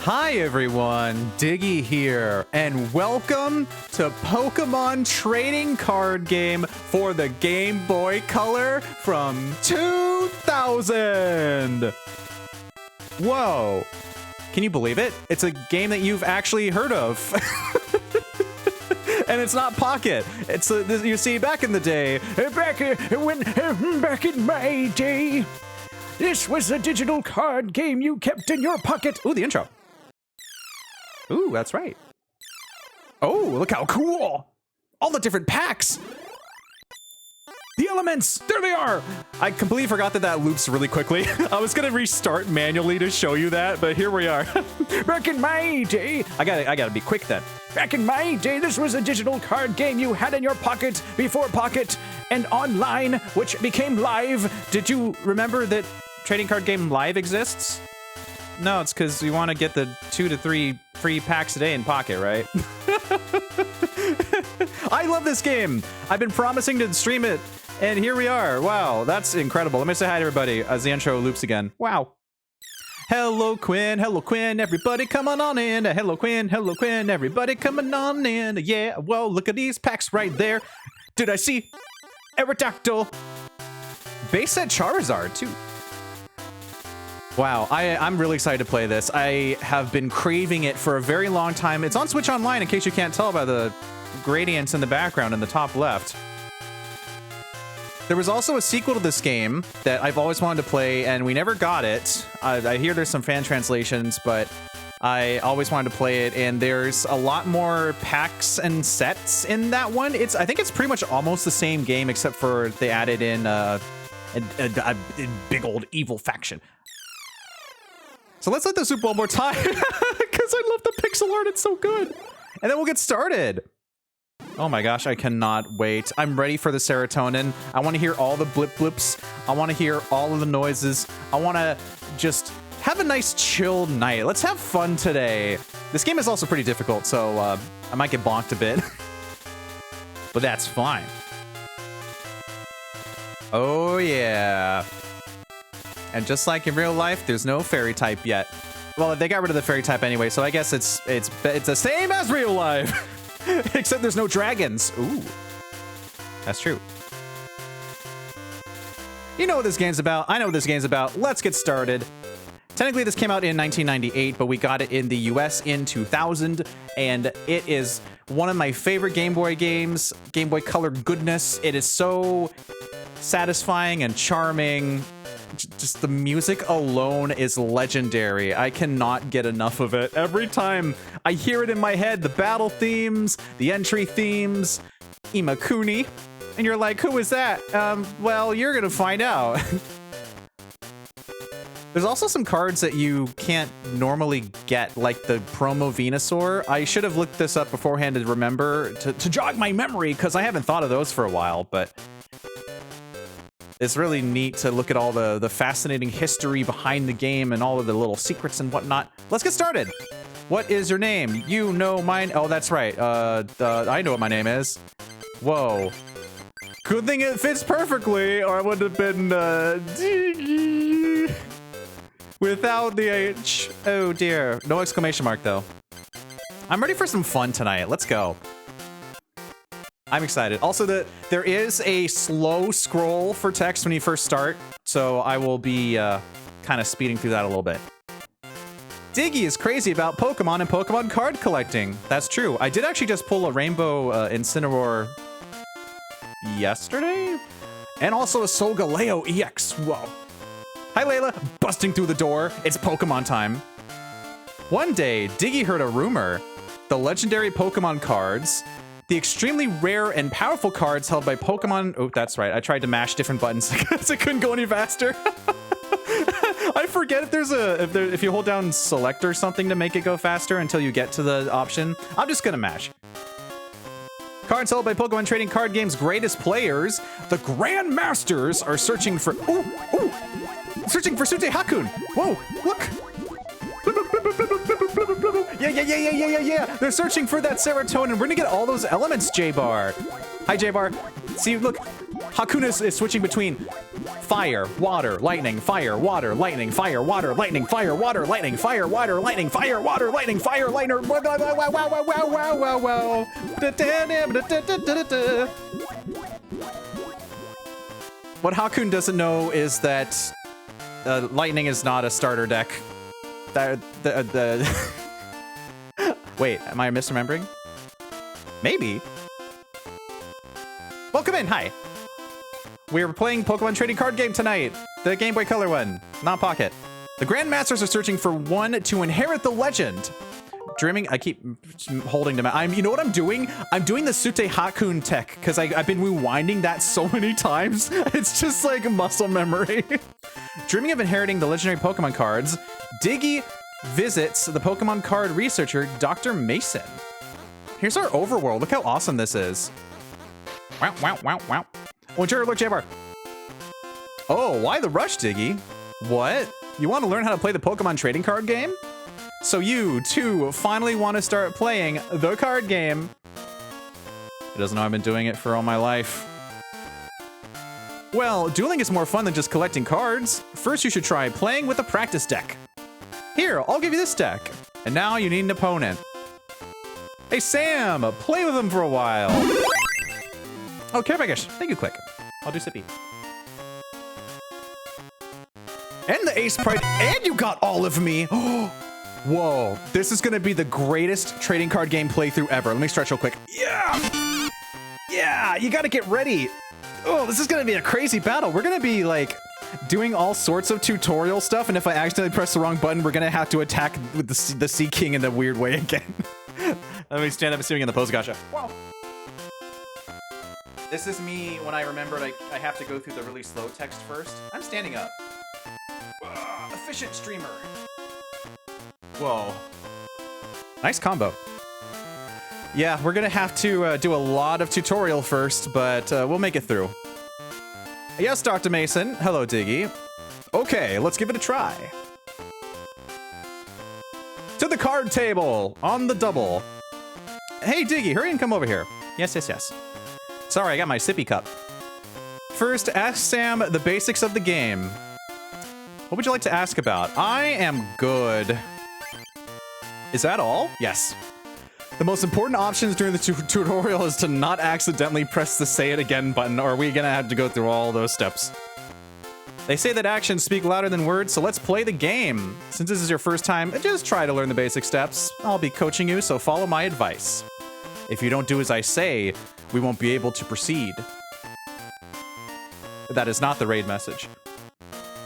Hi everyone, Diggeh here, and welcome to Pokemon Trading Card Game for the Game Boy Color from 2000! Whoa, can you believe it? It's a game that you've actually heard of. And it's not Pocket. It's you see, back in the day, back in my day, this was a digital card game you kept in your pocket. Ooh, the intro. Ooh, that's right. Oh, look how cool! All the different packs! The elements! There they are! I completely forgot that loops really quickly. I was gonna restart manually to show you that, but here we are. Back in my day, I gotta be quick then. Back in my day, this was a digital card game you had in your pocket before Pocket and online, which became Live. Did you remember that trading card game Live exists? No, it's because you want to get the 2 to 3 free packs a day in Pocket, right? I love this game. I've been promising to stream it, and here we are. Wow, that's incredible. Let me say hi to everybody as the intro loops again. Wow. Hello, Quinn, everybody coming on in. Hello, Quinn, everybody coming on in. Yeah, whoa, look at these packs right there. Did I see Aerodactyl? Base set Charizard, too. Wow, I'm really excited to play this. I have been craving it for a very long time. It's on Switch Online, in case you can't tell by the gradients in the background in the top left. There was also a sequel to this game that I've always wanted to play, and we never got it. I hear there's some fan translations, but I always wanted to play it, and there's a lot more packs and sets in that one. I think it's pretty much almost the same game, except for they added in a big old evil faction. So let's let this loop one more time, because I love the pixel art, it's so good. And then we'll get started. Oh my gosh, I cannot wait. I'm ready for the serotonin. I want to hear all the blip blips. I want to hear all of the noises. I want to just have a nice chill night. Let's have fun today. This game is also pretty difficult, so I might get bonked a bit. But that's fine. Oh yeah. And just like in real life, there's no fairy type yet. Well, they got rid of the fairy type anyway, so I guess it's the same as real life. Except there's no dragons. Ooh. That's true. You know what this game's about. I know what this game's about. Let's get started. Technically, this came out in 1998, but we got it in the US in 2000, and it is one of my favorite Game Boy games. Game Boy Color goodness. It is so satisfying and charming. Just the music alone is legendary. I cannot get enough of it. Every time I hear it in my head, the battle themes, the entry themes, Imakuni, and you're like, who is that? Well, you're gonna find out. There's also some cards that you can't normally get, like the promo Venusaur. I should have looked this up beforehand to remember, to jog my memory, because I haven't thought of those for a while, but it's really neat to look at all the fascinating history behind the game and all of the little secrets and whatnot. Let's get started. What is your name? You know mine. Oh, that's right. I know what my name is. Whoa. Good thing it fits perfectly, or I would have been without the H. Oh dear. No exclamation mark though. I'm ready for some fun tonight. Let's go. I'm excited. Also, there is a slow scroll for text when you first start, so I will be kind of speeding through that a little bit. Diggeh is crazy about Pokemon and Pokemon card collecting. That's true. I did actually just pull a Rainbow Incineroar yesterday, and also a Solgaleo EX. Whoa. Hi, Layla. Busting through the door. It's Pokemon time. One day, Diggeh heard a rumor. The legendary Pokemon cards, the extremely rare and powerful cards held by Pokemon. Oh, that's right. I tried to mash different buttons because I couldn't go any faster. I forget if if you hold down select or something to make it go faster until you get to the option. I'm just gonna mash. Cards held by Pokemon Trading Card Game's greatest players, the Grandmasters, are searching for searching for Sute Hakun. Whoa, look. Yeah. They're searching for that serotonin. We're gonna get all those elements, J-Bar. Hi, J-Bar. See, look. Hakuna is switching between fire, water, lightning, fire, water, lightning, fire, water, lightning, fire, water, lightning, fire, water, lightning, fire, water, lightning, fire, lightning. Wow, wow, wow, wow, wow, wow, wow, wow. What Hakun doesn't know is that lightning is not a starter deck. Wait, am I misremembering? Maybe. Welcome in, hi. We're playing Pokemon trading card game tonight. The Game Boy Color one, not Pocket. The Grandmasters are searching for one to inherit the legend. Dreaming, I keep holding them. You know what I'm doing? I'm doing the Sute Hakun tech because I've been rewinding that so many times. It's just like muscle memory. Dreaming of inheriting the legendary Pokemon cards, Diggeh visits the Pokemon card researcher, Dr. Mason. Here's our overworld. Look how awesome this is. Wow, wow, wow, wow. Oh, look, Jabbar. Oh, why the rush, Diggeh? What? You want to learn how to play the Pokemon trading card game? So you, too, finally want to start playing the card game. He doesn't know I've been doing it for all my life. Well, dueling is more fun than just collecting cards. First, you should try playing with a practice deck. Here, I'll give you this deck. And now you need an opponent. Hey, Sam, play with him for a while. Oh, Carapagish, thank you, Click. I'll do Sippy. And the Ace Pride, and you got all of me. Whoa, this is gonna be the greatest trading card game playthrough ever. Let me stretch real quick. Yeah! Yeah, you gotta get ready. Oh, this is gonna be a crazy battle. We're gonna be like doing all sorts of tutorial stuff, and if I accidentally press the wrong button, we're gonna have to attack with the Sea King in the weird way again. Let me stand up assuming in the pose, gotcha. Wow. This is me when I remembered I have to go through the really slow text first. I'm standing up. Efficient streamer. Whoa. Nice combo. Yeah, we're gonna have to do a lot of tutorial first, but we'll make it through. Yes, Dr. Mason. Hello, Diggeh. Okay, let's give it a try. To the card table on the double. Hey, Diggeh, hurry and come over here. Yes, yes, yes. Sorry, I got my sippy cup. First, ask Sam the basics of the game. What would you like to ask about? I am good. Is that all? Yes. The most important options during the tutorial is to not accidentally press the say it again button, or are we gonna have to go through all those steps? They say that actions speak louder than words, so let's play the game. Since this is your first time, just try to learn the basic steps. I'll be coaching you, so follow my advice. If you don't do as I say, we won't be able to proceed. That is not the raid message.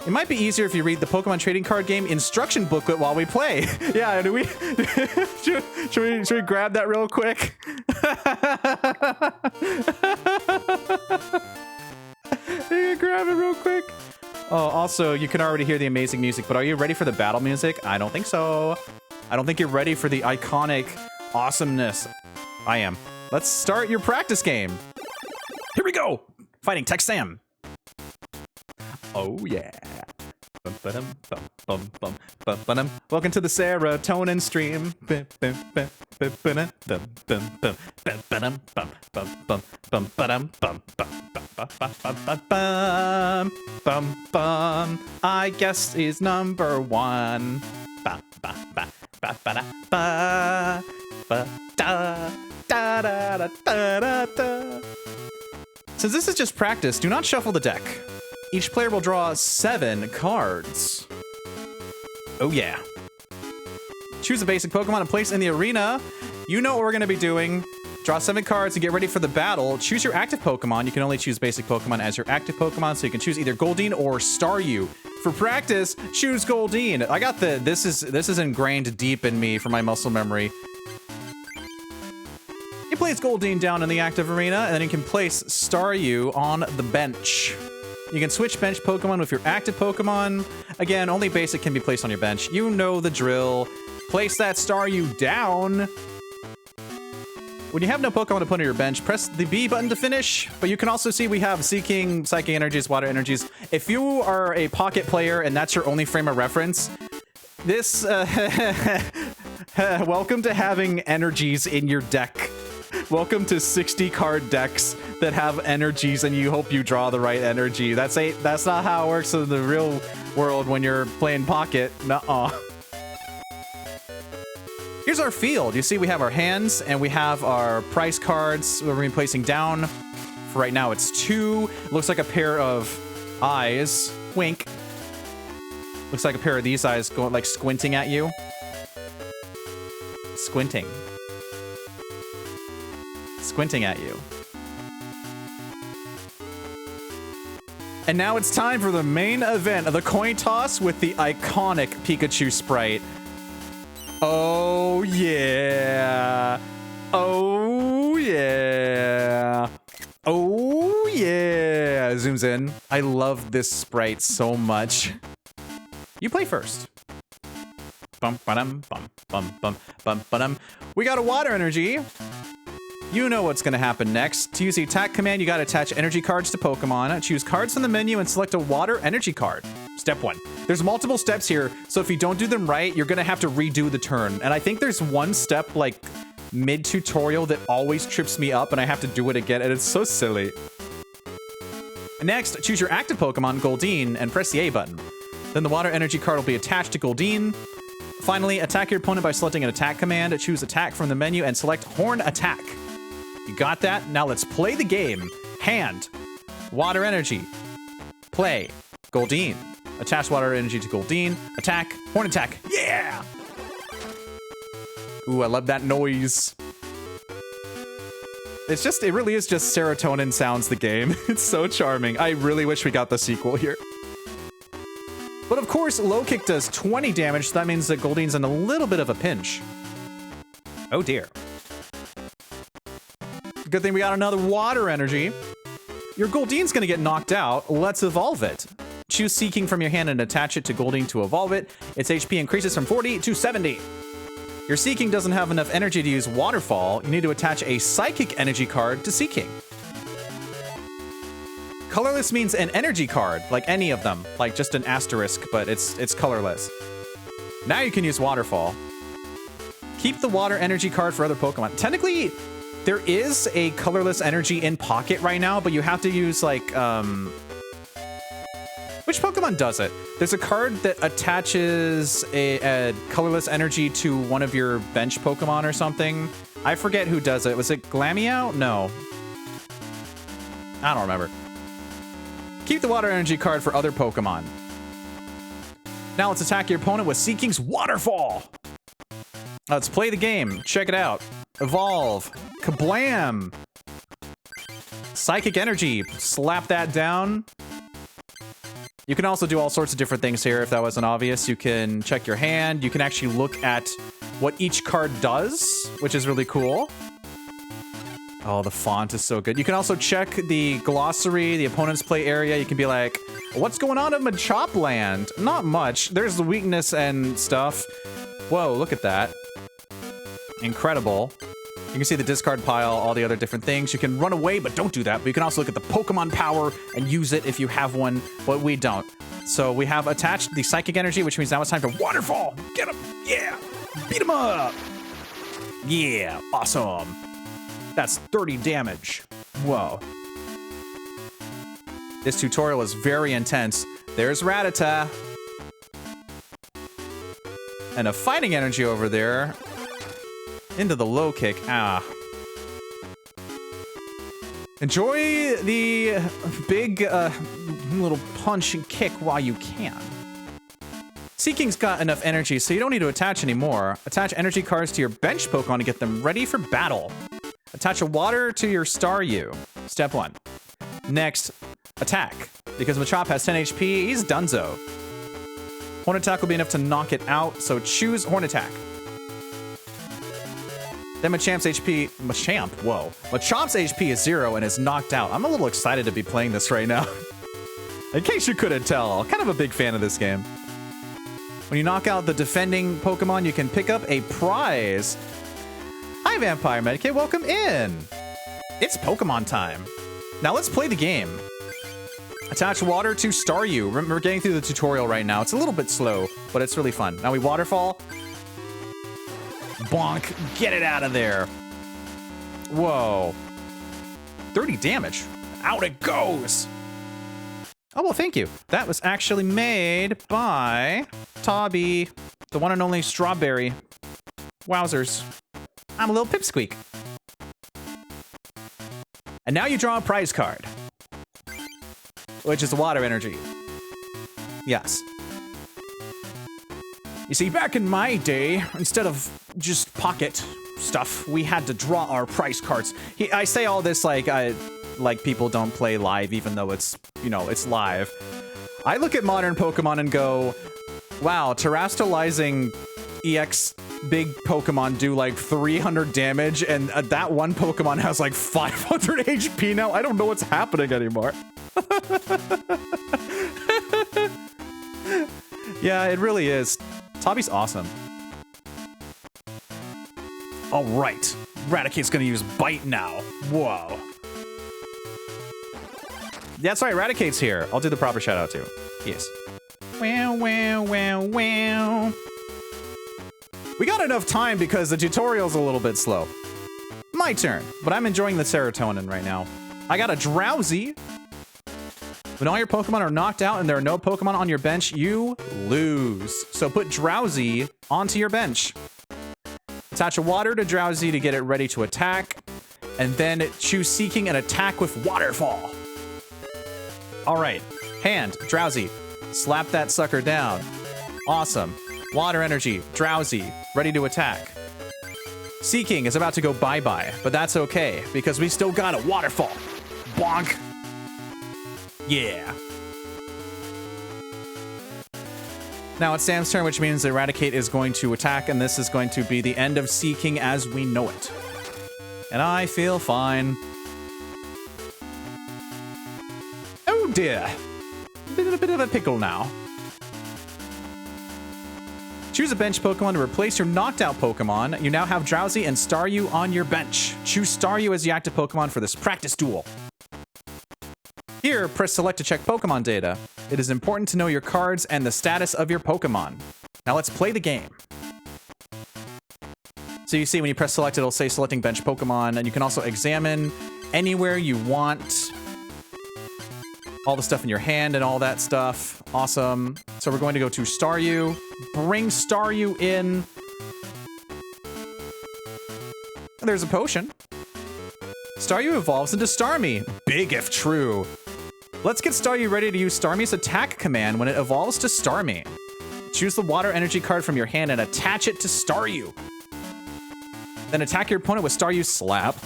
It might be easier if you read the Pokemon trading card game instruction booklet while we play. Yeah, do we should we grab that real quick? Grab it real quick. Oh, also, you can already hear the amazing music, but are you ready for the battle music? I don't think so. I don't think you're ready for the iconic awesomeness. I am. Let's start your practice game. Here we go. Fighting Tech Sam. Oh, yeah. Welcome to the serotonin stream. I guess is number one. Since this is just practice, do not shuffle the deck. Each player will draw 7 cards. Oh yeah. Choose a basic Pokemon and place in the arena. You know what we're gonna be doing. Draw 7 cards and get ready for the battle. Choose your active Pokemon. You can only choose basic Pokemon as your active Pokemon, so you can choose either Goldeen or Staryu. For practice, choose Goldeen. I got this is ingrained deep in me for my muscle memory. You place Goldeen down in the active arena, and then you can place Staryu on the bench. You can switch bench Pokemon with your active Pokemon. Again, only basic can be placed on your bench. You know the drill. Place that Staryu down. When you have no Pokemon to put on your bench, press the B button to finish. But you can also see we have Seeking, Psychic Energies, Water Energies. If you are a Pocket player and that's your only frame of reference, this... welcome to having energies in your deck. Welcome to 60 card decks that have energies and you hope you draw the right energy. That's not how it works in the real world when you're playing Pocket. Nuh-uh. Here's our field. You see we have our hands and we have our price cards we're going to be placing down. For right now it's 2. Looks like a pair of eyes. Wink. Looks like a pair of these eyes going like squinting at you. Squinting. Squinting at you. And now it's time for the main event of the coin toss with the iconic Pikachu sprite. Oh yeah. Oh yeah. Oh yeah. Zooms in. I love this sprite so much. You play first. Bum ba-dum bum bum bum bum ba-dum. We got a water energy. You know what's going to happen next. To use the attack command, you got to attach energy cards to Pokemon. Choose cards from the menu and select a water energy card. Step 1. There's multiple steps here, so if you don't do them right, you're going to have to redo the turn. And I think there's one step, like, mid-tutorial that always trips me up, and I have to do it again, and it's so silly. Next, choose your active Pokemon, Goldeen, and press the A button. Then the water energy card will be attached to Goldeen. Finally, attack your opponent by selecting an attack command. Choose attack from the menu and select Horn Attack. You got that? Now let's play the game. Hand. Water energy. Play. Goldeen. Attach water energy to Goldeen. Attack. Horn Attack. Yeah! Ooh, I love that noise. It really is just serotonin sounds the game. It's so charming. I really wish we got the sequel here. But of course, low kick does 20 damage, so that means that Goldeen's in a little bit of a pinch. Oh dear. Good thing we got another water energy. Your Goldeen's gonna get knocked out. Let's evolve it. Choose Seeking from your hand and attach it to Goldeen to evolve it. Its HP increases from 40 to 70. Your Seeking doesn't have enough energy to use Waterfall. You need to attach a Psychic energy card to Seeking. Colorless means an energy card, like any of them, like just an asterisk, but it's colorless. Now you can use Waterfall. Keep the water energy card for other Pokemon. Technically, there is a colorless energy in Pocket right now, but you have to use like, which Pokemon does it? There's a card that attaches a colorless energy to one of your bench Pokemon or something. I forget who does it. Was it Glameow? No. I don't remember. Keep the water energy card for other Pokemon. Now let's attack your opponent with Seeking's Waterfall. Let's play the game. Check it out. Evolve. Kablam! Psychic energy. Slap that down. You can also do all sorts of different things here if that wasn't obvious. You can check your hand. You can actually look at what each card does, which is really cool. Oh, the font is so good. You can also check the glossary, the opponent's play area. You can be like, what's going on in Machop Land? Not much. There's the weakness and stuff. Whoa, look at that. Incredible. You can see the discard pile, all the other different things. You can run away, but don't do that. But you can also look at the Pokemon power and use it if you have one, but we don't. So we have attached the Psychic Energy, which means now it's time for Waterfall. Get him. Yeah. Beat him up. Yeah. Awesome. That's 30 damage. Whoa. This tutorial is very intense. There's Rattata. And a Fighting Energy over there. Into the low kick. Ah. Enjoy the big little punch and kick while you can. Seeking's got enough energy, so you don't need to attach anymore. Attach energy cards to your bench Pokemon to get them ready for battle. Attach a water to your Staryu. Step 1. Next, attack. Because Machop has 10 HP, he's donezo. Horn Attack will be enough to knock it out, so choose Horn Attack. Then Machamp's HP is 0 and is knocked out. I'm a little excited to be playing this right now. In case you couldn't tell, kind of a big fan of this game. When you knock out the defending Pokemon, you can pick up a prize. Hi, Vampire Medikit, welcome in. It's Pokemon time. Now let's play the game. Attach water to Staryu. We're getting through the tutorial right now. It's a little bit slow, but it's really fun. Now we Waterfall. Bonk, get it out of there. Whoa. 30 damage. Out it goes. Oh, well, thank you. That was actually made by Tobby, the one and only Strawberry. Wowzers. I'm a little Pipsqueak. And now you draw a prize card, which is the water energy. Yes. You see, back in my day, instead of just pocket stuff, we had to draw our prize cards. I say all this like people don't play live, even though it's, you know, it's live. I look at modern Pokemon and go, wow, terastallizing EX big Pokemon do like 300 damage, and that one Pokemon has like 500 HP now. I don't know what's happening anymore. Yeah, it really is. Tobby's awesome. All right, Raticate's gonna use Bite now. Whoa. That's right, Raticate's here. I'll do the proper shout out too. Yes. Wow, wow, wow, wow. We got enough time because the tutorial's a little bit slow. My turn, but I'm enjoying the serotonin right now. I got a Drowsy. When all your Pokemon are knocked out and there are no Pokemon on your bench, you lose. So put Drowsy onto your bench. Attach a water to Drowsy to get it ready to attack, and then choose Seeking and attack with Waterfall. All right, hand, Drowsy. Slap that sucker down. Awesome. Water energy, Drowsy, ready to attack. Seeking is about to go bye-bye, but that's okay, because we still got a Waterfall. Bonk. Yeah. Now it's Sam's turn, which means Eradicate is going to attack, and this is going to be the end of Seeking as we know it. And I feel fine. Oh dear. A bit of a pickle now. Choose a bench Pokemon to replace your knocked out Pokemon. You now have Drowsy and Staryu on your bench. Choose Staryu as the active Pokemon for this practice duel. Here, press select to check Pokemon data. It is important to know your cards and the status of your Pokemon. Now let's play the game. So you see when you press select, it'll say selecting bench Pokemon, and you can also examine anywhere you want. All the stuff in your hand and all that stuff. Awesome. So we're going to go to Staryu. Bring Staryu in. There's a potion. Staryu evolves into Starmie. Big if true. Let's get Staryu ready to use Starmie's attack command when it evolves to Starmie. Choose the water energy card from your hand and attach it to Staryu. Then attack your opponent with Staryu's Slap.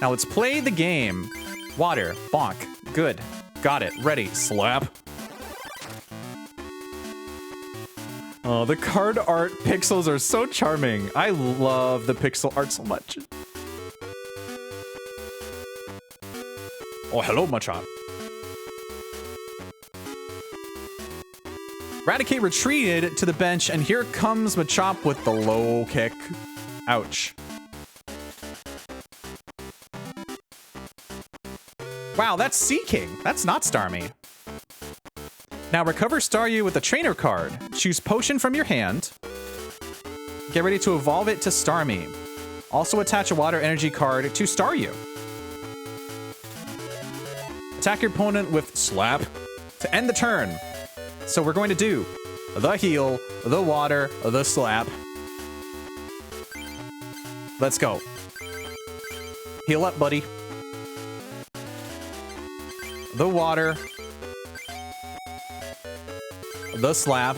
Now let's play the game. Water, bonk. Good. Got it. Ready. Slap. Oh, the card art pixels are so charming. I love the pixel art so much. Oh, hello, Machop. Raticate retreated to the bench, and here comes Machop with the low kick. Ouch. Wow, that's Seeking. That's not Starmie. Now recover Staryu with the trainer card. Choose Potion from your hand. Get ready to evolve it to Starmie. Also attach a water energy card to Staryu. Attack your opponent with Slap to end the turn. So we're going to do the heal, the water, the slap. Let's go. Heal up, buddy. The water. The slap.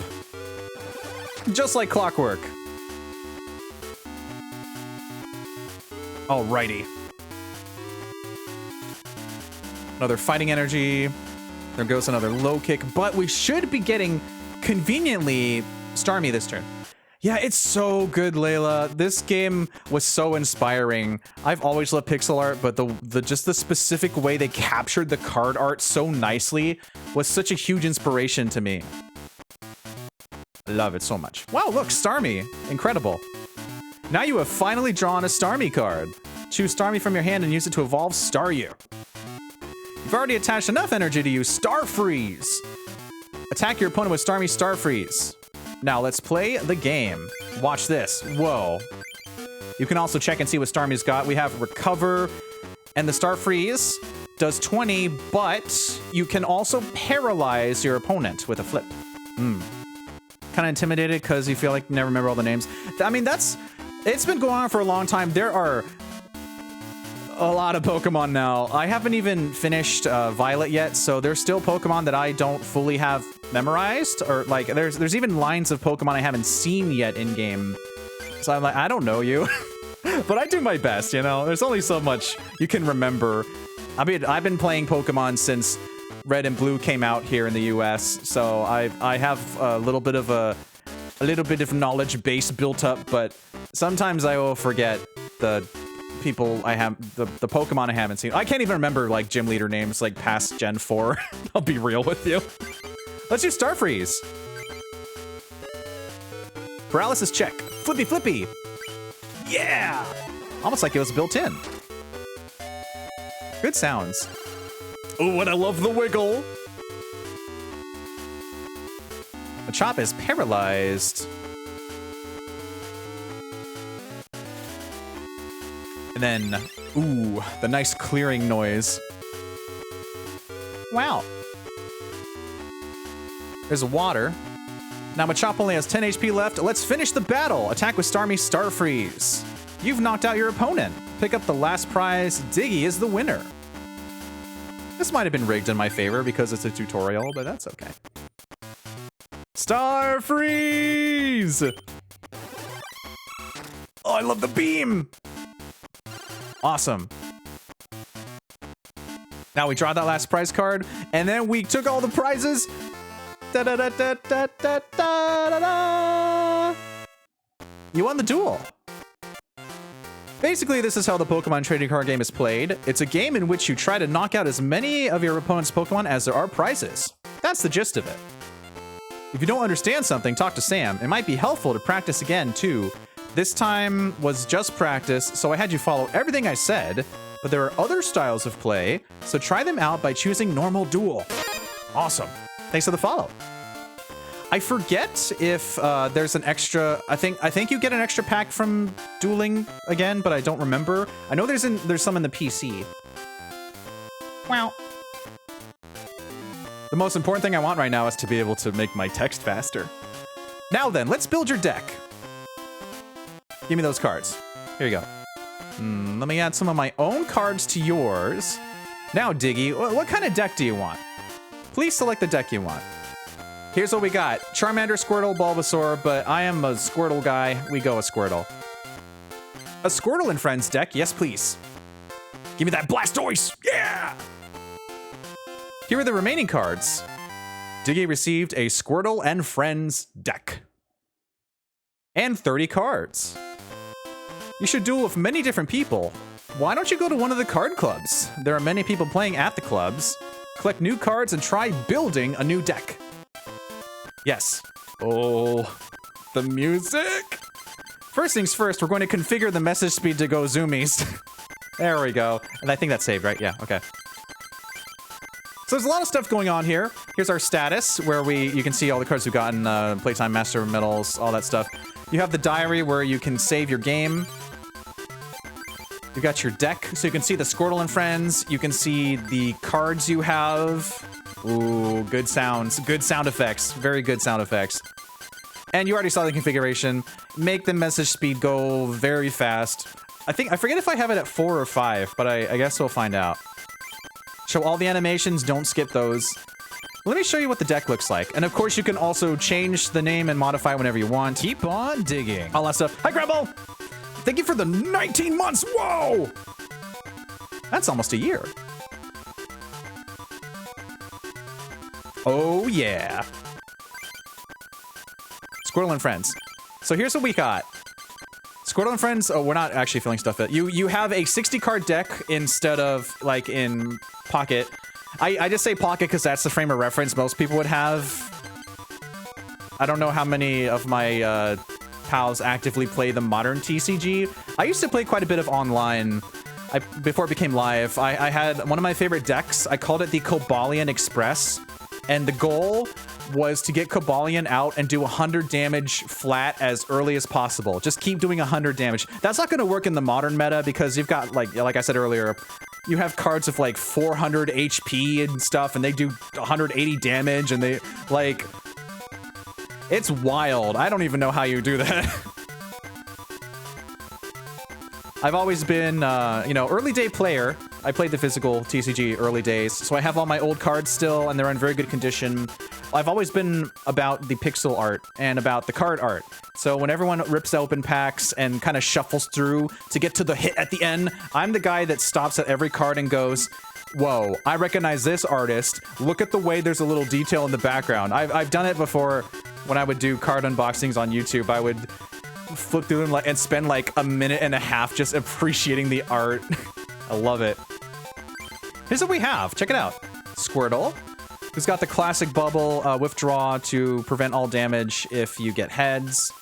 Just like clockwork. Alrighty. Another fighting energy. There goes another low kick, but we should be getting conveniently Starmie this turn. Yeah, it's so good, Layla. This game was so inspiring. I've always loved pixel art, but just the specific way they captured the card art so nicely was such a huge inspiration to me. I love it so much. Wow, look, Starmie. Incredible. Now you have finally drawn a Starmie card. Choose Starmie from your hand and use it to evolve Staryu. You've already attached enough energy to use Star Freeze. Attack your opponent with Starmie Star Freeze. Now let's play the game. Watch this. Whoa. You can also check and see what Starmie's got. We have Recover And the Star Freeze does 20, but you can also paralyze your opponent with a flip. Kind of intimidated because you feel like you never remember all the names. I mean, it's been going on for a long time. There are a lot of Pokemon now. I haven't even finished Violet yet, so there's still Pokemon that I don't fully have memorized, or like there's even lines of Pokemon I haven't seen yet in game. So I'm like, I don't know you. But I do my best, you know? There's only so much you can remember. I mean, I've been playing Pokemon since Red and Blue came out here in the US, so I have a little bit of knowledge base built up, but sometimes I will forget the people I have, the Pokemon I haven't seen. I can't even remember, like, gym leader names, like, past Gen 4. I'll be real with you. Let's do Star Freeze. Paralysis check. Flippy flippy. Yeah! Almost like it was built in. Good sounds. Oh, and I love the wiggle. The Chop is paralyzed. And then, ooh, the nice clearing noise. Wow. There's water. Now Machop only has 10 HP left. Let's finish the battle. Attack with Starmie Star Freeze. You've knocked out your opponent. Pick up the last prize. Diggeh is the winner. This might have been rigged in my favor because it's a tutorial, but that's okay. Star Freeze! Oh, I love the beam! Awesome. Now we draw that last prize card, and then we took all the prizes. Da da da da da da da da. You won the duel. Basically, this is how the Pokemon trading card game is played. It's a game in which you try to knock out as many of your opponent's Pokemon as there are prizes. That's the gist of it. If you don't understand something, talk to Sam. It might be helpful to practice again, too. This time was just practice, so I had you follow everything I said, but there are other styles of play, so try them out by choosing Normal Duel. Awesome. Thanks for the follow. I forget if there's an extra. I think you get an extra pack from dueling again, but I don't remember. I know there's some in the PC. Wow. The most important thing I want right now is to be able to make my text faster. Now then, let's build your deck. Give me those cards. Here you go. Let me add some of my own cards to yours. Now, Diggeh, what kind of deck do you want? Please select the deck you want. Here's what we got. Charmander, Squirtle, Bulbasaur, but I am a Squirtle guy. We go with Squirtle. A Squirtle and Friends deck? Yes, please. Give me that Blastoise! Yeah! Here are the remaining cards. Diggeh received a Squirtle and Friends deck. And 30 cards. You should duel with many different people. Why don't you go to one of the card clubs? There are many people playing at the clubs. Collect new cards and try building a new deck. Yes. Oh, the music. First things first, we're going to configure the message speed to go zoomies. There we go. And I think that's saved, right? Yeah, okay. So there's a lot of stuff going on here. Here's our status, where you can see all the cards we've gotten, Playtime Master Medals, all that stuff. You have the diary where you can save your game. You got your deck, so you can see the Squirtle and Friends. You can see the cards you have. Ooh, good sounds, good sound effects, very good sound effects. And you already saw the configuration. Make the message speed go very fast. I forget if I have it at 4 or 5, but I guess we'll find out. Show all the animations, don't skip those. Let me show you what the deck looks like. And of course, you can also change the name and modify whenever you want. Keep on digging. All that stuff. Hi, Grumble! Thank you for the 19 months. Whoa! That's almost a year. Oh, yeah. Squirtle and Friends. So here's what we got. Squirtle and Friends. Oh, we're not actually filling stuff out. You have a 60-card deck instead of, like, in Pocket. I just say Pocket because that's the frame of reference most people would have. I don't know how many of my pals actively play the modern TCG. I used to play quite a bit of online before it became live. I had one of my favorite decks. I called it the Cobalion Express. And the goal was to get Cobalion out and do 100 damage flat as early as possible. Just keep doing 100 damage. That's not going to work in the modern meta because you've got, like I said earlier, You have cards of like 400 HP and stuff, and they do 180 damage, and they, like... It's wild. I don't even know how you do that. I've always been, you know, early day player. I played the physical TCG early days, so I have all my old cards still, and they're in very good condition. I've always been about the pixel art and about the card art. So when everyone rips open packs and kind of shuffles through to get to the hit at the end, I'm the guy that stops at every card and goes, whoa, I recognize this artist. Look at the way there's a little detail in the background. I've done it before when I would do card unboxings on YouTube. I would flip through them and spend like a minute and a half just appreciating the art. I love it. Here's what we have. Check it out. Squirtle, who's got the classic bubble withdraw to prevent all damage if you get heads.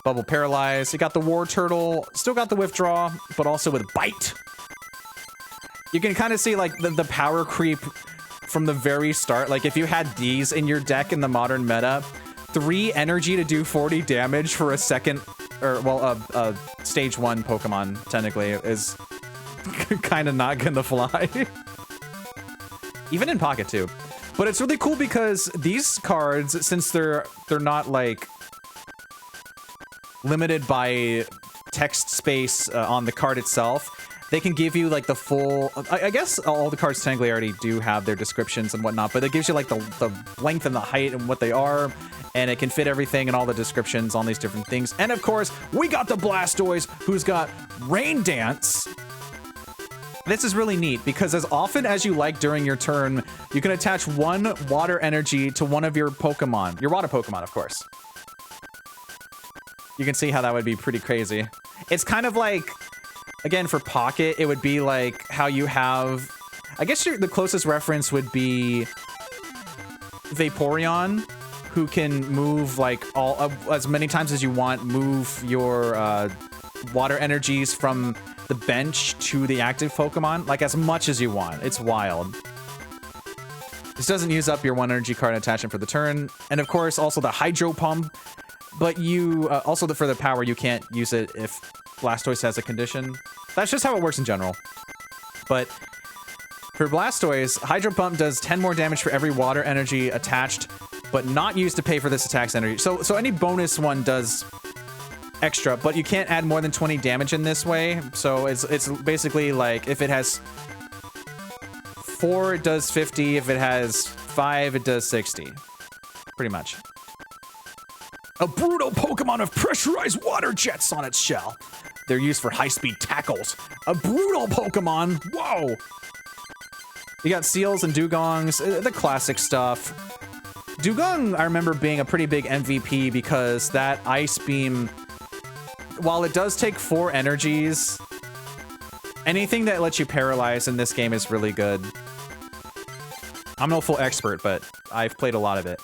Bubble paralyze. You got the war turtle, still got the withdraw, but also with bite. You can kind of see like the power creep from the very start. Like if you had these in your deck in the modern meta, 3 energy to do 40 damage for a second, or well, stage 1 Pokemon technically is kind of not gonna fly. Even in Pocket too. But it's really cool because these cards, since they're not like limited by text space on the card itself, they can give you like the full, I guess all the cards technically already do have their descriptions and whatnot, but it gives you like the length and the height and what they are, and it can fit everything and all the descriptions on these different things. And of course, we got the Blastoise, who's got Rain Dance. This is really neat because as often as you like during your turn, you can attach 1 water energy to one of your Pokemon. Your water Pokemon, of course. You can see how that would be pretty crazy. It's kind of like, again, for Pocket, it would be like how you have... I guess the closest reference would be Vaporeon, who can move like as many times as you want, move your water energies from the bench to the active Pokemon, like as much as you want. It's wild. This doesn't use up your 1 energy card attachment for the turn. And of course, also the Hydro Pump, but you, also for the power, you can't use it if Blastoise has a condition. That's just how it works in general. But for Blastoise, Hydro Pump does 10 more damage for every water energy attached, but not used to pay for this attack's energy. So any bonus one does extra, but you can't add more than 20 damage in this way. So it's basically like if it has 4, it does 50. If it has 5, it does 60. Pretty much. A brutal Pokemon of pressurized water jets on its shell. They're used for high-speed tackles. A brutal Pokemon. Whoa. You got Seals and Dugongs, the classic stuff. Dugong, I remember being a pretty big MVP because that Ice Beam, while it does take 4 energies, anything that lets you paralyze in this game is really good. I'm no full expert, but I've played a lot of it.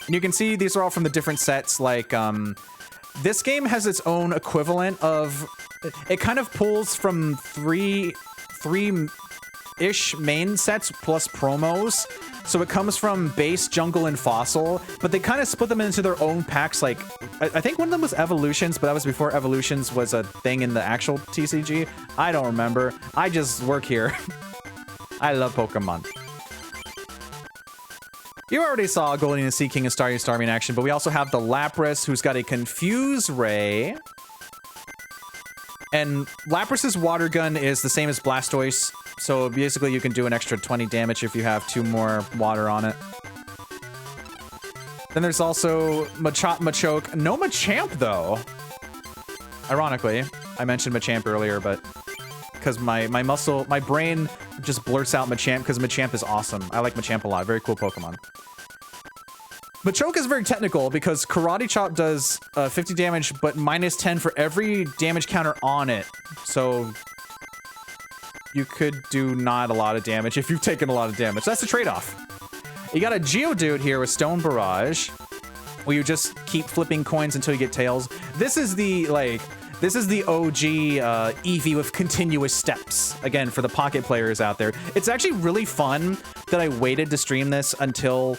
And you can see these are all from the different sets, like, this game has its own equivalent of... It kind of pulls from three-ish main sets plus promos. So it comes from base, jungle, and fossil, but they kind of split them into their own packs. Like, I think one of them was Evolutions, but that was before Evolutions was a thing in the actual TCG. I don't remember. I just work here. I love Pokemon. You already saw Golden Sea King and Staryu Starmie in action, but we also have the Lapras, who's got a Confuse Ray. And Lapras's Water Gun is the same as Blastoise, so basically you can do an extra 20 damage if you have 2 more water on it. Then there's also Machop, Machoke. No Machamp, though. Ironically, I mentioned Machamp earlier, but because my brain just blurts out Machamp because Machamp is awesome. I like Machamp a lot. Very cool Pokemon. Machoke is very technical because Karate Chop does 50 damage, but minus 10 for every damage counter on it. So you could do not a lot of damage if you've taken a lot of damage. That's the trade-off. You got a Geodude here with Stone Barrage, where you just keep flipping coins until you get tails. This is the, like, this is the OG Eevee with continuous steps. Again, for the Pocket players out there. It's actually really fun that I waited to stream this until...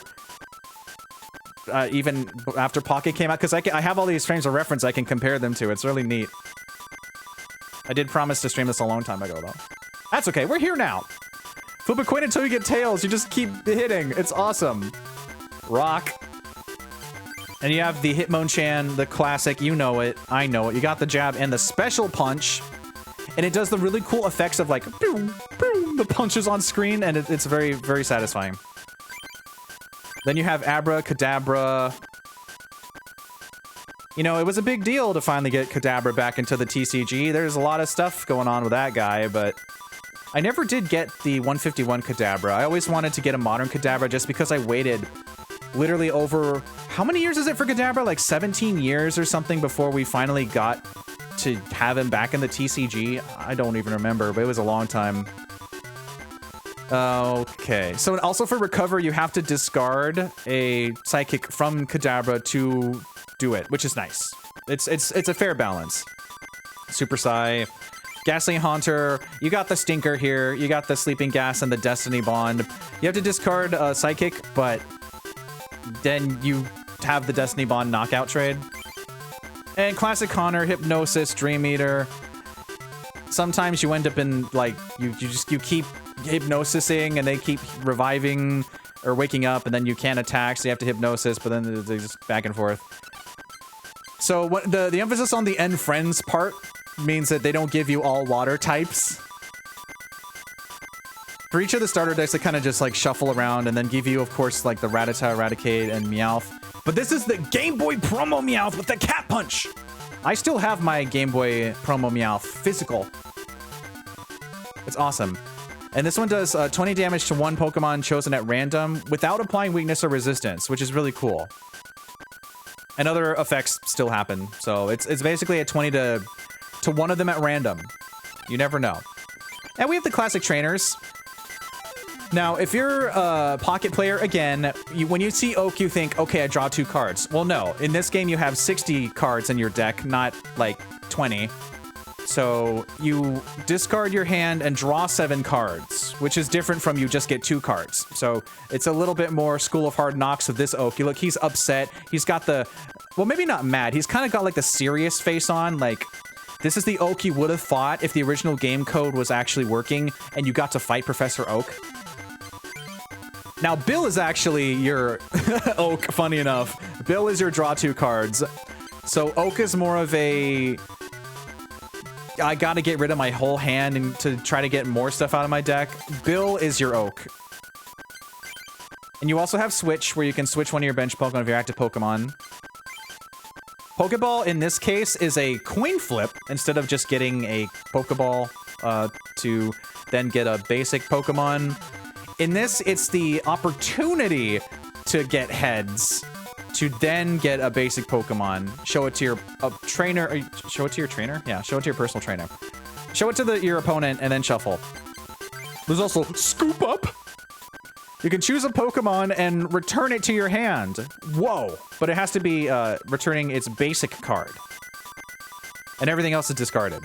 even after Pocket came out, because I have all these frames of reference I can compare them to. It's really neat. I did promise to stream this a long time ago, though. That's okay, we're here now. Flip a coin until you get tails. You just keep hitting. It's awesome. Rock. And you have the Hitmonchan, the classic. You know it. I know it. You got the jab and the special punch. And it does the really cool effects of like, boom, boom, the punches on screen. And it's very, very satisfying. Then you have Abracadabra. You know, it was a big deal to finally get Kadabra back into the TCG. There's a lot of stuff going on with that guy, but I never did get the 151 Kadabra. I always wanted to get a modern Kadabra just because I waited literally over... How many years is it for Kadabra? Like 17 years or something before we finally got to have him back in the TCG? I don't even remember, but it was a long time. Okay, so also for Recover, you have to discard a Psychic from Kadabra to do it, which is nice. It's a fair balance. Super Psy, Gasoline Haunter, you got the Stinker here, you got the Sleeping Gas and the Destiny Bond. You have to discard a Psychic, but then you have the Destiny Bond knockout trade. And Classic Connor, Hypnosis, Dream Eater. Sometimes you end up in, like, you keep hypnosising and they keep reviving or waking up and then you can't attack, so you have to Hypnosis, but then they just back and forth. So what the emphasis on the end friends part means that they don't give you all water types. For each of the starter decks, they kind of just like shuffle around and then give you, of course, like the Rattata, Raticate, and Meowth. But this is the Game Boy promo Meowth with the Cat Punch! I still have my Game Boy promo Meowth physical. It's awesome. And this one does 20 damage to one Pokemon chosen at random without applying weakness or resistance, which is really cool. And other effects still happen. So it's basically a 20 to one of them at random. You never know. And we have the classic trainers. Now, if you're a Pocket player, again, when you see Oak, you think, okay, I draw 2 cards. Well, no. In this game, you have 60 cards in your deck, not like 20. So you discard your hand and draw 7 cards, which is different from you just get 2 cards. So it's a little bit more School of Hard Knocks of this Oak. You look, he's upset. He's got the, well, maybe not mad. He's kind of got like the serious face on. Like, this is the Oak you would have fought if the original game code was actually working and you got to fight Professor Oak. Now, Bill is actually your Oak, funny enough. Bill is your draw 2 cards. So Oak is more of a... I gotta get rid of my whole hand and to try to get more stuff out of my deck. Bill is your Oak. And you also have Switch, where you can switch one of your bench Pokemon of your active Pokemon. Pokeball, in this case, is a coin flip, instead of just getting a Pokeball to then get a basic Pokemon. In this, it's the opportunity to get heads, to then get a basic Pokemon. Show it to your trainer. Show it to your trainer? Yeah, show it to your personal trainer. Show it to your opponent and then shuffle. There's also Scoop Up. You can choose a Pokemon and return it to your hand. Whoa. But it has to be returning its basic card. And everything else is discarded.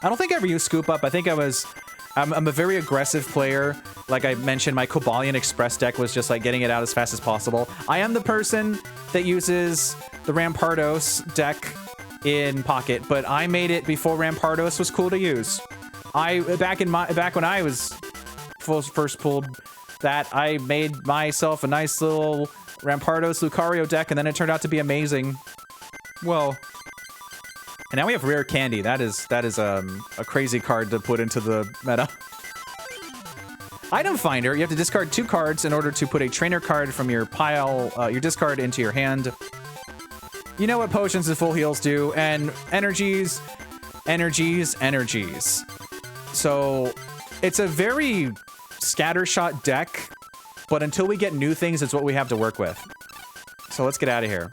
I don't think I ever used Scoop Up. I think I'm a very aggressive player. Like I mentioned, my Cobalion Express deck was just like getting it out as fast as possible. I am the person that uses the Rampardos deck in Pocket, but I made it before Rampardos was cool to use. Back when I was first pulled that, I made myself a nice little Rampardos Lucario deck, and then it turned out to be amazing. Whoa. And now we have Rare Candy. That is a crazy card to put into the meta. Item Finder. You have to discard 2 cards in order to put a trainer card from your pile, your discard, into your hand. You know what potions and full heals do, and energies. So it's a very scattershot deck, but until we get new things, it's what we have to work with. So let's get out of here.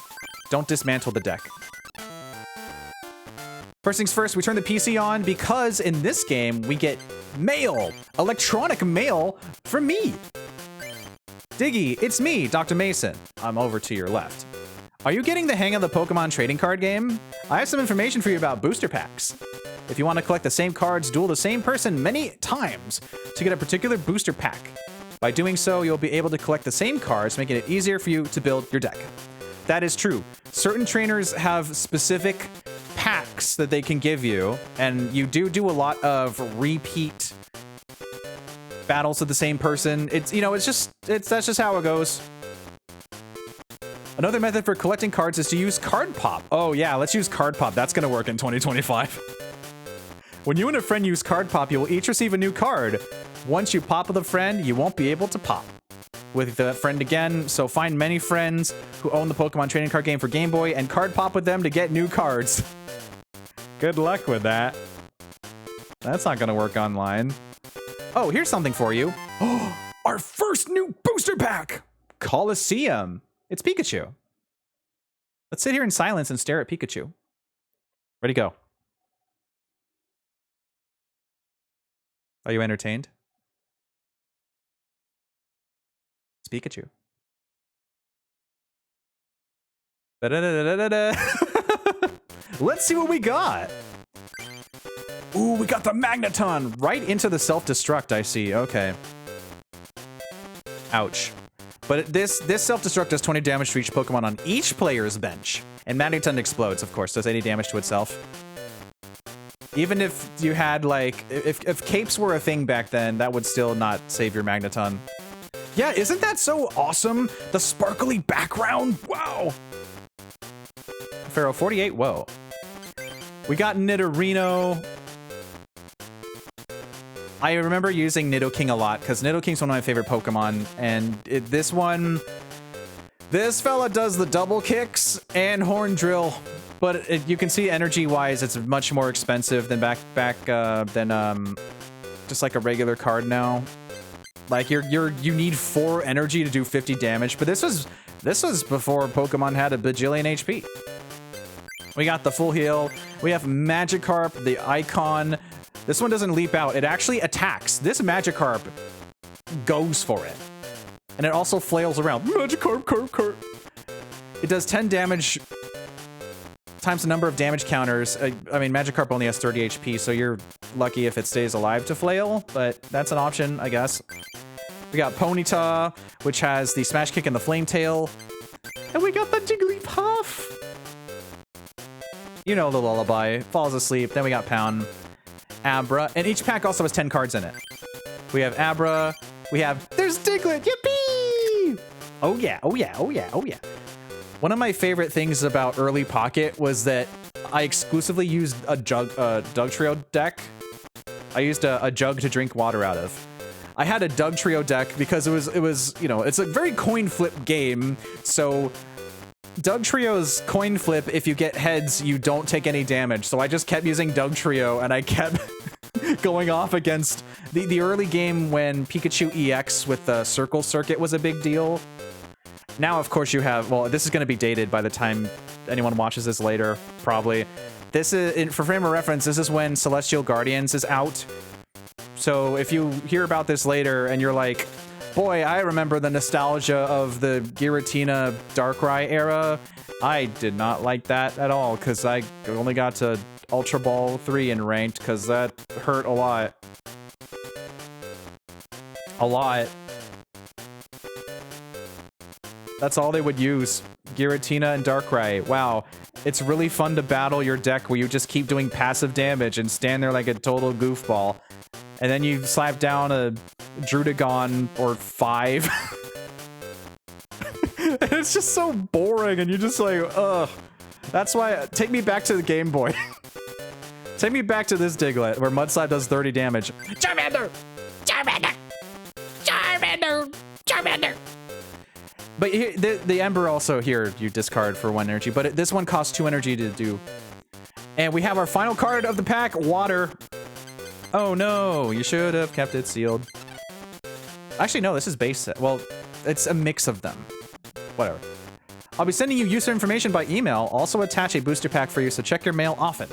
Don't dismantle the deck. First things first, we turn the PC on because in this game, we get mail. Electronic mail from me. Diggeh, it's me, Dr. Mason. I'm over to your left. Are you getting the hang of the Pokemon trading card game? I have some information for you about booster packs. If you want to collect the same cards, duel the same person many times to get a particular booster pack. By doing so, you'll be able to collect the same cards, making it easier for you to build your deck. That is true. Certain trainers have specific packs that they can give you, and you do a lot of repeat battles with the same person. It's, you know, that's just how it goes. Another method for collecting cards is to use card pop. Oh yeah, let's use card pop. That's gonna work in 2025. When you and a friend use card pop, you will each receive a new card. Once you pop with a friend, you won't be able to pop with the friend again. So find many friends who own the Pokemon trading card game for Game Boy and card pop with them to get new cards. Good luck with that. That's not gonna work online. Oh, here's something for you. Our first new booster pack! Coliseum. It's Pikachu. Let's sit here in silence and stare at Pikachu. Ready, go. Are you entertained? It's Pikachu. Let's see what we got. Ooh, we got the Magneton right into the self-destruct, I see. Okay. Ouch. But this self-destruct does 20 damage to each Pokemon on each player's bench. And Magneton explodes, of course, does 80 damage to itself. Even if you had, like, if capes were a thing back then, that would still not save your Magneton. Yeah, isn't that so awesome? The sparkly background, wow! Pharaoh 48, whoa. We got Nidorino. I remember using Nidoking a lot, because Nidoking's one of my favorite Pokemon, and this fella does the double kicks and Horn Drill, but you can see energy-wise, it's much more expensive than than just like a regular card now. Like you need 4 energy to do 50 damage, but this was before Pokemon had a bajillion HP. We got the full heal. We have Magikarp, the icon. This one doesn't leap out. It actually attacks. This Magikarp goes for it. And it also flails around. Magikarp. It does 10 damage times the number of damage counters. I mean, Magikarp only has 30 HP, so you're lucky if it stays alive to flail, but that's an option, I guess. We got Ponyta, which has the Smash Kick and the Flame Tail. And we got the Jigglypuff. You know the lullaby. Falls asleep. Then we got Pound. Abra, and each pack also has 10 cards in it. We have Abra, there's Diglett, yippee! Oh yeah. One of my favorite things about early Pocket was that I exclusively used a Dugtrio deck. I used a jug to drink water out of. I had a Dugtrio deck because it was, you know, it's a very coin flip game, so Dugtrio's coin flip, if you get heads, you don't take any damage. So I just kept using Dugtrio, and I kept going off against the early game when Pikachu EX with the Circle Circuit was a big deal. Now, of course, you have, well, this is going to be dated by the time anyone watches this later, probably. This is, for frame of reference, this is when Celestial Guardians is out. So if you hear about this later and you're like, boy, I remember the nostalgia of the Giratina Darkrai era. I did not like that at all, because I only got to Ultra Ball 3 in ranked, because that hurt a lot. A lot. That's all they would use. Giratina and Darkrai. Wow. It's really fun to battle your deck where you just keep doing passive damage and stand there like a total goofball. And then you slap down a Drudagon or 5. And it's just so boring, and you're just like, ugh. That's why, take me back to the Game Boy. Take me back to this Diglett, where Mudslap does 30 damage. Charmander! Charmander! Charmander! Charmander! But here, the Ember also, here, you discard for 1 energy, but this one costs 2 energy to do. And we have our final card of the pack, Water. Oh no, you should have kept it sealed. Actually, no, this is base set. Well, it's a mix of them. Whatever. I'll be sending you user information by email. Also attach a booster pack for you, so check your mail often.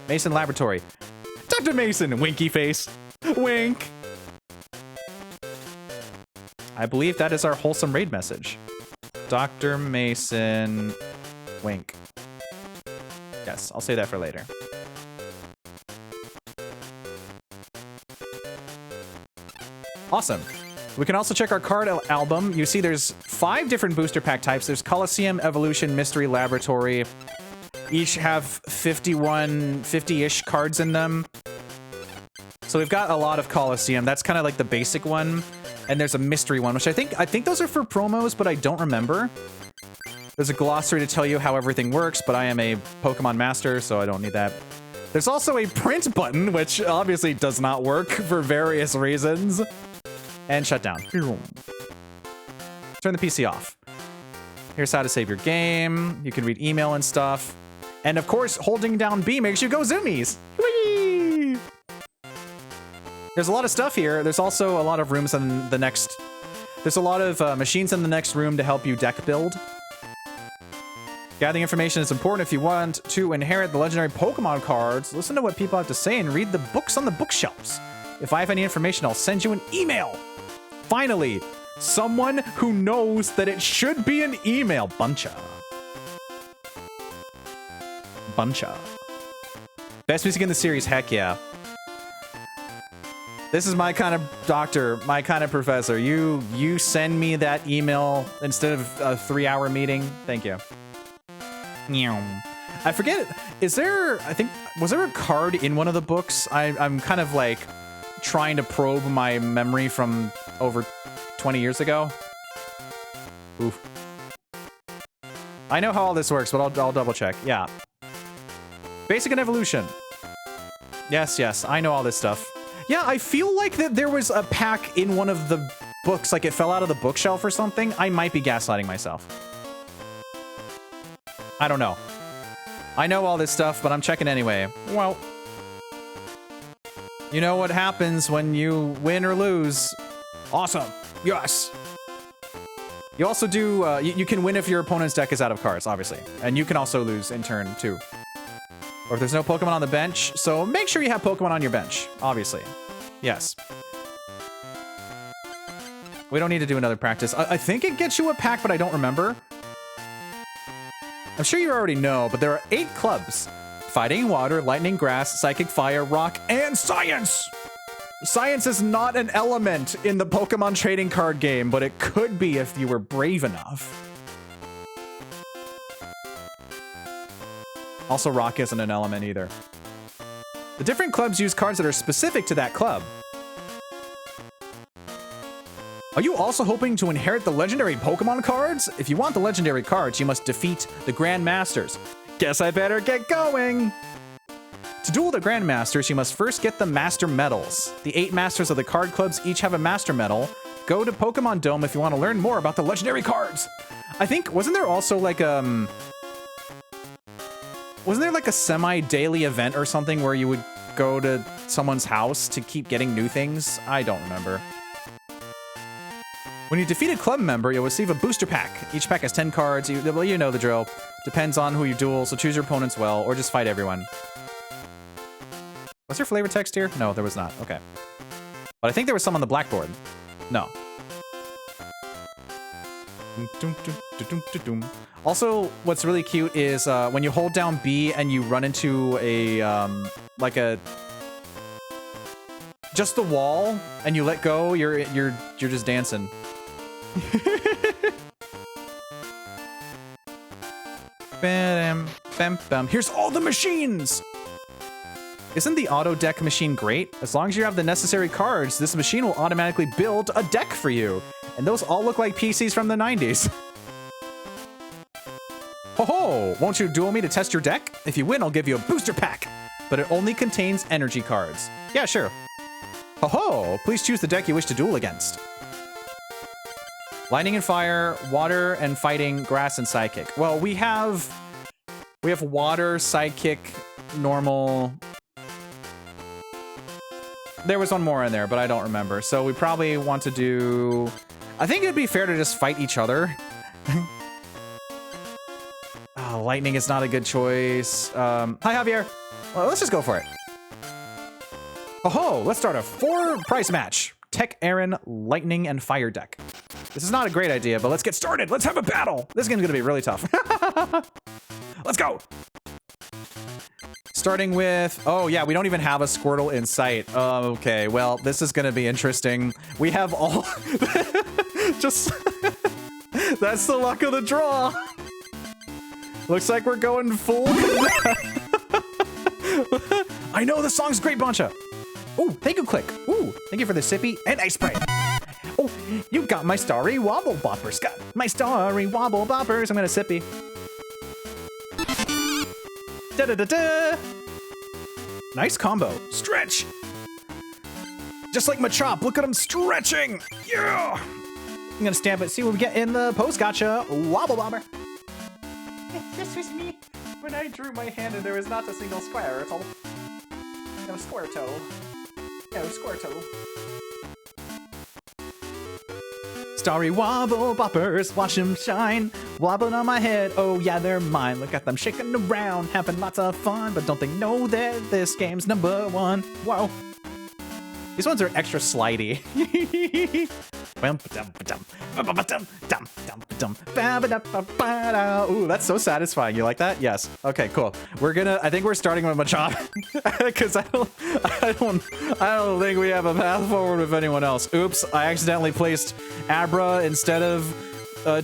Mason Laboratory. Dr. Mason, winky face. Wink. I believe that is our wholesome raid message. Dr. Mason, wink. Yes, I'll say that for later. Awesome. We can also check our card album. You see there's 5 different booster pack types. There's Coliseum, Evolution, Mystery, Laboratory. Each have 50-ish cards in them. So So we've got a lot of Coliseum. That's kind of like the basic one. And there's a mystery one, which I think those are for promos, but I don't remember. There's a glossary to tell you how everything works, but I am a Pokemon master, so I don't need that. There's also a print button, which obviously does not work for various reasons. And shut down. Turn the PC off. Here's how to save your game. You can read email and stuff. And of course, holding down B makes you go zoomies. Whee! There's a lot of stuff here. There's also a lot of rooms in the next... There's a lot of machines in the next room to help you deck build. Gathering information is important if you want to inherit the legendary Pokemon cards. Listen to what people have to say and read the books on the bookshelves. If I have any information, I'll send you an email. Finally, someone who knows that it should be an email. Buncha. Best music in the series, heck yeah. This is my kind of doctor, my kind of professor. You send me that email instead of a 3-hour meeting. Thank you. I forget, was there a card in one of the books? I'm kind of like trying to probe my memory from over 20 years ago. Oof. I know how all this works, but I'll double check. Yeah. Basic and evolution. Yes, I know all this stuff. Yeah, I feel like that there was a pack in one of the books, like it fell out of the bookshelf or something. I might be gaslighting myself. I don't know. I know all this stuff, but I'm checking anyway. Well, you know what happens when you win or lose. Awesome. Yes. You also do, you can win if your opponent's deck is out of cards, obviously. And you can also lose in turn, too. Or if there's no Pokemon on the bench. So make sure you have Pokemon on your bench, obviously. Yes. We don't need to do another practice. I think it gets you a pack, but I don't remember. I'm sure you already know, but there are 8 clubs. Fighting, Water, Lightning, Grass, Psychic, Fire, Rock, and Science! Science is not an element in the Pokemon trading card game, but it could be if you were brave enough. Also, Rock isn't an element either. The different clubs use cards that are specific to that club. Are you also hoping to inherit the legendary Pokemon cards? If you want the legendary cards, you must defeat the Grandmasters. Guess I better get going! To duel the Grandmasters, you must first get the Master Medals. The 8 Masters of the card clubs each have a Master Medal. Go to Pokemon Dome if you want to learn more about the legendary cards. I think, wasn't there also like wasn't there like a semi-daily event or something where you would go to someone's house to keep getting new things? I don't remember. When you defeat a club member, you'll receive a booster pack. Each pack has 10 cards. Well, you know the drill. Depends on who you duel, so choose your opponents well, or just fight everyone. Was there flavor text here? No, there was not. Okay. But I think there was some on the blackboard. No. Also, what's really cute is when you hold down B and you run into a, just the wall, and you let go, you're just dancing. Here's all the machines! Isn't the auto deck machine great? As long as you have the necessary cards, this machine will automatically build a deck for you. And those all look like PCs from the 90s. Ho-ho! Won't you duel me to test your deck? If you win, I'll give you a booster pack. But it only contains energy cards. Yeah, sure. Ho-ho! Please choose the deck you wish to duel against. Lightning and Fire, Water and Fighting, Grass and Psychic. Well, we have Water, Psychic, Normal. There was one more in there, but I don't remember. So we probably want to do... I think it'd be fair to just fight each other. Oh, Lightning is not a good choice. Hi, Javier. Well, let's just go for it. Oh, let's start a 4-price match. Tech, Aaron, Lightning, and Fire deck. This is not a great idea, but let's get started. Let's have a battle. This game's gonna be really tough. Let's go. Starting with, oh yeah, we don't even have a Squirtle in sight. Okay, well, this is gonna be interesting. We have all, just, that's the luck of the draw. Looks like we're going full. I know, the song's great, Bancha. Oh, thank you, Click. Ooh, thank you for the sippy and ice spray. Oh, you got my starry wobble boppers. Got my starry wobble boppers. I'm gonna sippy. Da-da-da-da. Nice combo. Stretch. Just like Machop. Look at him stretching. Yeah. I'm gonna stamp it. See what we get in the post. Gotcha. Wobble bobber. This was me when I drew my hand and there was not a single square. It's all no square toe. No square toe. Starry wobble boppers, watch them shine. Wobbling on my head, oh yeah, they're mine. Look at them shaking around, having lots of fun. But don't they know that this game's #1? Whoa. These ones are extra slidey. Ooh, that's so satisfying. You like that? Yes. Okay, cool. I think we're starting with Machop because I don't think we have a path forward with anyone else. Oops, I accidentally placed Abra instead of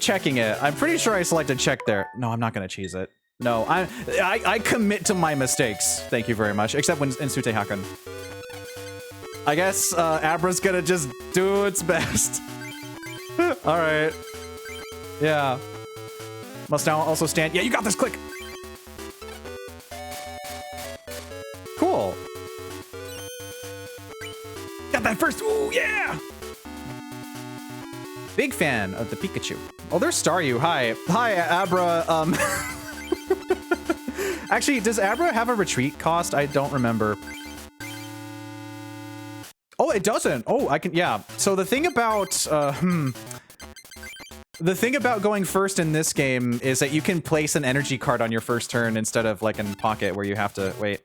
checking it. I'm pretty sure I selected check there. No, I'm not gonna cheese it. No, I commit to my mistakes. Thank you very much. Except when in Sute Hakan. I guess Abra's gonna just do its best. All right. Yeah. Must now also stand. Yeah, you got this. Click. Cool. Got that first. Ooh, yeah. Big fan of the Pikachu. Oh, there's Staryu. Hi. Hi, Abra. Actually, does Abra have a retreat cost? I don't remember. Oh, it doesn't. Oh, I can. Yeah. So the thing about the thing about going first in this game is that you can place an energy card on your first turn instead of like in pocket where you have to wait.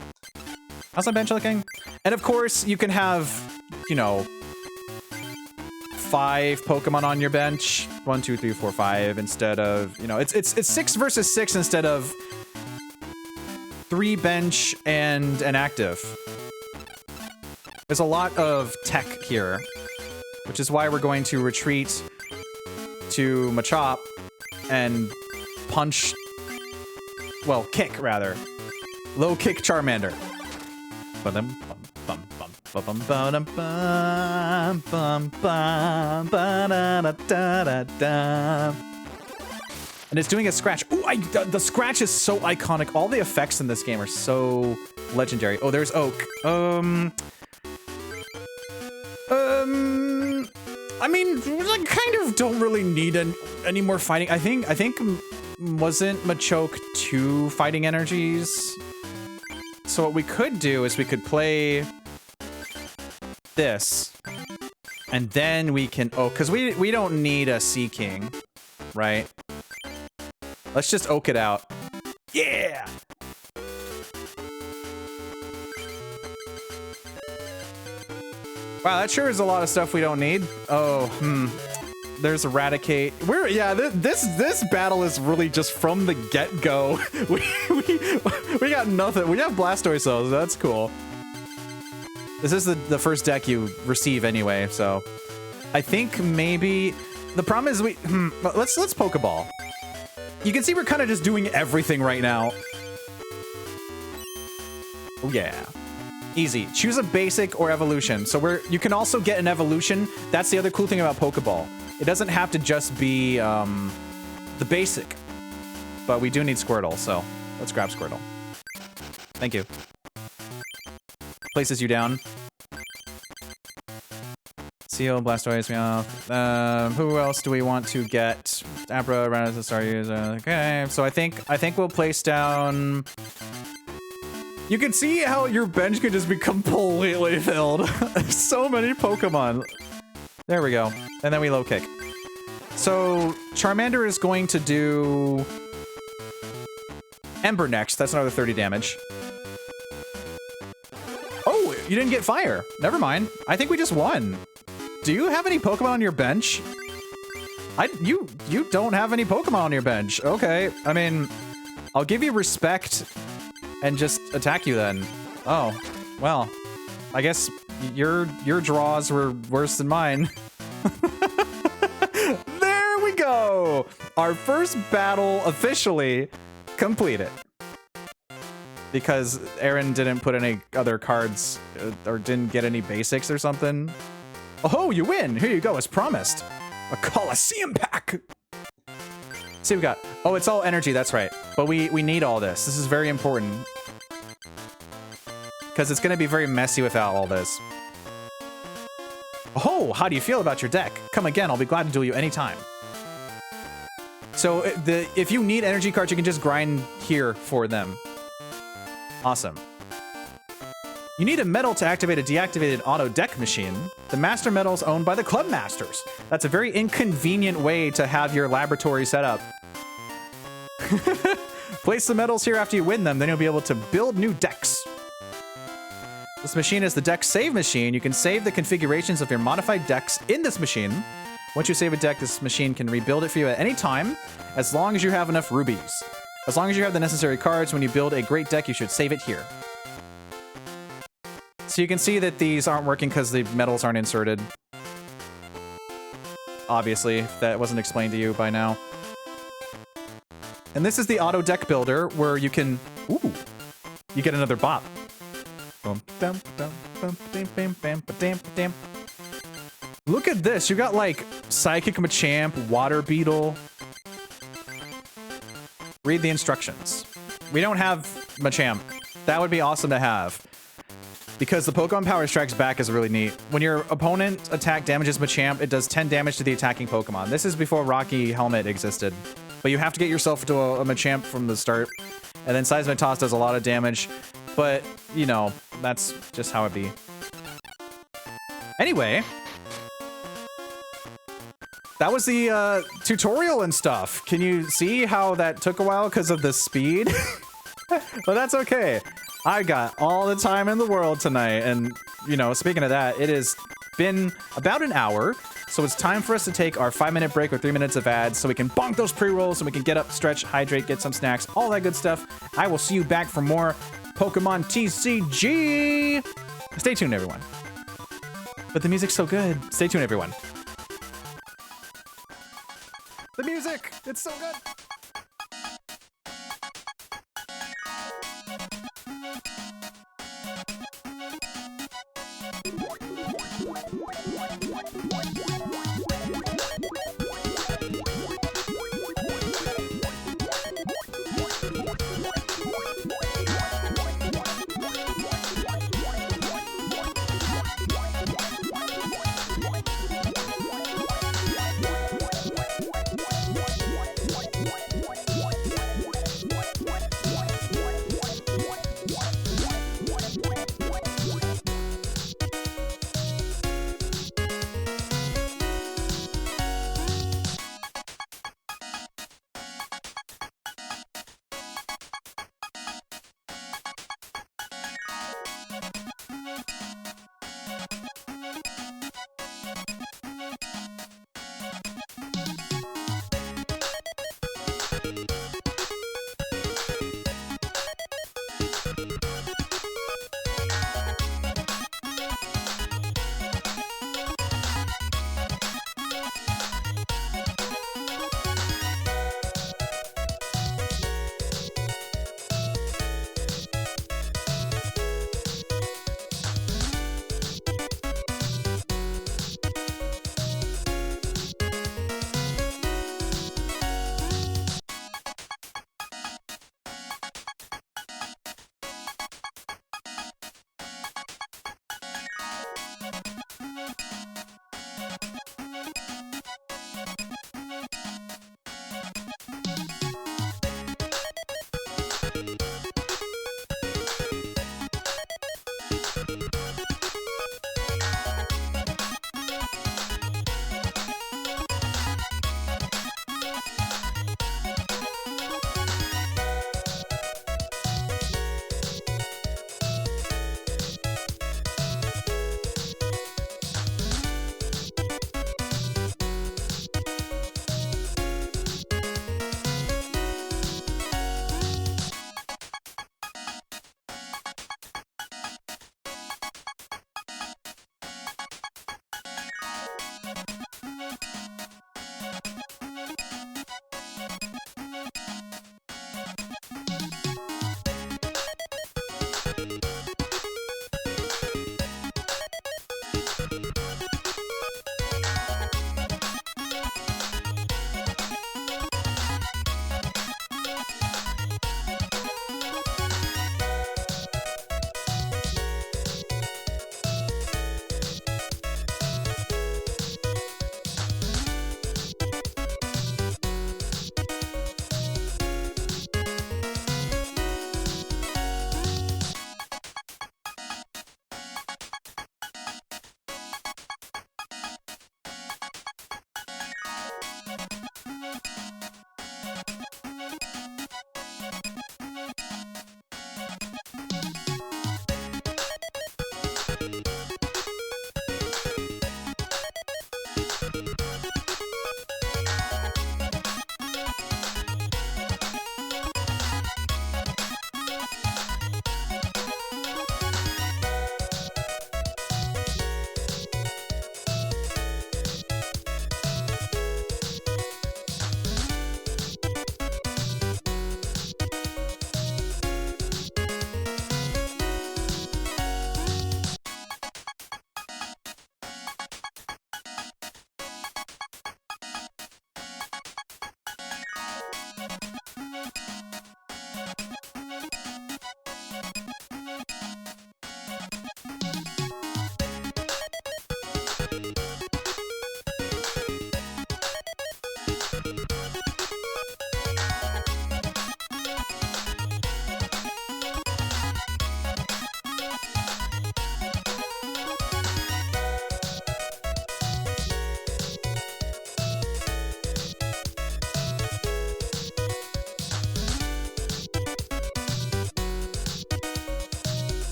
How's my bench looking? And of course, you can have, you know, 5 Pokemon on your bench. 1, 2, 3, 4, 5 instead of, you know, it's 6 versus 6 instead of 3 bench and an active. There's a lot of tech here, which is why we're going to retreat to Machop and punch, well, kick rather. Low kick Charmander. And it's doing a scratch. Ooh, the scratch is so iconic. All the effects in this game are so legendary. Oh, there's Oak. I mean, I kind of don't really need any more fighting. I think wasn't Machoke 2 fighting energies? So what we could do is we could play this, and then we can because we don't need a Sea King, right? Let's just oak it out. Yeah. Wow, that sure is a lot of stuff we don't need. Oh, there's Eradicate. Yeah, this battle is really just from the get-go. We got nothing. We have Blastoise though, so that's cool. This is the first deck you receive anyway, so I think maybe the problem is let's Pokeball. You can see we're kind of just doing everything right now. Oh yeah. Easy. Choose a basic or evolution. So you can also get an evolution. That's the other cool thing about Pokeball. It doesn't have to just be the basic, but we do need Squirtle, so let's grab Squirtle. Thank you. Places you down. Seal, Blastoise, Meowth. Who else do we want to get? Abra, Rattata, Staryu. Okay, so I think we'll place down. You can see how your bench could just be completely filled. So many Pokemon. There we go. And then we low kick. So Charmander is going to do Ember next. That's another 30 damage. Oh, you didn't get fire. Never mind. I think we just won. Do you have any Pokemon on your bench? You don't have any Pokemon on your bench. Okay. I mean, I'll give you respect and just attack you then. Oh, well, I guess your draws were worse than mine. There we go. Our first battle officially completed. because Aaron didn't put any other cards or didn't get any basics or something. Oh, you win! Here you go, as promised. A Coliseum pack! See what we got. Oh, it's all energy, that's right. But we need all this. This is very important. Because it's going to be very messy without all this. Oh, how do you feel about your deck? Come again, I'll be glad to duel you anytime. So if you need energy cards, you can just grind here for them. Awesome. You need a medal to activate a deactivated auto deck machine. The master medal is owned by the club masters. That's a very inconvenient way to have your laboratory set up. Place the medals here after you win them, then you'll be able to build new decks. This machine is the deck save machine. You can save the configurations of your modified decks in this machine. Once you save a deck, this machine can rebuild it for you at any time, as long as you have enough rubies. As long as you have the necessary cards, when you build a great deck, you should save it here. So you can see that these aren't working because the medals aren't inserted. Obviously, if that wasn't explained to you by now. And this is the auto deck builder, where you can... Ooh! You get another bop. Look at this. You got like Psychic Machamp, Water Beetle. Read the instructions. We don't have Machamp. That would be awesome to have. Because the Pokemon Power Strikes Back is really neat. When your opponent attack damages Machamp, it does 10 damage to the attacking Pokemon. This is before Rocky Helmet existed. But you have to get yourself to a Machamp from the start. And then Seismitoss does a lot of damage. But, you know, that's just how it be. Anyway. That was the tutorial and stuff. Can you see how that took a while because of the speed? But that's okay. I got all the time in the world tonight. And, you know, speaking of that, it has been about an hour. So it's time for us to take our 5-minute break with 3 minutes of ads so we can bonk those pre-rolls and we can get up, stretch, hydrate, get some snacks, all that good stuff. I will see you back for more Pokemon TCG. Stay tuned, everyone. But the music's so good. Stay tuned, everyone. The music! It's so good!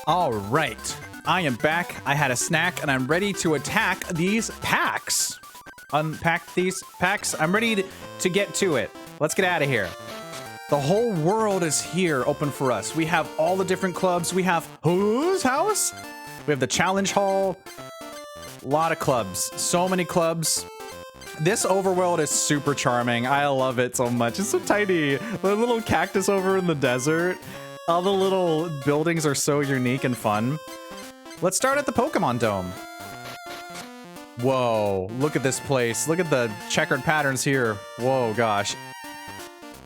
All right, I am back. I had a snack and I'm ready to attack these packs. Unpack these packs. I'm ready to get to it. Let's get out of here. The whole world is here open for us. We have all the different clubs. We have whose house? We have the challenge hall. A lot of clubs. So many clubs. This overworld is super charming. I love it so much. It's so tiny. The little cactus over in the desert. All the little buildings are so unique and fun. Let's start at the Pokemon Dome. Whoa, look at this place. Look at the checkered patterns here. Whoa, gosh.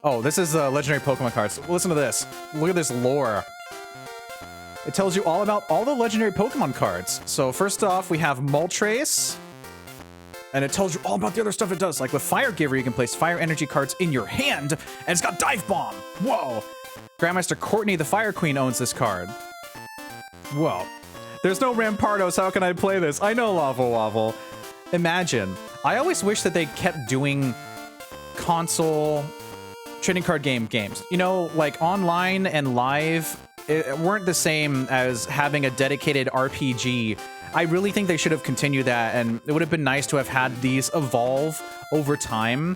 Oh, this is legendary Pokemon cards. Listen to this. Look at this lore. It tells you all about all the legendary Pokemon cards. So first off, we have Moltres. And it tells you all about the other stuff it does. Like with Fire Giver, you can place fire energy cards in your hand. And it's got Dive Bomb. Whoa. Grandmaster Courtney, the Fire Queen, owns this card. Whoa. There's no Rampardos. How can I play this? I know Lava Waffle. Imagine. I always wish that they kept doing console trading card games. You know, like online and live it weren't the same as having a dedicated RPG. I really think they should have continued that, and it would have been nice to have had these evolve over time.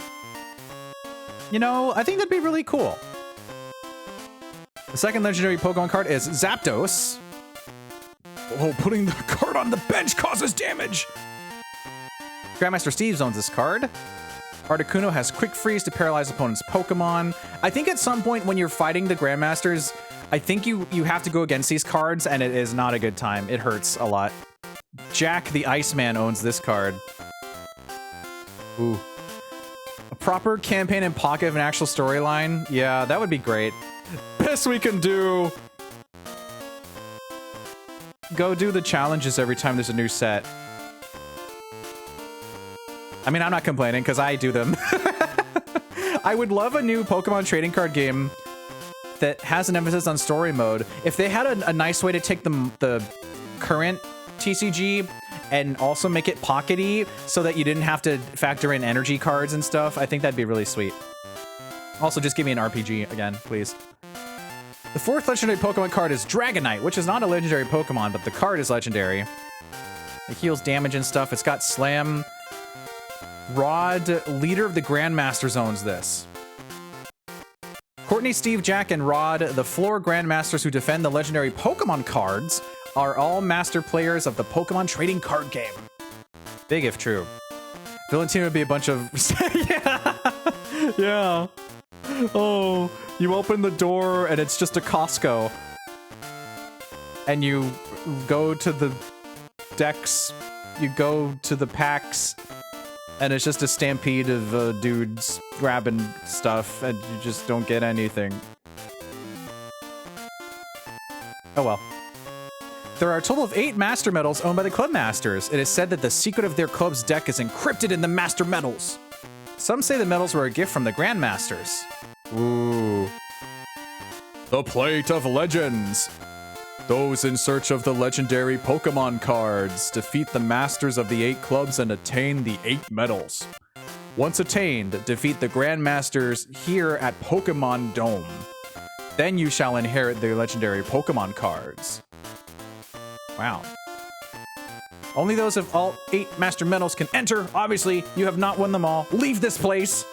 You know, I think that'd be really cool. The second legendary Pokemon card is Zapdos. Oh, putting the card on the bench causes damage. Grandmaster Steve owns this card. Articuno has Quick Freeze to paralyze opponent's Pokemon. I think at some point when you're fighting the Grandmasters, I think you have to go against these cards, and it is not a good time. It hurts a lot. Jack the Iceman owns this card. Ooh. A proper campaign and pocket of an actual storyline? Yeah, that would be great. Best we can do. Go do the challenges every time there's a new set. I mean, I'm not complaining because I do them. I would love a new Pokemon trading card game that has an emphasis on story mode. If they had a nice way to take the current TCG and also make it pockety so that you didn't have to factor in energy cards and stuff, I think that'd be really sweet. Also, just give me an RPG again, please. The fourth legendary Pokemon card is Dragonite, which is not a legendary Pokemon, but the card is legendary. It heals damage and stuff. It's got Slam. Rod, leader of the Grandmasters, owns this. Courtney, Steve, Jack, and Rod, the floor Grandmasters who defend the legendary Pokemon cards, are all master players of the Pokemon trading card game. Big if true. Villain team would be a bunch of... Yeah. Yeah. Oh, you open the door and it's just a Costco. And you go to the decks, you go to the packs, and it's just a stampede of dudes grabbing stuff, and you just don't get anything. Oh well. There are a total of 8 Master Medals owned by the Club Masters. It is said that the secret of their club's deck is encrypted in the Master Medals. Some say the medals were a gift from the Grandmasters. Ooh. The Plate of Legends. Those in search of the legendary Pokemon cards defeat the masters of the 8 clubs and attain the 8 medals. Once attained, defeat the Grandmasters here at Pokemon Dome. Then you shall inherit their legendary Pokemon cards. Wow. Only those of all 8 Master Medals can enter. Obviously, you have not won them all. Leave this place!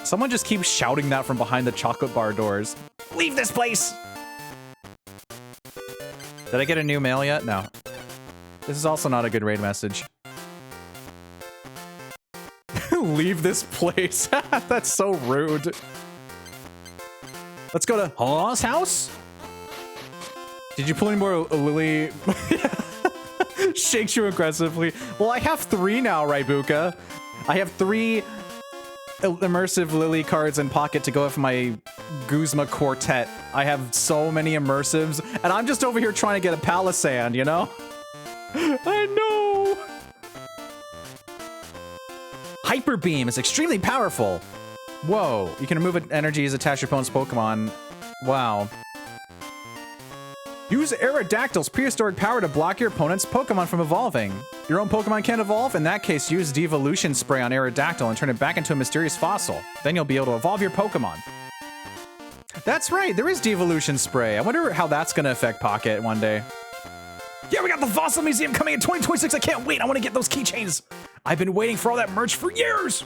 Someone just keeps shouting that from behind the chocolate bar doors. Leave this place! Did I get a new mail yet? No. This is also not a good raid message. Leave this place. That's so rude. Let's go to Haw's house. Did you pull any more Lily? Shakes you aggressively. Well, I have 3 now, Raibuka. I have 3 immersive Lily cards in pocket to go with my Guzma quartet. I have so many immersives, and I'm just over here trying to get a Palisand, you know? I know! Hyper Beam is extremely powerful. Whoa, you can remove energies attached to your opponent's Pokemon. Wow. Use Aerodactyl's prehistoric power to block your opponent's Pokemon from evolving. Your own Pokemon can't evolve? In that case, use Devolution Spray on Aerodactyl and turn it back into a mysterious fossil. Then you'll be able to evolve your Pokemon. That's right, there is devolution spray. I wonder how that's gonna affect Pocket one day. Yeah, we got the Fossil Museum coming in 2026. I can't wait. I want to get those keychains. I've been waiting for all that merch for years.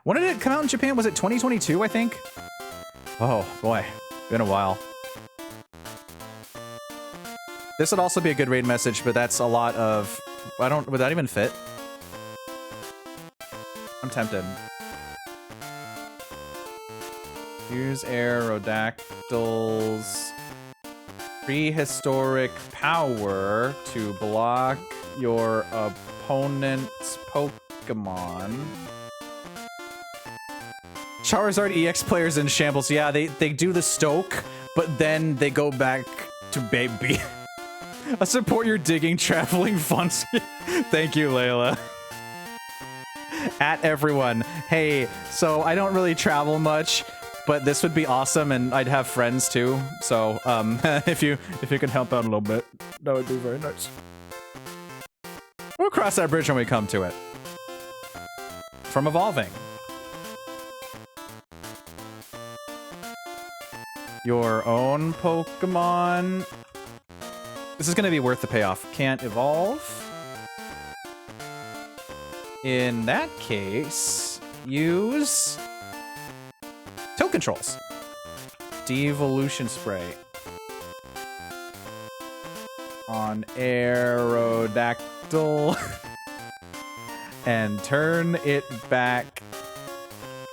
When did it come out in Japan? Was it 2022, I think? Oh, boy. Been a while. This would also be a good raid message, but that's a lot of... Would that even fit? I'm tempted. Use Aerodactyl's prehistoric power to block your opponent's Pokemon. Charizard EX players in shambles. Yeah, they do the stoke, but then they go back to baby. I support your digging traveling funds. Thank you, Layla. At everyone. Hey, so I don't really travel much, but this would be awesome, and I'd have friends too. So, if you can help out a little bit, that would be very nice. We'll cross that bridge when we come to it. From evolving. Your own Pokemon. This is going to be worth the payoff. Can't evolve. In that case, use Tilt controls. Devolution spray. On Aerodactyl. And turn it back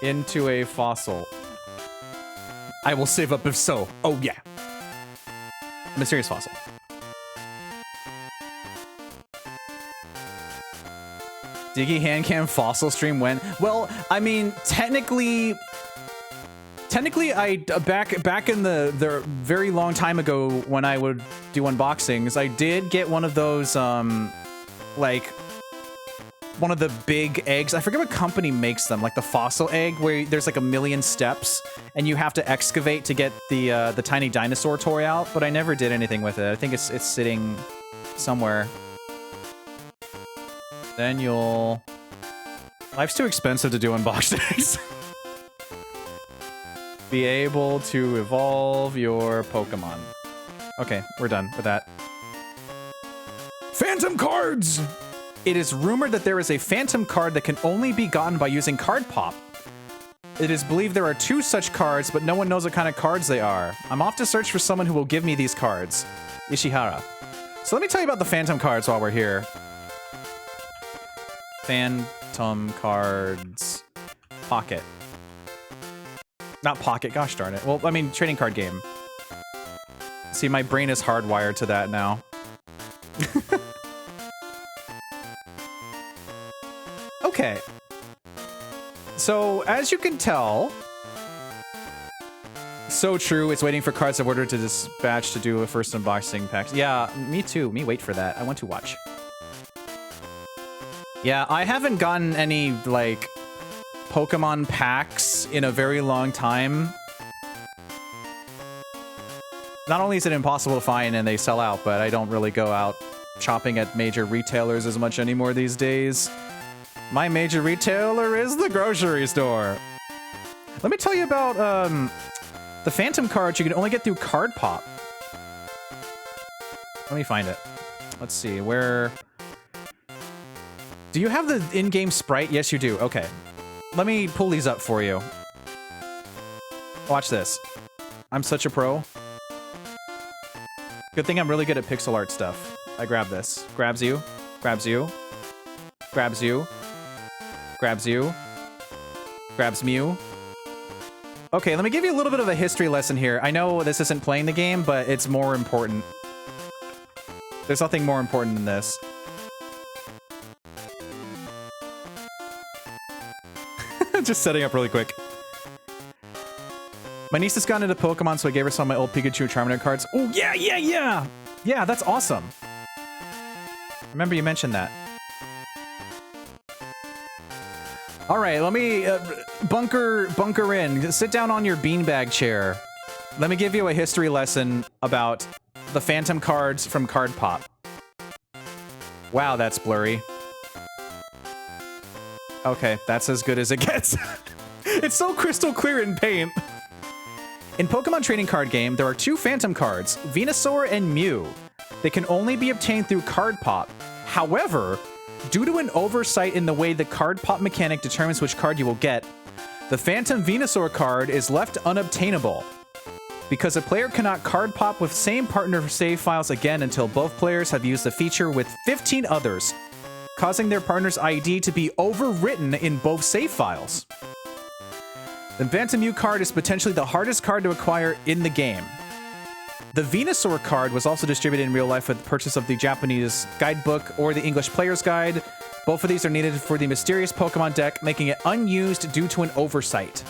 into a fossil. I will save up if so. Oh yeah. I'm a serious fossil. Diggeh Handcam fossil stream when? Well, I mean, technically, I back in the very long time ago when I would do unboxings, I did get one of those like one of the big eggs. I forget what company makes them, like the fossil egg, where there's like a million steps and you have to excavate to get the tiny dinosaur toy out. But I never did anything with it. I think it's sitting somewhere. Then you'll... Life's too expensive to do unboxings. Be able to evolve your Pokemon. Okay, we're done with that. Phantom cards! It is rumored that there is a phantom card that can only be gotten by using Card Pop. It is believed there are 2 such cards, but no one knows what kind of cards they are. I'm off to search for someone who will give me these cards. Ishihara. So let me tell you about the phantom cards while we're here. Phantom cards. Pocket. Not Pocket, gosh darn it. Well, I mean, trading card game. See, my brain is hardwired to that now. Okay. So, as you can tell... So true, it's waiting for cards of order to dispatch to do a first unboxing pack. Yeah, me too. Me wait for that. I want to watch. Yeah, I haven't gotten any, like, Pokemon packs in a very long time. Not only is it impossible to find and they sell out, but I don't really go out shopping at major retailers as much anymore these days. My major retailer is the grocery store. Let me tell you about the Phantom cards you can only get through Card Pop. Let me find it. Let's see, where... Do you have the in-game sprite? Yes, you do. Okay. Let me pull these up for you. Watch this. I'm such a pro. Good thing I'm really good at pixel art stuff. I grab this. Grabs you. Grabs you. Grabs you. Grabs you. Grabs Mew. Okay, let me give you a little bit of a history lesson here. I know this isn't playing the game, but it's more important. There's nothing more important than this. Just setting up really quick. My niece has gotten into Pokemon, so I gave her some of my old Pikachu and Charmander cards. Oh, yeah, yeah, yeah! Yeah, that's awesome. Remember you mentioned that. All right, let me bunker in. Sit down on your beanbag chair. Let me give you a history lesson about the Phantom cards from Card Pop. Wow, that's blurry. Okay, that's as good as it gets. It's so crystal clear in paint. In Pokemon trading card game, there are two Phantom cards, Venusaur and Mew. They can only be obtained through card pop. However, due to an oversight in the way the card pop mechanic determines which card you will get, the Phantom Venusaur card is left unobtainable because a player cannot card pop with same partner save files again until both players have used the feature with 15 others, causing their partner's ID to be overwritten in both save files. The Phantom Mew card is potentially the hardest card to acquire in the game. The Venusaur card was also distributed in real life with the purchase of the Japanese guidebook or the English Player's Guide. Both of these are needed for the mysterious Pokemon deck, making it unused due to an oversight.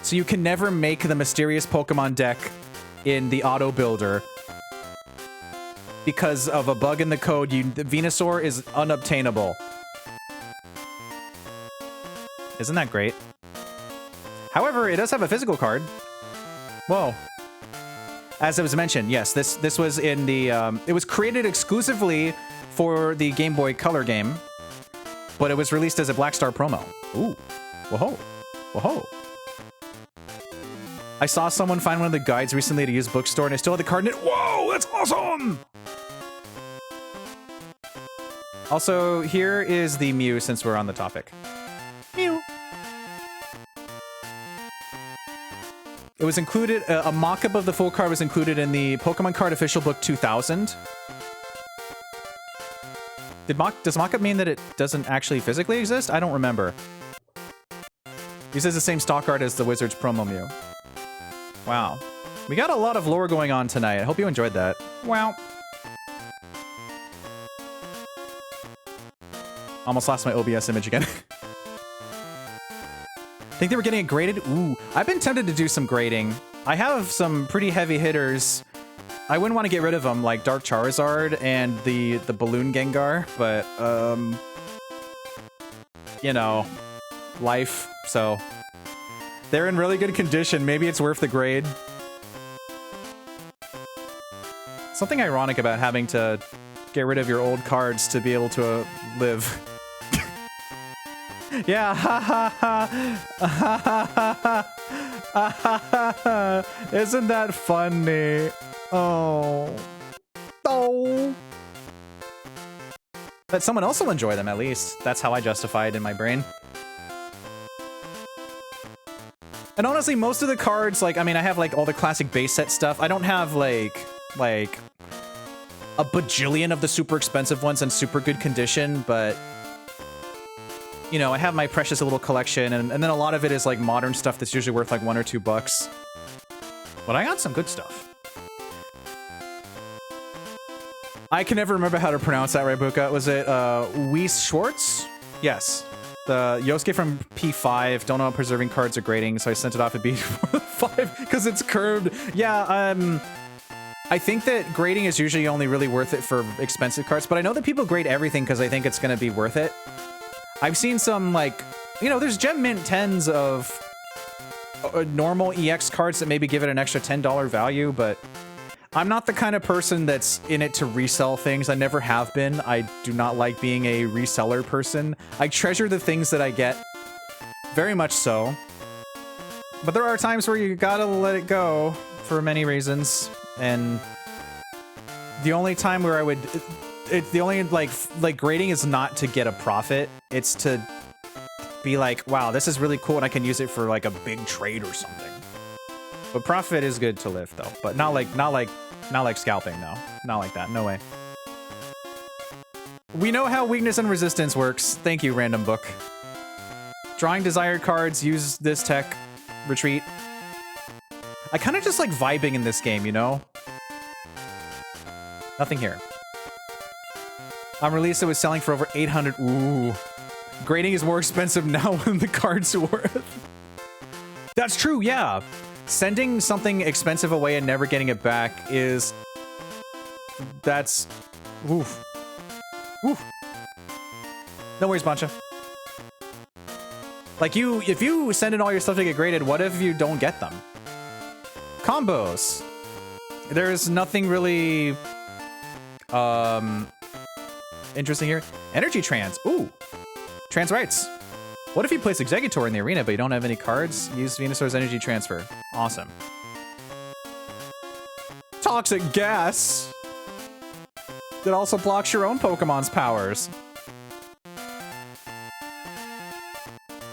So you can never make the mysterious Pokemon deck in the auto builder because of a bug in the code. The Venusaur is unobtainable. Isn't that great? However, it does have a physical card. Whoa. As it was mentioned, yes, this was in the, it was created exclusively for the Game Boy Color game, but it was released as a Black Star promo. Ooh, whoa, whoa. I saw someone find one of the guides recently to use bookstore, and I still had the card in it. Whoa, that's awesome! Also, here is the Mew, since we're on the topic. Mew. It was included, a mock-up of the full card was included in the Pokemon Card Official Book 2000. Does mock-up mean that it doesn't actually physically exist? I don't remember. This is the same stock art as the Wizards promo Mew. Wow. We got a lot of lore going on tonight. I hope you enjoyed that. Wow. Almost lost my OBS image again. Think they were getting it graded? Ooh, I've been tempted to do some grading. I have some pretty heavy hitters. I wouldn't want to get rid of them, like Dark Charizard and the Balloon Gengar, but, you know, life, so. They're in really good condition. Maybe it's worth the grade. Something ironic about having to get rid of your old cards to be able to live. Yeah, ha ha ha. Isn't that funny? Oh. Oh. But someone else will enjoy them, at least. That's how I justify it in my brain. And honestly, most of the cards, like, I mean, I have, like, all the classic base set stuff. I don't have, like a bajillion of the super expensive ones in super good condition, but you know, I have my precious little collection, and then a lot of it is like modern stuff that's usually worth like $1 or $2. But I got some good stuff. I can never remember how to pronounce that right, Buka. Was it Weiss Schwartz? Yes. The Yosuke from P5. Don't know how preserving cards are grading, so I sent it off at B5 because it's curved. Yeah, I think that grading is usually only really worth it for expensive cards, but I know that people grade everything because they think it's going to be worth it. I've seen some, like, you know, there's Gem Mint 10s of normal EX cards that maybe give it an extra $10 value, but I'm not the kind of person that's in it to resell things. I never have been. I do not like being a reseller person. I treasure the things that I get, very much so. But there are times where you gotta let it go for many reasons, and the only time where I would... the only, like grading is not to get a profit. It's to be like, wow, this is really cool and I can use it for like a big trade or something. But profit is good to live though. But not like scalping, no. Not like that, no way. We know how weakness and resistance works. Thank you, random book. Drawing desired cards, use this tech, retreat. I kind of just like vibing in this game, you know? Nothing here. On release, it was selling for over 800. Ooh. Grading is more expensive now than the card's worth. That's true, yeah. Sending something expensive away and never getting it back is... That's... Oof. Oof. No worries, Bancha. Like, if you send in all your stuff to get graded, what if you don't get them? Combos. There's nothing really... interesting here. Energy trans. Ooh. Trans rights. What if you place Executor in the arena, but you don't have any cards? Use Venusaur's energy transfer. Awesome. Toxic gas! That also blocks your own Pokemon's powers.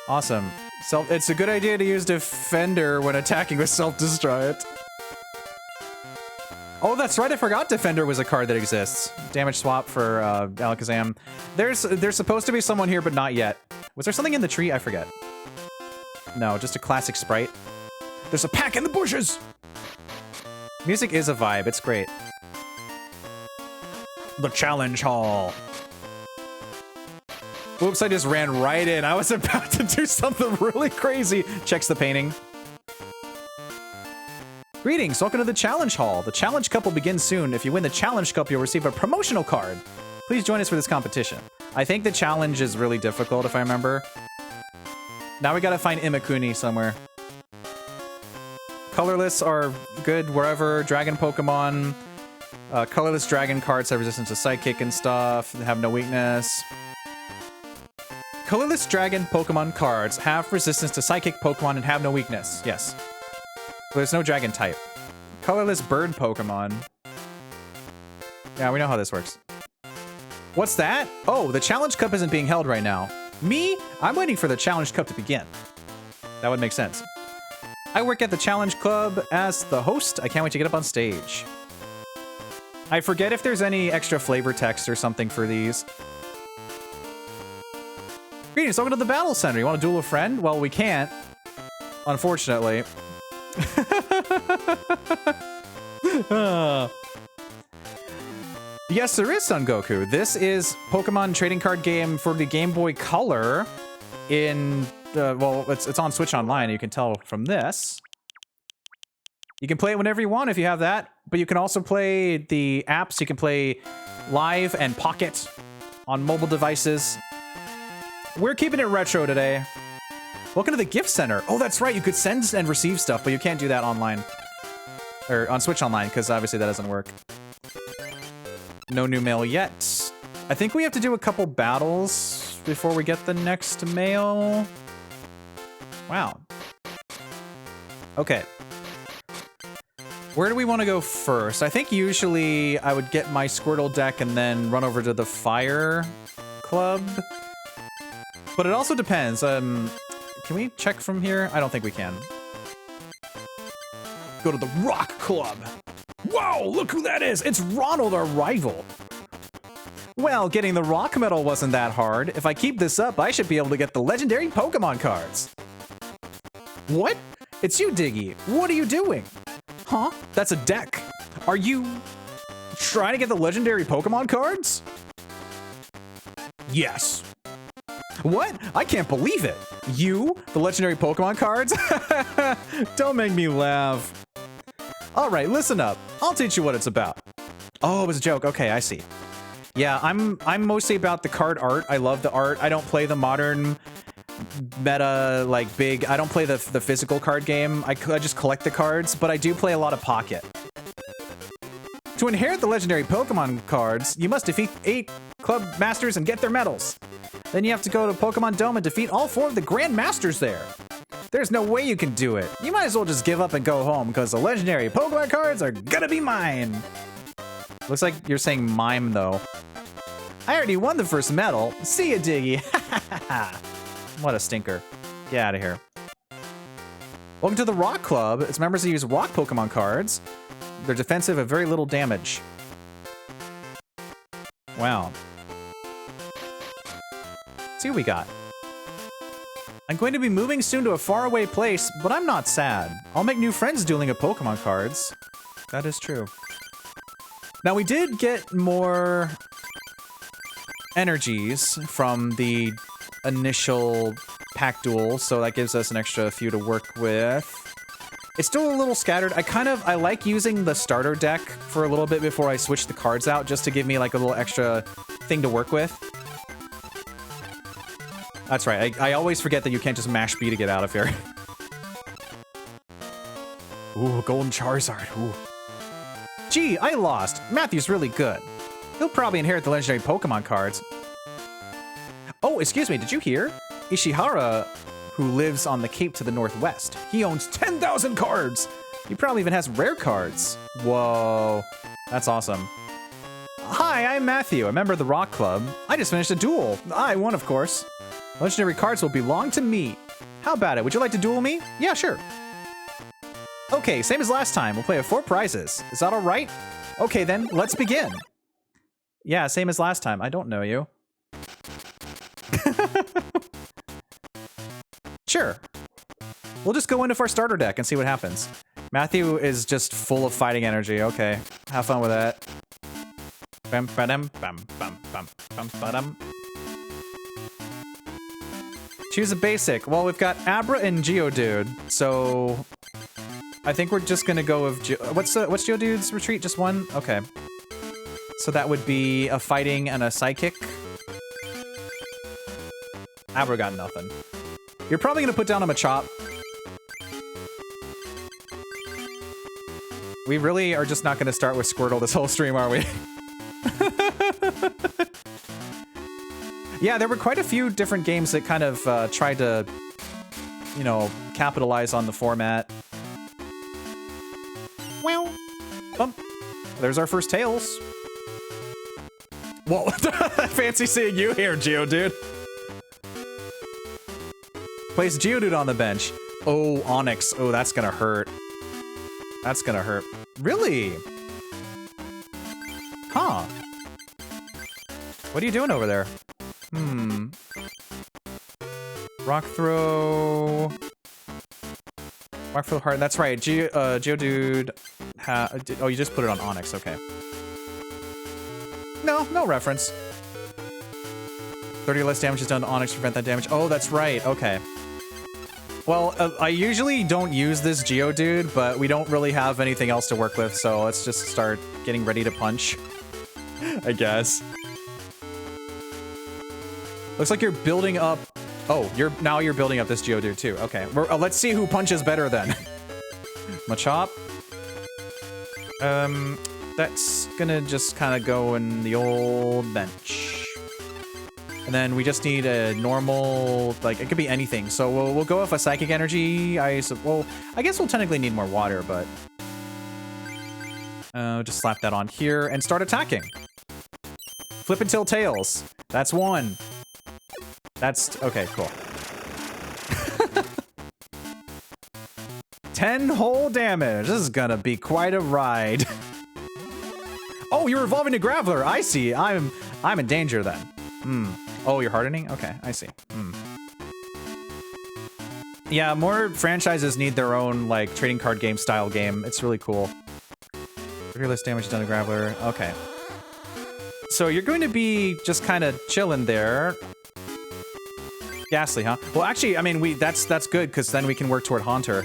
Awesome. It's a good idea to use Defender when attacking with Self-Destruct. Oh, that's right, I forgot Defender was a card that exists. Damage swap for Alakazam. There's supposed to be someone here, but not yet. Was there something in the tree? I forget. No, just a classic sprite. There's a pack in the bushes! Music is a vibe, it's great. The Challenge Hall. Whoops, I just ran right in. I was about to do something really crazy. Checks the painting. Greetings, welcome to the Challenge Hall. The Challenge Cup will begin soon. If you win the Challenge Cup, you'll receive a promotional card. Please join us for this competition. I think the challenge is really difficult, if I remember. Now we gotta find Imakuni somewhere. Colorless are good wherever. Dragon Pokemon. Colorless dragon cards have resistance to Psychic and stuff. They have no weakness. Colorless dragon Pokemon cards have resistance to Psychic Pokemon and have no weakness. Yes. There's no dragon type. Colorless bird Pokemon. Yeah, we know how this works. What's that? Oh, the Challenge Cup isn't being held right now. Me? I'm waiting for the Challenge Cup to begin. That would make sense. I work at the Challenge Club as the host. I can't wait to get up on stage. I forget if there's any extra flavor text or something for these. Greetings, welcome to the Battle Center. You want to duel a friend? Well, we can't. Unfortunately. Yes, there is Son Goku. This is Pokemon trading card game for the Game Boy Color in, well, it's on Switch Online. You can tell from this. You can play it whenever you want if you have that, but you can also play the apps. You can play Live and Pocket on mobile devices. We're keeping it retro today. Welcome to the Gift Center. Oh, that's right. You could send and receive stuff, but you can't do that online. Or on Switch Online, because obviously that doesn't work. No new mail yet. I think we have to do a couple battles before we get the next mail. Wow. Okay. Where do we want to go first? I think usually I would get my Squirtle deck and then run over to the Fire Club. But it also depends. Can we check from here? I don't think we can. Go to the Rock Club. Whoa, look who that is! It's Ronald, our rival. Well, getting the Rock Medal wasn't that hard. If I keep this up, I should be able to get the legendary Pokemon cards. What? It's you, Diggeh. What are you doing? Huh? That's a deck. Are you trying to get the legendary Pokemon cards? Yes. What? I can't believe it. You? The legendary Pokemon cards? Don't make me laugh. All right, listen up. I'll teach you what it's about. Oh, it was a joke. Okay, I see. Yeah, I'm mostly about the card art. I love the art. I don't play the modern meta, like big. I don't play the physical card game. I just collect the cards, but I do play a lot of Pocket. To inherit the legendary Pokemon cards, you must defeat 8 club masters and get their medals. Then you have to go to Pokemon Dome and defeat all 4 of the Grand Masters there. There's no way you can do it. You might as well just give up and go home, because the legendary Pokemon cards are gonna be mine. Looks like you're saying mime, though. I already won the first medal. See ya, Diggeh. What a stinker. Get out of here. Welcome to the Rock Club. Its members use rock Pokemon cards. They're defensive and very little damage. Wow. Let's see what we got. I'm going to be moving soon to a faraway place, but I'm not sad. I'll make new friends dueling at Pokemon cards. That is true. Now, we did get more energies from the initial pack duel, so that gives us an extra few to work with. It's still a little scattered. I like using the starter deck for a little bit before I switch the cards out, just to give me like a little extra thing to work with. That's right, I always forget that you can't just mash B to get out of here. Ooh, Golden Charizard, ooh. Gee, I lost. Matthew's really good. He'll probably inherit the legendary Pokemon cards. Oh, excuse me, did you hear? Ishihara, who lives on the Cape to the northwest. He owns 10,000 cards. He probably even has rare cards. Whoa, that's awesome. Hi, I'm Matthew, a member of the Rock Club. I just finished a duel. I won, of course. Legendary cards will belong to me. How about it? Would you like to duel me? Yeah, sure. Okay, same as last time. We'll play with 4 prizes. Is that all right? Okay, then, let's begin. Yeah, same as last time. I don't know you. Sure. We'll just go into our starter deck and see what happens. Matthew is just full of fighting energy. Okay, have fun with that. Bam, ba-dum, bam, bam, bam, bam, ba-dum. Choose a basic. Well, we've got Abra and Geodude, so I think we're just gonna go with what's Geodude's retreat? Just one? Okay. So that would be a fighting and a psychic. Abra got nothing. You're probably gonna put down a Machop. We really are just not gonna start with Squirtle this whole stream, are we? Yeah, there were quite a few different games that kind of tried to, you know, capitalize on the format. Well, there's our first Tails. Whoa, fancy seeing you here, Geodude. Place Geodude on the bench. Oh, Onyx. Oh, that's gonna hurt. That's gonna hurt. Really? Huh. What are you doing over there? Rock throw. Rock throw hard. That's right. Geodude. Oh, you just put it on Onyx. Okay. No reference. 30 less damage is done to Onyx to prevent that damage. Oh, that's right. Okay. Well, I usually don't use this Geodude, but we don't really have anything else to work with, so let's just start getting ready to punch. I guess. Looks like you're building up. Oh, now you're building up this Geodude too. Okay, let's see who punches better then. Machop. That's gonna just kind of go in the old bench. And then we just need a normal, like, it could be anything. So we'll go with a Psychic Energy. Well, I guess we'll technically need more water, but just slap that on here and start attacking. Flip until Tails. That's 1. That's okay, cool. 10 whole damage. This is gonna be quite a ride. Oh, you're evolving to Graveler. I see. I'm in danger then. Oh, you're hardening? Okay, I see. Yeah, more franchises need their own, like, trading card game style game. It's really cool. Fearless damage done to Graveler. Okay. So you're going to be just kind of chilling there. Ghastly, huh? Well, actually, I mean, that's good, because then we can work toward Haunter.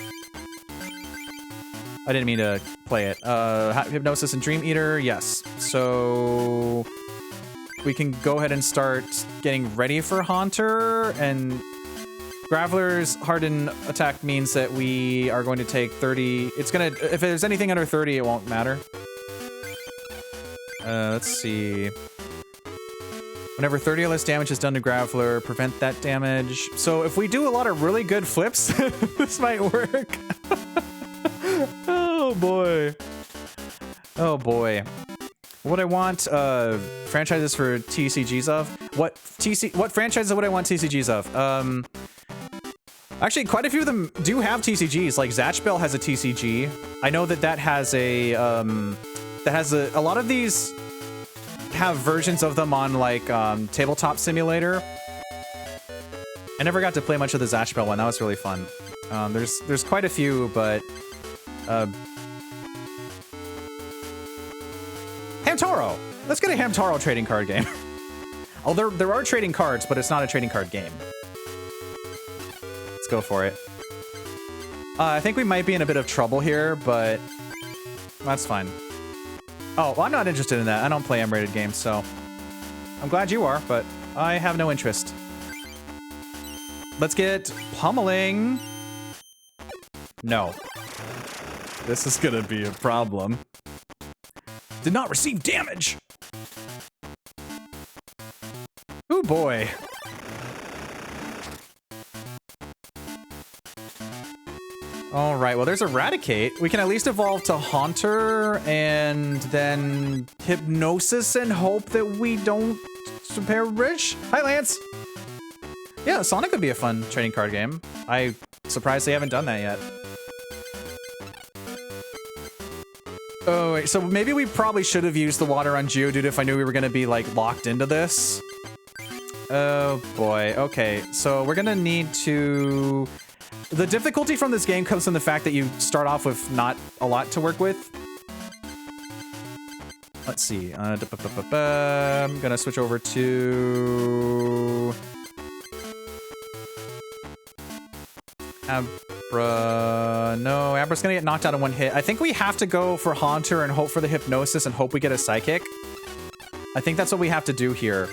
I didn't mean to play it. Hypnosis and Dream Eater, yes. So we can go ahead and start getting ready for Haunter, and Graveler's hardened attack means that we are going to take 30. It's gonna, if there's anything under 30, it won't matter. Let's see. Whenever 30 or less damage is done to Graveler, prevent that damage. So if we do a lot of really good flips, this might work. Oh boy. Oh boy. What I want franchises for TCGs of? What franchises would I want TCGs of? Actually, quite a few of them do have TCGs. Like Zatchbell has a TCG. I know that has a a lot of these have versions of them on like Tabletop Simulator. I never got to play much of the Zatchbell one. That was really fun. There's quite a few, but Hamtaro! Let's get a Hamtaro trading card game. Oh, there are trading cards, but it's not a trading card game. Let's go for it. I think we might be in a bit of trouble here, but that's fine. Oh, well, I'm not interested in that. I don't play M-rated games, so I'm glad you are, but I have no interest. Let's get pummeling. No. This is gonna be a problem. Did not receive damage. Ooh, boy. All right, well, there's Eradicate. We can at least evolve to Haunter and then Hypnosis and hope that we don't perish. Hi, Lance. Yeah, Sonic would be a fun trading card game. I'm surprised they haven't done that yet. Oh, wait, so maybe we probably should have used the water on Geodude if I knew we were going to be, like, locked into this. Oh, boy. Okay, so we're going to need to... The difficulty from this game comes from the fact that you start off with not a lot to work with. Let's see. I'm going to switch over to... Abra... No, Abra's gonna get knocked out in one hit. I think we have to go for Haunter and hope for the Hypnosis and hope we get a Psychic. I think that's what we have to do here.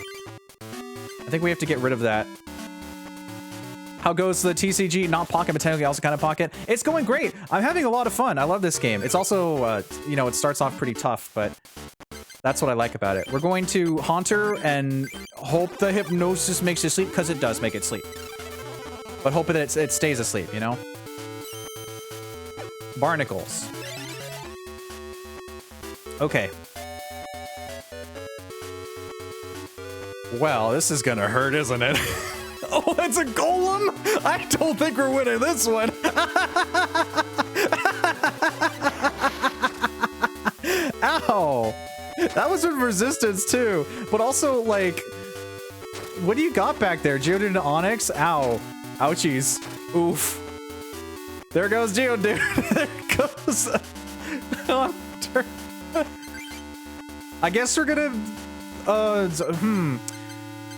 I think we have to get rid of that. How goes the TCG? Not Pocket, but technically also kind of Pocket. It's going great. I'm having a lot of fun. I love this game. It's also, you know, it starts off pretty tough, but that's what I like about it. We're going to Haunter and hope the Hypnosis makes you sleep, because it does make it sleep. But hope that it stays asleep, you know? Barnacles. Okay. Well, this is gonna hurt, isn't it? Oh, it's a golem? I don't think we're winning this one. Ow. That was with resistance, too. But also, like... What do you got back there? Geodude and Onyx? Ow. Ouchies. Oof. There goes Geodude. There goes Hunter. I guess we're gonna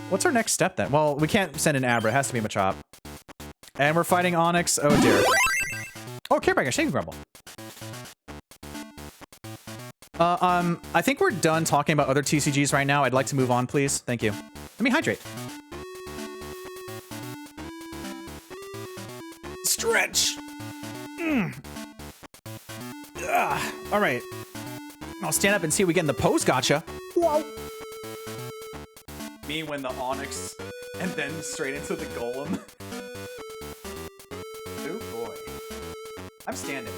what's our next step then? Well, we can't send an Abra, it has to be Machop. And we're fighting Onyx. Oh dear. Oh, Carebacker, Shaking Grumble. I think we're done talking about other TCGs right now. I'd like to move on, please. Thank you. Let me hydrate. Stretch. All right. I'll stand up and see if we get in the pose gotcha. Whoa. Me win the Onyx and then straight into the Golem. Oh boy. I'm standing.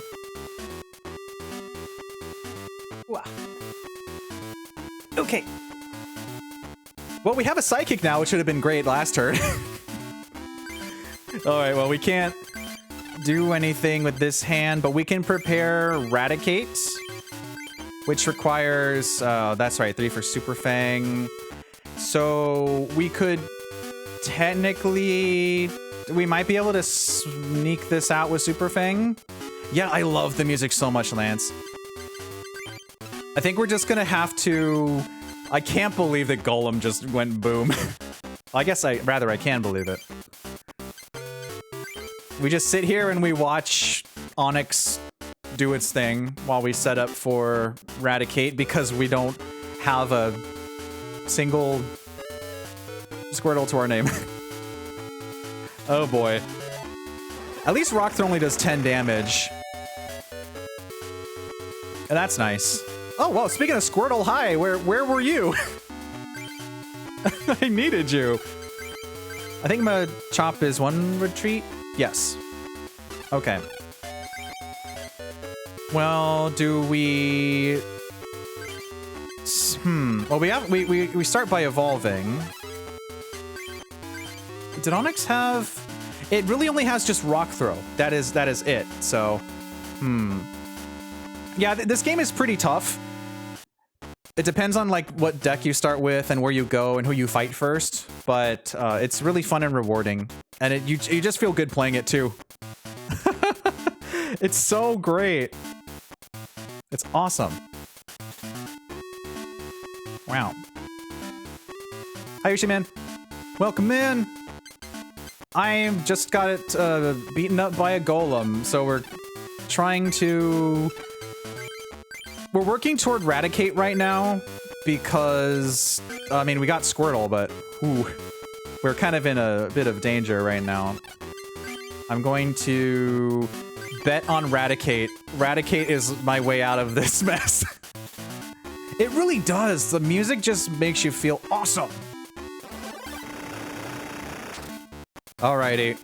Wow. Okay. Well, we have a Psychic now, which would have been great last turn. Alright, well, we can't do anything with this hand, but we can prepare Eradicate, which requires, that's right, 3 for Super Fang. So we could technically, we might be able to sneak this out with Super Fang. Yeah, I love the music so much, Lance. I think we're just gonna have to, I can't believe that Golem just went boom. I guess I can believe it. We just sit here and we watch Onyx do its thing while we set up for Eradicate because we don't have a single Squirtle to our name. Oh boy. At least Rock Throw only does 10 damage. And that's nice. Oh, well, speaking of Squirtle, hi, where were you? I needed you. I think Machop is 1 retreat. Yes. Okay. Well, do we... Well, we start by evolving. Did Onyx have... It really only has just Rock Throw. That is it. So, Yeah, this game is pretty tough. It depends on like what deck you start with and where you go and who you fight first, but it's really fun and rewarding, and you just feel good playing it too. It's so great. It's awesome. Wow. Hi, Yoshi-man. Welcome in. I just got it beaten up by a golem, so we're trying to... We're working toward Eradicate right now because, I mean, we got Squirtle, but we're kind of in a bit of danger right now. I'm going to bet on Eradicate. Eradicate is my way out of this mess. It really does. The music just makes you feel awesome. Alrighty.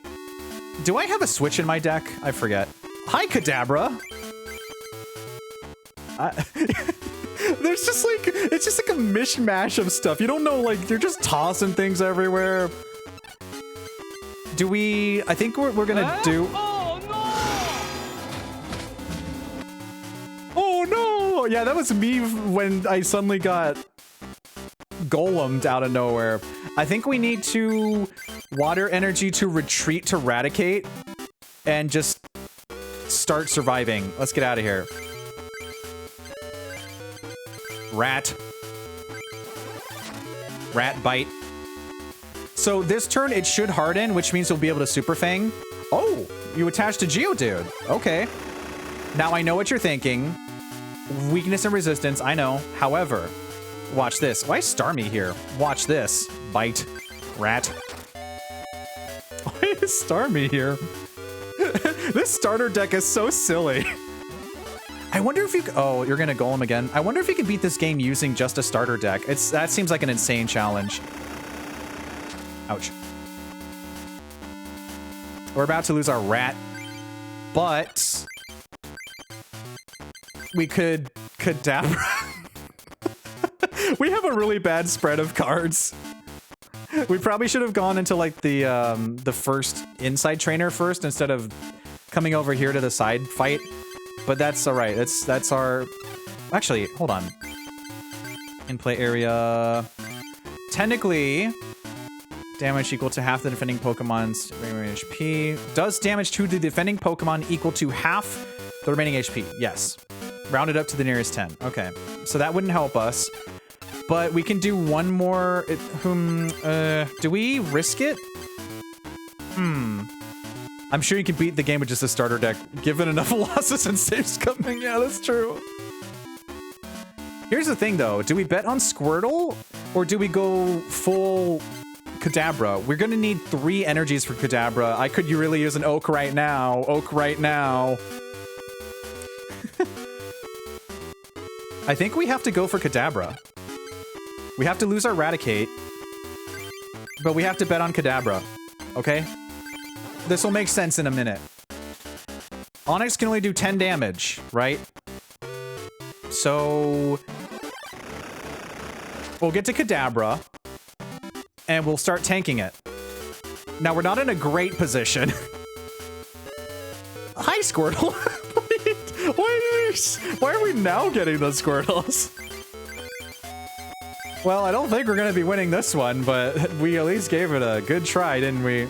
Do I have a switch in my deck? I forget. Hi, Kadabra. There's just like, it's just like a mishmash of stuff. You don't know, like, you're just tossing things everywhere. Do we, I think we're gonna do. Oh no! Oh no! Yeah, that was me when I suddenly got golemed out of nowhere. I think we need to water energy to retreat to Raticate and just start surviving. Let's get out of here. Rat. Rat bite. So this turn it should harden, which means we'll be able to Super Fang. Oh, you attached to Geodude. Okay. Now I know what you're thinking. Weakness and resistance, I know. However, watch this. Why is Starmie here? Watch this. Bite. Rat. Why is Starmie here? This starter deck is so silly. I wonder if you... Oh, you're gonna Golem again. I wonder if you can beat this game using just a starter deck. That seems like an insane challenge. Ouch. We're about to lose our rat, but we could Kadabra. We have a really bad spread of cards. We probably should have gone into like the first inside trainer first instead of coming over here to the side fight. But that's all right. That's our. Actually, hold on. In play area. Technically, damage equal to half the defending Pokemon's remaining HP. Does damage to the defending Pokemon equal to half the remaining HP? Yes. Rounded up to the nearest 10. Okay. So that wouldn't help us. But we can do one more. Do we risk it? I'm sure you can beat the game with just a starter deck, given enough losses and saves coming. Yeah, that's true. Here's the thing, though. Do we bet on Squirtle, or do we go full Kadabra? We're gonna need 3 energies for Kadabra. I could really use an Oak right now. Oak right now. I think we have to go for Kadabra. We have to lose our Raticate, but we have to bet on Kadabra. Okay? This will make sense in a minute. Onix can only do 10 damage, right? So we'll get to Kadabra, and we'll start tanking it. Now, we're not in a great position. Hi, Squirtle. Why are we now getting the Squirtles? Well, I don't think we're going to be winning this one, but we at least gave it a good try, didn't we?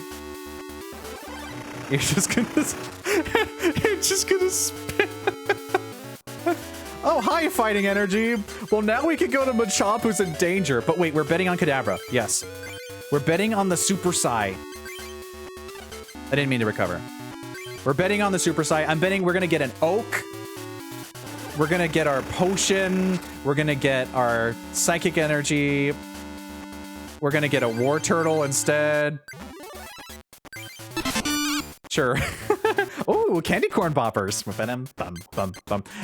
You're just gonna spin. Oh, hi, Fighting Energy. Well, now we can go to Machop, who's in danger. But wait, we're betting on Kadabra. Yes. We're betting on the Super Psy. I didn't mean to recover. We're betting on the Super Psy. I'm betting we're gonna get an Oak. We're gonna get our Potion. We're gonna get our Psychic Energy. We're gonna get a War Turtle instead. Sure. Oh, candy corn poppers.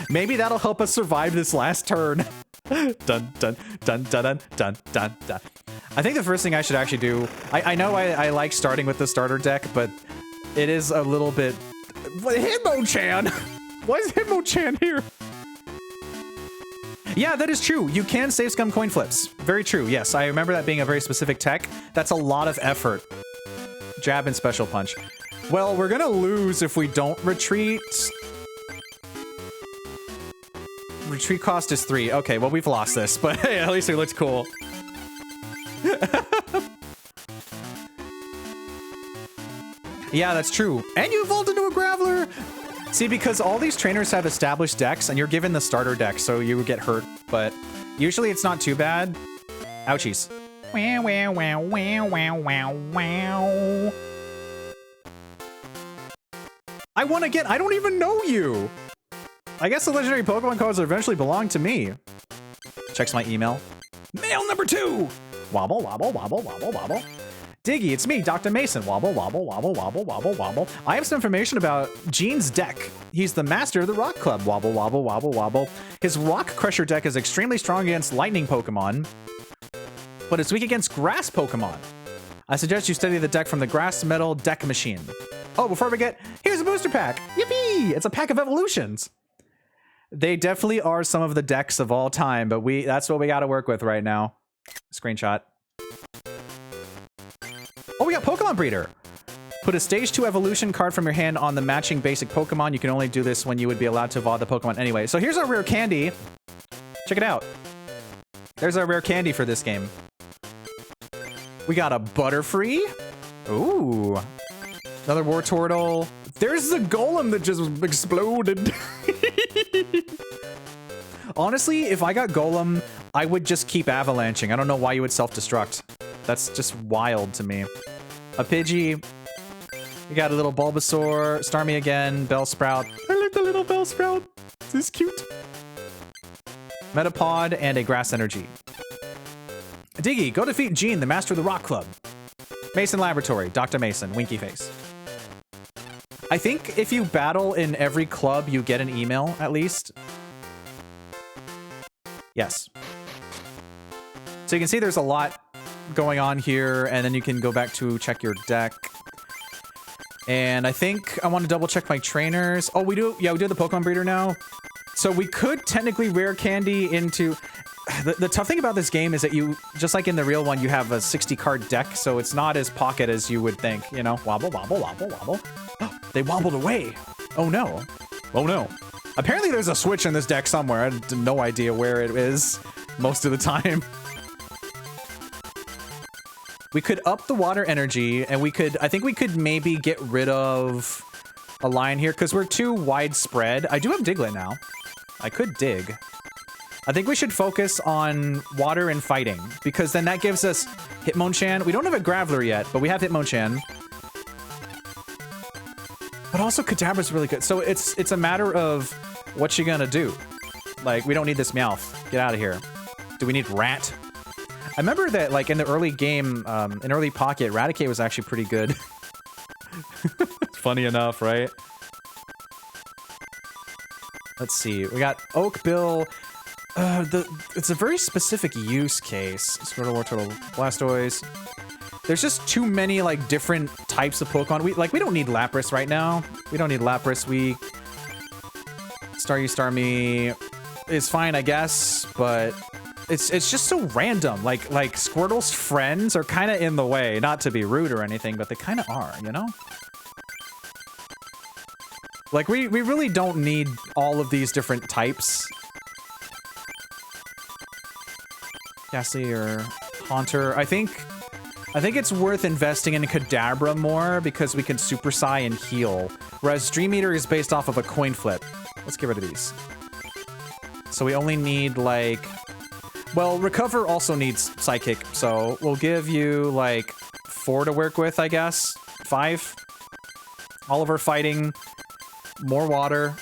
Maybe that'll help us survive this last turn. Dun, dun, dun, dun, dun, dun, dun, dun. I think the first thing I should actually do, I know I like starting with the starter deck, but it is a little bit... Hitmonchan! Why is Hitmonchan here? Yeah, that is true. You can save scum coin flips. Very true. Yes, I remember that being a very specific tech. That's a lot of effort. Jab and special punch. Well, we're gonna lose if we don't retreat. Retreat cost is 3. Okay, well, we've lost this, but hey, at least it looks cool. Yeah, that's true. And you evolved into a Graveler! See, because all these trainers have established decks, and you're given the starter deck, so you would get hurt, but usually it's not too bad. Ouchies. Wow, wow, wow, wow, wow, wow, wow. I want to get... I don't even know you! I guess the legendary Pokemon cards will eventually belong to me. Checks my email. Mail number 2! Wobble, wobble, wobble, wobble, wobble. Diggeh, it's me, Dr. Mason. Wobble, wobble, wobble, wobble, wobble, wobble. I have some information about Gene's deck. He's the master of the Rock Club. Wobble, wobble, wobble, wobble. His Rock Crusher deck is extremely strong against Lightning Pokemon, but it's weak against Grass Pokemon. I suggest you study the deck from the Grass Metal Deck Machine. Oh, before we get, here's a booster pack. Yippee! It's a pack of evolutions. They definitely are some of the decks of all time, but that's what we got to work with right now. Screenshot. Oh, we got Pokemon Breeder. Put a Stage 2 evolution card from your hand on the matching basic Pokemon. You can only do this when you would be allowed to evolve the Pokemon anyway. So here's our rare candy. Check it out. There's our rare candy for this game. We got a Butterfree. Ooh. Another Wartortle. There's the Golem that just exploded. Honestly, if I got Golem, I would just keep avalanching. I don't know why you would self-destruct. That's just wild to me. A Pidgey. We got a little Bulbasaur. Starmie again. Bellsprout. I like the little Bellsprout. This is cute. Metapod and a Grass Energy. Diggeh, go defeat Gene, the master of the Rock Club. Mason Laboratory. Dr. Mason. Winky face. I think if you battle in every club, you get an email, at least. Yes. So you can see there's a lot going on here, and then you can go back to check your deck. And I think I want to double check my trainers. Oh, we do. Yeah, we do the Pokemon Breeder now. So we could technically rare candy into... The tough thing about this game is that you, just like in the real one, you have a 60 card deck, so it's not as pocket as you would think, you know? Wobble, wobble, wobble, wobble. They wobbled away. Oh no. Oh no. Apparently there's a switch in this deck somewhere. I have no idea where it is most of the time. We could up the water energy, and I think we could maybe get rid of a line here, because we're too widespread. I do have Diglett now. I could dig. I think we should focus on water and fighting, because then that gives us Hitmonchan. We don't have a Graveler yet, but we have Hitmonchan. But also Kadabra's really good. So it's a matter of what you're gonna do. Like, we don't need this Meowth. Get out of here. Do we need Rat? I remember that, like, in the early game, in early Pocket, Raticate was actually pretty good. Funny enough, right? Let's see. We got Oak Bill. It's a very specific use case. Squirtle, Wartortle, Blastoise. There's just too many, like, different types of Pokemon. We don't need Lapras right now. We don't need Lapras. Starmie is fine, I guess, but it's just so random. Like Squirtle's friends are kind of in the way. Not to be rude or anything, but they kind of are, you know? Like, we really don't need all of these different types. Ghastly or Haunter. I think it's worth investing in Kadabra more because we can Super Psy and heal. Whereas Dream Eater is based off of a coin flip. Let's get rid of these. So we only need, like... Well, Recover also needs Psychic, so we'll give you, like, 4 to work with, I guess. 5. All of our fighting. More water.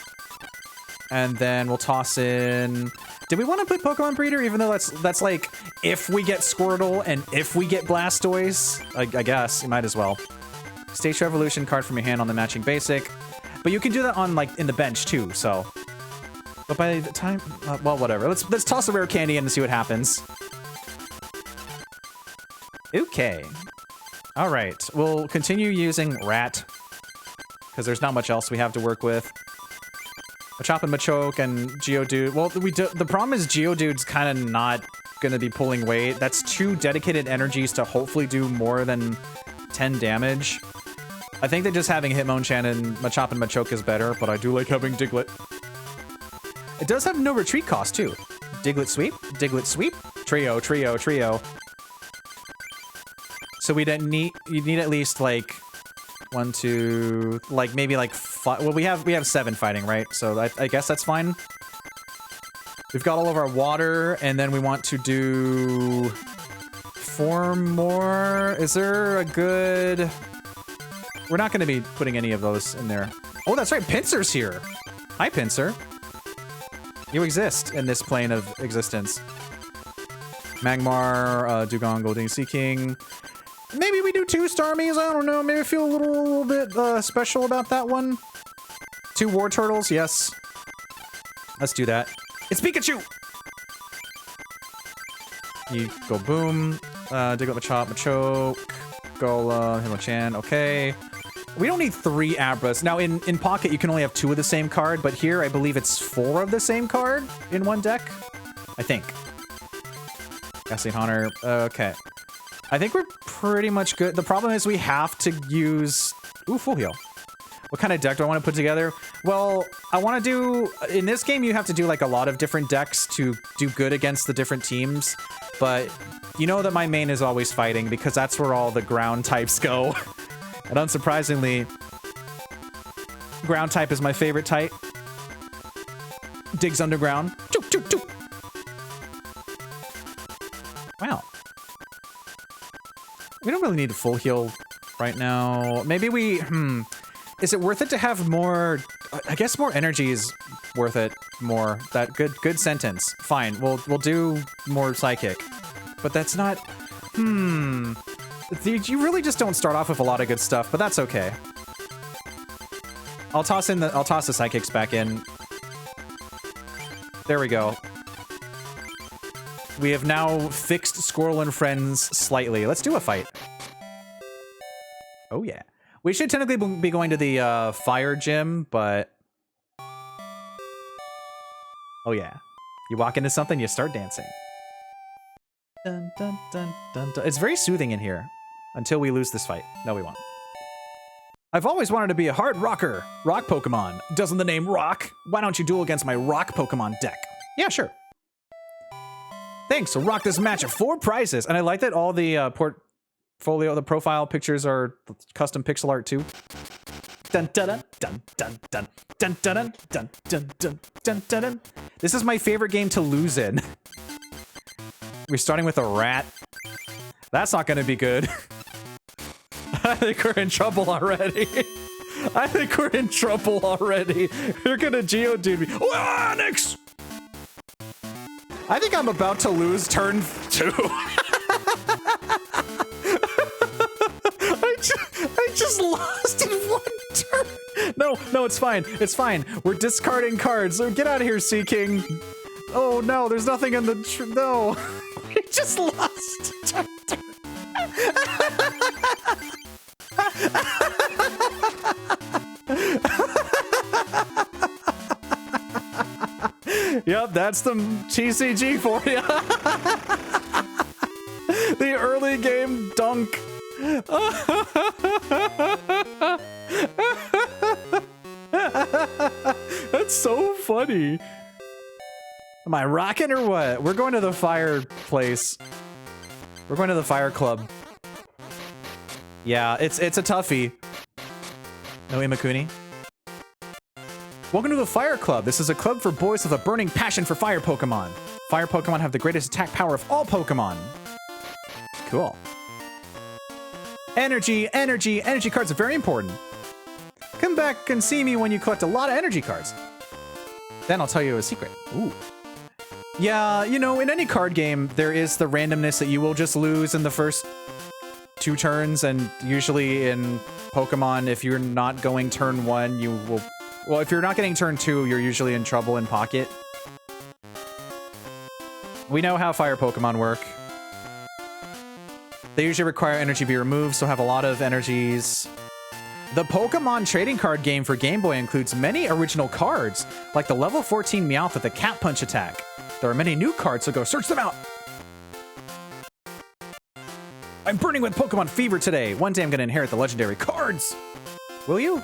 And then we'll toss in... Did we want to put Pokemon Breeder, even though that's like, if we get Squirtle and if we get Blastoise? I guess, you might as well. Stage 2 Evolution card from your hand on the matching basic. But you can do that on, like, in the bench, too, so... But by the time... well, whatever. Let's toss a rare candy in and see what happens. Okay. Alright, we'll continue using Rat. Because there's not much else we have to work with. Machop and Machoke and Geodude. Well, the problem is Geodude's kind of not going to be pulling weight. That's 2 dedicated energies to hopefully do more than 10 damage. I think that just having Hitmonchan and Machop and Machoke is better, but I do like having Diglett. It does have no retreat cost, too. Diglett Sweep, Trio, Trio, Trio. So you need at least, like... 1, 2, like, maybe, like, 5. Well, we have 7 fighting, right? So I guess that's fine. We've got all of our water, and then we want to do 4 more. Is there a good... We're not going to be putting any of those in there. Oh, that's right. Pinsir's here. Hi, Pinsir. You exist in this plane of existence. Magmar, Dugong, Golding, Seaking... Maybe we do 2 Starmies, I don't know. Maybe I feel a little bit special about that one. 2 Wartortles, yes. Let's do that. It's Pikachu! You go boom. Dig up Machop, Machoke. Golem, Hitmonchan, okay. We don't need 3 Abras. Now, in Pocket, you can only have 2 of the same card, but here, I believe it's 4 of the same card in one deck. I think. Gasoline Hunter. Okay. I think we're pretty much good. The problem is we have to use... Ooh, full heal. What kind of deck do I want to put together? Well, I want to do... In this game, you have to do like a lot of different decks to do good against the different teams. But you know that my main is always fighting because that's where all the ground types go. And unsurprisingly, ground type is my favorite type. Digs underground. Choo, choo, choo. Wow. We don't really need a full heal right now. Maybe we... Is it worth it to have more... I guess more energy is worth it more. That good sentence. Fine. We'll do more psychic. But that's not... You really just don't start off with a lot of good stuff, but that's okay. I'll toss the psychics back in. There we go. We have now fixed Squirrel and Friends slightly. Let's do a fight. Oh yeah. We should technically be going to the fire gym, but... Oh yeah. You walk into something, you start dancing. Dun, dun, dun, dun, dun. It's very soothing in here. Until we lose this fight. No, we won't. I've always wanted to be a hard rocker. Rock Pokemon. Doesn't the name rock? Why don't you duel against my rock Pokemon deck? Yeah, sure. Thanks, so rock this match of 4 prizes. And I like that all the portfolio, the profile pictures are custom pixel art too. Dun dun dun dun dun dun dun dun dun dun dun dun dun dun. This is my favorite game to lose in. We're starting with a rat. That's not gonna be good. I think we're in trouble already. I think we're in trouble already. You're gonna Geodude me. Oh, Onyx! I think I'm about to lose turn 2. I just lost in 1 turn. No, it's fine. It's fine. We're discarding cards. So get out of here, Sea King. Oh no, there's nothing in the no. We just lost turn 2. Yep, that's the TCG for you. The early game dunk. That's so funny. Am I rocking or what? We're going to the fireplace. We're going to the fire club. Yeah, it's a toughie. No Imakuni. Welcome to the Fire Club. This is a club for boys with a burning passion for fire Pokemon. Fire Pokemon have the greatest attack power of all Pokemon. Cool. Energy cards are very important. Come back and see me when you collect a lot of energy cards. Then I'll tell you a secret. Ooh. Yeah, you know, in any card game, there is the randomness that you will just lose in the first 2 turns, and usually in Pokemon, if you're not going turn 1, you will... Well, if you're not getting turn 2, you're usually in trouble in Pocket. We know how fire Pokemon work. They usually require energy to be removed, so have a lot of energies. The Pokemon trading card game for Game Boy includes many original cards, like the level 14 Meowth with a Cat Punch attack. There are many new cards, so go search them out! I'm burning with Pokemon fever today. One day I'm gonna inherit the legendary cards. Will you?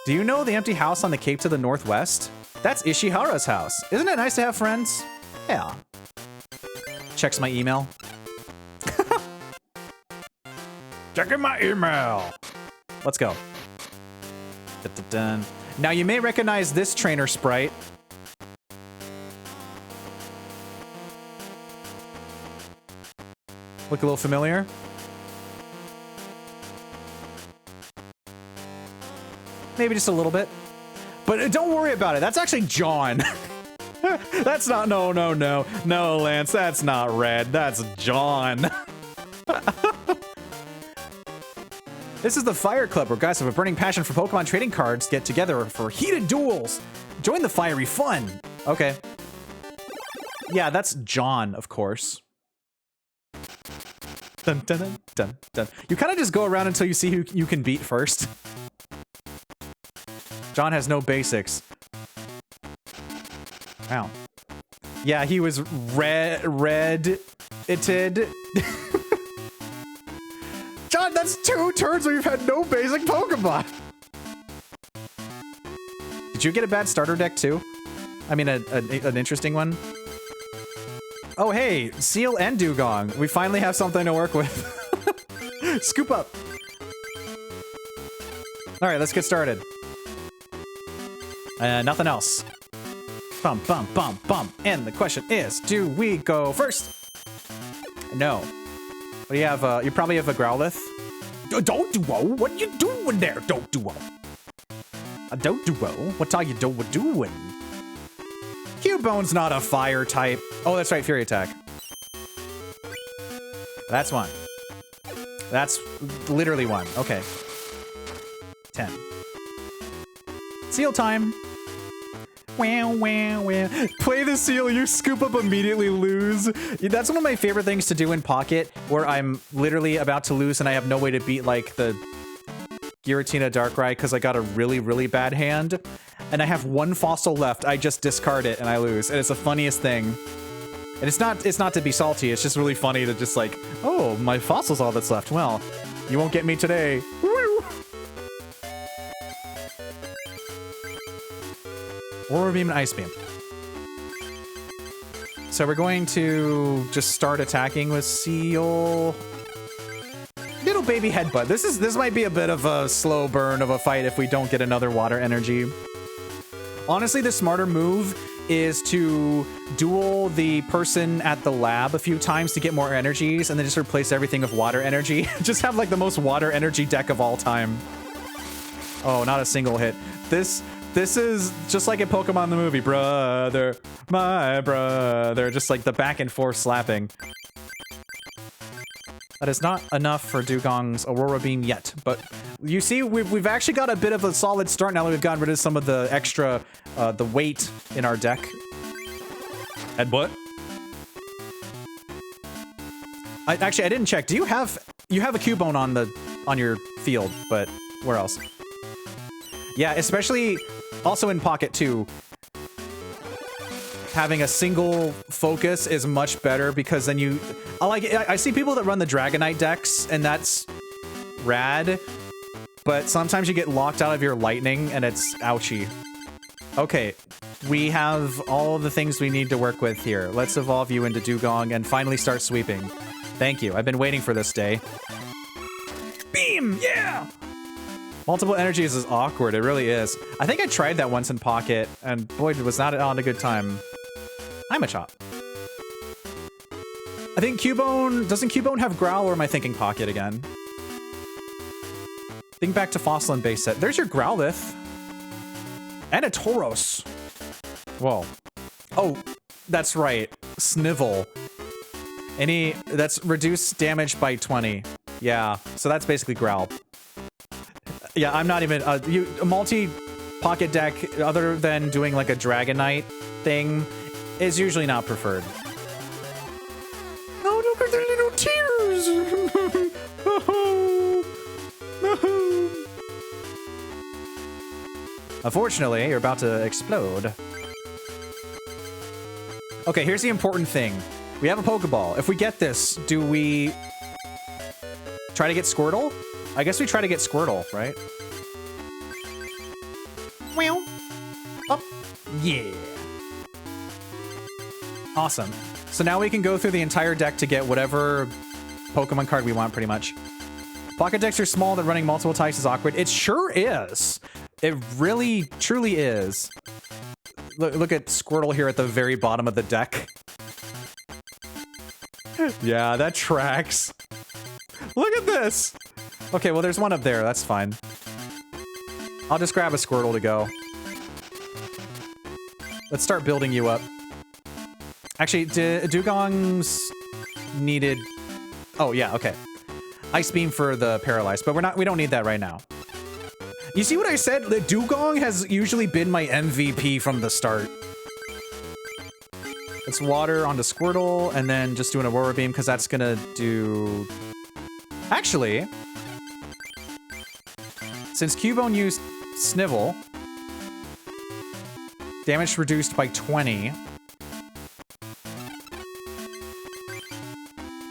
Do you know the empty house on the cape to the northwest? That's Ishihara's house. Isn't it nice to have friends? Yeah. Checks my email. Checking my email. Let's go. Dun-dun-dun. Now you may recognize this trainer sprite. Look a little familiar. Maybe just a little bit. But don't worry about it. That's actually John. That's not... No, Lance. That's not Red. That's John. This is the Fire Club, where guys have a burning passion for Pokemon trading cards get together for heated duels. Join the fiery fun. Okay. Yeah, that's John, of course. Dun, dun, dun, dun, dun. You kind of just go around until you see who you can beat first. John has no basics. Wow. Yeah, he was red-ited. John, that's 2 turns where you've had no basic Pokemon. Did you get a bad starter deck too? I mean, an interesting one? Oh, hey, Seal and Dugong. We finally have something to work with. Scoop up. All right, let's get started. Nothing else. Bum, bum, bum, bum. And the question is, do we go first? No. What do you have? You probably have a Growlithe. Don't duo. What you doing there? Don't duo. Don't duo. What are you doing? Cubone's not a fire type. Oh, that's right, Fury Attack. That's 1. That's literally 1. Okay. 10. Seal time. Wow, wow, wow. Play the Seal, you scoop up, immediately lose. That's one of my favorite things to do in Pocket, where I'm literally about to lose and I have no way to beat, like, the Giratina Darkrai because I got a really, really bad hand. And I have 1 fossil left. I just discard it and I lose. And it's the funniest thing. And it's not to be salty, it's just really funny to just like, oh, my fossil's all that's left. Well, you won't get me today. Woo! Aurora Beam and Ice Beam. So we're going to just start attacking with Seal. Little baby headbutt. This might be a bit of a slow burn of a fight if we don't get another water energy. Honestly, the smarter move is to duel the person at the lab a few times to get more energies and then just replace everything with water energy. Just have like the most water energy deck of all time. Oh, not a single hit. This is just like in Pokemon the movie. Brother, my brother. Just like the back and forth slapping. That is not enough for Dugong's Aurora Beam yet, but you see, we've actually got a bit of a solid start now that we've gotten rid of some of the extra, the weight in our deck. Headbutt. Actually, I didn't check. Do you have a Cubone on your field, but where else? Yeah, especially also in Pocket 2. Having a single focus is much better because then I see people that run the Dragonite decks and that's rad, but sometimes you get locked out of your lightning and it's ouchy. Okay, we have all the things we need to work with here. Let's evolve you into Dugong and finally start sweeping. Thank you. I've been waiting for this day. Beam! Yeah! Multiple energies is awkward. It really is. I think I tried that once in Pocket and boy, was not on a good time. I'm a chop. I think Cubone... Doesn't Cubone have Growl, or am I thinking Pocket again? Think back to Fossil and base set. There's your Growlithe. And a Tauros. Whoa. Oh, that's right. Snivel. That's reduced damage by 20. Yeah, so that's basically Growl. Yeah, I'm not even... a multi-Pocket deck, other than doing like a Dragonite thing, is usually not preferred. Oh, look at the little tears! Unfortunately, you're about to explode. Okay, here's the important thing. We have a Pokeball. If we get this, do we try to get Squirtle? I guess we try to get Squirtle, right? Well, up. Yeah. Awesome. So now we can go through the entire deck to get whatever Pokemon card we want, pretty much. Pocket decks are small, that running multiple types is awkward. It sure is. It really, truly is. Look at Squirtle here at the very bottom of the deck. Yeah, that tracks. Look at this. Okay, well, there's one up there. That's fine. I'll just grab a Squirtle to go. Let's start building you up. Actually, Dugong's needed... Oh, yeah, okay. Ice Beam for the Paralyzed, but we don't need that right now. You see what I said? The Dugong has usually been my MVP from the start. Let's water onto Squirtle, and then just do an Aurora Beam, because that's gonna do Actually, since Cubone used Snivel, damage reduced by 20,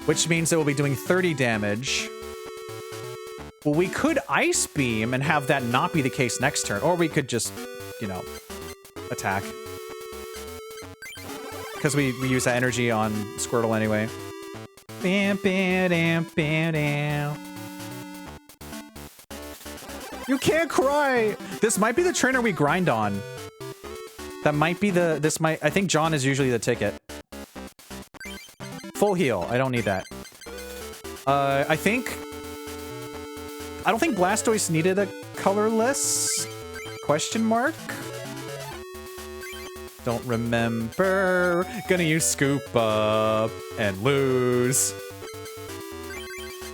which means it will be doing 30 damage. Well, we could Ice Beam and have that not be the case next turn, or we could just, you know, attack. Because we use that energy on Squirtle anyway. You can't cry! This might be the trainer we grind on. That might be the... I think John is usually the ticket. Full heal. I don't need that. I don't think Blastoise needed a colorless? Question mark? Don't remember. Gonna use Scoop Up and lose.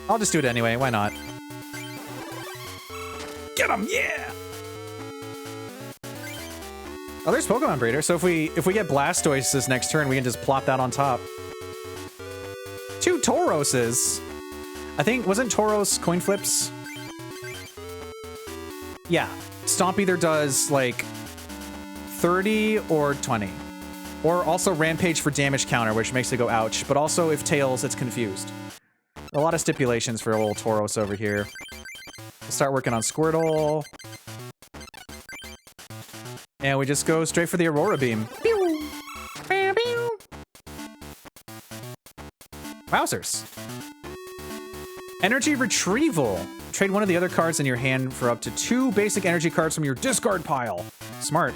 I'll just do it anyway. Why not? Get him! Yeah! Oh, there's Pokemon Breeder. So if we get Blastoise this next turn, we can just plop that on top. 2 Tauroses. I think, wasn't Tauros coin flips? Yeah. Stomp either does, like, 30 or 20. Or also Rampage for damage counter, which makes it go ouch. But also, if Tails, it's confused. A lot of stipulations for old Tauros over here. We'll start working on Squirtle. And we just go straight for the Aurora Beam. Pew! Pew, pew. Wowzers. Energy Retrieval. Trade one of the other cards in your hand for up to 2 basic energy cards from your discard pile. Smart.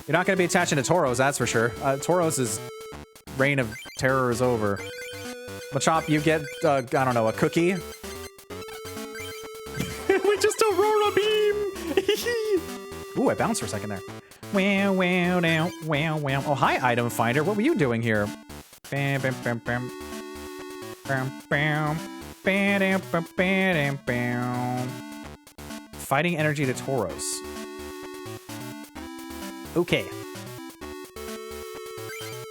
You're not going to be attaching to Tauros, that's for sure. Tauros' reign of terror is over. Machop, you get, I don't know, a cookie? We just Aurora Beam! Ooh, I bounced for a second there. Wow, wow, now, wow, wow. Oh, hi, Item Finder. What were you doing here? Bam, bam, bam, bam. Bam, bam. Bam, bam, bam, bam. Fighting energy to Tauros. Okay.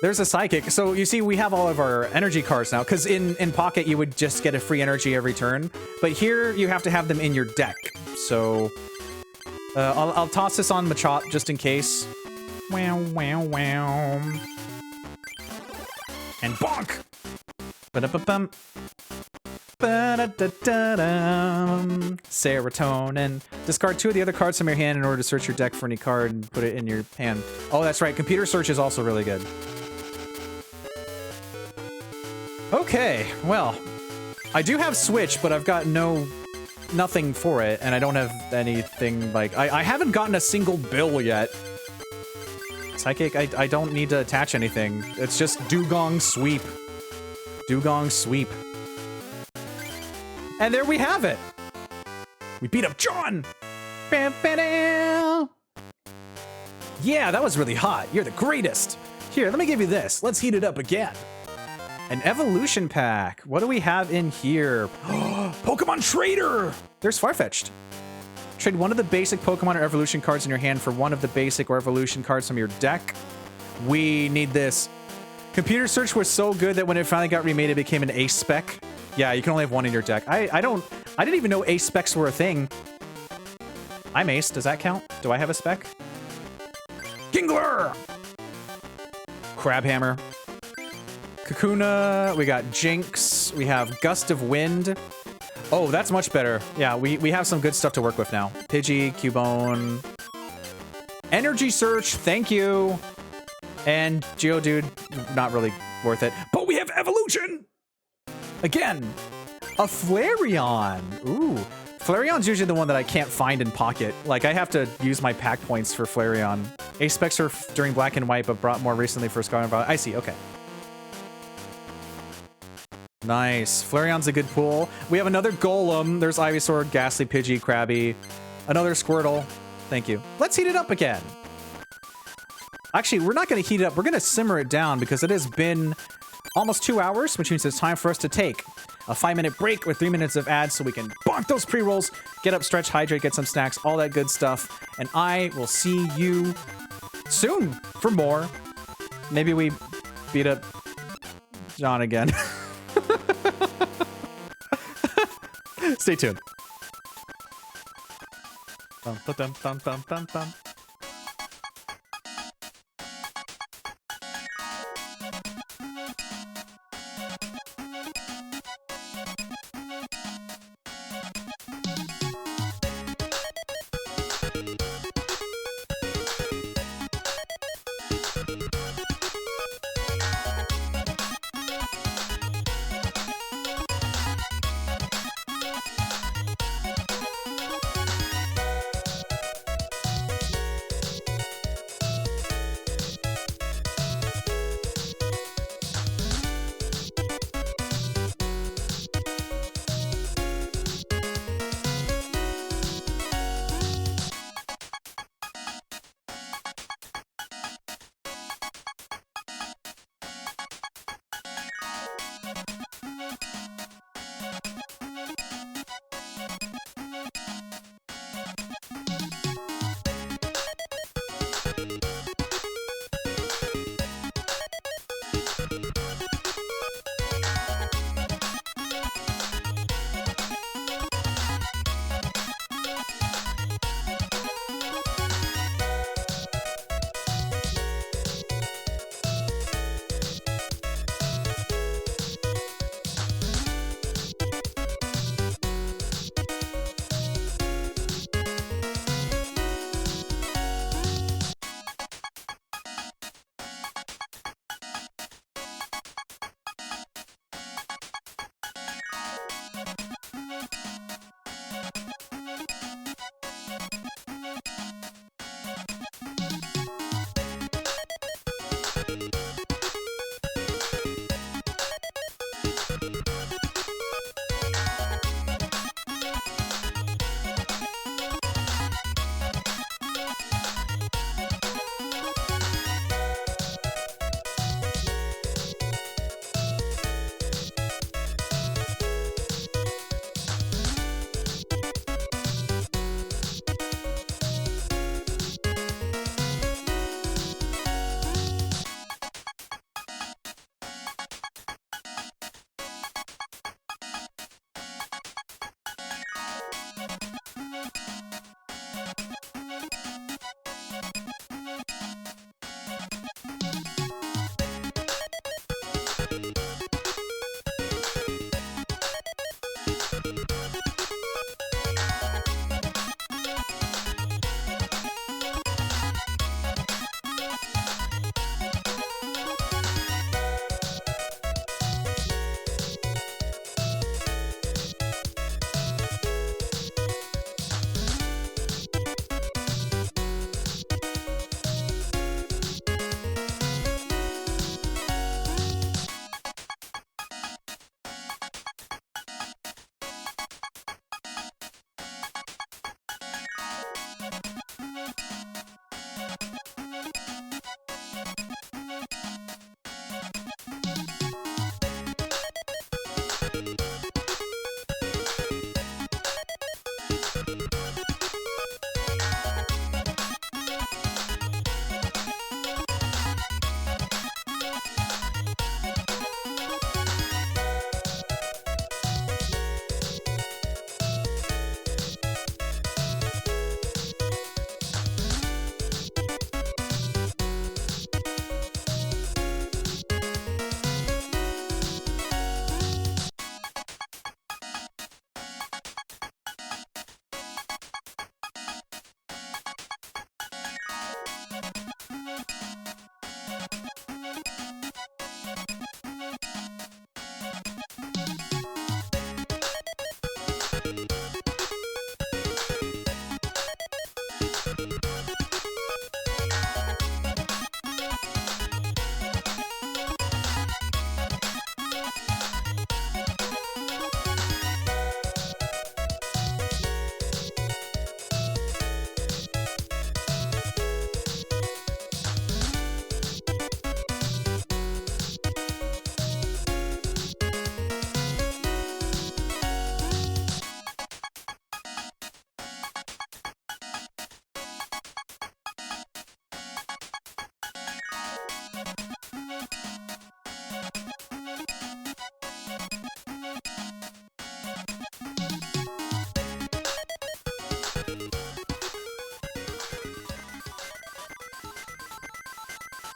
There's a Psychic. So you see, we have all of our energy cards now, because in Pocket, you would just get a free energy every turn. But here, you have to have them in your deck. So I'll toss this on Machop just in case. Wow, wow, wow. And bonk! Ba-da-ba-bum. Ba-da-da-da-dum. Serotonin. Discard 2 of the other cards from your hand in order to search your deck for any card and put it in your hand. Oh, that's right. Computer search is also really good. Okay, well, I do have Switch, but I've got nothing for it, and I don't have anything, like, I haven't gotten a single bill yet. Psychic, I don't need to attach anything. It's just Dugong Sweep. Dugong Sweep. And there we have it! We beat up John! Yeah, that was really hot. You're the greatest! Here, let me give you this. Let's heat it up again. An evolution pack. What do we have in here? Pokemon Trader! There's Farfetch'd. Trade one of the basic Pokemon or evolution cards in your hand for one of the basic or evolution cards from your deck. We need this. Computer search was so good that when it finally got remade, it became an ace spec. Yeah, you can only have one in your deck. I didn't even know ace specs were a thing. I'm ace. Does that count? Do I have a spec? Kingler! Crabhammer. Kakuna, we got Jinx, we have Gust of Wind. Oh, that's much better. Yeah, we have some good stuff to work with now. Pidgey, Cubone. Energy Search, thank you. And Geodude, not really worth it. But we have Evolution! Again, a Flareon. Ooh, Flareon's usually the one that I can't find in Pocket. Like, I have to use my pack points for Flareon. Ace specs are during Black and White, but brought more recently for Scarlet and Violet. I see, okay. Nice. Flareon's a good pool. We have another Golem. There's Ivysaur, Ghastly, Pidgey, Krabby. Another Squirtle. Thank you. Let's heat it up again. Actually, we're not going to heat it up. We're going to simmer it down because it has been almost 2 hours, which means it's time for us to take a 5-minute break with 3 minutes of ads so we can bonk those pre-rolls, get up, stretch, hydrate, get some snacks, all that good stuff. And I will see you soon for more. Maybe we beat up John again. Stay tuned. Dum, dum, dum, dum, dum, dum.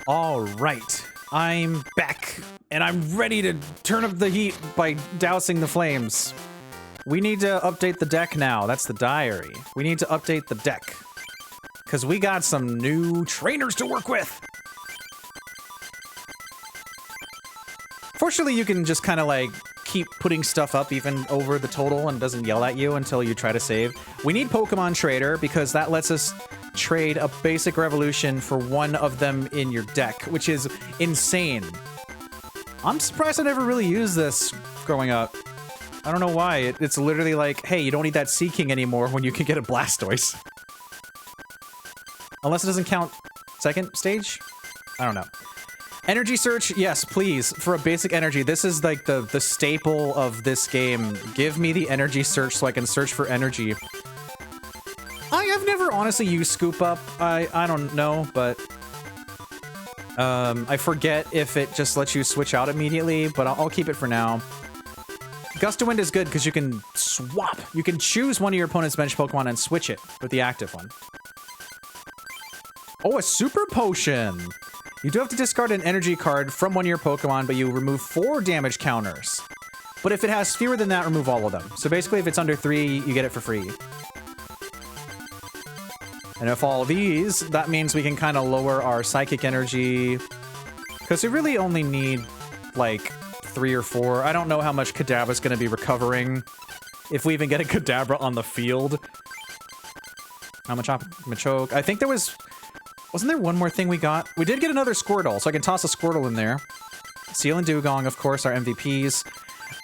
All right, I'm back, and I'm ready to turn up the heat by dousing the flames. We need to update the deck now. That's the diary. We need to update the deck, because we got some new trainers to work with. Fortunately, you can just kind of like keep putting stuff up even over the total and doesn't yell at you until you try to save. We need Pokemon Trader because that lets us trade a basic revolution for one of them in your deck, which is insane. I'm surprised I never really used this growing up. I don't know why. It's literally like, hey, you don't need that Sea King anymore when you can get a Blastoise. Unless it doesn't count second stage? I don't know. Energy search, yes, please, for a basic energy. This is like the staple of this game. Give me the energy search so I can search for energy. I have never honestly used Scoop Up. I don't know, but I forget if it just lets you switch out immediately, but I'll keep it for now. Gust of Wind is good because you can swap. You can choose one of your opponent's bench Pokemon and switch it with the active one. Oh, a Super Potion! You do have to discard an energy card from one of your Pokemon, but you remove 4 damage counters. But if it has fewer than that, remove all of them. So basically, if it's under 3, you get it for free. And if all these, that means we can kind of lower our psychic energy. Because we really only need, like, 3 or 4. I don't know how much Kadabra's going to be recovering. If we even get a Kadabra on the field. How much Machoke? I think there was... Wasn't there one more thing we got? We did get another Squirtle, so I can toss a Squirtle in there. Seal and Dugong, of course, our MVPs.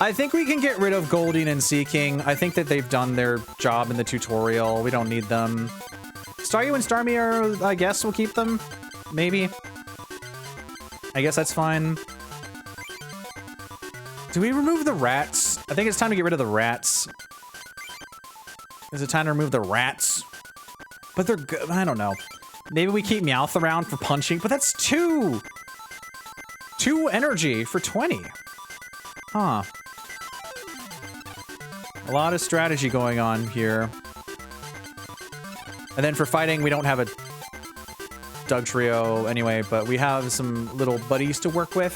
I think we can get rid of Goldeen and Sea King. I think that they've done their job in the tutorial. We don't need them. Staryu and Starmie are, I guess we'll keep them. Maybe. I guess that's fine. Do we remove the rats? I think it's time to get rid of the rats. Is it time to remove the rats? But they're good. I don't know. Maybe we keep Meowth around for punching, but that's 2! 2 energy for 20. Huh. A lot of strategy going on here. And then for fighting, we don't have a Dugtrio anyway, but we have some little buddies to work with.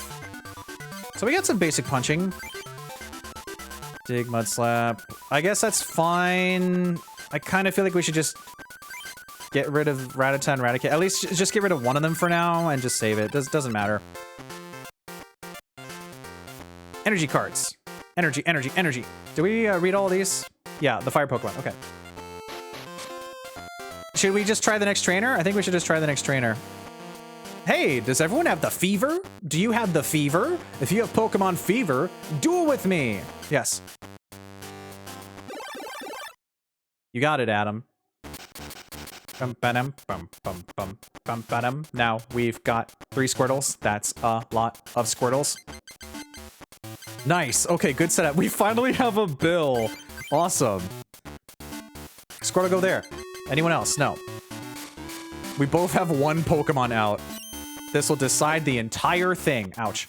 So we got some basic punching. Dig, Mud Slap. I guess that's fine. I kind of feel like we should just get rid of Rattata and Raticate. At least just get rid of one of them for now and just save it. Doesn't matter. Energy cards. Energy, energy, energy. Do we read all of these? Yeah, the fire Pokemon. Okay. Should we just try the next trainer? I think we should just try the next trainer. Hey, does everyone have the fever? Do you have the fever? If you have Pokemon fever, duel with me. Yes. You got it, Adam. Now we've got 3 Squirtles. That's a lot of Squirtles. Nice. Okay, good setup. We finally have a Bill. Awesome. Squirtle, go there. Anyone else? No. We both have 1 Pokemon out. This will decide the entire thing. Ouch.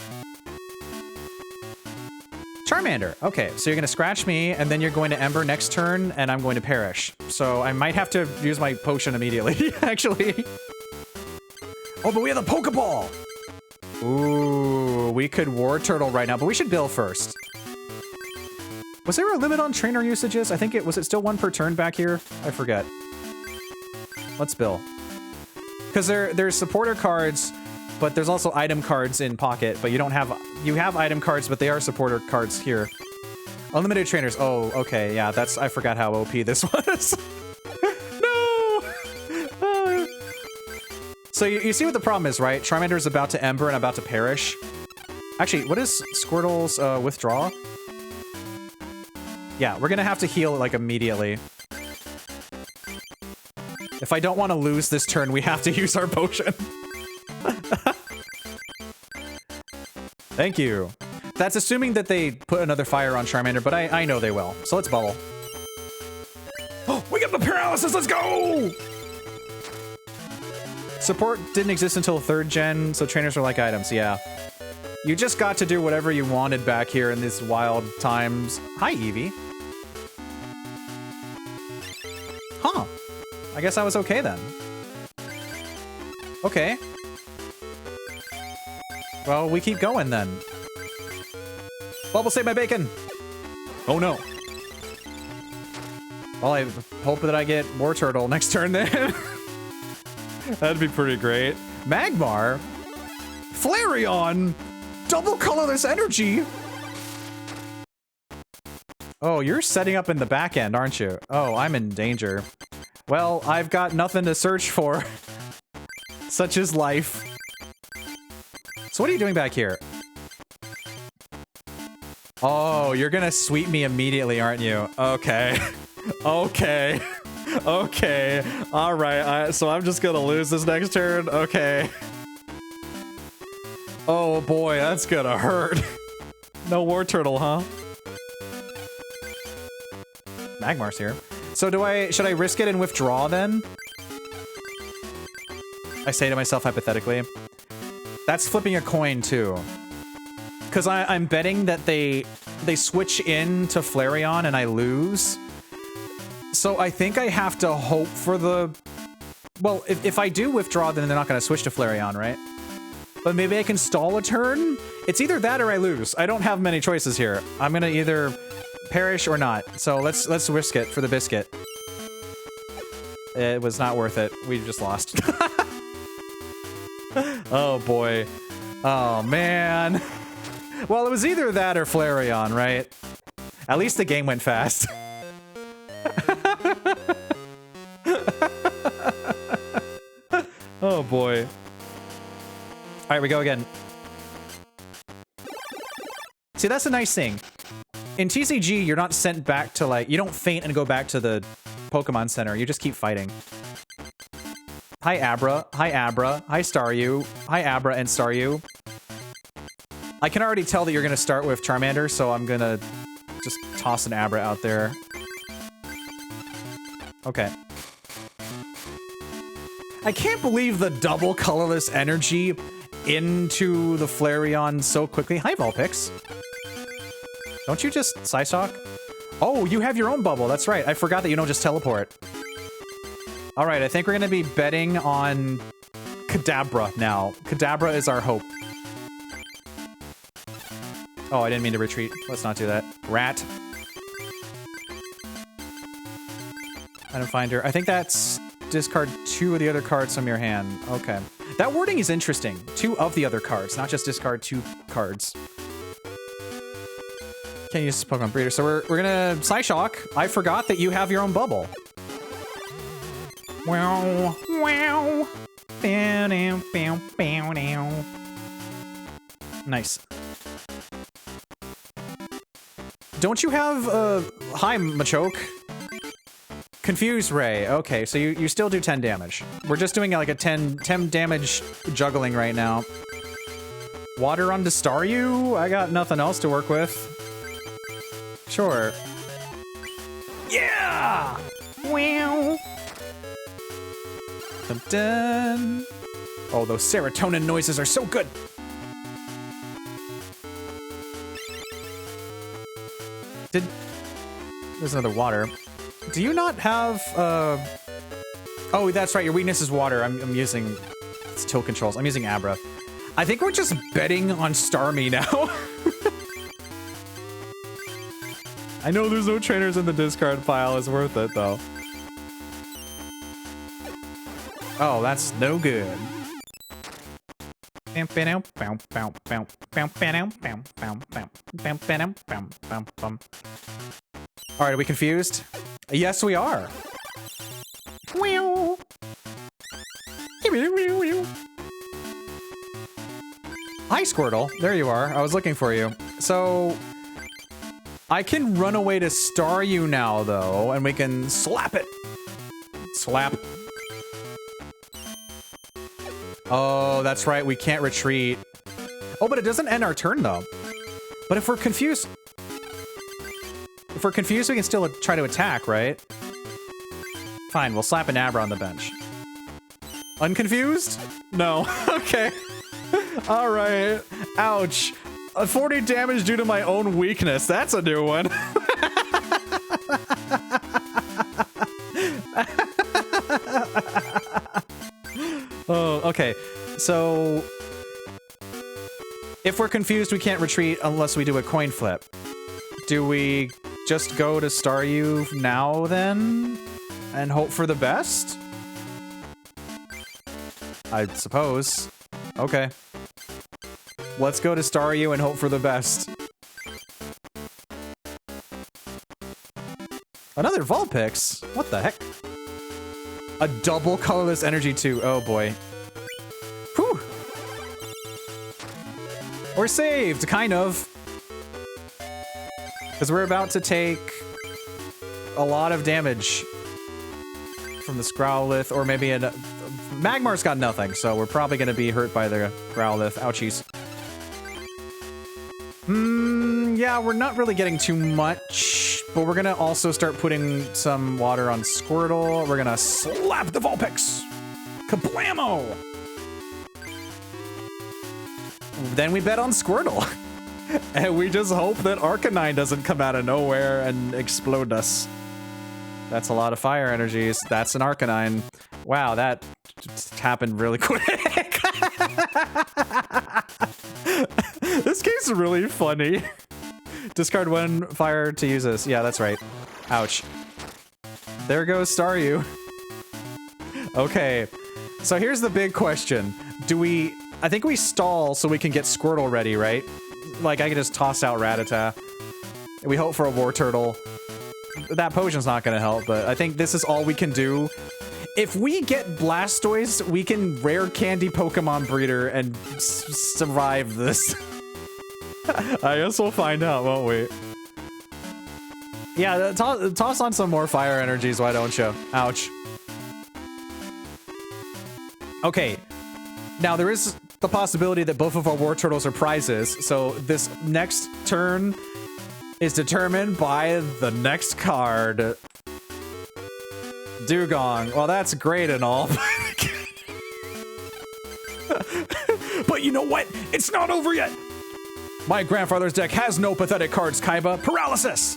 Charmander. Okay, so you're going to scratch me, and then you're going to Ember next turn, and I'm going to perish. So I might have to use my potion immediately, actually. Oh, but we have the Pokeball! Ooh, we could War Turtle right now, but we should Bill first. Was there a limit on trainer usages? I think it was. It still 1 per turn back here? I forget. Let's Bill. Because there's supporter cards, but there's also item cards in Pocket, but you don't have... You have item cards, but they are supporter cards here. Unlimited trainers. Oh, okay, yeah, that's... I forgot how OP this was. No! So you see what the problem is, right? Charmander is about to Ember and about to perish. Actually, what is Squirtle's withdraw? Yeah, we're gonna have to heal, like, immediately. If I don't want to lose this turn, we have to use our potion. Thank you. That's assuming that they put another fire on Charmander, but I know they will. So let's bubble. Oh, we got the paralysis! Let's go! Support didn't exist until 3rd gen, so trainers are like items, yeah. You just got to do whatever you wanted back here in these wild times. Hi, Eevee. Huh. I guess I was okay then. Okay. Well, we keep going then. Bubble, save my bacon! Oh no. Well, I hope that I get War Turtle next turn then. That'd be pretty great. Magmar? Flareon? Double colorless energy? Oh, you're setting up in the back end, aren't you? Oh, I'm in danger. Well, I've got nothing to search for. Such is life. So what are you doing back here? Oh, you're gonna sweep me immediately, aren't you? Okay. Okay. Okay. Alright, so I'm just gonna lose this next turn? Okay. Oh boy, that's gonna hurt. No War Turtle, huh? Magmar's here. So should I risk it and withdraw then? I say to myself hypothetically. That's flipping a coin too. Because I'm betting that they switch in to Flareon and I lose. So I think I have to hope for the... Well, if I do withdraw, then they're not going to switch to Flareon, right? But maybe I can stall a turn? It's either that or I lose. I don't have many choices here. I'm going to either perish or not. So let's risk it for the biscuit. It was not worth it. We just lost. Oh boy. Oh man. Well, it was either that or Flareon, right? At least the game went fast. Oh boy. Alright, we go again. See, that's a nice thing. In TCG, you're not sent back to, like, you don't faint and go back to the Pokemon Center. You just keep fighting. Hi, Abra. Hi, Abra. Hi, Staryu. Hi, Abra and Staryu. I can already tell that you're going to start with Charmander, so I'm going to just toss an Abra out there. Okay. I can't believe the double colorless energy into the Flareon so quickly. Hi, Vulpix. Don't you just Psyshock? Oh, you have your own bubble. That's right. I forgot that you don't just teleport. All right, I think we're going to be betting on Kadabra now. Kadabra is our hope. Oh, I didn't mean to retreat. Let's not do that. Rat. I don't find her. I think that's discard 2 of the other cards from your hand. Okay. That wording is interesting. 2 of the other cards, not just discard 2 cards. Can't use Pokemon Breeder. So we're gonna Psyshock. I forgot that you have your own bubble. Wow. Wow. Nice. Don't you have hi, Machoke? Confuse Ray. Okay, so you still do 10 damage. We're just doing like a 10 damage juggling right now. Water onto Staryu? I got nothing else to work with. Sure. Yeah! Wow! Dun dun. Oh, those serotonin noises are so good! There's another water. Do you not have, Oh, that's right, your weakness is water. I'm using... It's tilt controls. I'm using Abra. I think we're just betting on Starmie now. I know there's no trainers in the discard pile. It's worth it, though. Oh, that's no good. Alright, are we confused? Yes, we are. Hi, Squirtle. There you are. I was looking for you. So... I can run away to Staryu now, though, and we can slap it. Slap. Oh, that's right. We can't retreat. Oh, but it doesn't end our turn, though. But if we're confused... If we're confused, we can still try to attack, right? Fine, we'll slap an Abra on the bench. Unconfused? No. Okay. All right. Ouch. 40 damage due to my own weakness. That's a new one. Oh, okay. So... If we're confused, we can't retreat unless we do a coin flip. Do we just go to Staryu now, then? And hope for the best? I suppose. Okay. Let's go to Staryu and hope for the best. Another Vulpix? What the heck? A double colorless energy too. Oh boy. Whew. We're saved, kind of. Because we're about to take a lot of damage from the Growlithe, or maybe a... Magmar's got nothing, so we're probably going to be hurt by the Growlithe. Ouchies. Yeah, we're not really getting too much, but we're going to also start putting some water on Squirtle. We're going to slap the Vulpix. Kablamo! Then we bet on Squirtle. And we just hope that Arcanine doesn't come out of nowhere and explode us. That's a lot of fire energies. That's an Arcanine. Wow, that just happened really quick. This game's really funny. Discard one fire to use this. Yeah, that's right. Ouch. There goes Staryu. Okay, so here's the big question. Do we... I think we stall so we can get Squirtle ready, right? Like, I can just toss out Rattata. We hope for a War Turtle. That potion's not gonna help, but I think this is all we can do. If we get Blastoise, we can rare candy Pokemon breeder and survive this. I guess we'll find out, won't we? Yeah, toss on some more fire energies, why don't you? Ouch. Okay. Now, there is the possibility that both of our War Turtles are prizes, so this next turn is determined by the next card. Dugong. Well, that's great and all. But you know what? It's not over yet! My grandfather's deck has no pathetic cards, Kaiba. Paralysis!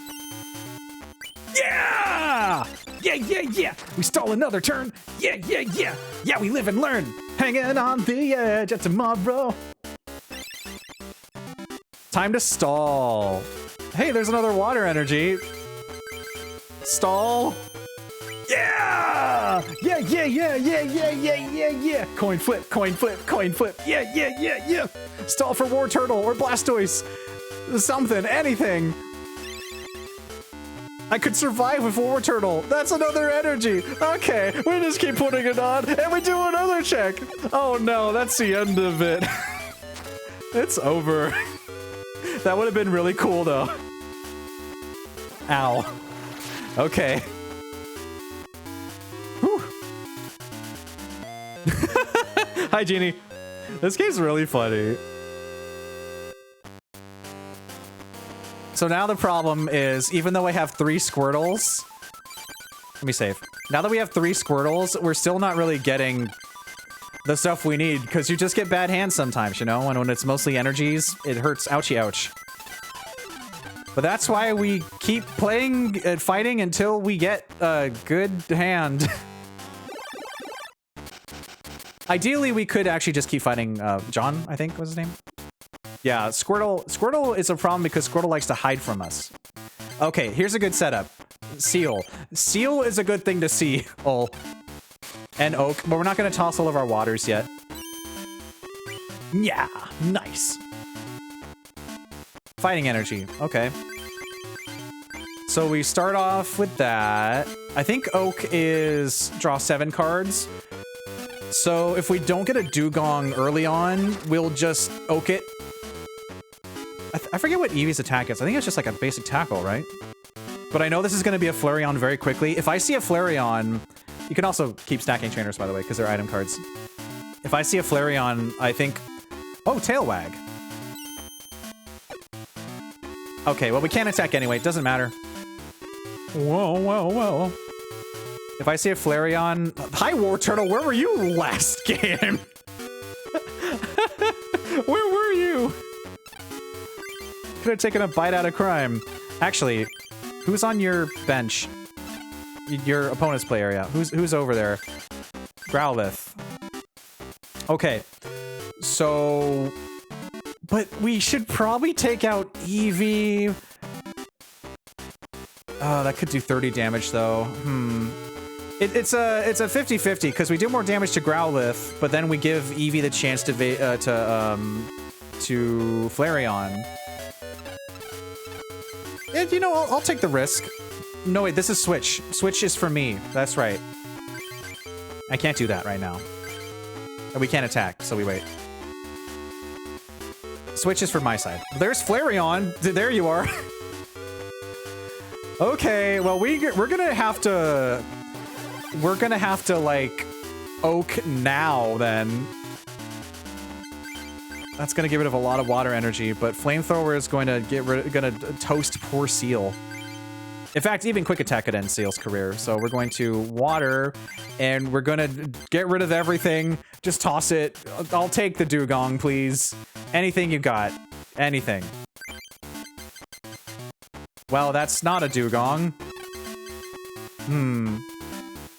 Yeah! Yeah, yeah, yeah! We stall another turn! Yeah, yeah, yeah! Yeah, we live and learn! Hanging on the edge of tomorrow! Time to stall. Hey, there's another water energy. Stall. Yeah! Yeah, yeah, yeah, yeah, yeah, yeah, yeah, yeah! Coin flip, coin flip, coin flip. Yeah, yeah, yeah, yeah! Stall for War Turtle or Blastoise. Something, anything. I could survive with War Turtle. That's another energy. Okay, we just keep putting it on, and we do another check. Oh no, that's the end of it. It's over. That would have been really cool, though. Ow. Okay. Whew. Hi, Genie. This game's really funny. So now the problem is, even though I have 3 Squirtles... Let me save. Now that we have 3 Squirtles, we're still not really getting the stuff we need, because you just get bad hands sometimes, you know? And when it's mostly energies, it hurts. Ouchie, ouch. But that's why we keep playing and fighting until we get a good hand. Ideally, we could actually just keep fighting John, I think was his name. Yeah, Squirtle is a problem because Squirtle likes to hide from us. Okay, here's a good setup. Seal. Seal is a good thing to see. Oh. And Oak, but we're not going to toss all of our waters yet. Yeah, nice. Fighting energy. Okay. So we start off with that. I think Oak is draw 7 cards. So if we don't get a Dugong early on, we'll just Oak it. I forget what Eevee's attack is. I think it's just like a basic tackle, right? But I know this is going to be a Flareon very quickly. If I see a Flareon... You can also keep stacking trainers, by the way, because they're item cards. If I see a Flareon, I think... Oh, Tail Wag. Okay, well, we can't attack anyway. It doesn't matter. Whoa, whoa, whoa. If I see a Flareon... Hi, War Turtle. Where were you last game? Where were you? Could have taken a bite out of crime. Actually, who's on your bench? Your opponent's play area. Who's over there? Growlithe. Okay. So... But we should probably take out Eevee. Oh, that could do 30 damage though. It's a 50-50 because we do more damage to Growlithe, but then we give Eevee the chance to Flareon. And, you know, I'll take the risk. No, wait, this is Switch. Switch is for me. That's right. I can't do that right now. And we can't attack, so we wait. Switch is for my side. There's Flareon. There you are. Okay, well, we're gonna have to like Oak now then. That's gonna get rid of a lot of water energy, but Flamethrower is going to gonna toast poor Seal. In fact, even Quick Attack could end Seal's career. So we're going to Water, and we're gonna get rid of everything. Just toss it. I'll take the Dugong, please. Anything you got. Anything. Well, that's not a Dugong.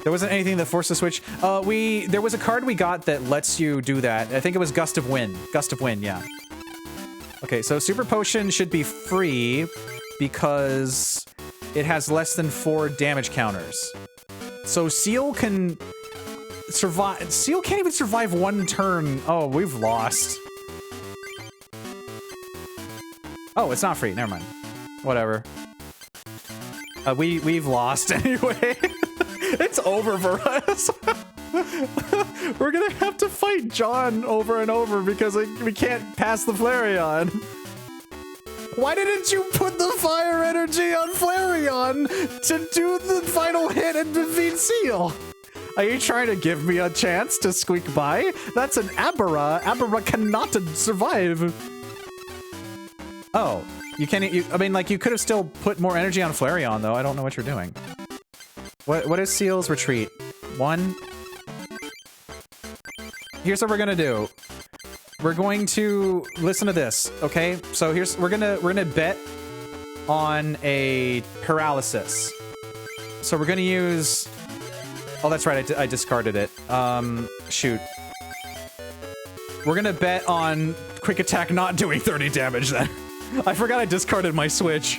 There wasn't anything that forced the switch. There was a card we got that lets you do that. I think it was Gust of Wind. Gust of Wind, yeah. Okay, so Super Potion should be free because it has less than 4 damage counters. So Seal can survive. Seal can't even survive 1 turn. Oh, we've lost. Oh, it's not free. Never mind. Whatever. We've lost anyway. It's over for us. We're gonna have to fight John over and over because we can't pass the Flareon. Why didn't you put the fire energy on Flareon to do the final hit and defeat Seal? Are you trying to give me a chance to squeak by? That's an Abera. Abera cannot survive. Oh, you can't. I mean, like, you could have still put more energy on Flareon, though. I don't know what you're doing. What is Seal's retreat? 1. Here's what we're gonna do. We're going to listen to this, okay? So we're gonna bet on a paralysis. So we're gonna use. Oh, that's right. I discarded it. Shoot. We're gonna bet on Quick Attack not doing 30 damage then. I forgot I discarded my Switch.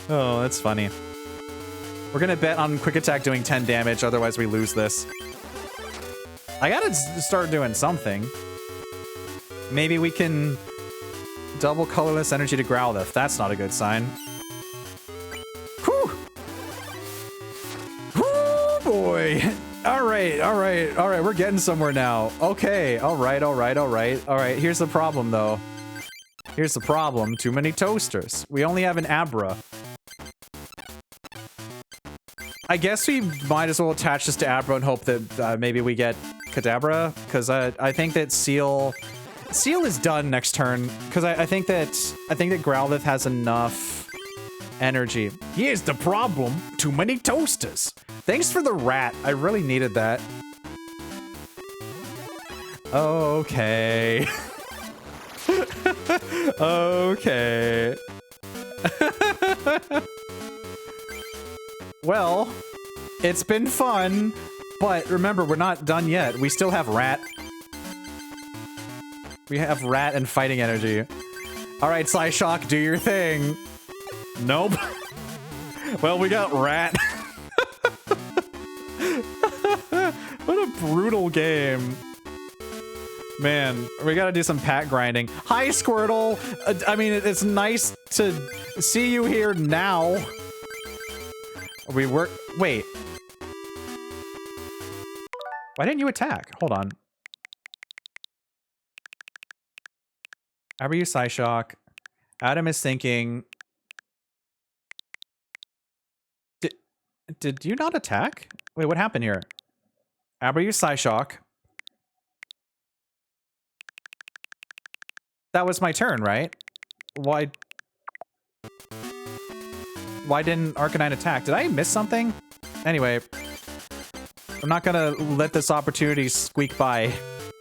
Oh, that's funny. We're gonna bet on Quick Attack doing 10 damage, otherwise we lose this. I gotta start doing something. Maybe we can double colorless energy to Growlithe. That's not a good sign. Whew! Whew, boy! Alright, we're getting somewhere now. Okay, alright. Here's the problem, though. Here's the problem. Too many toasters. We only have an Abra. I guess we might as well attach this to Abra and hope that maybe we get Kadabra, because I think that Seal is done next turn, because I think that Growlithe has enough energy. Here's the problem. Too many toasters. Thanks for the rat. I really needed that. Okay. Okay. Well, it's been fun, but remember, we're not done yet. We still have Rat. We have Rat and fighting energy. All right, Psyshock, do your thing. Nope. Well, we got Rat. What a brutal game. Man, we gotta do some pack grinding. Hi, Squirtle. I mean, it's nice to see you here now. Wait. Why didn't you attack? Hold on. How are you, Psyshock? Adam is thinking. Did you not attack? Wait, what happened here? Abryu Psyshock. That was my turn, right? Why didn't Arcanine attack? Did I miss something? Anyway, I'm not gonna let this opportunity squeak by.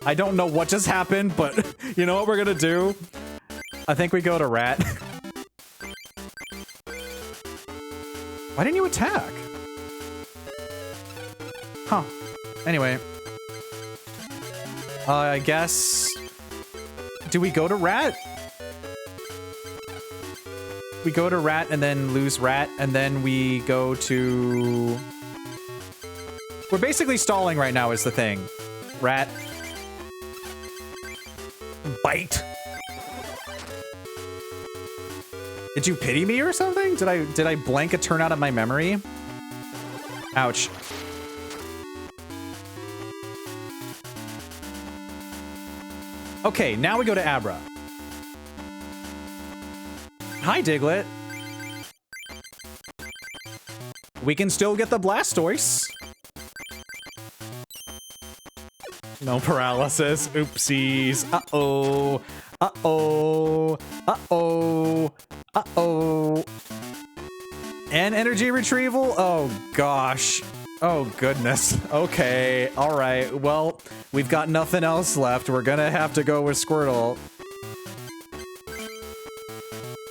I don't know what just happened, but you know what we're gonna do? I think we go to Rat. Why didn't you attack? Huh. Anyway. I guess Do we go to rat? We go to rat and then lose rat, and then we go to... We're basically stalling right now is the thing. Rat. Bite. Did you pity me or something? Did I blank a turn out of my memory? Ouch. Okay, now we go to Abra. Hi, Diglett. We can still get the Blastoise. No paralysis. Oopsies. Uh-oh. Uh-oh. Uh-oh. Uh-oh. And energy retrieval? Oh, gosh. Oh, goodness. Okay. All right. Well, we've got nothing else left. We're gonna have to go with Squirtle.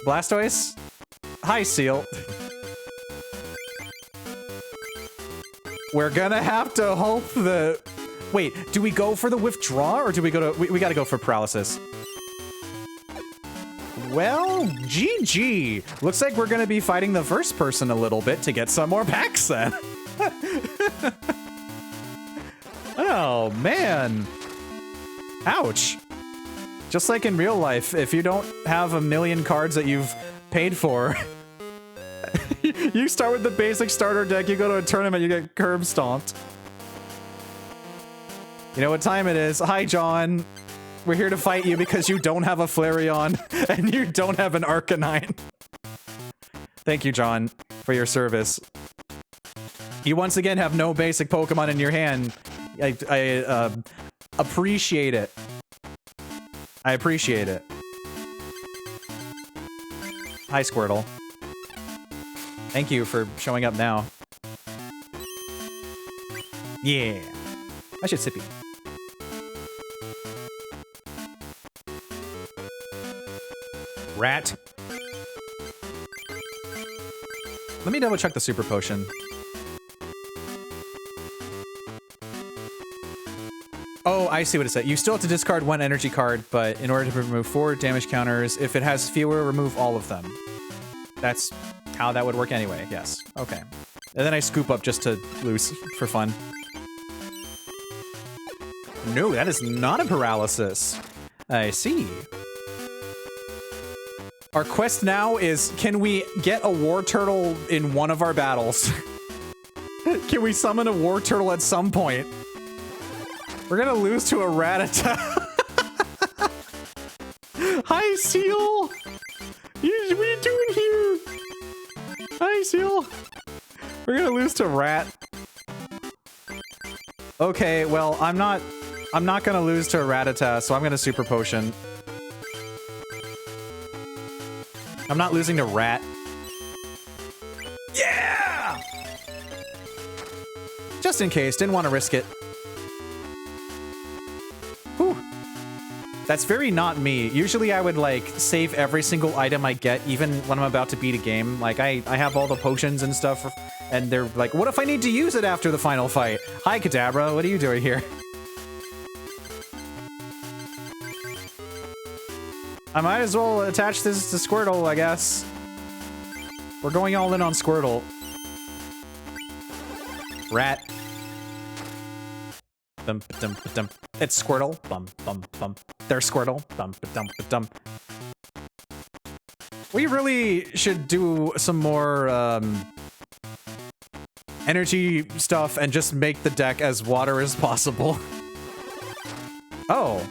Blastoise? Hi, Seal. We're gonna have to hope that... Wait, do we go for the withdraw or do we go to... We gotta go for paralysis. Well, GG. Looks like we're gonna be fighting the first person a little bit to get some more packs then. Oh, man. Ouch. Just like in real life, if you don't have a million cards that you've paid for, you start with the basic starter deck, you go to a tournament, you get curb stomped. You know what time it is? Hi, John. We're here to fight you because you don't have a Flareon and you don't have an Arcanine. Thank you, John, for your service. You once again have no basic Pokemon in your hand. I appreciate it. I appreciate it. Hi, Squirtle. Thank you for showing up now. Yeah. I should sippy. Rat. Let me double check the super potion. Oh, I see what it said. You still have to discard one energy card, but in order to remove 4 damage counters, if it has fewer, remove all of them. That's how that would work anyway, yes. Okay. And then I scoop up just to lose for fun. No, that is not a paralysis. I see. Our quest now is, can we get a war turtle in one of our battles? Can we summon a war turtle at some point? We're gonna lose to a Rattata. Hi, Seal! What are you doing here? Hi, Seal! We're gonna lose to Rat. Okay, well, I'm not gonna lose to a Rattata, so I'm gonna Super Potion. I'm not losing to Rat. Yeah! Just in case, didn't want to risk it. Whew. That's very not me. Usually I would, like, save every single item I get, even when I'm about to beat a game. Like, I have all the potions and stuff, and they're like, what if I need to use it after the final fight? Hi, Kadabra, what are you doing here? I might as well attach this to Squirtle, I guess. We're going all in on Squirtle. Rat. Dum, dum, dum. It's Squirtle. Bum, bum, bum. There's Squirtle. Bum, dum, dum. We really should do some more energy stuff and just make the deck as water as possible. Oh.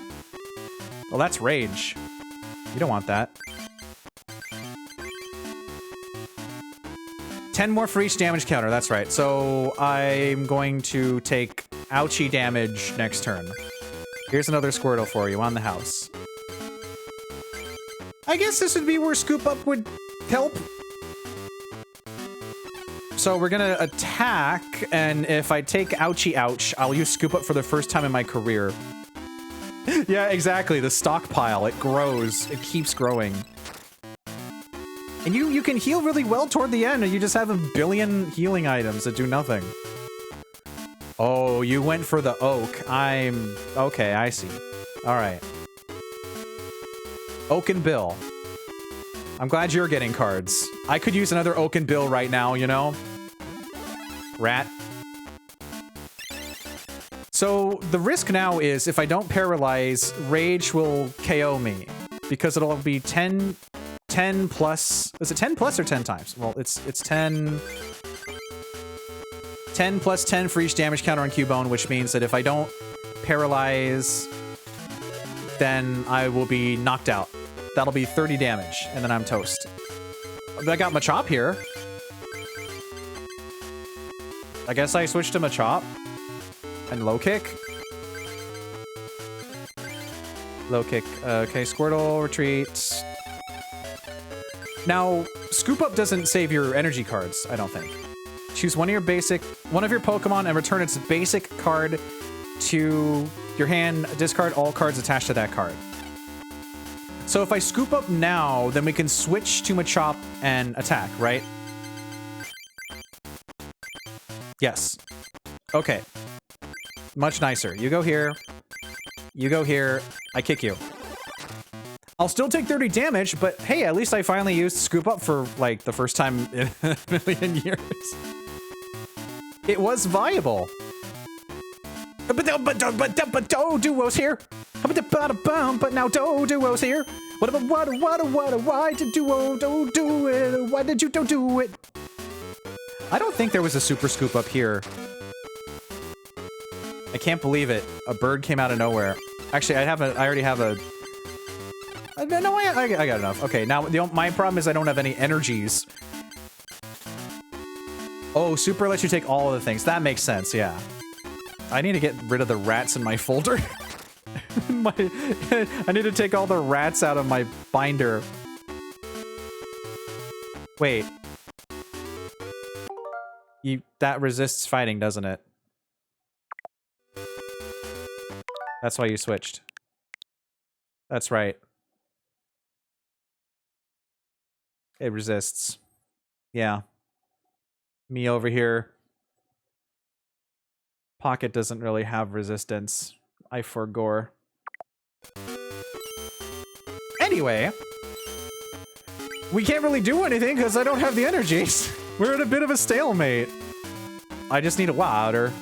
Well, that's Rage. You don't want that. 10 more for each damage counter, that's right. So I'm going to take ouchie damage next turn. Here's another Squirtle for you on the house. I guess this would be where Scoop Up would help. So we're gonna attack, and if I take ouchie ouch, I'll use Scoop Up for the first time in my career. Yeah, exactly. The stockpile, it grows. It keeps growing. And you can heal really well toward the end, and you just have a billion healing items that do nothing. Oh, you went for the oak. Okay, I see. Alright. Oaken Bill. I'm glad you're getting cards. I could use another Oaken Bill right now, you know? Rat. So the risk now is if I don't paralyze, Rage will KO me. Because it'll be 10 plus... Is it 10 plus or 10 times? Well, it's 10... 10 plus 10 for each damage counter on Cubone, which means that if I don't paralyze, then I will be knocked out. That'll be 30 damage, and then I'm toast. I got Machop here. I guess I switched to Machop. And low kick. Low kick. Okay, Squirtle, retreat. Now, Scoop Up doesn't save your energy cards, I don't think. Choose one of your Pokemon and return its basic card to your hand. Discard all cards attached to that card. So if I Scoop Up now, then we can switch to Machop and attack, right? Yes. Okay. Much nicer. You go here. You go here. I kick you. I'll still take 30 damage, but hey, at least I finally used Scoop Up for, like, the first time in a million years. It was viable. But Doduo's here. But now Doduo's here. Why did Duo do it? Why did you do it? I don't think there was a super Scoop Up here. I can't believe it. A bird came out of nowhere. Actually, I already have a... No, I got enough. Okay, now my problem is I don't have any energies. Oh, super lets you take all of the things. That makes sense, yeah. I need to get rid of the rats in my folder. I need to take all the rats out of my binder. Wait. That resists fighting, doesn't it? That's why you switched. That's right. It resists. Yeah. Me over here. Pocket doesn't really have resistance. I forgore. Anyway. We can't really do anything because I don't have the energies. We're in a bit of a stalemate. I just need a water.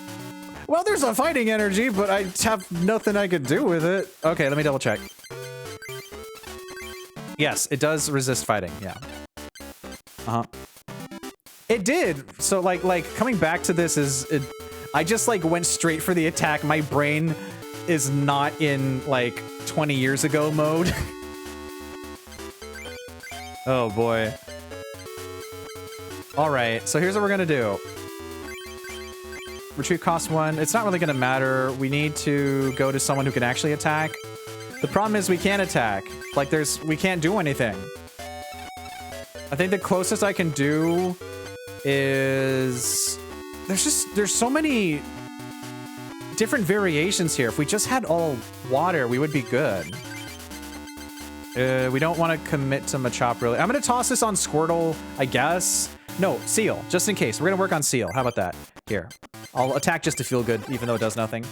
Well, there's a fighting energy, but I have nothing I could do with it. Okay, let me double check. Yes, it does resist fighting, yeah. Uh-huh. It did! So, like, coming back to this is... I just, like, went straight for the attack. My brain is not in, like, 20 years ago mode. Oh, boy. Alright, so here's what we're gonna do. Retreat costs 1. It's not really gonna matter. We need to go to someone who can actually attack. The problem is we can't attack. Like, we can't do anything. I think the closest I can do is... There's so many different variations here. If we just had all water, we would be good. We don't want to commit to Machop, really. I'm gonna toss this on Squirtle, I guess. No, Seal, just in case. We're gonna work on Seal. How about that? Here. I'll attack just to feel good, even though it does nothing.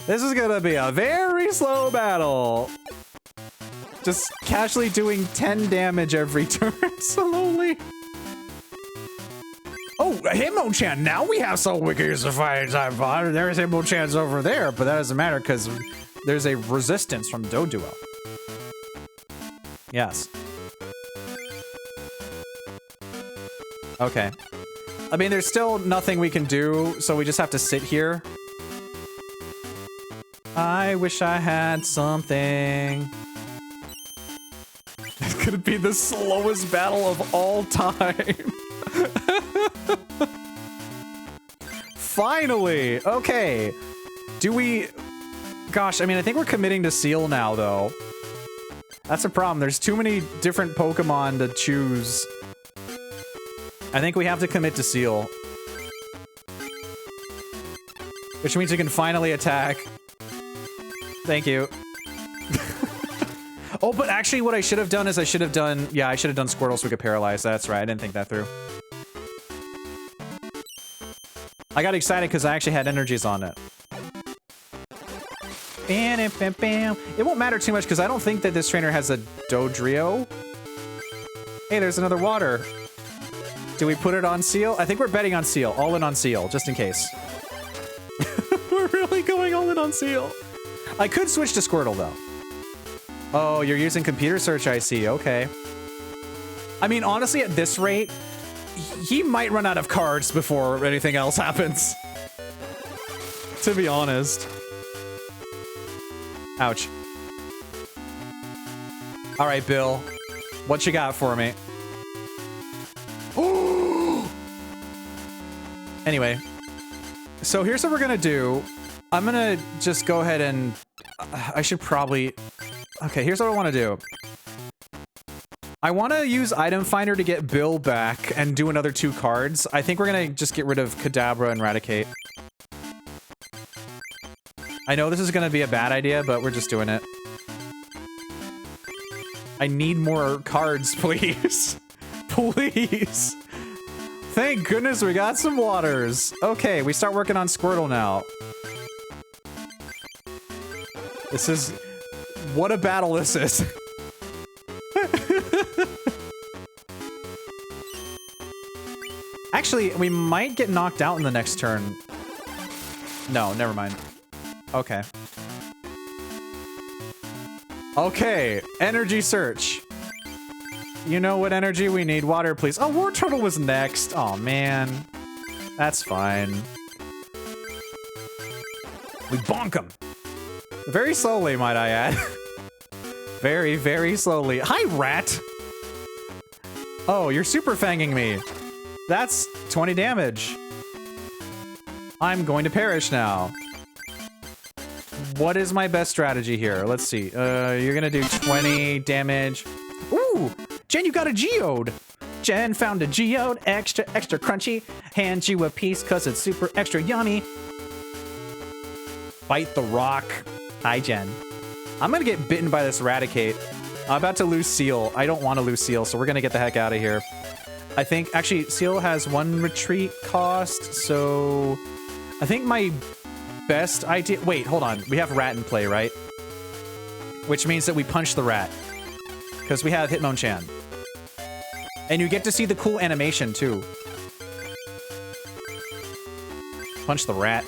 This is gonna be a very slow battle. Just casually doing 10 damage every turn, slowly. Oh, Hitmonchan! Now we have some wikis to fight time fodder. There's Hitmonchans over there, but that doesn't matter because there's a resistance from Doduo. Yes. Okay. I mean, there's still nothing we can do, so we just have to sit here. I wish I had something. It's gonna be the slowest battle of all time. Finally! Okay. Do we... Gosh, I mean, I think we're committing to Seal now, though. That's a problem. There's too many different Pokemon to choose. I think we have to commit to Seal. Which means we can finally attack. Thank you. Oh, but actually what I should have done is I should have done Squirtle so we could paralyze. That's right, I didn't think that through. I got excited because I actually had energies on it. It won't matter too much because I don't think that this trainer has a Dodrio. Hey, there's another water. Do we put it on Seal? I think we're betting on Seal. All in on Seal, just in case. We're really going all in on Seal. I could switch to Squirtle, though. Oh, you're using computer search, I see. Okay. I mean, honestly, at this rate, he might run out of cards before anything else happens. To be honest. Ouch. All right, Bill. What you got for me? Anyway. So here's what we're gonna do. I'm gonna just go ahead and... I should probably... Okay, here's what I want to do. I want to use Item Finder to get Bill back and do another 2 cards. I think we're gonna just get rid of Kadabra and Raticate. I know this is gonna be a bad idea, but we're just doing it. I need more cards, please. Please. Thank goodness we got some waters. Okay, we start working on Squirtle now. This is... What a battle this is. Actually, we might get knocked out in the next turn. No, never mind. Okay. Okay, energy search. You know what energy we need? Water, please. Oh, War Turtle was next. Oh, man. That's fine. We bonk him. Very slowly, might I add. Very, very slowly. Hi, rat. Oh, you're super fanging me. That's 20 damage. I'm going to perish now. What is my best strategy here? Let's see. You're gonna do 20 damage. Ooh! Jen, you got a Geode! Jen found a Geode, extra crunchy. Hand you a piece cause it's super extra yummy. Bite the rock. Hi, Jen. I'm gonna get bitten by this Raticate. I'm about to lose Seal. I don't want to lose Seal, so we're gonna get the heck out of here. I think, actually, Seal has 1 retreat cost, so... I think my best idea... Wait, hold on. We have Rat in play, right? Which means that we punch the Rat. Because we have Hitmonchan. And you get to see the cool animation, too. Punch the Rat.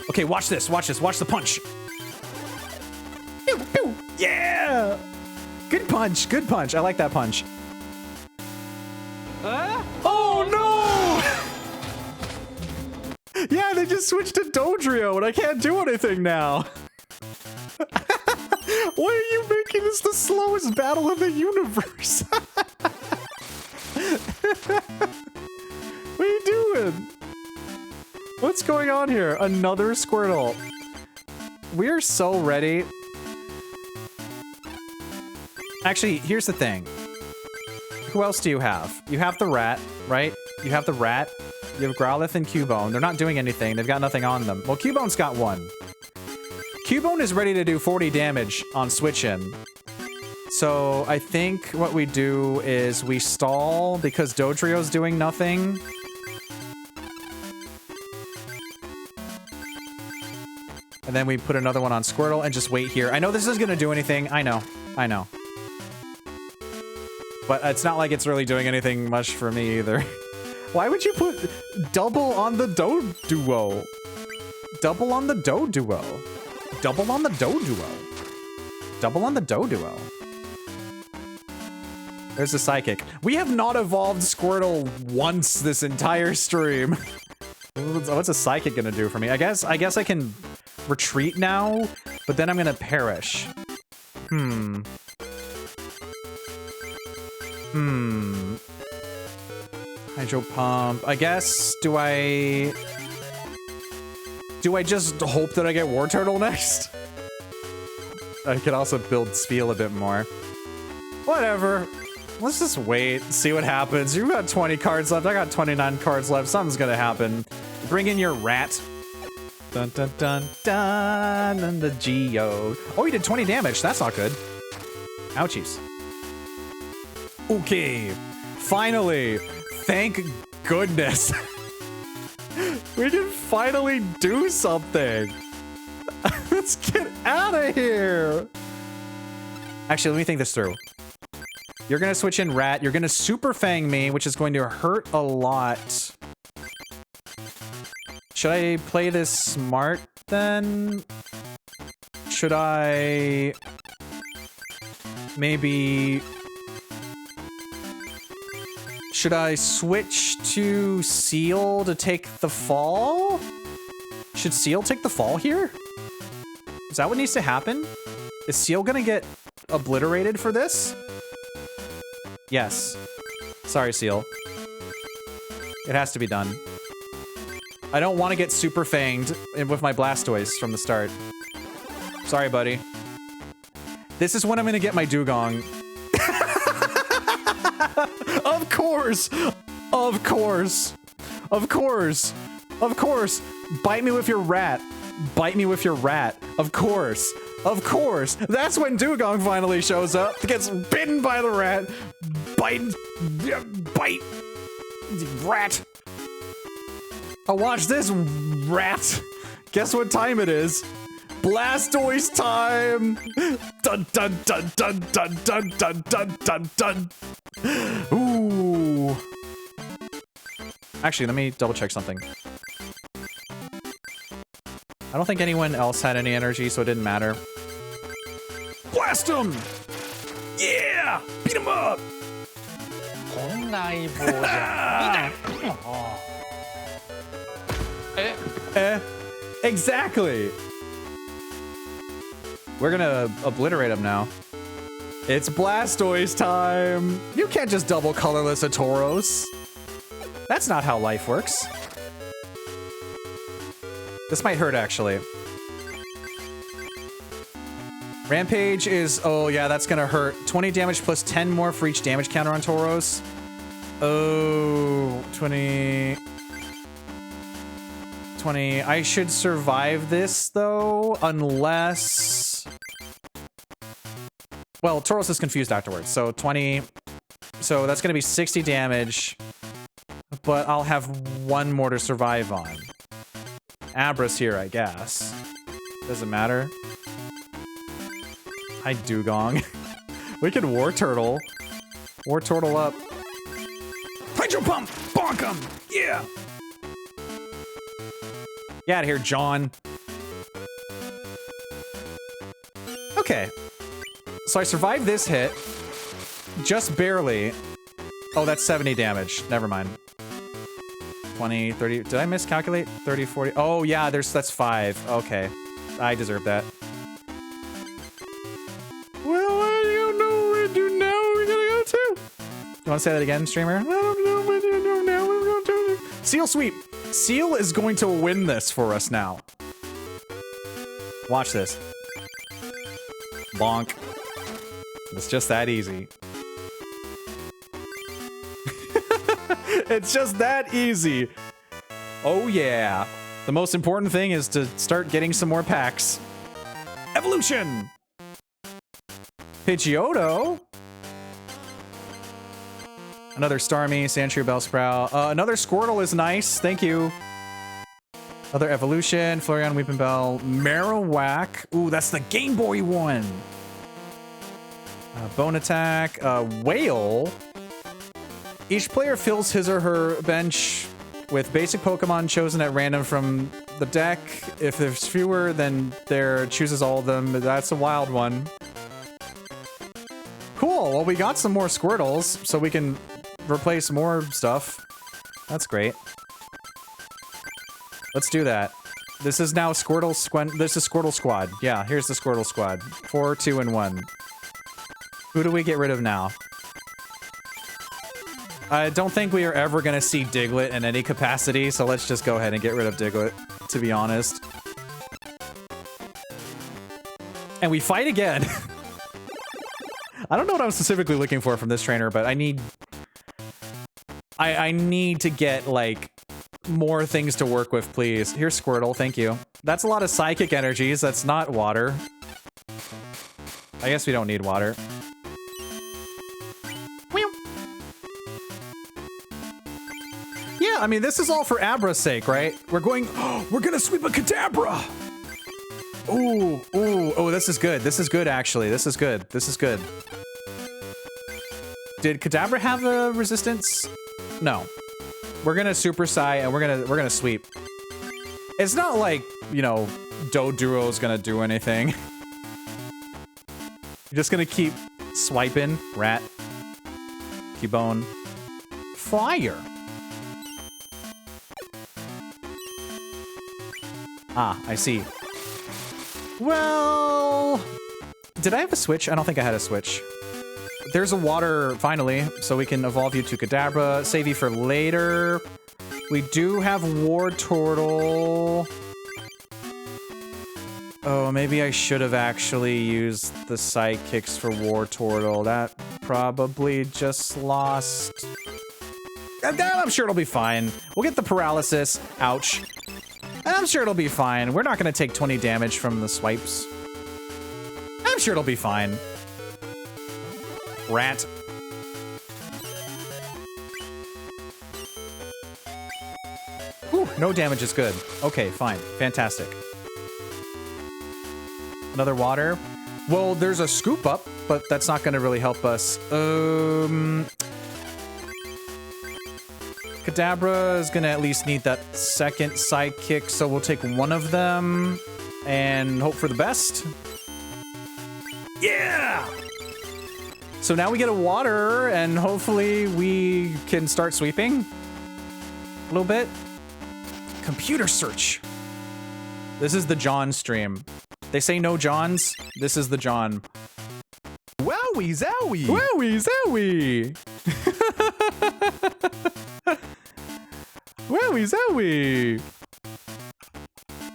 Okay, watch this, watch this, watch the punch. Pew, pew. Yeah! Good punch, good punch. I like that punch. Oh no! Yeah, they just switched to Dodrio and I can't do anything now. Why are you making this the slowest battle in the universe? What are you doing? What's going on here? Another Squirtle. We're so ready. Actually, here's the thing. Who else do you have? You have the Rat, right? You have the Rat. You have Growlithe and Cubone. They're not doing anything. They've got nothing on them. Well, Cubone's got 1. Cubone is ready to do 40 damage on switch in. So I think what we do is we stall because Dodrio's doing nothing. And then we put another one on Squirtle and just wait here. I know this isn't gonna do anything. I know. I know. But it's not like it's really doing anything much for me either. Why would you put double on the Doduo? Double on the Doduo. Double on the Doduo. Double on the Doduo. There's the Psychic. We have not evolved Squirtle once this entire stream. What's a Psychic gonna do for me? I guess I can retreat now, but then I'm gonna perish. Hydro Pump. I guess, do I just hope that I get War Turtle next? I could also build Spheal a bit more. Whatever. Let's just wait, see what happens. You've got 20 cards left. I got 29 cards left. Something's gonna happen. Bring in your Rat. Dun dun dun dun, and the Geode. Oh, he did 20 damage. That's not good. Ouchies. Okay. Finally. Thank goodness. We can finally do something. Let's get out of here. Actually, let me think this through. You're gonna switch in Rat. You're gonna Super Fang me, which is going to hurt a lot. Should I play this smart then? Should I maybe... Should I switch to Seal to take the fall? Should Seal take the fall here? Is that what needs to happen? Is Seal gonna get obliterated for this? Yes. Sorry, Seal. It has to be done. I don't want to get super fanged with my Blastoise from the start. Sorry, buddy. This is when I'm gonna get my Dugong. Of course! Of course! Of course! Of course! Bite me with your rat! Bite me with your rat! Of course! Of course! That's when Dugong finally shows up, gets bitten by the rat! Bite! Rat! Oh, watch this, rat! Guess what time it is? Blastoise time! Dun dun dun dun dun dun dun dun dun dun! Ooh! Actually, let me double check something. I don't think anyone else had any energy, so it didn't matter. Blast him! Yeah! Beat him up! Exactly! We're gonna obliterate him now. It's Blastoise time! You can't just double colorless a Tauros. That's not how life works. This might hurt, actually. Rampage is... Oh, yeah, that's gonna hurt. 20 damage plus 10 more for each damage counter on Tauros. Oh, 20... 20. I should survive this, though, unless... Well, Tauros is confused afterwards, so 20... So that's gonna be 60 damage, but I'll have one more to survive on. Abra's here, I guess. Doesn't matter. Hi, Dugong. We can War Turtle. War Turtle up. Hydro Pump! Bonk him! Yeah! Get out of here, John. Okay. So I survived this hit. Just barely. Oh, that's 70 damage. Never mind. 20, 30. Did I miscalculate? 30, 40. Oh, yeah, that's 5. Okay. I deserve that. Well, I don't know what to do now. We're gonna go to. You want to say that again, streamer? I don't know what to do now. We're going to. Seal sweep. Seal is going to win this for us now. Watch this. Bonk. It's just that easy. It's just that easy. Oh yeah. The most important thing is to start getting some more packs. Evolution! Pidgeotto? Another Starmie, Sandshrew, Bellsprout. Another Squirtle is nice, thank you. Other Evolution, Flareon, Weeping Bell, Marowak. Ooh, that's the Game Boy one. Bone Attack, Whale. Each player fills his or her bench with basic Pokemon chosen at random from the deck. If there's fewer, then there chooses all of them. That's a wild one. Cool, well we got some more Squirtles, so we can replace more stuff. That's great. Let's do that. This is now this is Squirtle Squad. Yeah, here's the Squirtle Squad. 4, 2, and 1. Who do we get rid of now? I don't think we are ever gonna see Diglett in any capacity, so let's just go ahead and get rid of Diglett, to be honest. And we fight again! I don't know what I'm specifically looking for from this trainer, but I need... I need to get, like, more things to work with, please. Here's Squirtle, thank you. That's a lot of psychic energies, that's not water. I guess we don't need water. yeah, I mean, this is all for Abra's sake, right? We're gonna sweep a Kadabra! Ooh, ooh, oh, this is good. This is good, actually. This is good. This is good. Did Kadabra have a resistance? No. We're gonna Super Sai and we're gonna sweep. It's not like, you know, Doduro's gonna do anything. You're just gonna keep swiping. Rat. Cubone. Fire. Ah, I see. Well, did I have a switch? I don't think I had a switch. There's a water, finally, so we can evolve you to Kadabra, save you for later. We do have War Turtle. Oh, maybe I should have actually used the sidekicks for War Turtle. That probably just lost. I'm sure it'll be fine. We'll get the paralysis. Ouch. I'm sure it'll be fine. We're not going to take 20 damage from the swipes. I'm sure it'll be fine. Rat. Whew, no damage is good. Okay, fine. Fantastic. Another water. Well, there's a scoop up, but that's not going to really help us. Kadabra is going to at least need that second sidekick, so we'll take one of them and hope for the best. Yeah! So now we get a water, and hopefully we can start sweeping a little bit. Computer search. This is the John stream. They say no Johns. This is the John. Wowie zowie! Wowie zowie! Wowie zowie!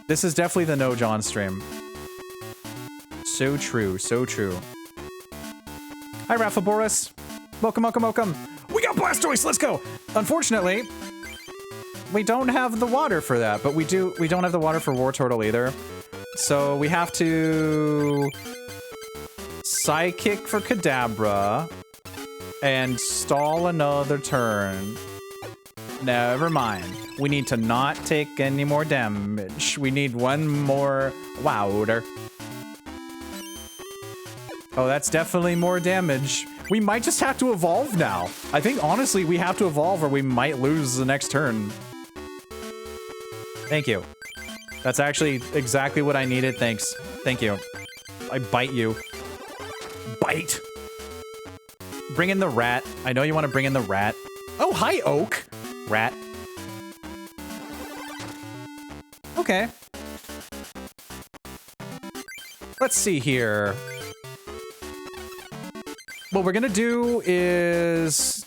This is definitely the no John stream. So true, so true. Hi, Rafa Boris. Welcome, welcome, welcome. We got Blastoise, let's go! Unfortunately, we don't have the water for that, but we don't have the water for War Turtle either. So we have to Psychic for Kadabra and stall another turn. Never mind. We need to not take any more damage. We need one more water. Oh, that's definitely more damage. We might just have to evolve now. I think, honestly, we have to evolve or we might lose the next turn. Thank you. That's actually exactly what I needed. Thanks. Thank you. I bite you. Bite. Bring in the rat. I know you want to bring in the rat. Oh, hi, Oak. Rat. Okay. Let's see here. What we're gonna do is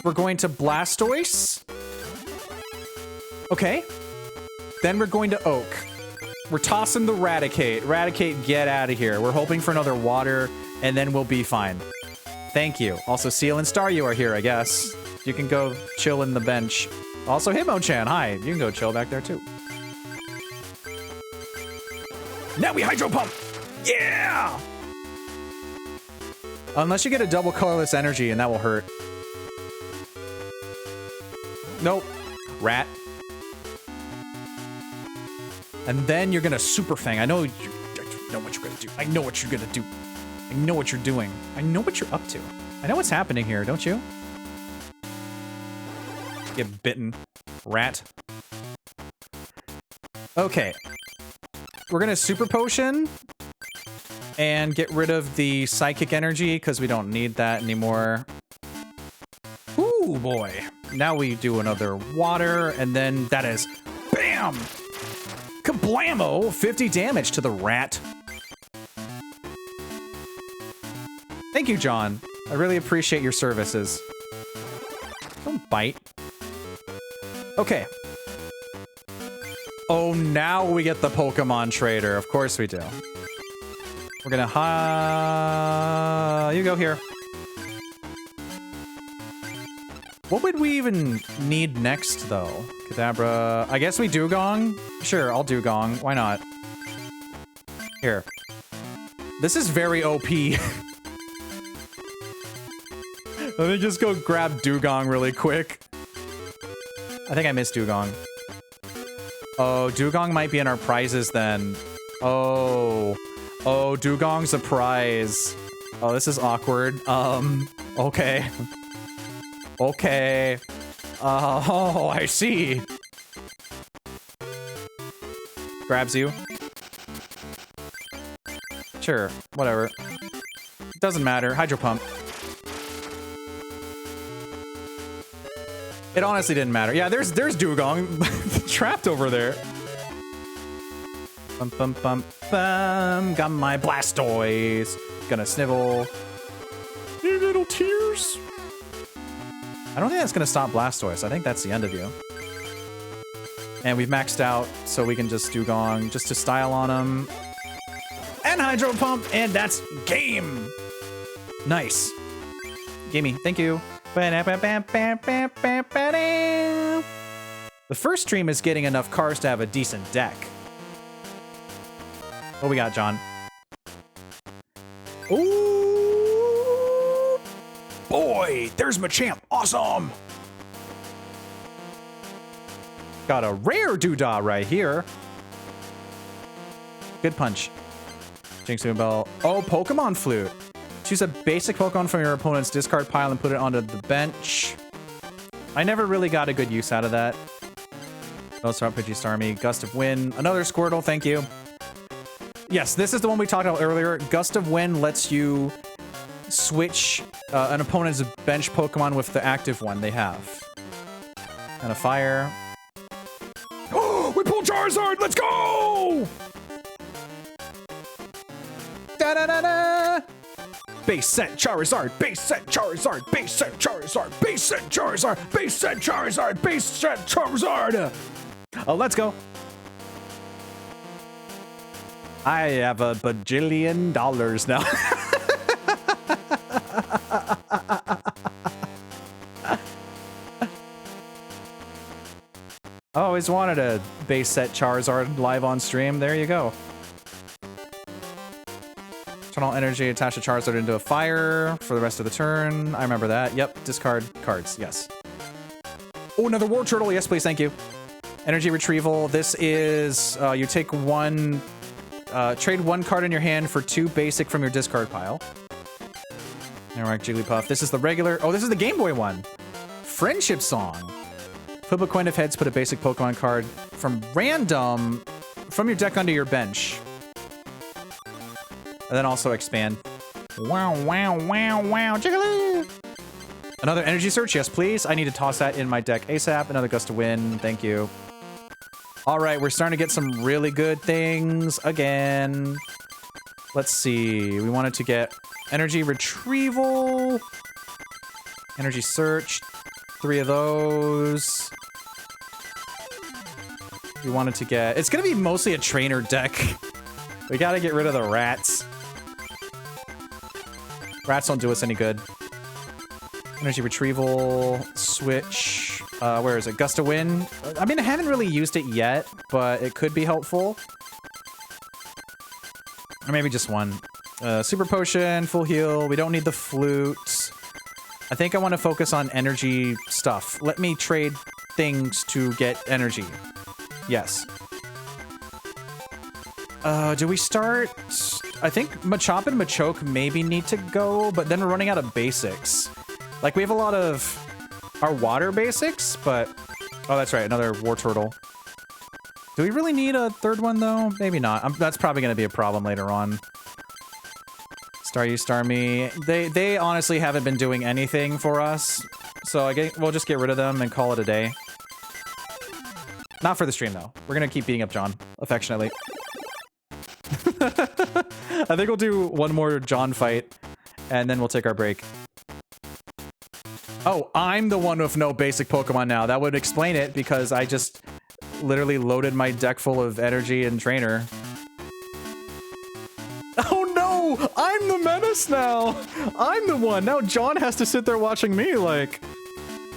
we're going to Blastoise. Okay. Then we're going to Oak. We're tossing the Raticate. Raticate, get out of here. We're hoping for another water, and then we'll be fine. Thank you. Also, Seal and Star, you are here, I guess. You can go chill in the bench. Also, Himo-chan, hi. You can go chill back there, too. Now we Hydro Pump! Yeah! Unless you get a double colorless energy, and that will hurt. Nope. Rat. And then you're gonna Super Fang. I know what you're gonna do. I know what you're gonna do. I know what you're doing. I know what you're up to. I know what's happening here, don't you? Get bitten. Rat. Okay. We're gonna Super Potion and get rid of the Psychic Energy because we don't need that anymore. Ooh, boy. Now we do another water, and then that is BAM! Kablamo! 50 damage to the rat. Thank you, John. I really appreciate your services. Don't bite. Okay. Oh, now we get the Pokemon Trader. Of course we do. We're gonna you go here. What would we even need next, though? Kadabra. I guess we Dugong? Sure, I'll Dugong. Why not? Here. This is very OP. Let me just go grab Dugong really quick. I think I missed Dugong. Oh, Dugong might be in our prizes then. Oh. Oh, Dugong's a prize. Oh, this is awkward. Okay. Okay. Oh, I see. Grabs you. Sure, whatever. Doesn't matter. Hydro Pump. It honestly didn't matter. Yeah, there's Dugong trapped over there. Bum bum bum bum. Got my Blastoise. Gonna snivel. You little tears. I don't think that's gonna stop Blastoise. I think that's the end of you. And we've maxed out, so we can just Dugong just to style on him. And Hydro Pump, and that's game. Nice. Gimme. Thank you. The first stream is getting enough cars to have a decent deck. What we got, John? Ooh! Boy, there's Machamp. Awesome! Got a rare Doodah right here. Good punch. Jinxu Bell. Oh, Pokemon Flute. Choose a basic Pokemon from your opponent's discard pile and put it onto the bench. I never really got a good use out of that. Bellsprout, Pidgeystarmie, Gust of Wind. Another Squirtle, thank you. Yes, this is the one we talked about earlier. Gust of Wind lets you switch an opponent's bench Pokemon with the active one they have. And a Fire. Oh, we pulled Charizard! Let's go! Da-da-da-da! Base set Charizard, base set Charizard, base set Charizard, base set Charizard, base set Charizard, base set Charizard! Oh, let's go. I have a bajillion dollars now. I always wanted a base set Charizard live on stream. There you go. Turn all energy, attach a Charizard into a fire for the rest of the turn. I remember that. Yep, discard cards. Yes. Oh, another War Turtle. Yes, please. Thank you. Energy retrieval. This is you take one, trade one card in your hand for 2 basic from your discard pile. Alright, Jigglypuff. This is the regular. Oh, this is the Game Boy one. Friendship Song. Flip a coin of heads. Put a basic Pokemon card from random from your deck onto your bench. And then also expand. Wow, wow, wow, wow. Jiggly! Another energy search. Yes, please. I need to toss that in my deck ASAP. Another Gust of Wind. Thank you. All right, we're starting to get some really good things again. Let's see. We wanted to get energy retrieval. Energy search. 3 of those. We wanted to get... It's going to be mostly a trainer deck. We got to get rid of the rats. Rats don't do us any good. Energy retrieval, switch. Where is it? Gust of Wind. I mean, I haven't really used it yet, but it could be helpful. Or maybe just one. Super Potion, full heal. We don't need the flute. I think I want to focus on energy stuff. Let me trade things to get energy. Yes. Do we start... I think Machop and Machoke maybe need to go, but then we're running out of basics. Like, we have a lot of our water basics, but... Oh, that's right, another War Turtle. Do we really need a third one, though? Maybe not. That's probably going to be a problem later on. Starmie. They honestly haven't been doing anything for us, so we'll just get rid of them and call it a day. Not for the stream, though. We're going to keep beating up John, affectionately. I think we'll do one more John fight, and then we'll take our break. Oh, I'm the one with no basic Pokemon now. That would explain it, because I just literally loaded my deck full of energy and trainer. Oh no! I'm the menace now! I'm the one! Now John has to sit there watching me like...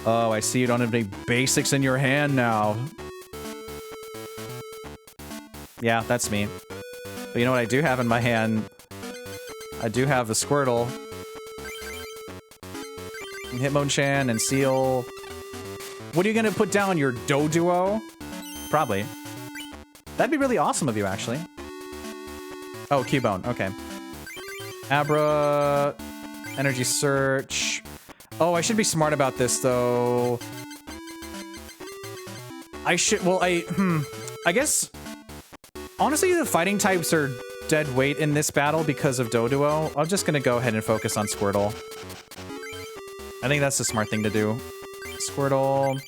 Oh, I see you don't have any basics in your hand now. Yeah, that's me. But you know what I do have in my hand? I do have the Squirtle. And Hitmonchan and Seal. What are you gonna put down? Your Doduo? Probably. That'd be really awesome of you, actually. Oh, Cubone. Okay. Abra. Energy Search. Oh, I should be smart about this, though. I should... Well, I guess... Honestly, the fighting types are dead weight in this battle because of Doduo. I'm just gonna go ahead and focus on Squirtle. I think that's the smart thing to do. Squirtle.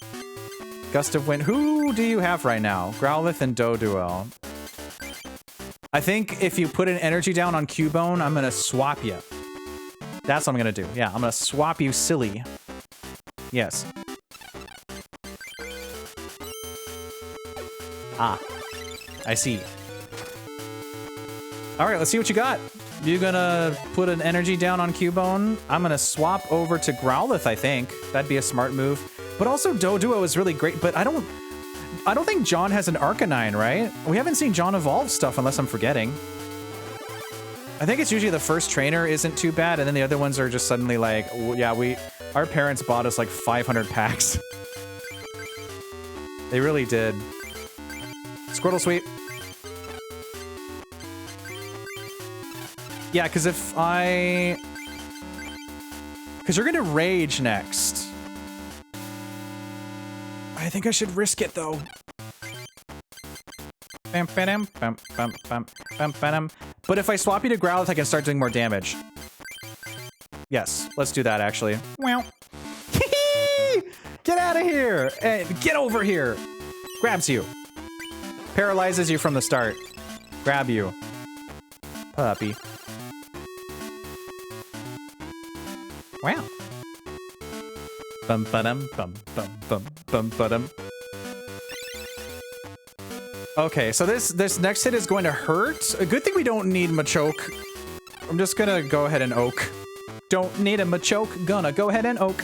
Gust of Wind. Who do you have right now? Growlithe and Doduo. I think if you put an energy down on Cubone, I'm gonna swap you. That's what I'm gonna do. Yeah, I'm gonna swap you silly. Yes. Ah. I see. Alright, let's see what you got. You gonna put an energy down on Cubone? I'm gonna swap over to Growlithe, I think. That'd be a smart move. But also Doduo is really great, but I don't think John has an Arcanine, right? We haven't seen John evolve stuff unless I'm forgetting. I think it's usually the first trainer isn't too bad, and then the other ones are just suddenly like, yeah, our parents bought us like 500 packs. They really did. Squirtle Sweep. Yeah, because because you're gonna Rage next. I think I should risk it, though. But if I swap you to Growlithe, I can start doing more damage. Yes, let's do that, actually. Well, get out of here! Get over here! Grabs you. Paralyzes you from the start. Grab you. Puppy. Wow. Bum ba-dum bum bum bum bum ba-dum. Okay, so this next hit is going to hurt. A good thing we don't need Machoke. I'm just gonna go ahead and Oak. Don't need a Machoke, gonna go ahead and Oak.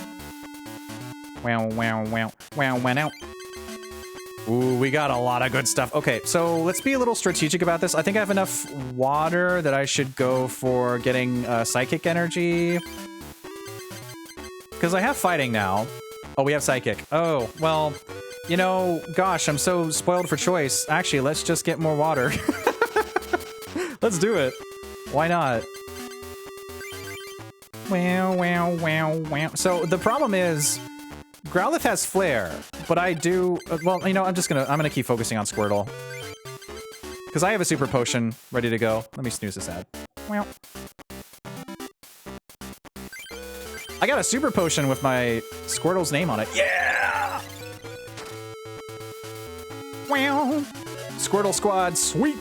Wow, wow, wow, wow, wow. Ooh, we got a lot of good stuff. Okay, so let's be a little strategic about this. I think I have enough water that I should go for getting Psychic Energy. Because I have Fighting now. Oh, we have Psychic. Oh, well, you know, gosh, I'm so spoiled for choice. Actually, let's just get more water. Let's do it. Why not? Wow, wow, wow, wow. So the problem is, Growlithe has Flare, but I do... well, you know, I'm gonna keep focusing on Squirtle. Because I have a Super Potion ready to go. Let me snooze this ad. Wow. I got a Super Potion with my Squirtle's name on it. Yeah! Wow. Squirtle Squad, sweet!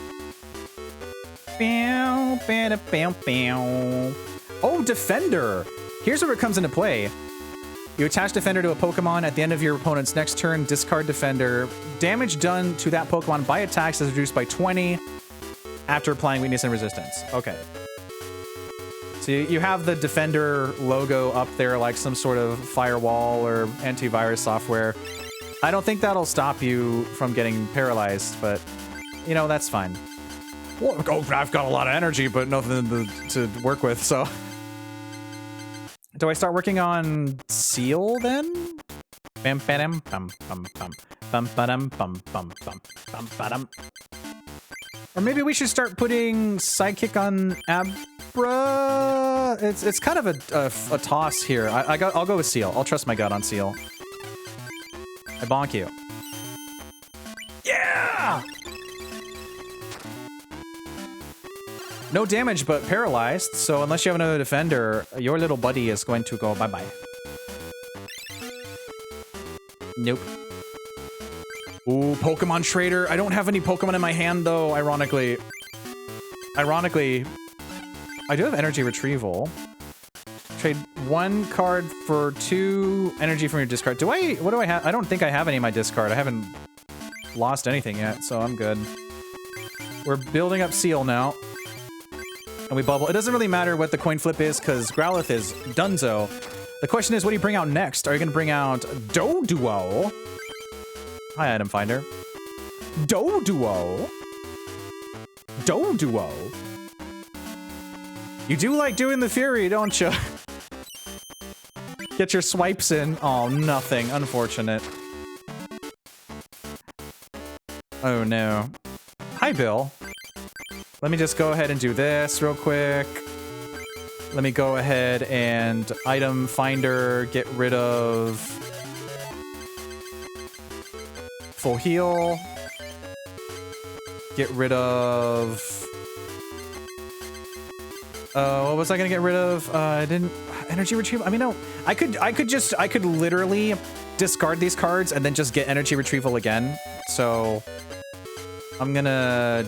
Bow, bow, bow, bow. Oh, Defender! Here's where it comes into play. You attach Defender to a Pokemon at the end of your opponent's next turn, discard Defender. Damage done to that Pokemon by attacks is reduced by 20 after applying weakness and resistance. Okay. So you have the Defender logo up there like some sort of firewall or antivirus software. I don't think that'll stop you from getting paralyzed, but, you know, that's fine. Well, I've got a lot of energy, but nothing to work with, so... Do I start working on Seal, then? Bam, bam, bum, bum, bum, bum, bum, bum, bum, bum, bum. Or maybe we should start putting Sidekick on Abra. It's kind of a toss here. I'll go with Seal. I'll trust my gut on Seal. I bonk you. Yeah! No damage, but paralyzed, so unless you have another defender, your little buddy is going to go bye-bye. Nope. Ooh, Pokemon Trader. I don't have any Pokemon in my hand, though, ironically. Ironically, I do have Energy Retrieval. Trade 1 card for 2 energy from your discard. What do I have? I don't think I have any in my discard. I haven't lost anything yet, so I'm good. We're building up Seal now. And we bubble. It doesn't really matter what the coin flip is, because Growlithe is donezo. The question is, what do you bring out next? Are you going to bring out Doduo? Hi, Item Finder. Doduo? Doduo? You do like doing the Fury, don't you? Get your swipes in. Oh, nothing. Unfortunate. Oh no. Hi, Bill. Let me just go ahead and do this real quick. Let me go ahead and item finder, get rid of full heal. Get rid of... what was I gonna get rid of? I didn't... Energy retrieval? I mean, no. I could literally discard these cards and then just get energy retrieval again. So I'm gonna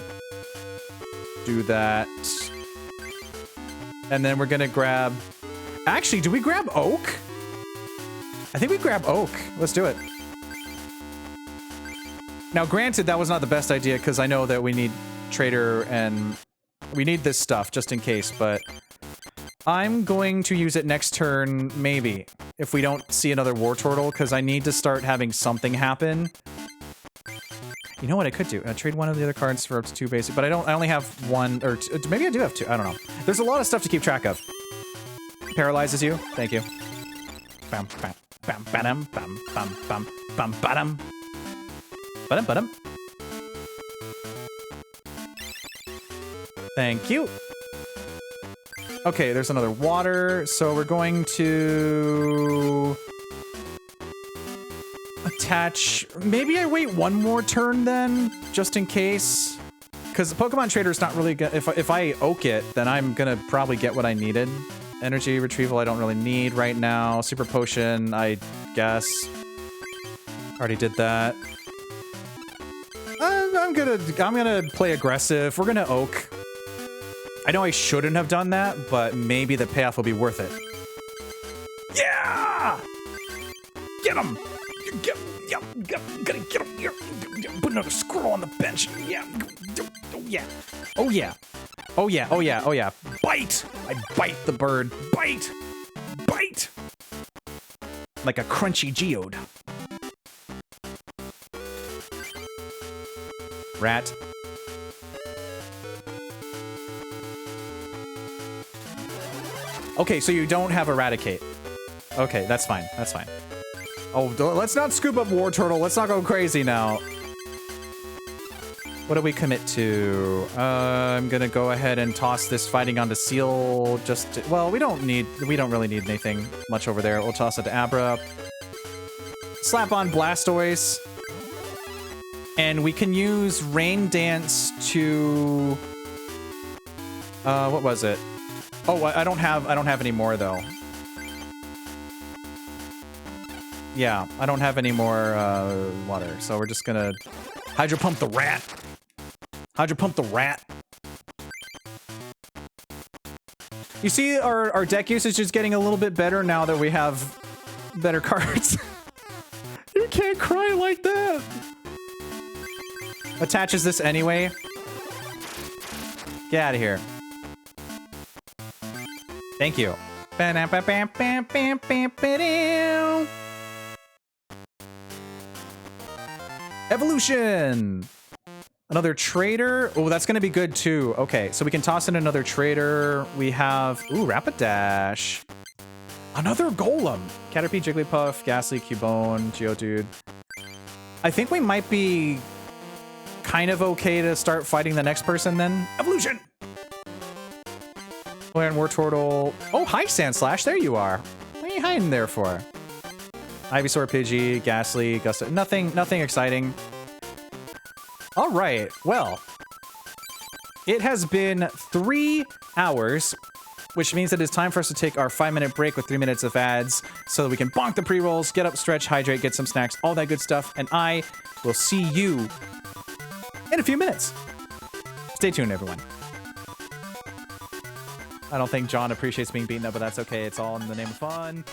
do that. And then we're gonna grab... Actually, do we grab Oak? I think we grab Oak. Let's do it. Now, granted, that was not the best idea because I know that we need Trader and we need this stuff just in case, but I'm going to use it next turn, maybe, if we don't see another War Turtle, because I need to start having something happen. You know what I could do? Trade one of the other cards for up to 2 basic, but I only have 1, or maybe I do have 2. I don't know. There's a lot of stuff to keep track of. Paralyzes you. Thank you. Bam, bam, bam, bam, bam, bam, bam, bam, bam. Ba-dum, ba-dum. Thank you. Okay, there's another water, so we're going to attach... Maybe I wait one more turn then, just in case. Because Pokemon Trader's not really good. If I oak it, then I'm gonna probably get what I needed. Energy retrieval I don't really need right now. Super Potion, I guess. Already did that. I'm gonna play aggressive. We're gonna oak. I know I shouldn't have done that, but maybe the payoff will be worth it. Yeah! Get him! Get him! Yeah, gotta get him here. Put another squirrel on the bench. Yeah. Oh yeah. Oh yeah. Oh yeah. Oh yeah. Oh yeah. Bite! I bite the bird. Bite! Bite! Like a crunchy geode. Rat. Okay, so you don't have Eradicate. Okay, that's fine. That's fine. Oh, let's not scoop up War Turtle. Let's not go crazy now. What do we commit to? I'm gonna go ahead and toss this fighting onto Seal. Well, we don't really need anything much over there. We'll toss it to Abra. Slap on Blastoise. And we can use Rain Dance to... what was it? Oh, I don't have any more, though. Yeah, I don't have any more, water, so we're just gonna... Hydro Pump the rat! Hydro Pump the rat! You see, our deck usage is getting a little bit better now that we have better cards. You can't cry like that! Attaches this anyway. Get out of here. Thank you. Evolution! Another trader. Oh, that's gonna be good too. Okay, so we can toss in another trader. We have... Ooh, Rapidash. Another Golem. Caterpie, Jigglypuff, Ghastly, Cubone, Geodude. I think we might be kind of okay to start fighting the next person then. Evolution! And War Turtle. Oh, hi, Sandslash. There you are. What are you hiding there for? Ivysaur, Pidgey, Ghastly, Gusto. Nothing exciting. All right. Well, it has been 3 hours, which means it is time for us to take our 5-minute break with 3 minutes of ads so that we can bonk the pre-rolls, get up, stretch, hydrate, get some snacks, all that good stuff. And I will see you in a few minutes. Stay tuned, everyone. I don't think John appreciates being beaten up, but that's okay. It's all in the name of fun.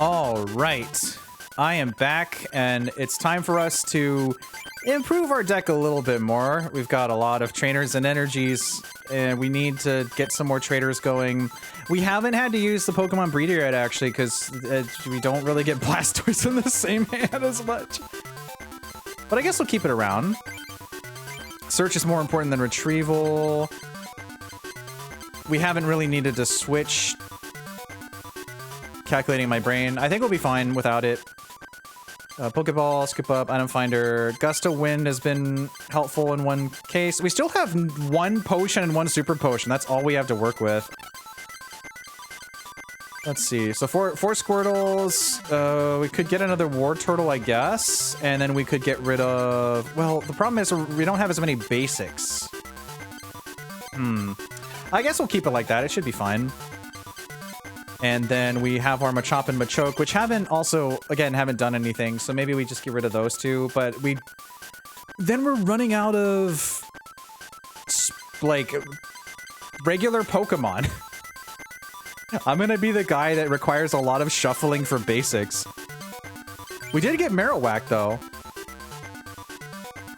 All right. I am back, and it's time for us to improve our deck a little bit more. We've got a lot of trainers and energies, and we need to get some more traders going. We haven't had to use the Pokemon breeder yet, actually, because we don't really get Blastoise in the same hand as much. But I guess we'll keep it around. Search is more important than retrieval. We haven't really needed to switch. Calculating my brain. I think we'll be fine without it. Pokeball, Scoop Up, Item Finder. Gust of Wind has been helpful in one case. We still have one potion and one super potion. That's all we have to work with. Let's see. So four Squirtles. We could get another War Turtle, I guess. And then we could get rid of... Well, the problem is we don't have as many basics. I guess we'll keep it like that. It should be fine. And then we have our Machop and Machoke, which haven't done anything. So maybe we just get rid of those two. But then we're running out of, like, regular Pokemon. I'm gonna be the guy that requires a lot of shuffling for basics. We did get Marowak, though.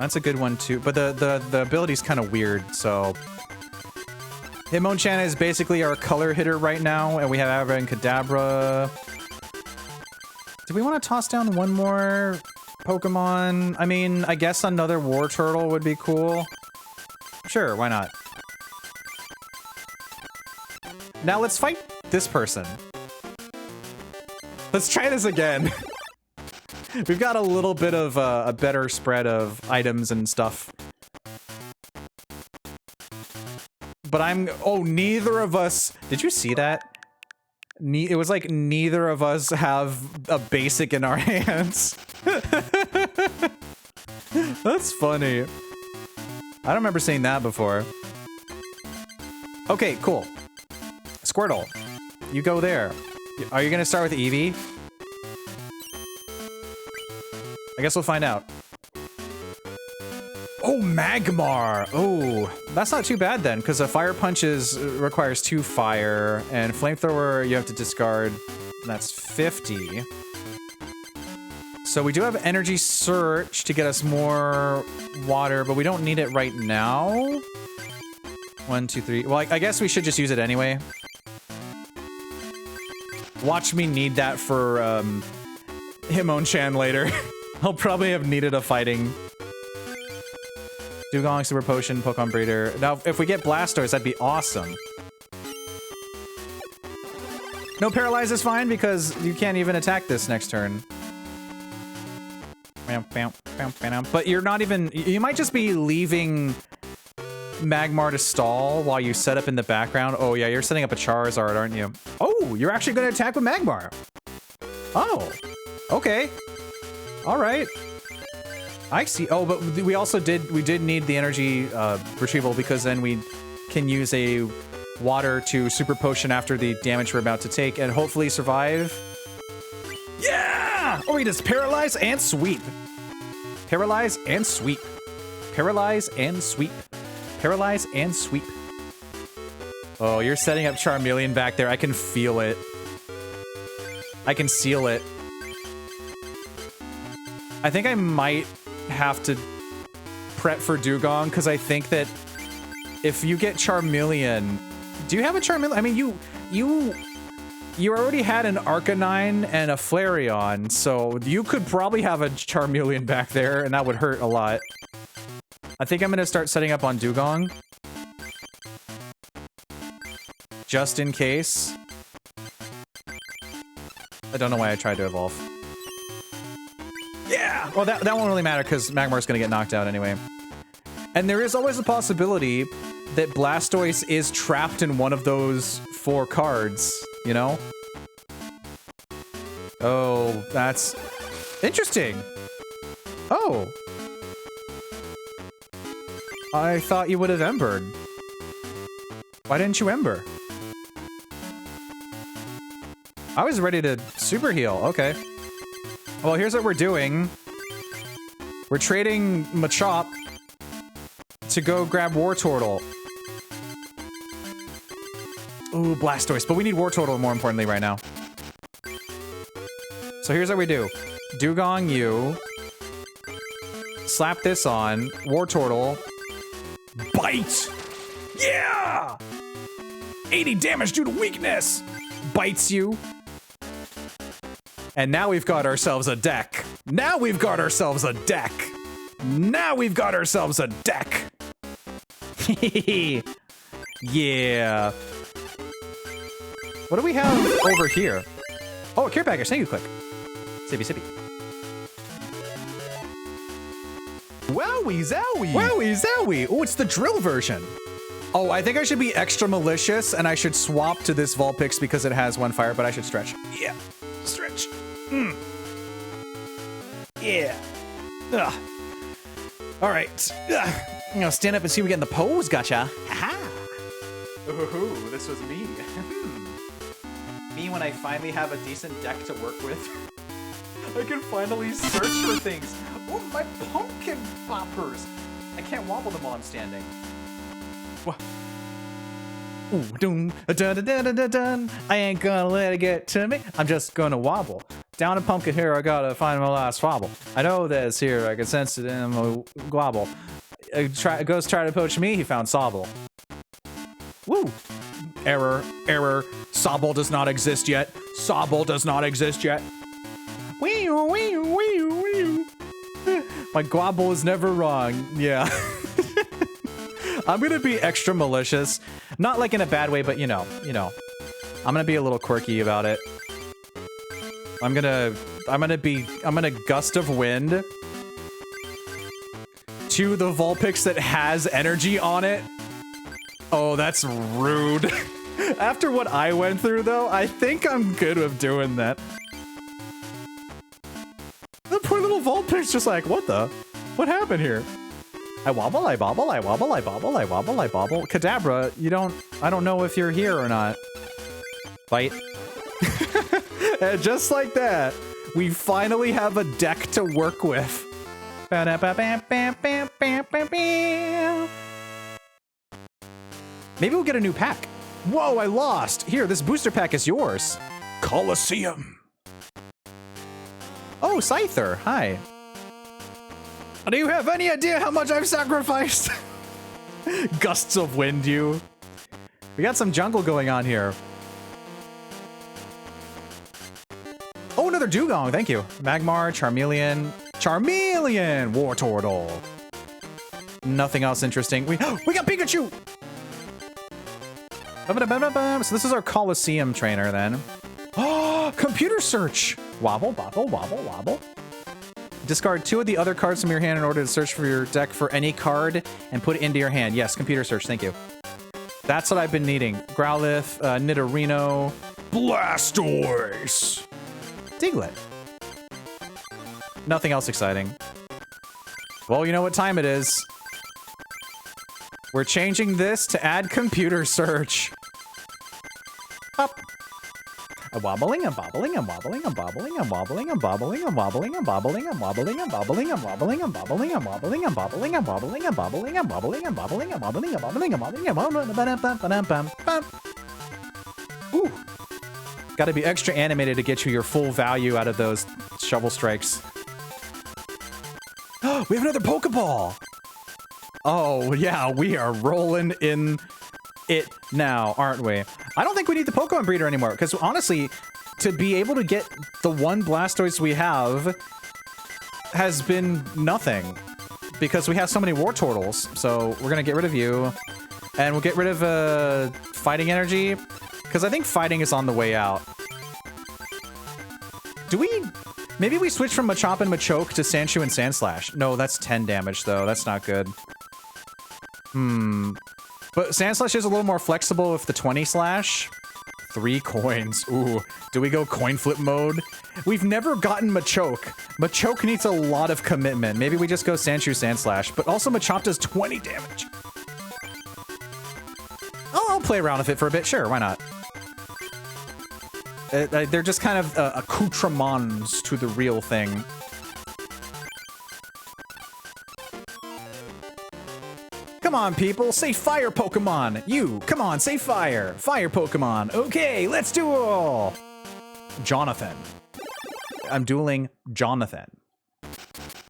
That's a good one, too. But the ability's kind of weird, so... Hitmonchan is basically our color hitter right now, and we have Abra and Kadabra. Do we want to toss down one more Pokemon? I mean, I guess another War Turtle would be cool. Sure, why not? Now let's fight this person. Let's try this again. We've got a little bit of a better spread of items and stuff. But neither of us... Did you see that? It was like neither of us have a basic in our hands. That's funny. I don't remember seeing that before. Okay, cool. Squirtle, you go there. Are you gonna start with Eevee? I guess we'll find out. Oh, Magmar! Oh, that's not too bad then, because a Fire Punch requires 2 fire, and Flamethrower you have to discard, and that's 50. So we do have Energy Search to get us more water, but we don't need it right now. 1, 2, 3. Well, I guess we should just use it anyway. Watch me need that for Hitmonchan later. I'll probably have needed a fighting. Dugong, Super Potion, Pokemon Breeder. Now, if we get Blastoise, that'd be awesome. No, Paralyze is fine because you can't even attack this next turn. But you're not even... You might just be leaving Magmar to stall while you set up in the background. Oh, yeah, you're setting up a Charizard, aren't you? Oh, you're actually going to attack with Magmar. Oh, okay. All right. I see. Oh, but we did need the energy retrieval because then we can use a water to super potion after the damage we're about to take and hopefully survive. Yeah! Oh, we just paralyze and sweep. Paralyze and sweep. Paralyze and sweep. Paralyze and sweep. Oh, you're setting up Charmeleon back there. I can feel it. I can seal it. I think I might have to prep for Dugong because I think that if you get Charmeleon, do you have a Charmeleon? I mean, you already had an Arcanine and a Flareon, so you could probably have a Charmeleon back there, and that would hurt a lot. I think I'm gonna start setting up on Dugong, just in case. I don't know why I tried to evolve. Yeah! Well, that won't really matter because Magmar's gonna get knocked out anyway. And there is always a possibility that Blastoise is trapped in one of those 4 cards, you know? Oh, that's interesting. Oh. I thought you would have Embered. Why didn't you Ember? I was ready to super heal. Okay. Well, here's what we're doing. We're trading Machop to go grab War Turtle. Ooh, Blastoise. But we need War Turtle more importantly right now. So here's what we do. Dugong you. Slap this on. Wartortle. Bite! Yeah! 80 damage due to weakness! Bites you. And now we've got ourselves a deck. Now we've got ourselves a deck. Now we've got ourselves a deck. Yeah. What do we have over here? Oh, a care package. Thank you, Click. Sippy, sippy. Wowie zowie! Wowie zowie! Oh, it's the drill version. Oh, I think I should be extra malicious and I should swap to this Vulpix because it has one fire, but I should stretch. Yeah. Stretch. Yeah. Ugh. All right. Ugh. I'm gonna stand up and see if we get in the pose. Gotcha. Aha. Ooh, this was me. Me when I finally have a decent deck to work with. I can finally search for things. Oh, my pumpkin poppers. I can't wobble them while I'm standing. What? Ooh, dun, dun, dun, dun, dun, dun. I ain't gonna let it get to me. I'm just gonna wobble. Down a pumpkin here, I gotta find my last wobble. I know this here, I can sense it in my wobble. Ghost tried to poach me, he found Sobble. Woo! Error, error. Sobble does not exist yet. Sobble does not exist yet. Wee wee wee wee. My Gwobble is never wrong. Yeah. I'm gonna be extra malicious. Not like in a bad way, but you know. I'm gonna be a little quirky about it. I'm gonna gust of wind to the Vulpix that has energy on it. Oh, that's rude. After what I went through, though, I think I'm good with doing that. The poor little Vulpix just like, what happened here? I wobble, I bobble, I wobble, I bobble, I wobble, I bobble. Kadabra, I don't know if you're here or not. Bite. And just like that, we finally have a deck to work with. Maybe we'll get a new pack. Whoa, I lost. Here, this booster pack is yours. Coliseum. Oh, Scyther, hi. Do you have any idea how much I've sacrificed? Gusts of wind, you. We got some jungle going on here. Oh, another Dugong, thank you. Magmar, Charmeleon, Wartortle. Nothing else interesting. We got Pikachu! So this is our Coliseum trainer then. Oh, computer search! Wobble, bobble, wobble, wobble. Discard 2 of the other cards from your hand in order to search for your deck for any card and put it into your hand. Yes, computer search, thank you. That's what I've been needing. Growlithe, Nidorino, Blastoise, Diglett. Nothing else exciting. Well, you know what time it is. We're changing this to add computer search. Up. I'm wobbling, I'm bobbling, I'm wobbling, I'm bobbling, I'm wobbling, I'm bobbling, I'm wobbling, I'm bobbling, I'm wobbling, I'm bobbling, I'm wobbling, I'm bobbling, I'm wobbling, I'm bobbling, I'm wobbling, I'm bobbling, I'm wobbling, I'm bobbling, I'm wobbling, I'm wobbling, I'm wobbling, I'm wobbling. Ooh. Gotta be extra animated to get you your full value out of those shovel strikes. We have another Pokeball! Oh, yeah, we are rolling in it now, aren't we? I don't think we need the Pokemon breeder anymore, because honestly, to be able to get the one Blastoise we have has been nothing, because we have so many Wartortles. So we're gonna get rid of you, and we'll get rid of Fighting Energy, because I think Fighting is on the way out. Maybe we switch from Machop and Machoke to Sandshrew and Sandslash. No, that's 10 damage, though. That's not good. But Sandslash is a little more flexible with the 20 slash. 3 coins. Ooh. Do we go coin flip mode? We've never gotten Machoke. Machoke needs a lot of commitment. Maybe we just go Sandshrew, Sandslash. But also Machop does 20 damage. Oh, I'll play around with it for a bit. Sure, why not? They're just kind of accoutrements to the real thing. Come on, people, say fire Pokemon! You, come on, say fire! Fire Pokemon! Okay, let's duel! Jonathan. I'm dueling Jonathan.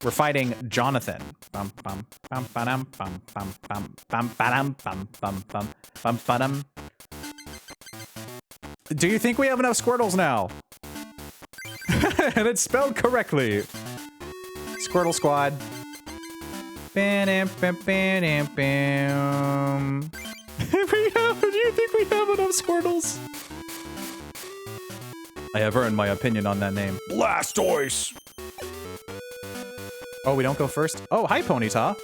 We're fighting Jonathan. Bum bum bum ba-dum bum bum bum bum ba-dum bum bum bum bum ba-dum. Do you think we have enough Squirtles now? And it's spelled correctly. Squirtle Squad. Do you think we have enough Squirtles? I have earned my opinion on that name. Blastoise! Oh, we don't go first? Oh, hi, Ponyta.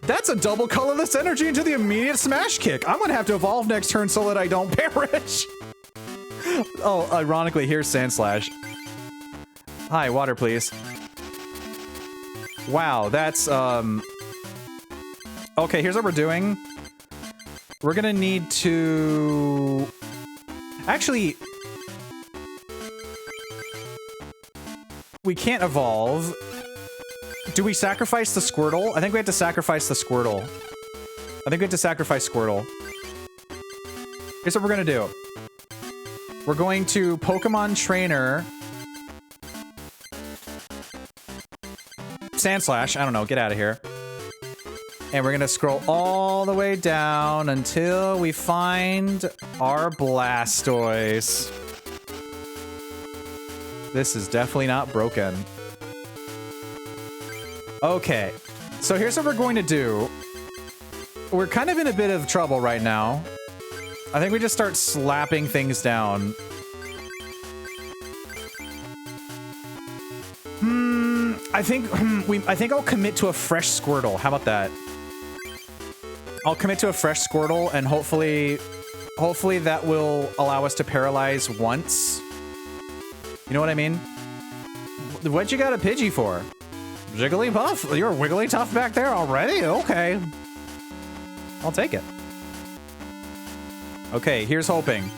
That's a double colorless energy into the immediate smash kick. I'm gonna have to evolve next turn so that I don't perish. Oh, ironically, here's Sandslash. Hi, water, please. Wow, that's, okay, here's what we're doing. We're gonna need to... Actually... We can't evolve. Do we sacrifice the Squirtle? I think we have to sacrifice the Squirtle. I think we have to sacrifice Squirtle. Here's what we're gonna do. We're going to Pokemon Trainer... Sandslash, I don't know, get out of here. And we're gonna scroll all the way down until we find our Blastoise. This is definitely not broken. Okay, so here's what we're going to do. We're kind of in a bit of trouble right now. I think we just start slapping things down. I think I'll commit to a fresh Squirtle. How about that? I'll commit to a fresh Squirtle, and hopefully that will allow us to paralyze once. You know what I mean? What you got a Pidgey for? Jigglypuff? You're Wigglytuff back there already? Okay. I'll take it. Okay, here's hoping.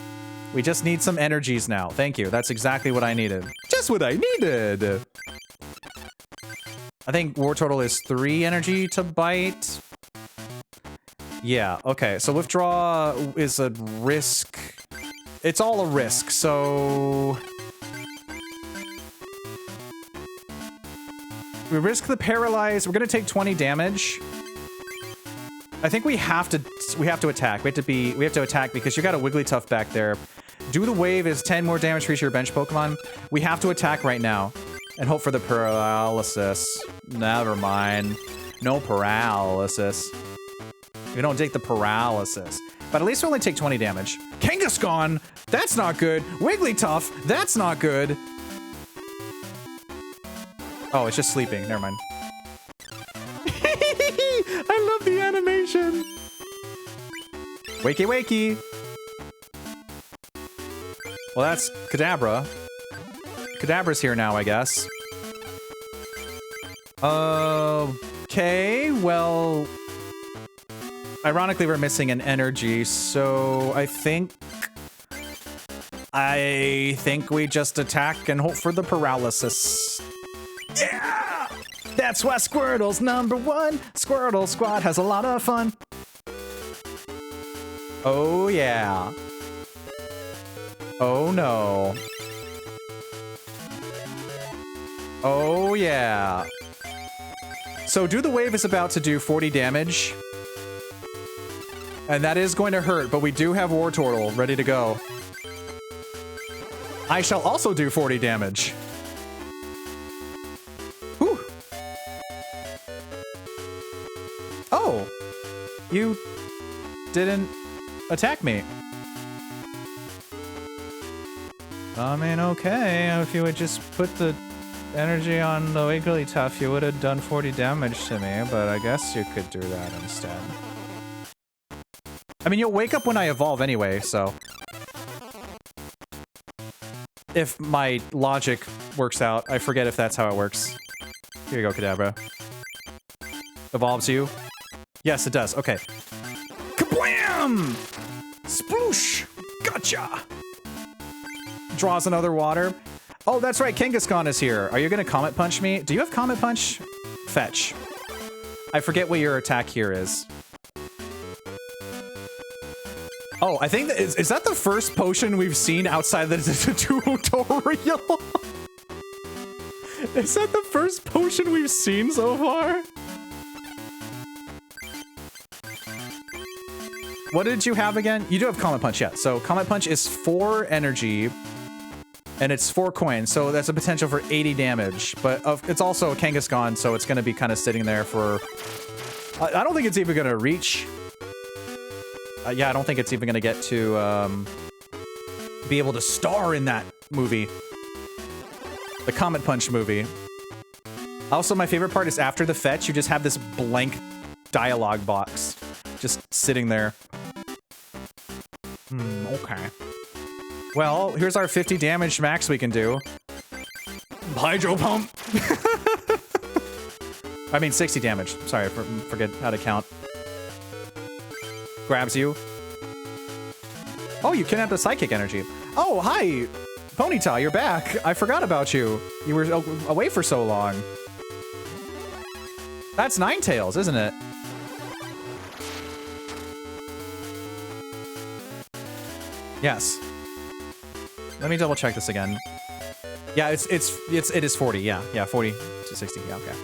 We just need some energies now. Thank you. That's exactly what I needed. Just what I needed! I think Wartortle is 3 energy to bite. Yeah, okay. So withdraw is a risk. It's all a risk, so... We risk the paralyze. We're gonna take 20 damage. I think we have to attack. We have to attack because you got a Wigglytuff back there. Do the wave is 10 more damage for each of your bench Pokemon. We have to attack right now and hope for the paralysis. Never mind. No paralysis. We don't take the paralysis. But at least we only take 20 damage. Kangaskhan! That's not good. Wigglytuff! That's not good. Oh, it's just sleeping. Never mind. I love the animation. Wakey, wakey. Well, that's Kadabra. Kadabra's here now, I guess. Okay, well... Ironically, we're missing an energy, so I think we just attack and hope for the paralysis. Yeah! That's why Squirtle's #1. Squirtle Squad has a lot of fun. Oh, yeah. Oh, no. Oh, yeah. So Do the Wave is about to do 40 damage. And that is going to hurt, but we do have Wartortle ready to go. I shall also do 40 damage. Whew. Oh! You didn't attack me. I mean, okay, if you would just put the energy on the Wigglytuff, you would have done 40 damage to me, but I guess you could do that instead. I mean, you'll wake up when I evolve anyway, so... If my logic works out, I forget if that's how it works. Here you go, Kadabra. Evolves you? Yes, it does. Okay. Kablam! Sploosh! Gotcha! Draws another water. Oh, that's right, Kangaskhan is here. Are you gonna Comet Punch me? Do you have Comet Punch? Fetch. I forget what your attack here is. Oh, I think that is that the first potion we've seen outside the tutorial? Is that the first potion we've seen so far? What did you have again? You do have Comet Punch, yeah. So Comet Punch is 4 energy, and it's 4 coins, so that's a potential for 80 damage. But it's also a Kangaskhan, so it's going to be kind of sitting there for... I don't think it's even going to reach... yeah, I don't think it's even going to get to be able to star in that movie. The Comet Punch movie. Also, my favorite part is after the fetch, you just have this blank dialogue box just sitting there. Okay. Well, here's our 50 damage max we can do. Hydro Pump! I mean 60 damage. Sorry, forget how to count. Grabs you. Oh, you can have the Psychic Energy. Oh, hi! Ponyta, you're back. I forgot about you. You were away for so long. That's Ninetales, isn't it? Yes. Let me double check this again. Yeah, it is 40. Yeah, 40 to 60. Yeah, okay.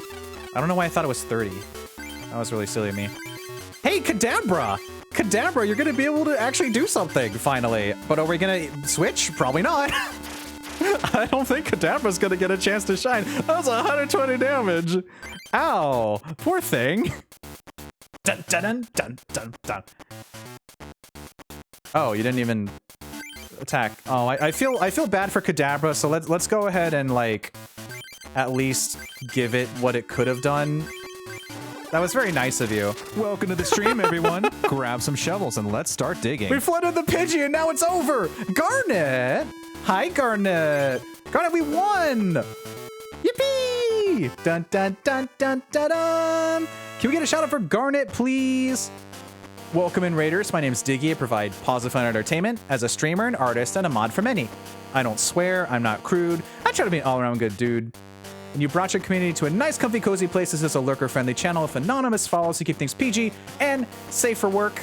I don't know why I thought it was 30. That was really silly of me. Hey, Kadabra! Kadabra, you're gonna be able to actually do something finally. But are we gonna switch? Probably not. I don't think Kadabra's gonna get a chance to shine. That was 120 damage. Ow, poor thing. Dun dun dun dun dun dun. Oh, you didn't even attack. Oh, I feel bad for Kadabra, so let's go ahead and like at least give it what it could have done. That was very nice of you. Welcome to the stream, everyone. Grab some shovels and let's start digging. We flooded the Pidgey and now it's over. Garnet. Hi, Garnet. Garnet, we won. Yippee! Dun dun dun dun dun dun. Can we get a shout out for Garnet, please? Welcome in, Raiders. My name's Diggeh. I provide positive fun entertainment as a streamer, an artist, and a mod for many. I don't swear. I'm not crude. I try to be an all-around good dude. And you brought your community to a nice, comfy, cozy place. This is a lurker-friendly channel with anonymous follows to keep things PG and safe for work.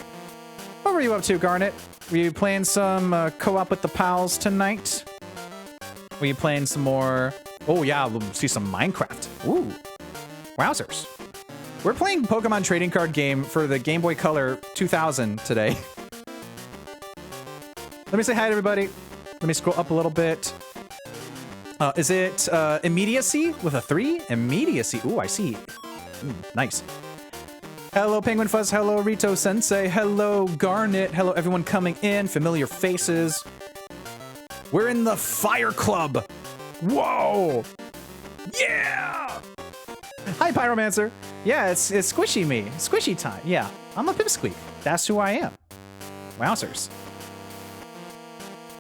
What were you up to, Garnet? Were you playing some co-op with the pals tonight? Were you playing some more... Oh, yeah, we'll see some Minecraft. Ooh. Wowzers. We're playing Pokemon trading card game for the Game Boy Color 2000 today. Let me say hi to everybody. Let me scroll up a little bit. Is it Immediacy with a 3? Immediacy. Ooh, I see. Nice. Hello, Penguin Fuzz. Hello, Rito Sensei. Hello, Garnet. Hello, everyone coming in. Familiar faces. We're in the Fire Club. Whoa. Yeah. Hi, Pyromancer. Yeah, it's Squishy me. Squishy time. Yeah, I'm a Pipsqueak. That's who I am. Wowzers.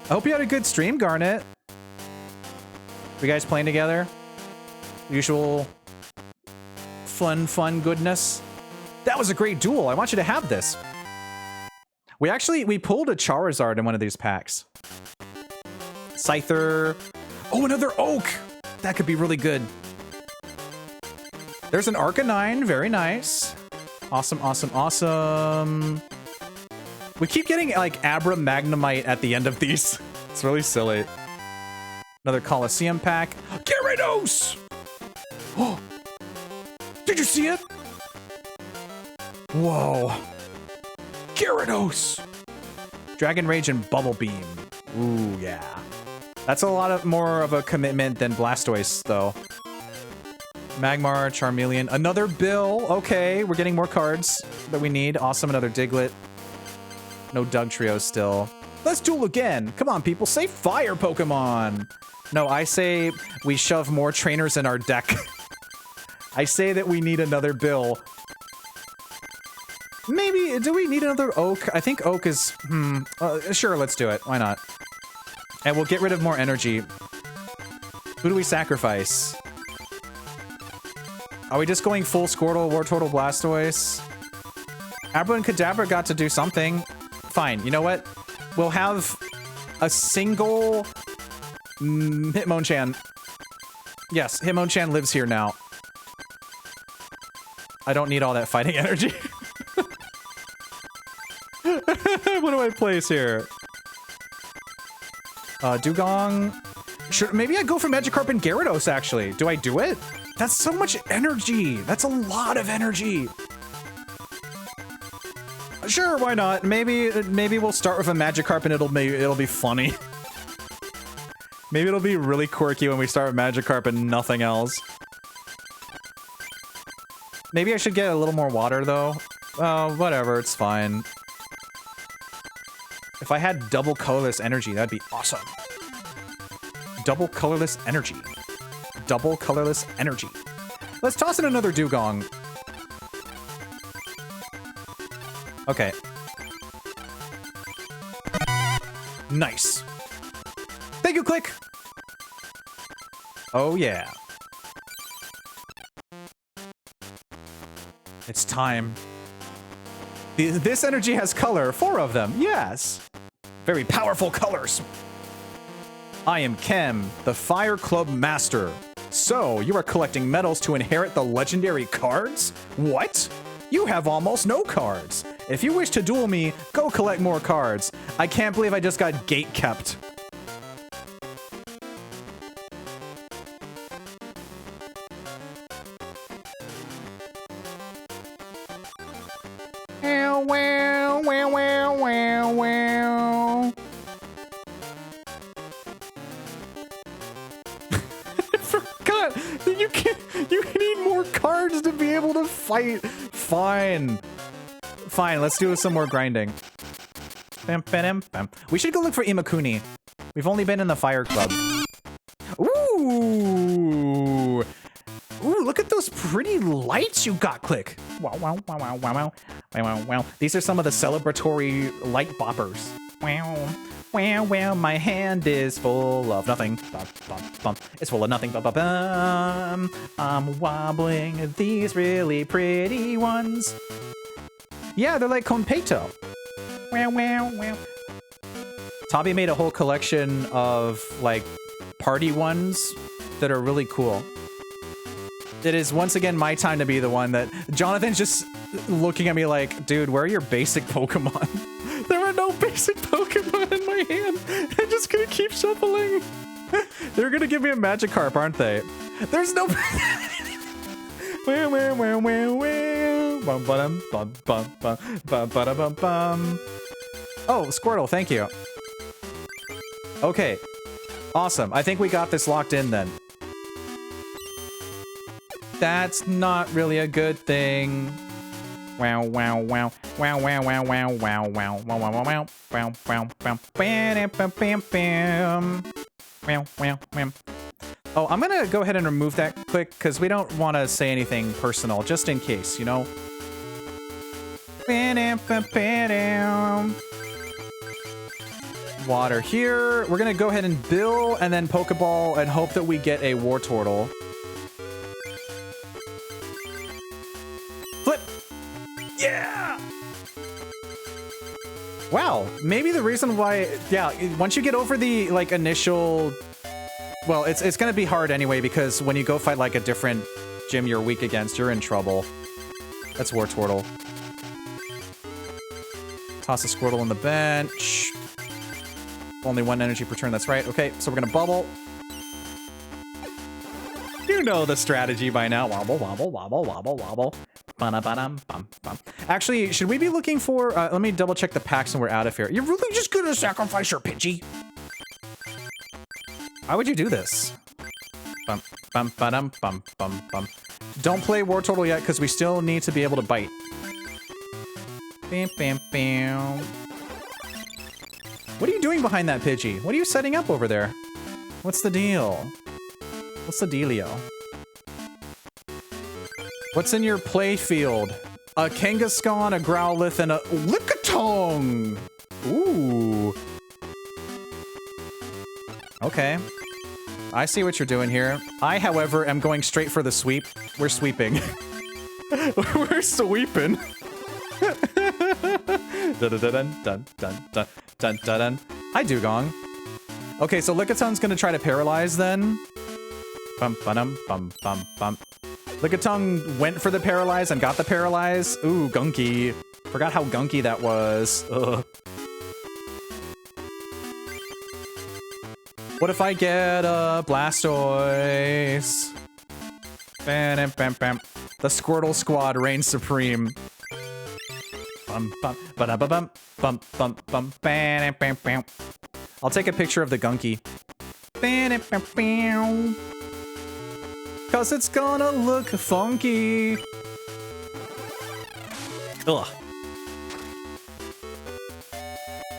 I hope you had a good stream, Garnet. You guys playing together? Usual fun goodness. That was a great duel. I want you to have this. We pulled a Charizard in one of these packs. Scyther. Oh, another Oak. That could be really good. There's an Arcanine. Very nice. Awesome, awesome, awesome. We keep getting like Abra Magnemite at the end of these. It's really silly. Another Coliseum pack. Gyarados! Oh! Did you see it? Whoa. Gyarados! Dragon Rage and Bubble Beam. Ooh, yeah. That's a lot more of a commitment than Blastoise, though. Magmar, Charmeleon, another Bill. Okay, we're getting more cards that we need. Awesome, another Diglett. No Dugtrio still. Let's duel again. Come on, people, say fire, Pokemon. No, I say we shove more trainers in our deck. I say that we need another Bill. Maybe, do we need another Oak? I think Oak is, sure, let's do it. Why not? And we'll get rid of more energy. Who do we sacrifice? Are we just going full Squirtle, Wartortle, Blastoise? Abra and Kadabra got to do something. Fine, you know what? We'll have a single Hitmonchan. Yes, Hitmonchan lives here now. I don't need all that fighting energy. What do I place here? Dugong. Maybe I go for Magikarp and Gyarados, actually. Do I do it? That's so much energy. That's a lot of energy. Sure, why not? Maybe we'll start with a Magikarp and it'll be funny. Maybe it'll be really quirky when we start with Magikarp and nothing else. Maybe I should get a little more water, though. Oh, whatever, it's fine. If I had double colorless energy, that'd be awesome. Double colorless energy. Double colorless energy. Let's toss in another Dugong. Okay. Nice. Thank you, Click. Oh, yeah. It's time. This energy has color. 4 of them. Yes. Very powerful colors. I am Kem, the Fire Club Master. So, you are collecting medals to inherit the legendary cards? What? You have almost no cards. If you wish to duel me, go collect more cards. I can't believe I just got gate-kept. Fight. Fine. Fine, let's do some more grinding. Bam, bam, bam. We should go look for Imakuni. We've only been in the Fire Club. Ooh. Ooh, look at those pretty lights you got, Click. Wow, wow, wow, wow, wow, wow. Wow, wow, wow. These are some of the celebratory light boppers. Wow. Wow, wow, my hand is full of nothing. Bum, bum, bum. It's full of nothing. Bum, bum, bum. I'm wobbling these really pretty ones. Yeah, they're like Konpeito. Wow, wow, wow. Tabi made a whole collection of, like, party ones that are really cool. It is once again my time to be the one that... Jonathan's just looking at me like, dude, where are your basic Pokemon? There are no basic Pokemon in my hand. I'm just gonna keep shuffling. They're gonna give me a Magikarp, aren't they? There's no... Oh, Squirtle, thank you. Okay. Awesome. I think we got this locked in then. That's not really a good thing. Wow, wow, wow. Wow, wow, wow, wow, wow, wow, wow, wow, wow, wow, wow, wow, wow, bam, bam, bam, bam. Wow, wow, wow. Oh, I'm gonna go ahead and remove that Click, because we don't want to say anything personal, just in case, you know? Water here. We're gonna go ahead and bill, and then Pokeball, and hope that we get a Wartortle. Flip! Yeah! Wow, maybe the reason why, yeah, once you get over the, like, initial... Well, it's gonna be hard anyway, because when you go fight, like, a different gym you're weak against, you're in trouble. That's Wartortle. Toss a Squirtle on the bench. Only 1 energy per turn, that's right. Okay, so we're gonna bubble. You know the strategy by now. Wobble, wobble, wobble, wobble, wobble. Ba-da-ba-dum-bum-bum. Actually, should we be looking for... let me double check the packs and we're out of here. You're really just gonna sacrifice your Pidgey? Why would you do this? Bum, bum, ba-dum, bum, bum, bum. Don't play Wartortle yet, because we still need to be able to bite. Bam, bam, bam. What are you doing behind that Pidgey? What are you setting up over there? What's the deal? What's the dealio? What's in your play field? A Kangaskhan, a Growlithe, and a Lickitung! Ooh. Okay. I see what you're doing here. I, however, am going straight for the sweep. We're sweeping. We're sweeping. Dun-dun-dun-dun-dun-dun-dun-dun. Hi, Dugong. Okay, so Lickitun's gonna try to paralyze then. Bum-ba-dum-bum-bum-bum. Lickitung went for the paralyze and got the paralyze. Ooh, gunky. Forgot how gunky that was. Ugh. What if I get a Blastoise? Bam, bam, bam. The Squirtle Squad reigns supreme. Bum, bum, ba-da-ba-bum, bum, bum, bum, bam, bam, bam. I'll take a picture of the Gunky. Bam, bam, bam. Cause it's gonna look funky. Ugh.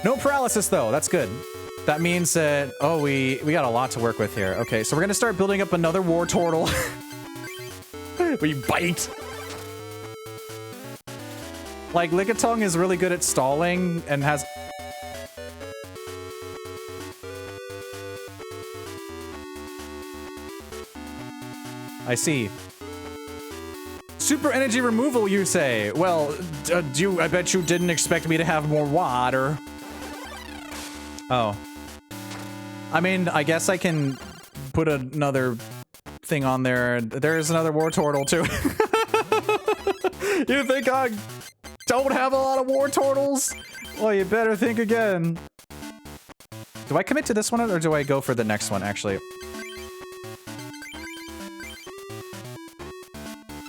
No paralysis though, that's good. That means that, oh, we got a lot to work with here. Okay, so we're gonna start building up another Wartortle. We bite. Like, Lickitung is really good at stalling and has... I see. Super energy removal, you say? Well, I bet you didn't expect me to have more water. Oh. I mean, I guess I can put another thing on there. There's another Wartortle, too. You think I don't have a lot of Wartortles? Well, you better think again. Do I commit to this one, or do I go for the next one, actually?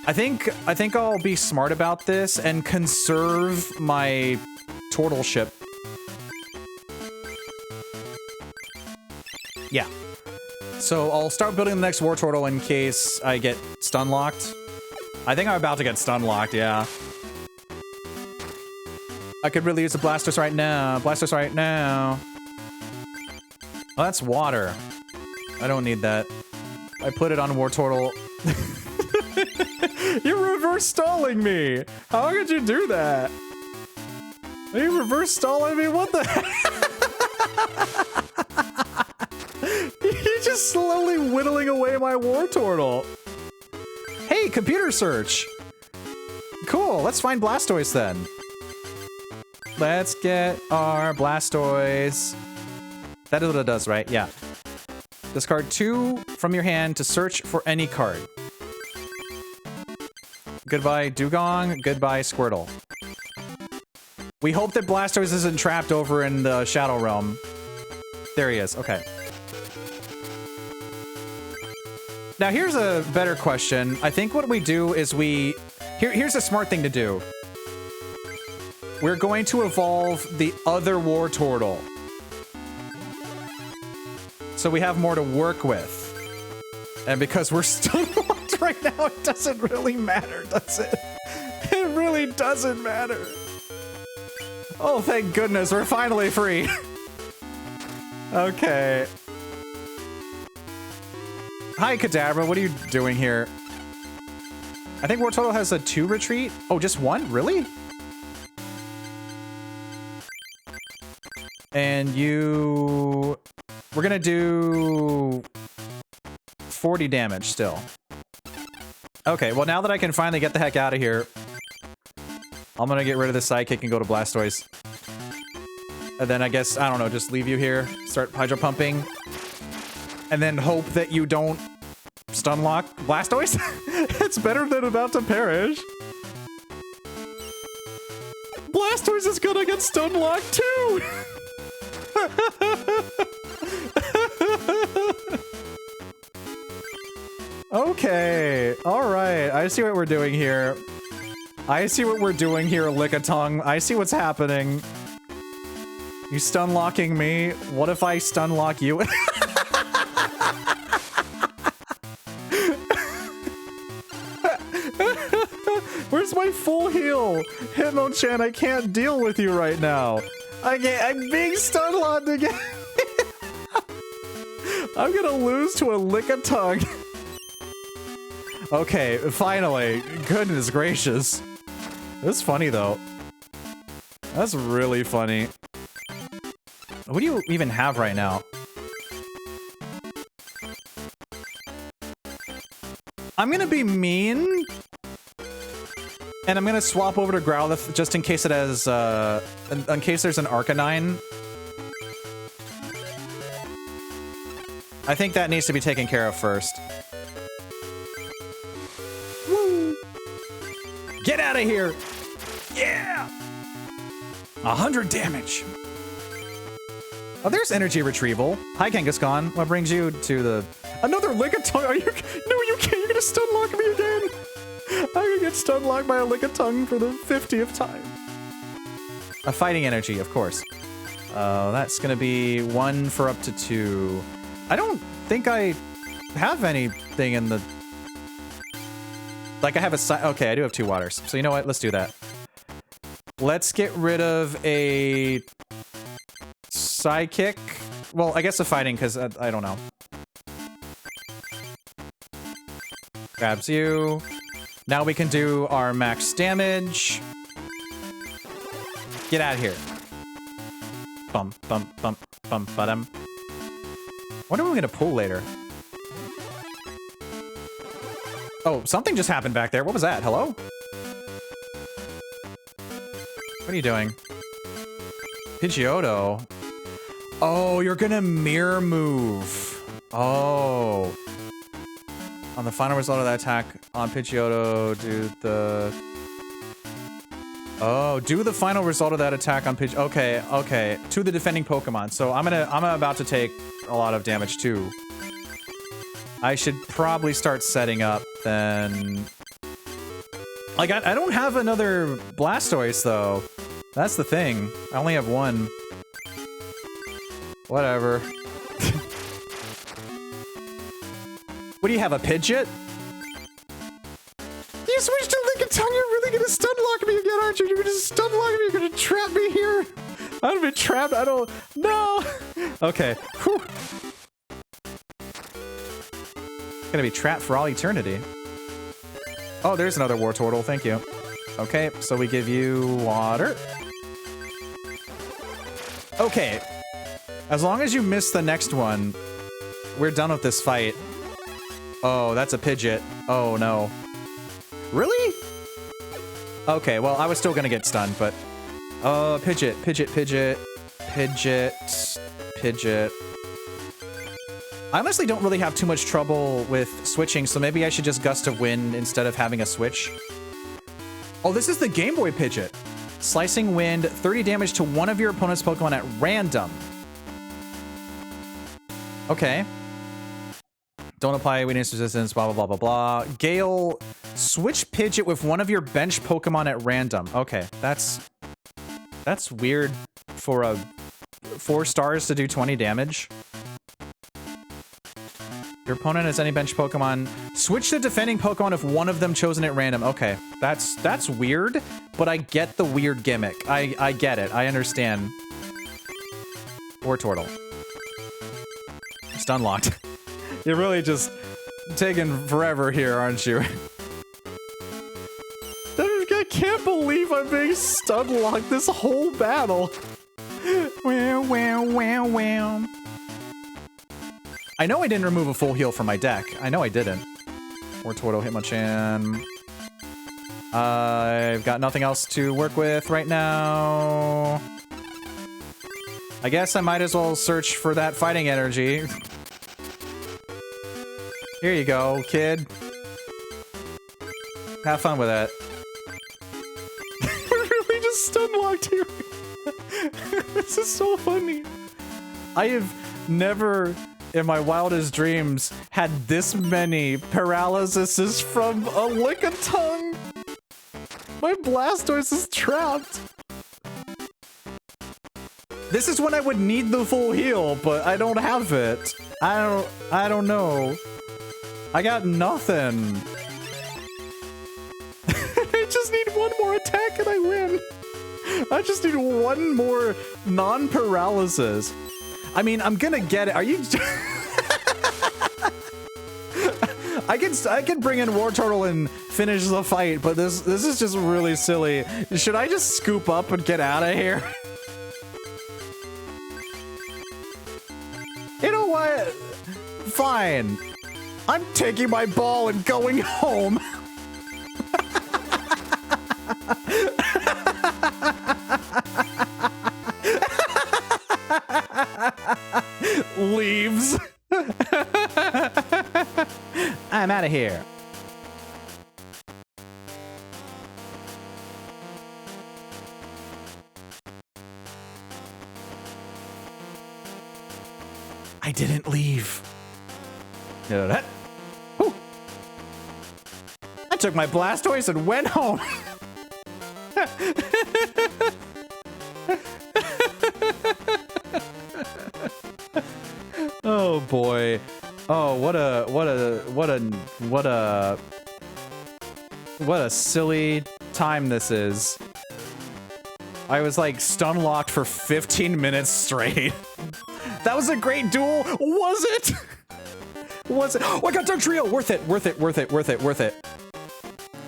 I think I'll be smart about this and conserve my turtle ship. Yeah. So I'll start building the next Wartortle in case I get stun locked. I think I'm about to get stun locked, yeah. I could really use a Blastoise right now. Blastoise right now. Oh, that's water. I don't need that. I put it on Wartortle. You're reverse stalling me! How could you do that? Are you reverse stalling me? What the heck? You're just slowly whittling away my Wartortle. Hey, computer search! Cool, let's find Blastoise then. Let's get our Blastoise. That is what it does, right? Yeah. Discard 2 from your hand to search for any card. Goodbye, Dugong. Goodbye, Squirtle. We hope that Blastoise isn't trapped over in the Shadow Realm. There he is. Okay. Now, here's a better question. I think what we do is here's a smart thing to do. We're going to evolve the other Wartortle. So we have more to work with. And because we're stun locked right now, it doesn't really matter, does it? It really doesn't matter. Oh, thank goodness, we're finally free. Okay. Hi, Kadabra, what are you doing here? I think Wartortle has a 2 retreat. Oh, just 1? Really? And you... We're gonna do... 40 damage still. Okay, well now that I can finally get the heck out of here, I'm gonna get rid of the sidekick and go to Blastoise. And then I guess, I don't know, just leave you here, start hydro pumping, and then hope that you don't stun lock Blastoise? It's better than about to perish. Blastoise is gonna get stun locked too! Okay, alright, I see what we're doing here. I see what we're doing here, Lickitung. I see what's happening. You stun locking me? What if I stun lock you? Where's my full heal? Hitmonchan, I can't deal with you right now. I'm being stun locked again. I'm gonna lose to a Lickitung. Okay, finally. Goodness gracious. That's funny, though. That's really funny. What do you even have right now? I'm gonna be mean. And I'm gonna swap over to Growlithe just in case it has, in case there's an Arcanine. I think that needs to be taken care of first. Get out of here! Yeah! 100 damage. Oh, there's energy retrieval. Hi, Kangaskhan. What brings you to the... Another Lickitung? Are you... No, you can't. You're gonna stun lock me again. I'm gonna get stun locked by a Lickitung for the 50th time. A fighting energy, of course. That's gonna be 1 for up to 2. I don't think I have anything in the... Like, I have a... Okay, I do have 2 waters. So you know what? Let's do that. Let's get rid of a... Psychic? Well, I guess a fighting, because I don't know. Grabs you. Now we can do our max damage. Get out of here. Bum, bum, bum, bum, ba-dum. What are we gonna pull later? Oh, something just happened back there. What was that? Hello? What are you doing? Pidgeotto. Oh, you're gonna mirror move. Oh. On the final result of that attack on Pidgeotto, do the... Oh, do the final result of that attack on Pidgeotto. Okay, okay. To the defending Pokemon. So I'm about to take a lot of damage too. I should probably start setting up then. Like, I don't have another Blastoise though. That's the thing. I only have 1. Whatever. What do you have, a Pidgeot? You switched to Lickitung, you're really gonna stun lock me again, aren't you? You're gonna stun lock me, you're gonna trap me here. I'm gonna be trapped, I don't... No! Okay. Whew. Gonna be trapped for all eternity. Oh, there's another Wartortle, thank you. Okay, so we give you water. Okay. As long as you miss the next one, we're done with this fight. Oh, that's a Pidgeot. Oh, no. Really? Okay, well, I was still gonna get stunned, but... Pidgeot, Pidgeot, Pidgeot, Pidgeot, Pidgeot. I honestly don't really have too much trouble with switching, so maybe I should just Gust of Wind instead of having a switch. Oh, this is the Game Boy Pidgeot. Slicing Wind, 30 damage to one of your opponent's Pokemon at random. Okay. Don't apply weakness resistance, blah, blah, blah, blah, blah. Gale, switch Pidgeot with one of your bench Pokemon at random. Okay, that's weird for a 4 stars to do 20 damage. Your opponent has any bench Pokemon. Switch to defending Pokemon if one of them chosen at random. Okay, that's weird, but I get the weird gimmick. I get it. I understand. Wartortle. Stun locked. You're really just taking forever here, aren't you? I can't believe I'm being stun locked this whole battle. Wow, wow, wow, wow. I know I didn't remove a full heal from my deck. I know I didn't. Wartortle, Hitmonchan. I've got nothing else to work with right now. I guess I might as well search for that fighting energy. Here you go, kid. Have fun with that. We're really just stun locked here. This is so funny. I have never, in my wildest dreams, had this many paralyses from a Lickitung. My Blastoise is trapped. This is when I would need the full heal, but I don't have it. I don't know. I got nothing. I just need one more attack and I win. I just need one more non-paralysis. I mean, I'm gonna get it. Are you... I can bring in Wartortle and finish the fight, but this is just really silly. Should I just scoop up and get out of here? You know what? Fine. I'm taking my ball and going home. Leaves. I'm out of here. I didn't leave. Whew. I took my Blastoise and went home. Oh boy. Oh, what a silly time this is. I was like stun locked for 15 minutes straight. That was a great duel, was it? Was it? Oh, I got Dugtrio! Worth it, worth it, worth it, worth it, worth it.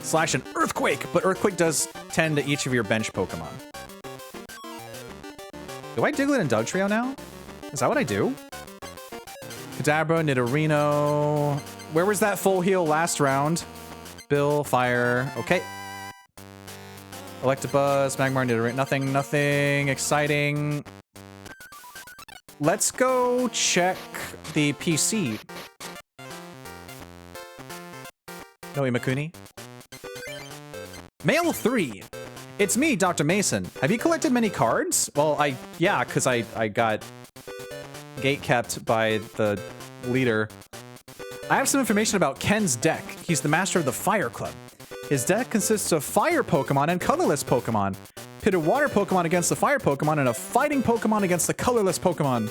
Slash an Earthquake, but Earthquake does 10 to each of your bench Pokemon. Do I Diglett and Dugtrio now? Is that what I do? Kadabra, Nidorino. Where was that full heal last round? Bill, Fire. Okay. Electabuzz, Magmar, Nidorino. Nothing exciting. Let's go check the PC. No Imakuni. Mail 3. It's me, Dr. Mason. Have you collected many cards? Well, yeah, because I got gate-kept by the leader. I have some information about Ken's deck. He's the master of the Fire Club. His deck consists of Fire Pokemon and Colorless Pokemon. Pit a Water Pokemon against the Fire Pokemon and a Fighting Pokemon against the Colorless Pokemon.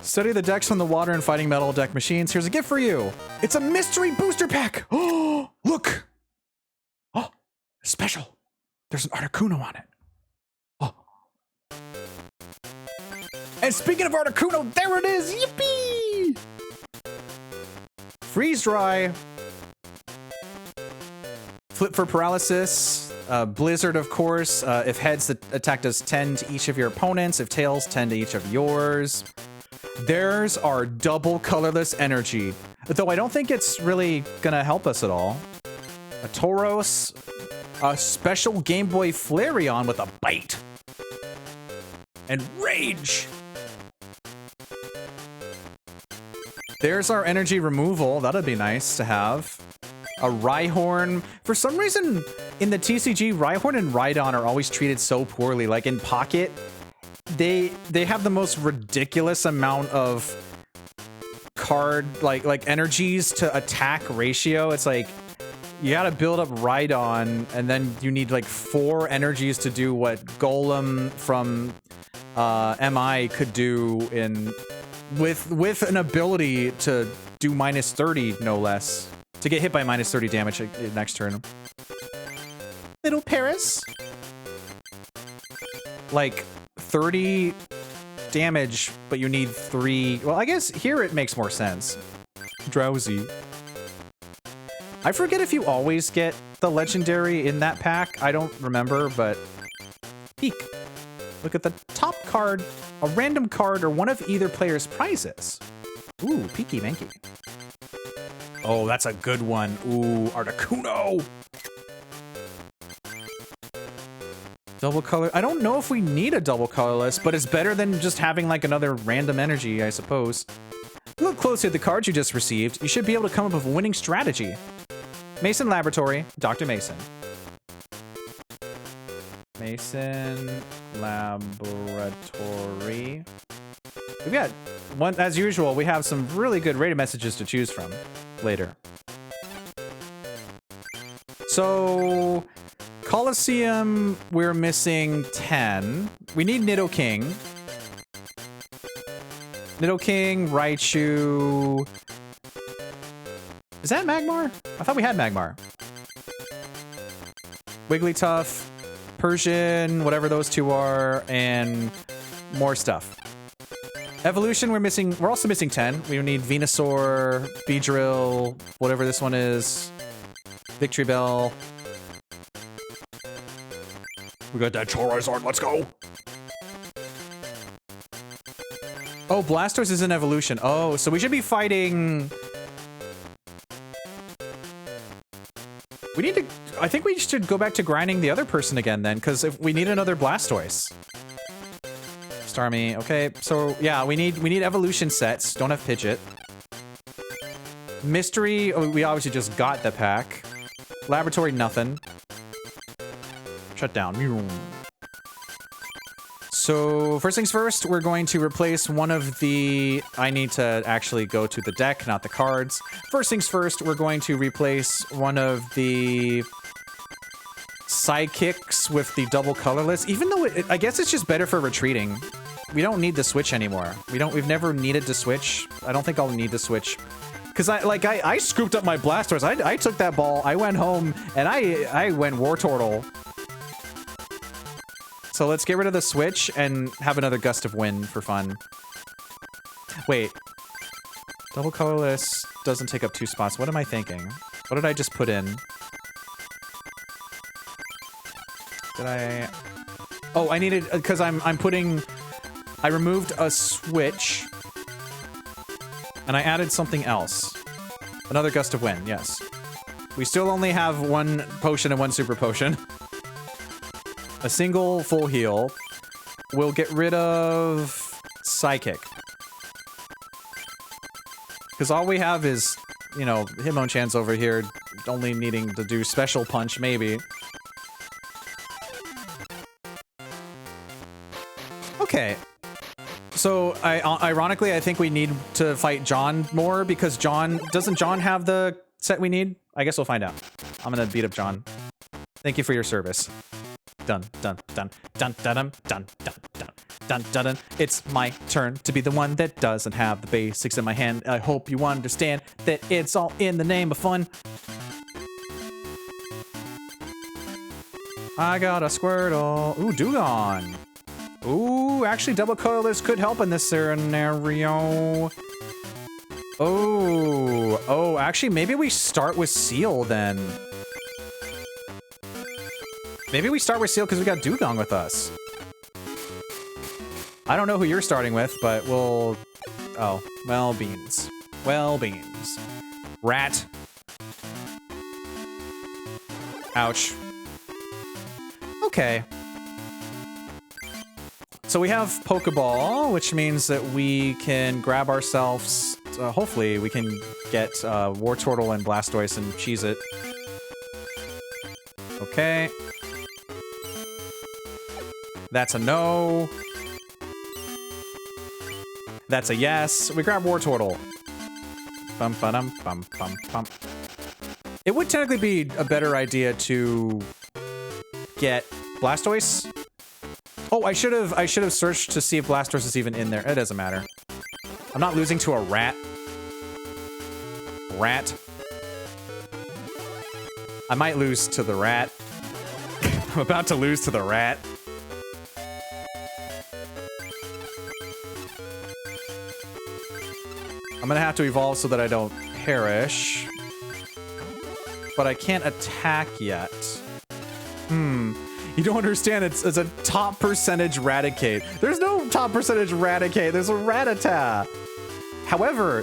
Study the decks from the Water and Fighting Metal deck machines. Here's a gift for you. It's a mystery booster pack. Oh, look. Oh, special. There's an Articuno on it. Oh. And speaking of Articuno, there it is. Yippee! Freeze Dry. Flip for Paralysis. Blizzard, of course. If heads, the attack does 10 to each of your opponents. If tails, 10 to each of yours. There's our double colorless energy. Though I don't think it's really gonna help us at all. A Tauros. A special Game Boy Flareon with a bite. And Rage. There's our energy removal. That'd be nice to have. A Rhyhorn. For some reason, in the TCG, Rhyhorn and Rhydon are always treated so poorly. Like in Pocket, they have the most ridiculous amount of card like energies to attack ratio. It's like you gotta build up Rhydon, and then you need like 4 energies to do what Golem from MI could do in with an ability to do -30, no less. To get hit by -30 damage next turn. Little Paris. Like 30 damage, but you need 3. Well, I guess here it makes more sense. Drowsy. I forget if you always get the legendary in that pack. I don't remember, but peek. Look at the top card, a random card, or one of either player's prizes. Ooh, Peeky Manky. Oh, that's a good one. Ooh, Articuno. Double color. I don't know if we need a double colorless, but it's better than just having like another random energy, I suppose. Look closely at the cards you just received. You should be able to come up with a winning strategy. Mason Laboratory, Dr. Mason. Mason Laboratory. We've got one, as usual, we have some really good rated messages to choose from later. So, Coliseum, we're missing 10. We need Nidoking. Nidoking, Raichu. Is that Magmar? I thought we had Magmar. Wigglytuff, Persian, whatever those two are, and more stuff. Evolution, we're also missing 10. We need Venusaur, Beedrill, whatever this one is. Victory Bell. We got that Charizard, let's go! Oh, Blastoise is in evolution. Oh, so we should be fighting... We need to... I think we should go back to grinding the other person again then, because if we need another Blastoise. Starmie, okay, so yeah, we need evolution sets. Don't have Pidgeot. Mystery, oh, we obviously just got the pack. Laboratory, nothing. Shut down. So first things first, we're going to replace one of the... I need to actually go to the deck, not the cards. First things first, we're going to replace one of the sidekicks with the double colorless. Even though I guess it's just better for retreating. We don't need the switch anymore. We've never needed to switch. I don't think I'll need to switch. Because I scooped up my Blastoise. I took that ball, I went home, and I went Wartortle. So let's get rid of the switch and have another gust of wind for fun. Wait. Double colorless doesn't take up 2 spots. What am I thinking? What did I just put in? Did I... Oh, I needed... Because I'm putting... I removed a switch. And I added something else. Another gust of wind, yes. We still only have 1 potion and 1 super potion. A single full heal. We'll get rid of Psychic. Because all we have is, you know, Hitmonchan's over here only needing to do Special Punch, maybe. Okay. So, ironically, I think we need to fight John more because doesn't John have the set we need? I guess we'll find out. I'm gonna beat up John. Thank you for your service. Dun, dun, dun, dun, dun, dun, dun, dun, dun, dun, dun, dun. It's my turn to be the one that doesn't have the basics in my hand. I hope you understand that it's all in the name of fun. I got a Squirtle. Ooh, Dugong. Ooh, actually, double colorless could help in this scenario. Oh, actually, maybe we start with Seal then. Maybe we start with Seal because we got Dugong with us. I don't know who you're starting with, but we'll... Oh, well, beans. Well, beans. Rat. Ouch. Okay. So we have Pokeball, which means that we can grab ourselves... hopefully, we can get Wartortle and Blastoise and cheese it. Okay. That's a no. That's a yes. We grab Wartortle. Bum ba dum bum bum bum. It would technically be a better idea to get Blastoise. Oh, I should have searched to see if Blastoise is even in there. It doesn't matter. I'm not losing to a rat. Rat. I might lose to the rat. I'm about to lose to the rat. I'm gonna have to evolve so that I don't perish. But I can't attack yet. You don't understand, it's a top percentage Raticate. There's no top percentage Raticate, there's a Rattata. However,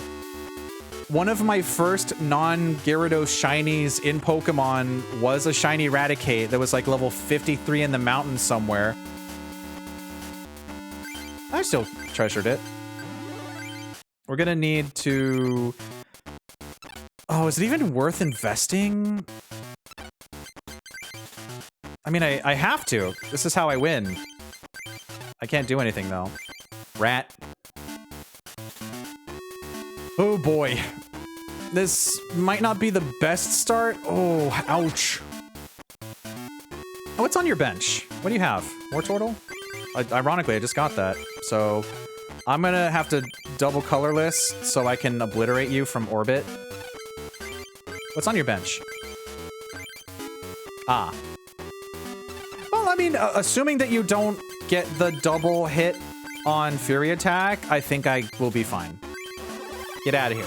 one of my first non-Gyarados shinies in Pokemon was a shiny Raticate that was like level 53 in the mountains somewhere. I still treasured it. We're gonna need to... Oh, is it even worth investing? I mean, I have to. This is how I win. I can't do anything, though. Rat. Oh, boy. This might not be the best start. Oh, ouch. Oh, what's on your bench? What do you have? Wartortle? Ironically, I just got that. So, I'm gonna have to double colorless so I can obliterate you from orbit. What's on your bench? Ah. Well, I mean, assuming that you don't get the double hit on Fury Attack, I think I will be fine. Get out of here.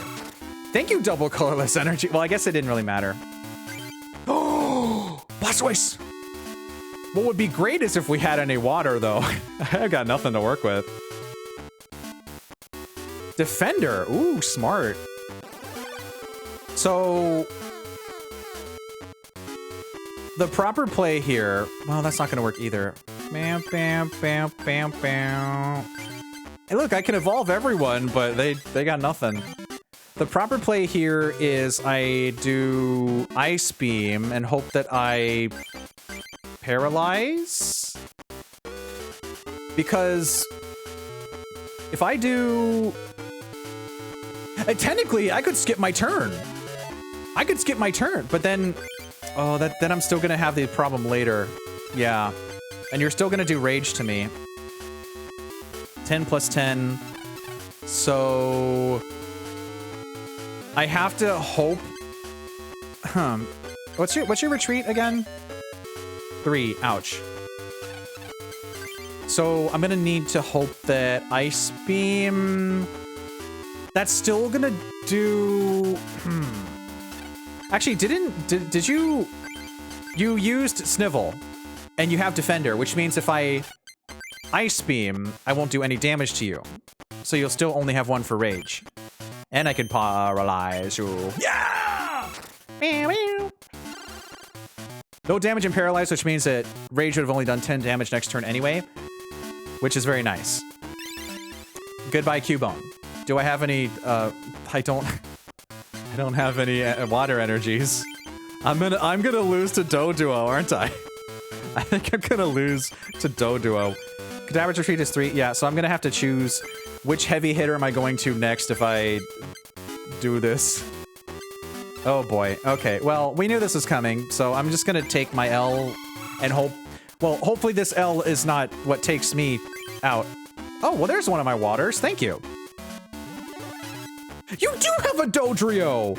Thank you, double colorless energy. Well, I guess it didn't really matter. Oh, Blastoise! What would be great is if we had any water, though. I've got nothing to work with. Defender. Ooh, smart. So... the proper play here... Well, that's not going to work either. Bam, bam, bam, bam, bam. Hey, look, I can evolve everyone, but they got nothing. The proper play here is I do Ice Beam and hope that I... paralyze? Because if I do... technically, I could skip my turn. I could skip my turn, but then... Oh, then I'm still gonna have the problem later. Yeah. And you're still gonna do rage to me. 10 plus 10. So... I have to hope... What's your retreat again? 3. Ouch. So I'm gonna need to hope that Ice Beam... That's still gonna do... Actually, did you... You used Snivel, and you have Defender, which means if I Ice Beam, I won't do any damage to you. So you'll still only have 1 for Rage. And I can paralyze you. Yeah! No damage and paralyze, which means that Rage would have only done 10 damage next turn anyway, which is very nice. Goodbye, Cubone. Do I have any, I don't have any water energies. I'm gonna lose to Doduo, aren't I? I think I'm gonna lose to Doduo. Cadaver's Retreat is 3, yeah, so I'm gonna have to choose which heavy hitter am I going to next if I do this. Oh boy, okay, well, we knew this was coming, so I'm just gonna take my L and hope, well, hopefully this L is not what takes me out. Oh, well, there's one of my waters, thank you. You do have a Dodrio!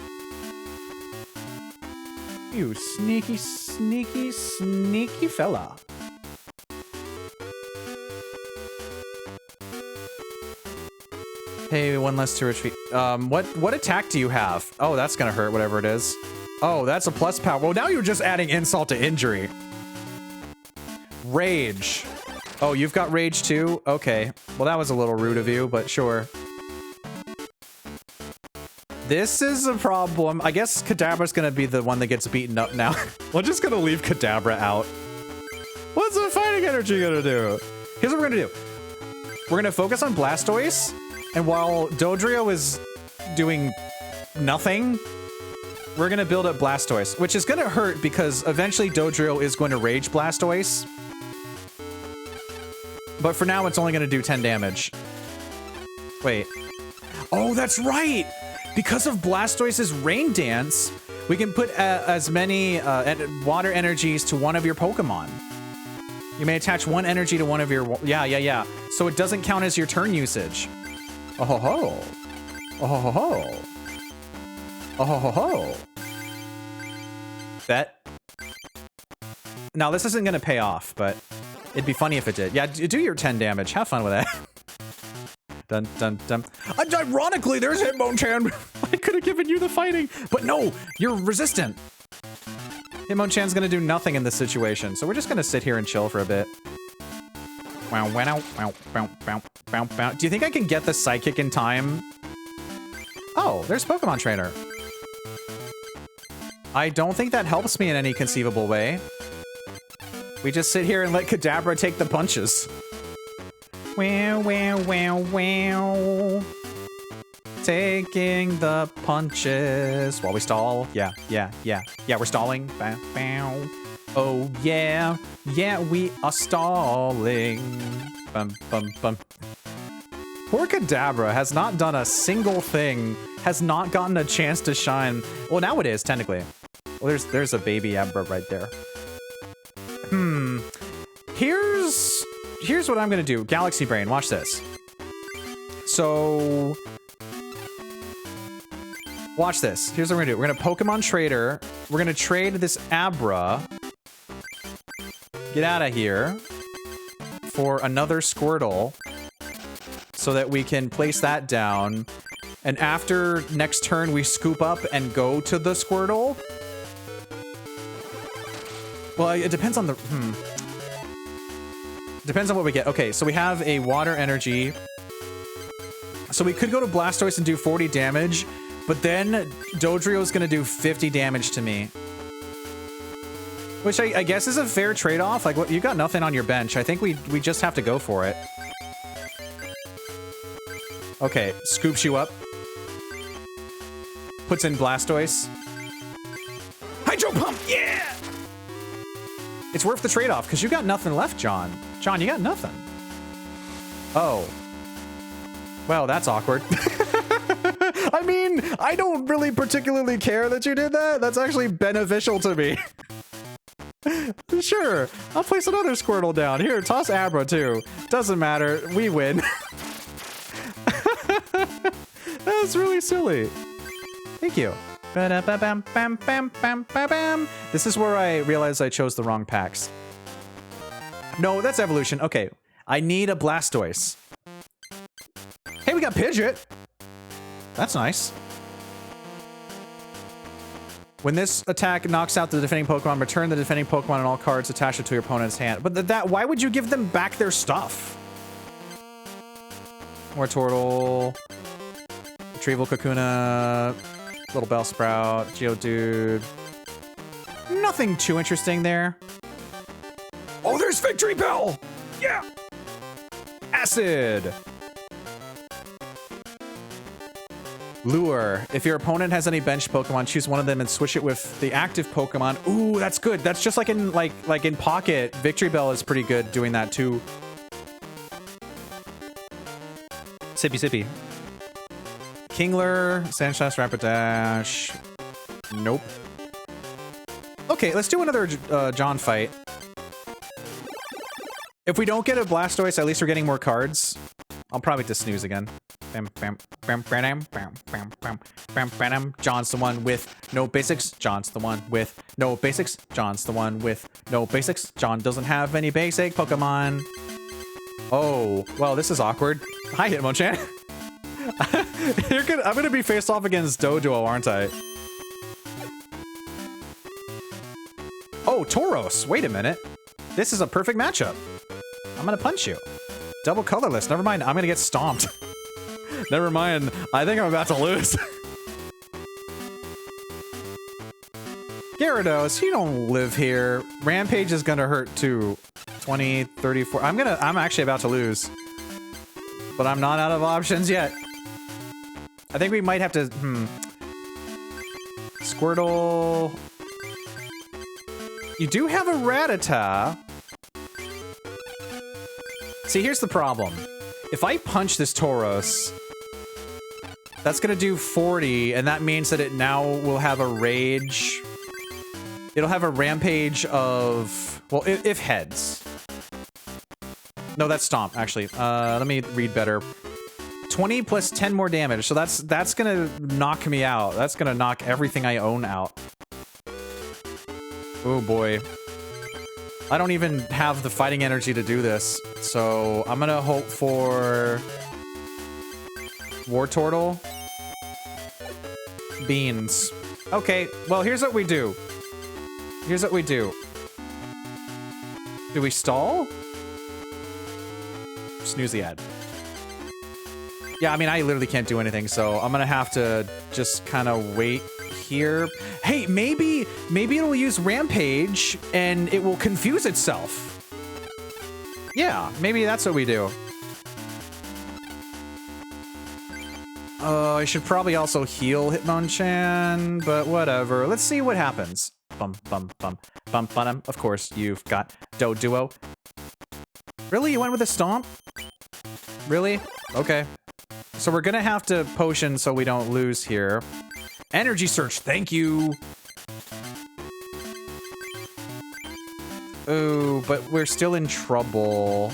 You sneaky, sneaky, sneaky fella. Hey, 1 less to retreat. What attack do you have? Oh, that's gonna hurt, whatever it is. Oh, that's a plus power. Well, now you're just adding insult to injury. Rage. Oh, you've got rage too? Okay. Well, that was a little rude of you, but sure. This is a problem. I guess Kadabra's gonna be the one that gets beaten up now. We're just gonna leave Kadabra out. What's the fighting energy gonna do? Here's what we're gonna do. We're gonna focus on Blastoise, and while Dodrio is doing nothing, we're gonna build up Blastoise, which is gonna hurt because eventually Dodrio is going to Rage Blastoise. But for now, it's only gonna do 10 damage. Wait. Oh, that's right! Because of Blastoise's Rain Dance, we can put as many water energies to one of your Pokemon. You may attach 1 energy to one of your... Yeah. So it doesn't count as your turn usage. Oh ho ho. Oh ho ho ho. Oh ho ho ho. Bet. Now, this isn't going to pay off, but it'd be funny if it did. Yeah, do your 10 damage. Have fun with that. Dun, dun, dun. Ironically, there's Hitmonchan. I could have given you the fighting, but no, you're resistant. Hitmonchan's gonna do nothing in this situation, so we're just gonna sit here and chill for a bit. Wow, wow, wow, wow, wow, wow, wow. Do you think I can get the Psychic in time? Oh, there's Pokemon Trainer. I don't think that helps me in any conceivable way. We just sit here and let Kadabra take the punches. Wow, wow, wow, wow. Taking the punches while we stall. Yeah, we're stalling. Bow, bow. Oh, yeah, we are stalling. Bum, bum, bum. Poor Kadabra has not done a single thing, has not gotten a chance to shine. Well, now it is, technically. Well, there's a baby Abra right there. Here's what I'm gonna do. Galaxy Brain, watch this. So... Watch this. Here's what we're gonna do. We're gonna Pokemon Trader. We're gonna trade this Abra. Get out of here. For another Squirtle. So that we can place that down. And after next turn, we scoop up and go to the Squirtle. Well, it depends on the... Depends on what we get. Okay, so we have a water energy. So we could go to Blastoise and do 40 damage, but then Dodrio's gonna do 50 damage to me. Which I guess is a fair trade-off. Like, what, you got nothing on your bench. I think we just have to go for it. Okay, scoops you up. Puts in Blastoise. Hydro Pump, yeah! It's worth the trade-off, because you got nothing left, John. John, you got nothing. Oh. Well, that's awkward. I mean, I don't really particularly care that you did that. That's actually beneficial to me. Sure, I'll place another Squirtle down. Here, toss Abra too. Doesn't matter, we win. That's really silly. Thank you. This is where I realized I chose the wrong packs. No, that's evolution. Okay, I need a Blastoise. Hey, we got Pidgeot. That's nice. When this attack knocks out the defending Pokemon, return the defending Pokemon and all cards attached to your opponent's hand. But why would you give them back their stuff? More Turtle. Retrieval Kakuna. Little Bellsprout. Geodude. Nothing too interesting there. Oh, there's Victory Bell! Yeah! Acid! Lure. If your opponent has any bench Pokemon, choose one of them and switch it with the active Pokemon. Ooh, that's good. That's just like in in Pocket. Victory Bell is pretty good doing that too. Sippy Sippy. Kingler, Sandslash, Rapidash. Nope. Okay, let's do another John fight. If we don't get a Blastoise, at least we're getting more cards. I'll probably just snooze again. John's the one with no basics. John's the one with no basics. John's the one with no basics. John doesn't have any basic Pokemon. Oh, well, this is awkward. Hi, Hitmonchan. I'm gonna be faced off against Dojo, aren't I? Oh, Tauros. Wait a minute. This is a perfect matchup. I'm gonna punch you. Double colorless. Never mind. I'm gonna get stomped. Never mind. I think I'm about to lose. Gyarados, you don't live here. Rampage is gonna hurt too. 20, 34. I'm actually about to lose. But I'm not out of options yet. I think we might have to, Squirtle. You do have a Rattata. See, here's the problem. If I punch this Tauros, that's gonna do 40, and that means that it now will have a Rage. It'll have a Rampage of, well, if heads. No, that's Stomp, actually. Let me read better. 20 plus 10 more damage, so that's gonna knock me out. That's gonna knock everything I own out. Oh boy. I don't even have the fighting energy to do this, so I'm gonna hope for Wartortle. Beans. Okay, well, here's what we do. Here's what we do. Do we stall? Snooze the ad. Yeah, I mean, I literally can't do anything, so I'm gonna have to just kind of wait here. Hey, maybe it'll use Rampage and it will confuse itself. Yeah, maybe that's what we do. I should probably also heal Hitmonchan, but whatever. Let's see what happens. Bum, bum, bum, bum, bum. Of course, you've got Doduo. Really? You went with a Stomp? Really? Okay. So we're gonna have to potion so we don't lose here. Energy Search, thank you! Oh, but we're still in trouble.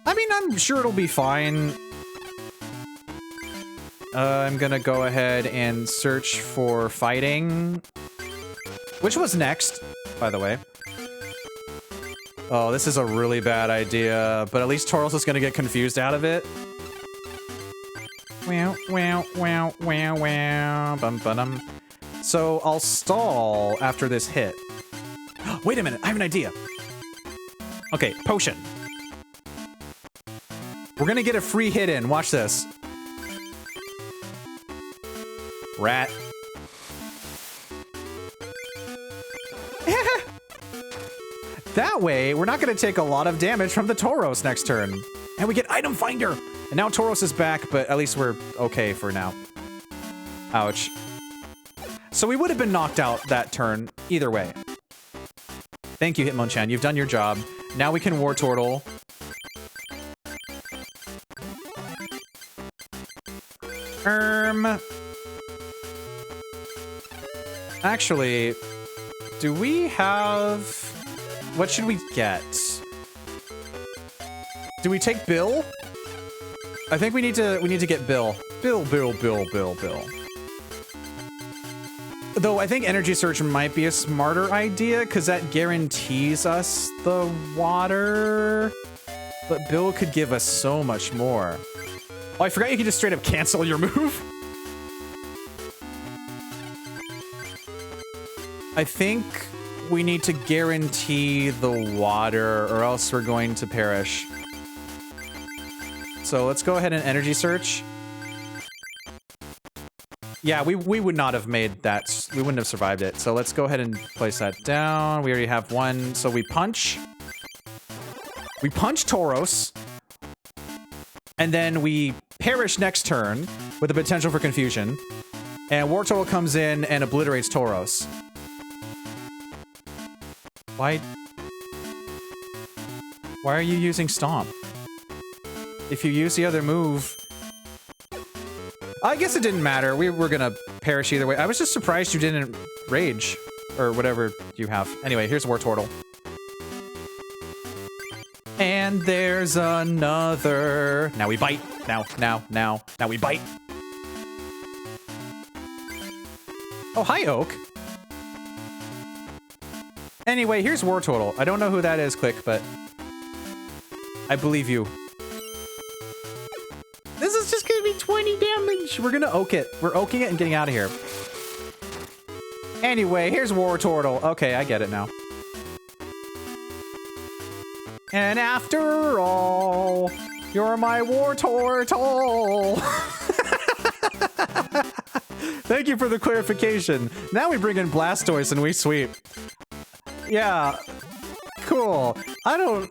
I mean, I'm sure it'll be fine. I'm gonna go ahead and search for fighting. Which was next, by the way. Oh, this is a really bad idea, but at least Tauros is gonna get confused out of it. Wow, wow, wow, wow, wow. Bum, ba-dum. So I'll stall after this hit. Wait a minute, I have an idea. Okay, potion. We're gonna get a free hit in. Watch this. Rat. That way, we're not gonna take a lot of damage from the Tauros next turn. And we get Item Finder! And now Tauros is back, but at least we're okay for now. Ouch. So we would have been knocked out that turn, either way. Thank you, Hitmonchan. You've done your job. Now we can Wartortle. farm. Actually, do we have... What should we get? Do we take Bill? I think we need to get Bill. Bill. Though I think Energy Search might be a smarter idea because that guarantees us the water. But Bill could give us so much more. Oh, I forgot you can just straight up cancel your move. I think we need to guarantee the water or else we're going to perish. So let's go ahead and Energy Search. Yeah, we would not have made that. We wouldn't have survived it. So let's go ahead and place that down. We already have one. So we punch. We punch Tauros. And then we perish next turn with the potential for confusion. And Wartortle comes in and obliterates Tauros. Why are you using Stomp? If you use the other move... I guess it didn't matter. We were gonna perish either way. I was just surprised you didn't rage. Or whatever you have. Anyway, here's Wartortle. And there's another... Now we bite. Now we bite. Oh, hi, Oak. Anyway, here's Wartortle. I don't know who that is, Click, but... I believe you. This is just gonna be 20 damage. We're gonna oak it. We're oaking it and getting out of here. Anyway, here's Wartortle. Okay, I get it now. And after all, you're my Wartortle. Thank you for the clarification. Now we bring in Blastoise and we sweep. Yeah, cool. I'm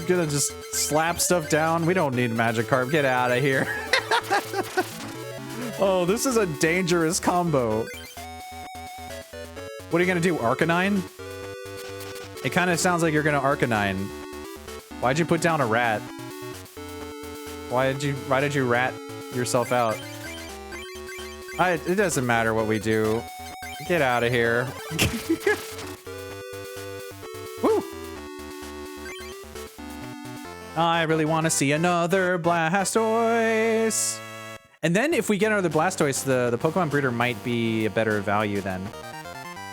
gonna just slap stuff down. We don't need Magikarp. Get out of here. Oh, this is a dangerous combo. What are you gonna do, Arcanine? It kind of sounds like you're gonna Arcanine. Why'd you put down a rat? Why did you rat yourself out? It doesn't matter what we do. Get out of here. Woo! I really want to see another Blastoise. And then if we get another Blastoise, the Pokemon Breeder might be a better value then.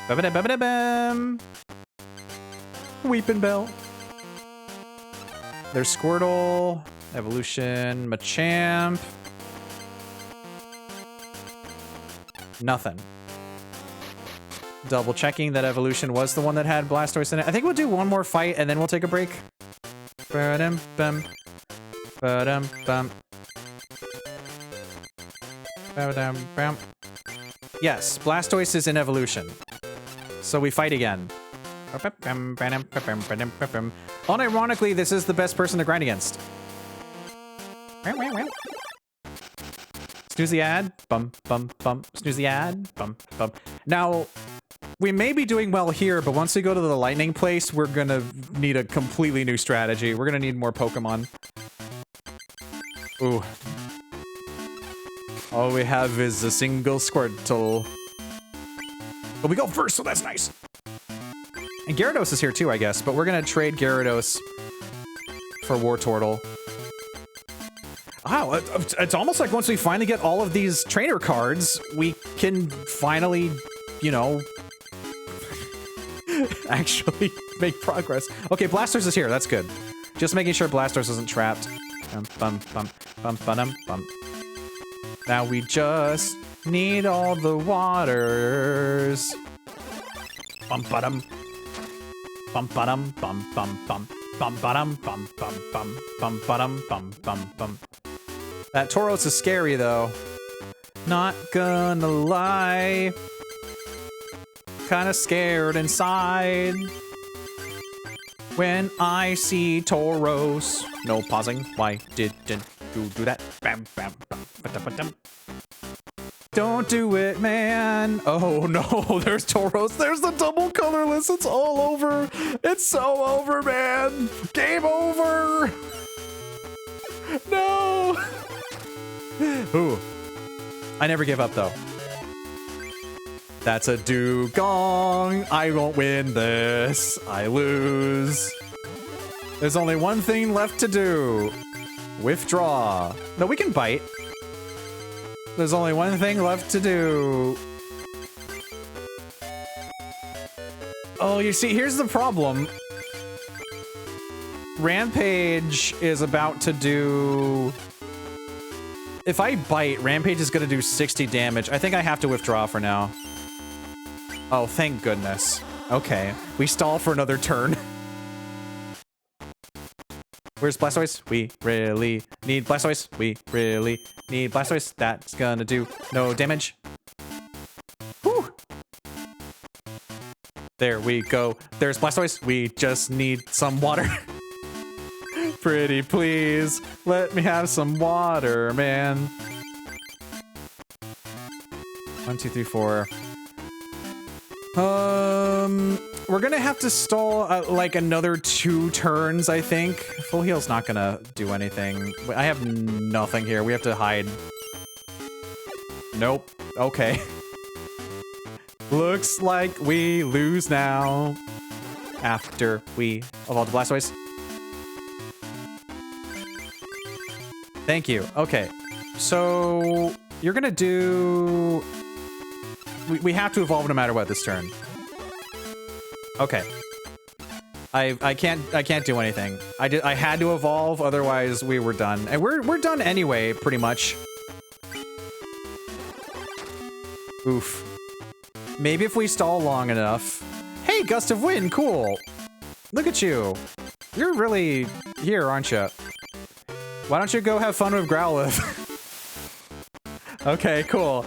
Ba-ba-da-ba-ba-da-bam. Weepin' Bell. There's Squirtle, Evolution, Machamp. Nothing. Double checking that Evolution was the one that had Blastoise in it. I think we'll do one more fight and then we'll take a break. Ba-dum-bum. Ba-dum-bum. Ba-dum-bum. Yes, Blastoise is in Evolution. So we fight again. Unironically, this is the best person to grind against. Snooze the ad. Bum, bum, bum. Snooze the ad. Bum, bum. Now, we may be doing well here, but once we go to the lightning place, we're gonna need a completely new strategy. We're gonna need more Pokemon. Ooh. All we have is a single Squirtle. But we go first, so that's nice. And Gyarados is here too, I guess, but we're gonna trade Gyarados for Wartortle. Wow, it's almost like once we finally get all of these trainer cards, we can finally, you know, actually make progress. Okay, Blastoise is here, that's good. Just making sure Blastoise isn't trapped. Bum, bum, bum, bum, bum. Now we just need all the waters. Bum, ba-dum. Bum, ba-dum, bum, bum, bum. Bum, ba-dum, bum, bum, bum. Bum, ba-dum, bum, bum, bum. That Tauros is scary, though. Not gonna lie. Kinda scared inside. When I see Tauros. No pausing. Why didn't you do that? Bam, bam, bam, ba-dum. Don't do it, man. Oh no, there's Tauros. There's the double colorless. It's all over. It's so over, man. Game over. No. Ooh. I never give up, though. That's a dugong. I won't win this. I lose. There's only one thing left to do. Withdraw. No, we can bite. There's only one thing left to do. Oh, you see, here's the problem. Rampage is about to do... If I bite, Rampage is going to do 60 damage. I think I have to withdraw for now. Oh, thank goodness. Okay, we stall for another turn. Where's Blastoise? We really need Blastoise. We really need Blastoise. That's gonna do no damage. Whew. There we go. There's Blastoise. We just need some water. Pretty please, let me have some water, man. 1, 2, 3, 4. We're gonna have to stall like another 2 turns, I think. Full heal's not gonna do anything. I have nothing here. We have to hide. Nope. Okay. Looks like we lose now. After we evolve the Blastoise. Thank you. Okay. So you're gonna do... We have to evolve no matter what this turn. Okay. I can't do anything. I had to evolve, otherwise we were done. And we're done anyway, pretty much. Oof. Maybe if we stall long enough. Hey, Gust of Wind, cool. Look at you. You're really here, aren't you? Why don't you go have fun with Growlithe? Okay, cool.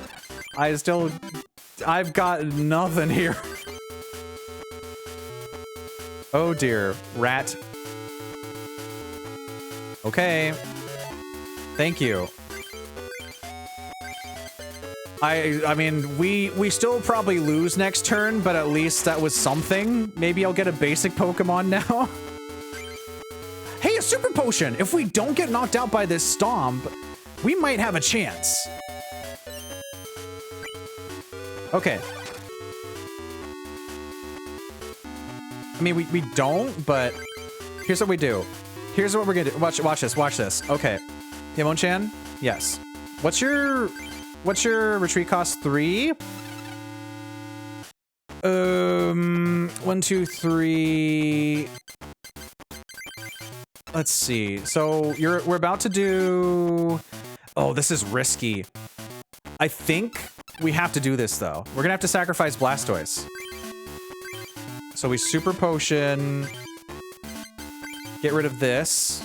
I've got nothing here. Oh dear, rat. Okay. Thank you. I mean, we still probably lose next turn, but at least that was something. Maybe I'll get a basic Pokemon now. Hey, a Super Potion! If we don't get knocked out by this Stomp, we might have a chance. Okay. I mean, we don't, but here's what we do. Here's what we're gonna do. Watch this. Okay. Hitmonchan? Yes. What's your retreat cost? 3? 1, 2, 3. Let's see. So we're about to do... Oh, this is risky. I think we have to do this though. We're gonna have to sacrifice Blastoise. So we Super Potion. Get rid of this.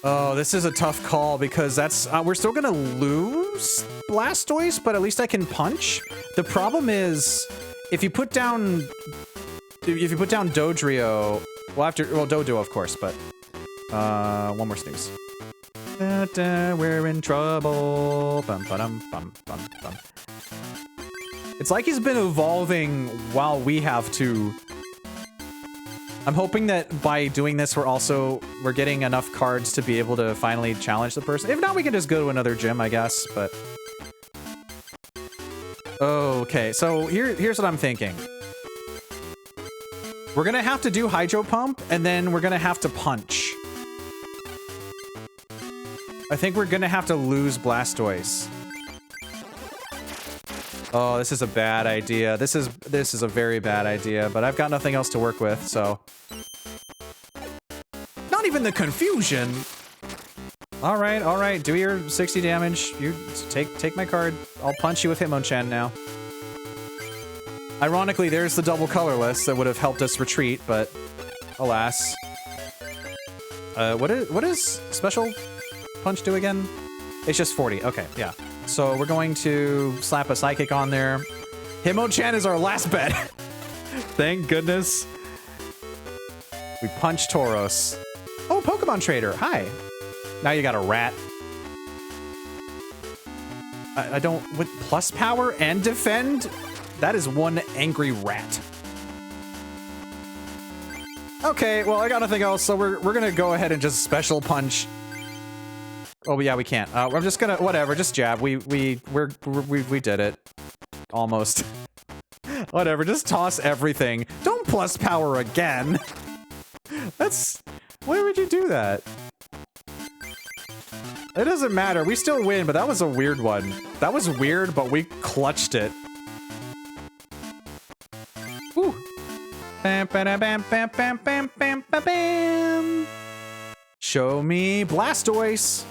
Oh, this is a tough call because that's we're still gonna lose Blastoise, but at least I can punch. The problem is if you put down Dodrio, well Dodo of course, but one more snooze. We're in trouble. Bum, ba-dum, bum, bum, bum. It's like he's been evolving while we have to. I'm hoping that by doing this, we're getting enough cards to be able to finally challenge the person. If not, we can just go to another gym, I guess, but... Okay, so here's what I'm thinking. We're gonna have to do Hydro Pump, and then we're gonna have to punch. I think we're gonna have to lose Blastoise. Oh, this is a bad idea. This is a very bad idea, but I've got nothing else to work with, so... Not even the confusion! Alright, do your 60 damage. You take my card. I'll punch you with Hitmonchan now. Ironically, there's the double colorless that would have helped us retreat, but alas. What is special punch do again? It's just 40. Okay, yeah. So we're going to slap a Psychic on there. Hitmonchan is our last bet. Thank goodness. We punch Tauros. Oh, Pokemon Trader. Hi. Now you got a rat. I don't... With plus power and defend? That is one angry rat. Okay, well, I got nothing else, so we're gonna go ahead and just special punch Oh yeah, we can't. I'm just gonna whatever. Just jab. We did it. Almost. Whatever. Just toss everything. Don't plus power again. That's. Why would you do that? It doesn't matter. We still win, but that was a weird one. That was weird, but we clutched it. Woo. Bam, bam, bam, bam, bam, bam, bam, bam, bam. Show me Blastoise.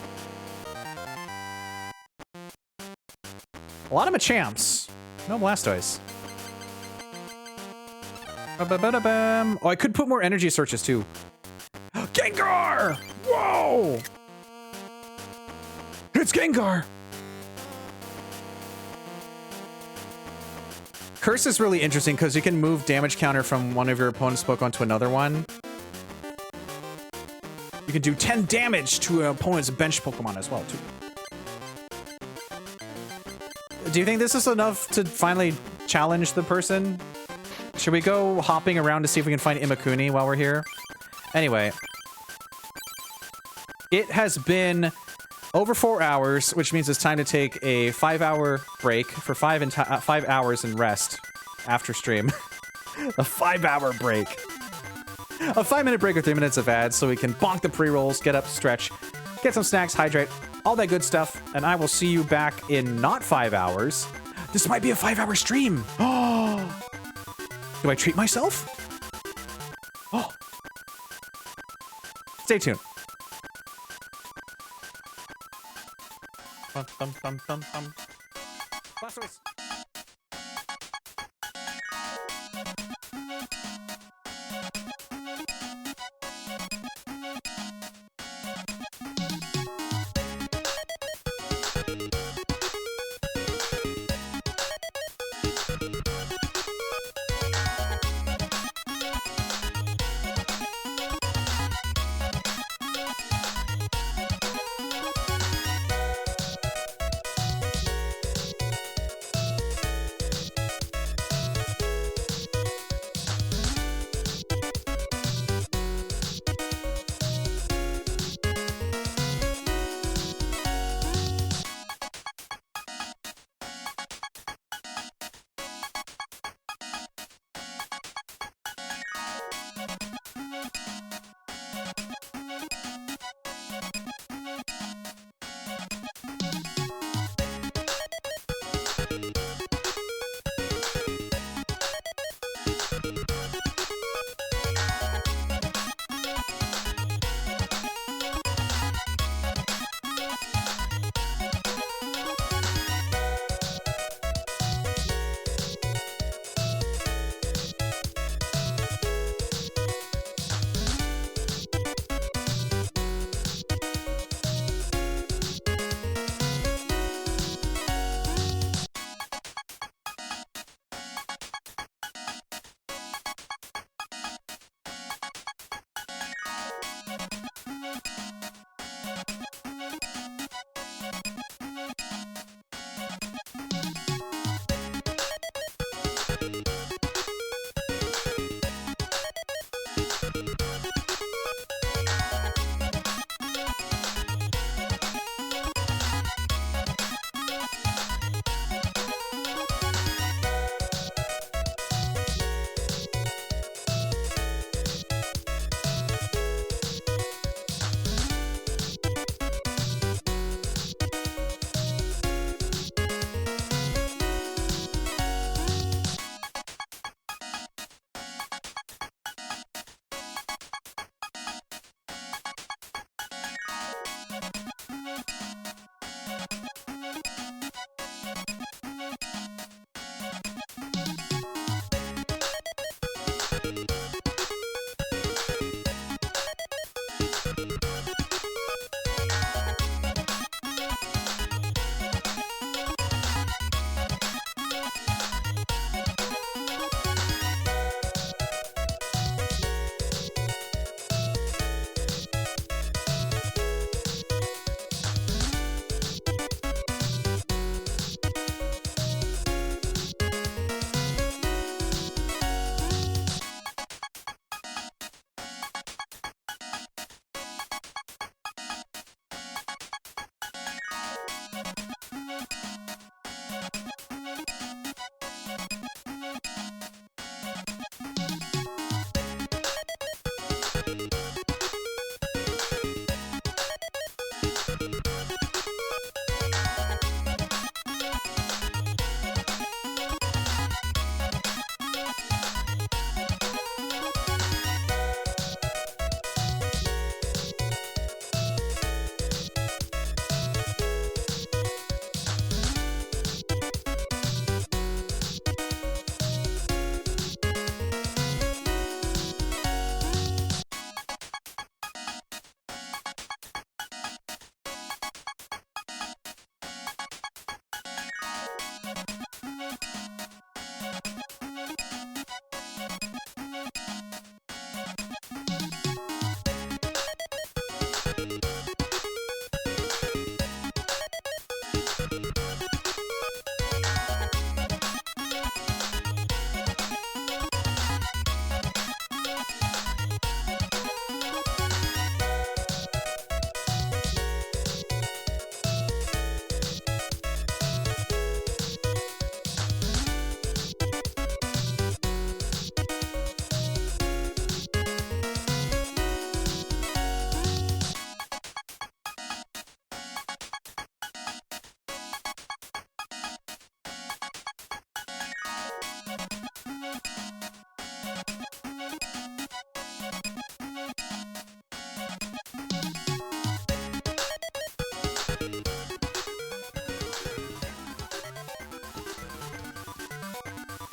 A lot of Machamps. No Blastoise. Ba-ba-ba-da-bam. Oh, I could put more energy searches too. Gengar! Whoa! It's Gengar! Curse is really interesting because you can move damage counter from one of your opponent's Pokemon to another one. You can do 10 damage to an opponent's bench Pokemon as well, too. Do you think this is enough to finally challenge the person? Should we go hopping around to see if we can find Imakuni while we're here? Anyway. It has been over 4 hours, which means it's time to take a 5-hour break for 5 hours and rest after stream. A 5-hour break. A 5-minute break with 3 minutes of ads so we can bonk the pre-rolls, get up, stretch, get some snacks, hydrate, all that good stuff, and I will see you back in not 5 hours. This might be a 5-hour stream. Oh! Do I treat myself? Oh! Stay tuned. Blastoise.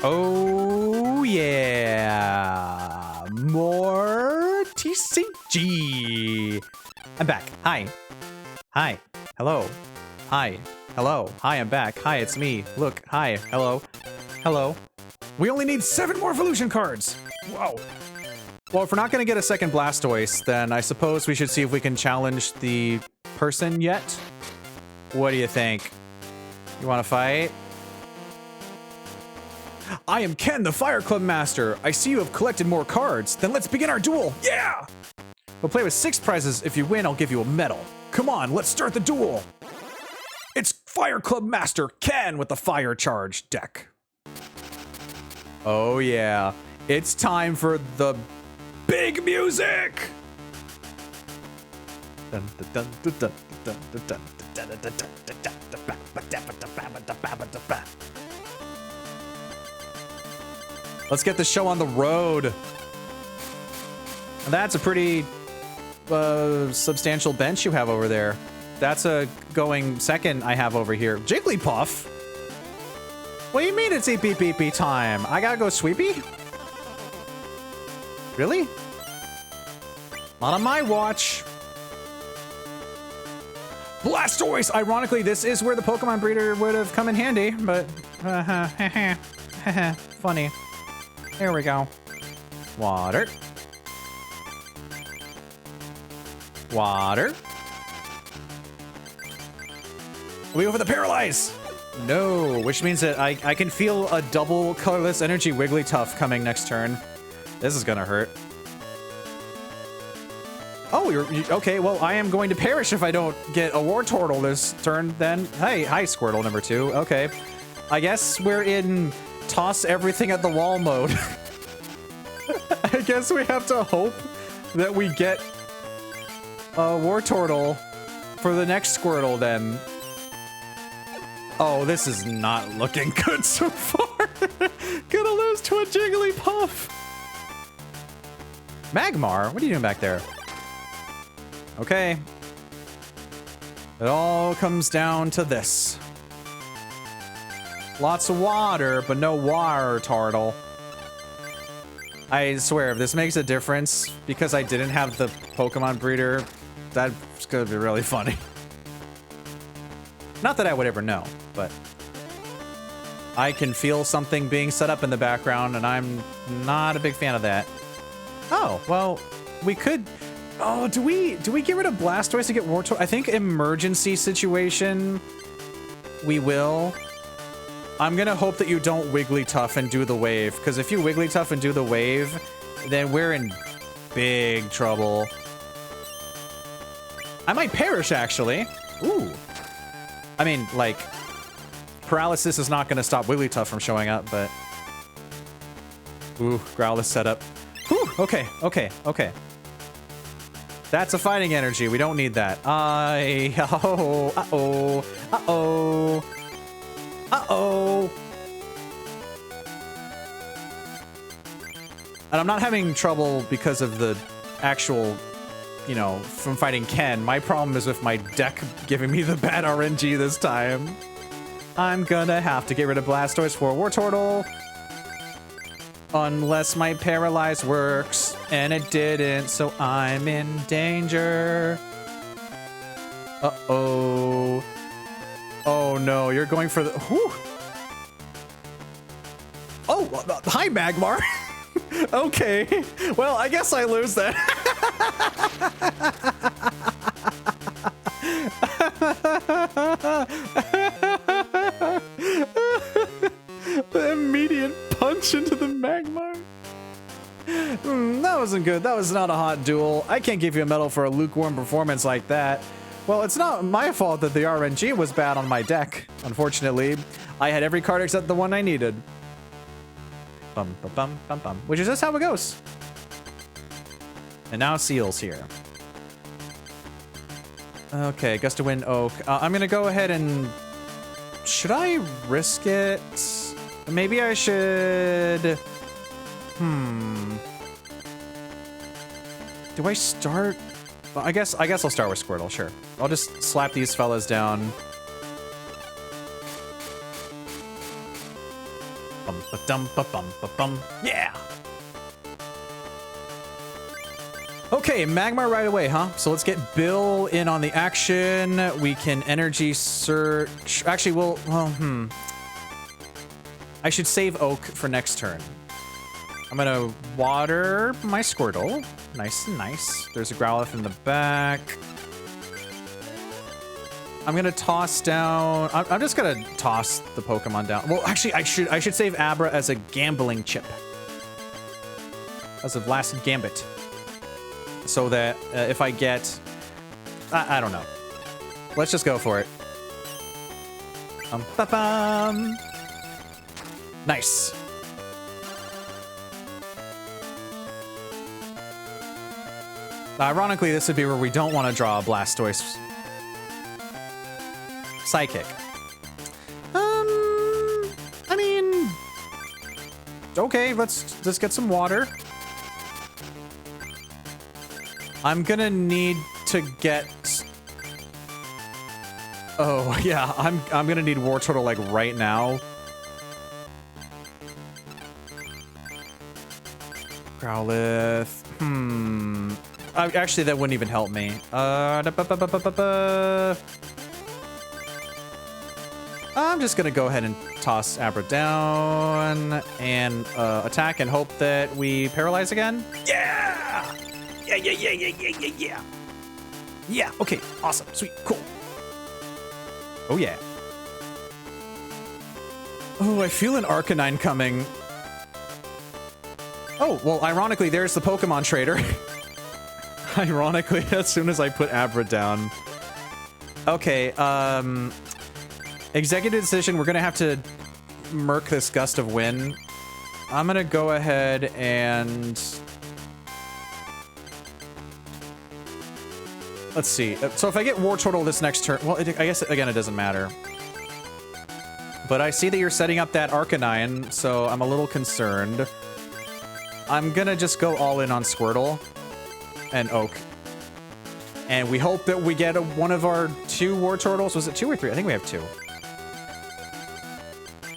Oh, yeah. More TCG. I'm back. Hi. Hi. Hello. Hi. Hello. Hi, I'm back. Hi, it's me. Look. Hi. Hello. Hello. We only need 7 more evolution cards. Wow. Well, if we're not going to get a second Blastoise, then I suppose we should see if we can challenge the person yet. What do you think? You want to fight? I am Ken, the Fire Club Master. I see you have collected more cards. Then let's begin our duel. Yeah! We'll play with 6 prizes. If you win, I'll give you a medal. Come on, let's start the duel. It's Fire Club Master Ken with the Fire Charge deck. Oh yeah, it's time for the big music! Let's get the show on the road. That's a pretty substantial bench you have over there. That's a going second I have over here. Jigglypuff? What do you mean it's beep beep beep time? I gotta go sweepy? Really? Not on my watch. Blastoise! Ironically, this is where the Pokemon breeder would have come in handy, but funny. Here we go. Water. Water. We go for the Paralyze! No, which means that I can feel a double colorless energy Wigglytuff coming next turn. This is gonna hurt. Oh, you're okay. Well, I am going to perish if I don't get a Wartortle this turn. Then, hey, hi, Squirtle number 2. Okay, I guess we're in toss everything at the wall mode. I guess we have to hope that we get a Wartortle for the next Squirtle then. Oh, this is not looking good so far. Gonna lose to a Jigglypuff. Magmar, what are you doing back there? Okay. It all comes down to this. Lots of water, but no Wartortle. I swear, if this makes a difference because I didn't have the Pokemon breeder, that's gonna be really funny. Not that I would ever know, but I can feel something being set up in the background, and I'm not a big fan of that. Oh, well, we could... Oh, do we get rid of Blastoise to get Wartortle? I think emergency situation, we will. I'm gonna hope that you don't Wigglytuff and do the wave, because if you Wigglytuff and do the wave, then we're in big trouble. I might perish, actually. Ooh. I mean, like, paralysis is not going to stop Wigglytuff from showing up, but... Ooh, Growlithe setup. Whew, okay, okay, okay. That's a fighting energy. We don't need that. Uh-oh, uh-oh, uh-oh, uh-oh. And I'm not having trouble because of the actual... You know, from fighting Ken. My problem is with my deck giving me the bad RNG this time. I'm gonna have to get rid of Blastoise for Wartortle. Unless my Paralyze works. And it didn't, so I'm in danger. Uh-oh. Oh no, you're going for the... Whew. Oh, hi Magmar. Okay, well, I guess I lose that. The immediate punch into the Magmar. That wasn't good. That was not a hot duel. I can't give you a medal for a lukewarm performance like that. Well, it's not my fault that the RNG was bad on my deck. Unfortunately, I had every card except the one I needed. Bum, bum, bum, bum, bum. Which is just how it goes. And now Seal's here. Okay, Gust of Wind Oak. I'm gonna go ahead and... Should I risk it? Maybe I should... Do I start? Well, I guess I'll start with Squirtle, sure. I'll just slap these fellas down. Bum, ba, dum, ba, bum, ba, bum. Yeah! Okay, Magmar right away, huh? So let's get Bill in on the action. We can energy search. Actually, I should save Oak for next turn. I'm gonna water my Squirtle. Nice and nice. There's a Growlithe in the back. I'm gonna toss down. I'm just gonna toss the Pokemon down. Well, actually, I should save Abra as a gambling chip, as a last gambit, so that if I get, I don't know. Let's just go for it. Ba-bum. Nice. Ironically, this would be where we don't want to draw a Blastoise. Psychic. I mean, okay, let's get some water. I'm gonna need to get. Oh yeah, I'm gonna need Wartortle like right now. Growlithe. Actually, that wouldn't even help me. I'm just gonna go ahead and toss Abra down and attack and hope that we paralyze again. Yeah! Yeah. Yeah, okay, awesome, sweet, cool. Oh yeah. Oh, I feel an Arcanine coming. Oh, well, ironically, there's the Pokemon Trader. Ironically, as soon as I put Abra down. Okay, executive decision, we're gonna have to murk this Gust of Wind. I'm gonna go ahead and... Let's see. So if I get Wartortle this next turn... Well, I guess, again, it doesn't matter. But I see that you're setting up that Arcanine, so I'm a little concerned. I'm gonna just go all in on Squirtle and Oak. And we hope that we get one of our 2 Wartortles. Was it 2 or 3? I think we have 2.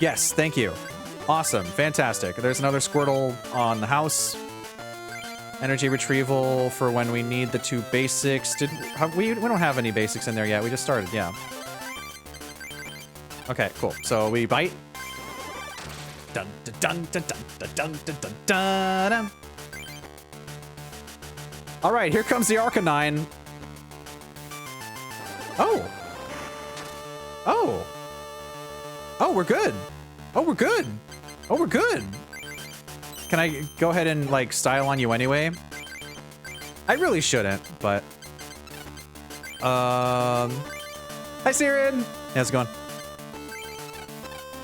Yes, thank you. Awesome, fantastic. There's another Squirtle on the house. Energy retrieval for when we need the 2 basics. We don't have any basics in there yet. We just started, yeah. Okay, cool. So we bite. Dun dun dun dun dun dun dun dun dun dun. All right, here comes the Arcanine. Oh. Oh. Oh, we're good. Oh, we're good. Oh, we're good. Can I go ahead and, like, style on you anyway? I really shouldn't, but... Hi, Siren! How's it going?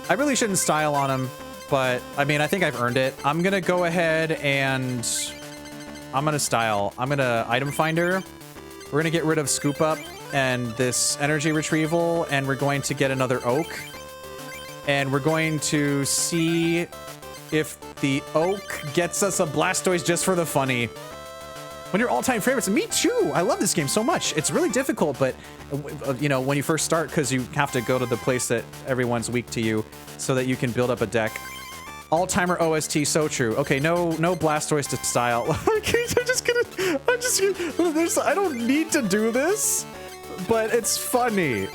I really shouldn't style on him, but, I mean, I think I've earned it. I'm gonna go ahead and... I'm gonna style. I'm gonna item finder. We're gonna get rid of Scoop Up and this energy retrieval, and we're going to get another Oak. And we're going to see if the Oak gets us a Blastoise just for the funny. One of your all-time favorites. Me too. I love this game so much. It's really difficult, but you know, when you first start, because you have to go to the place that everyone's weak to you so that you can build up a deck. All-timer OST, so true. Okay, no Blastoise to style. I don't need to do this, but it's funny.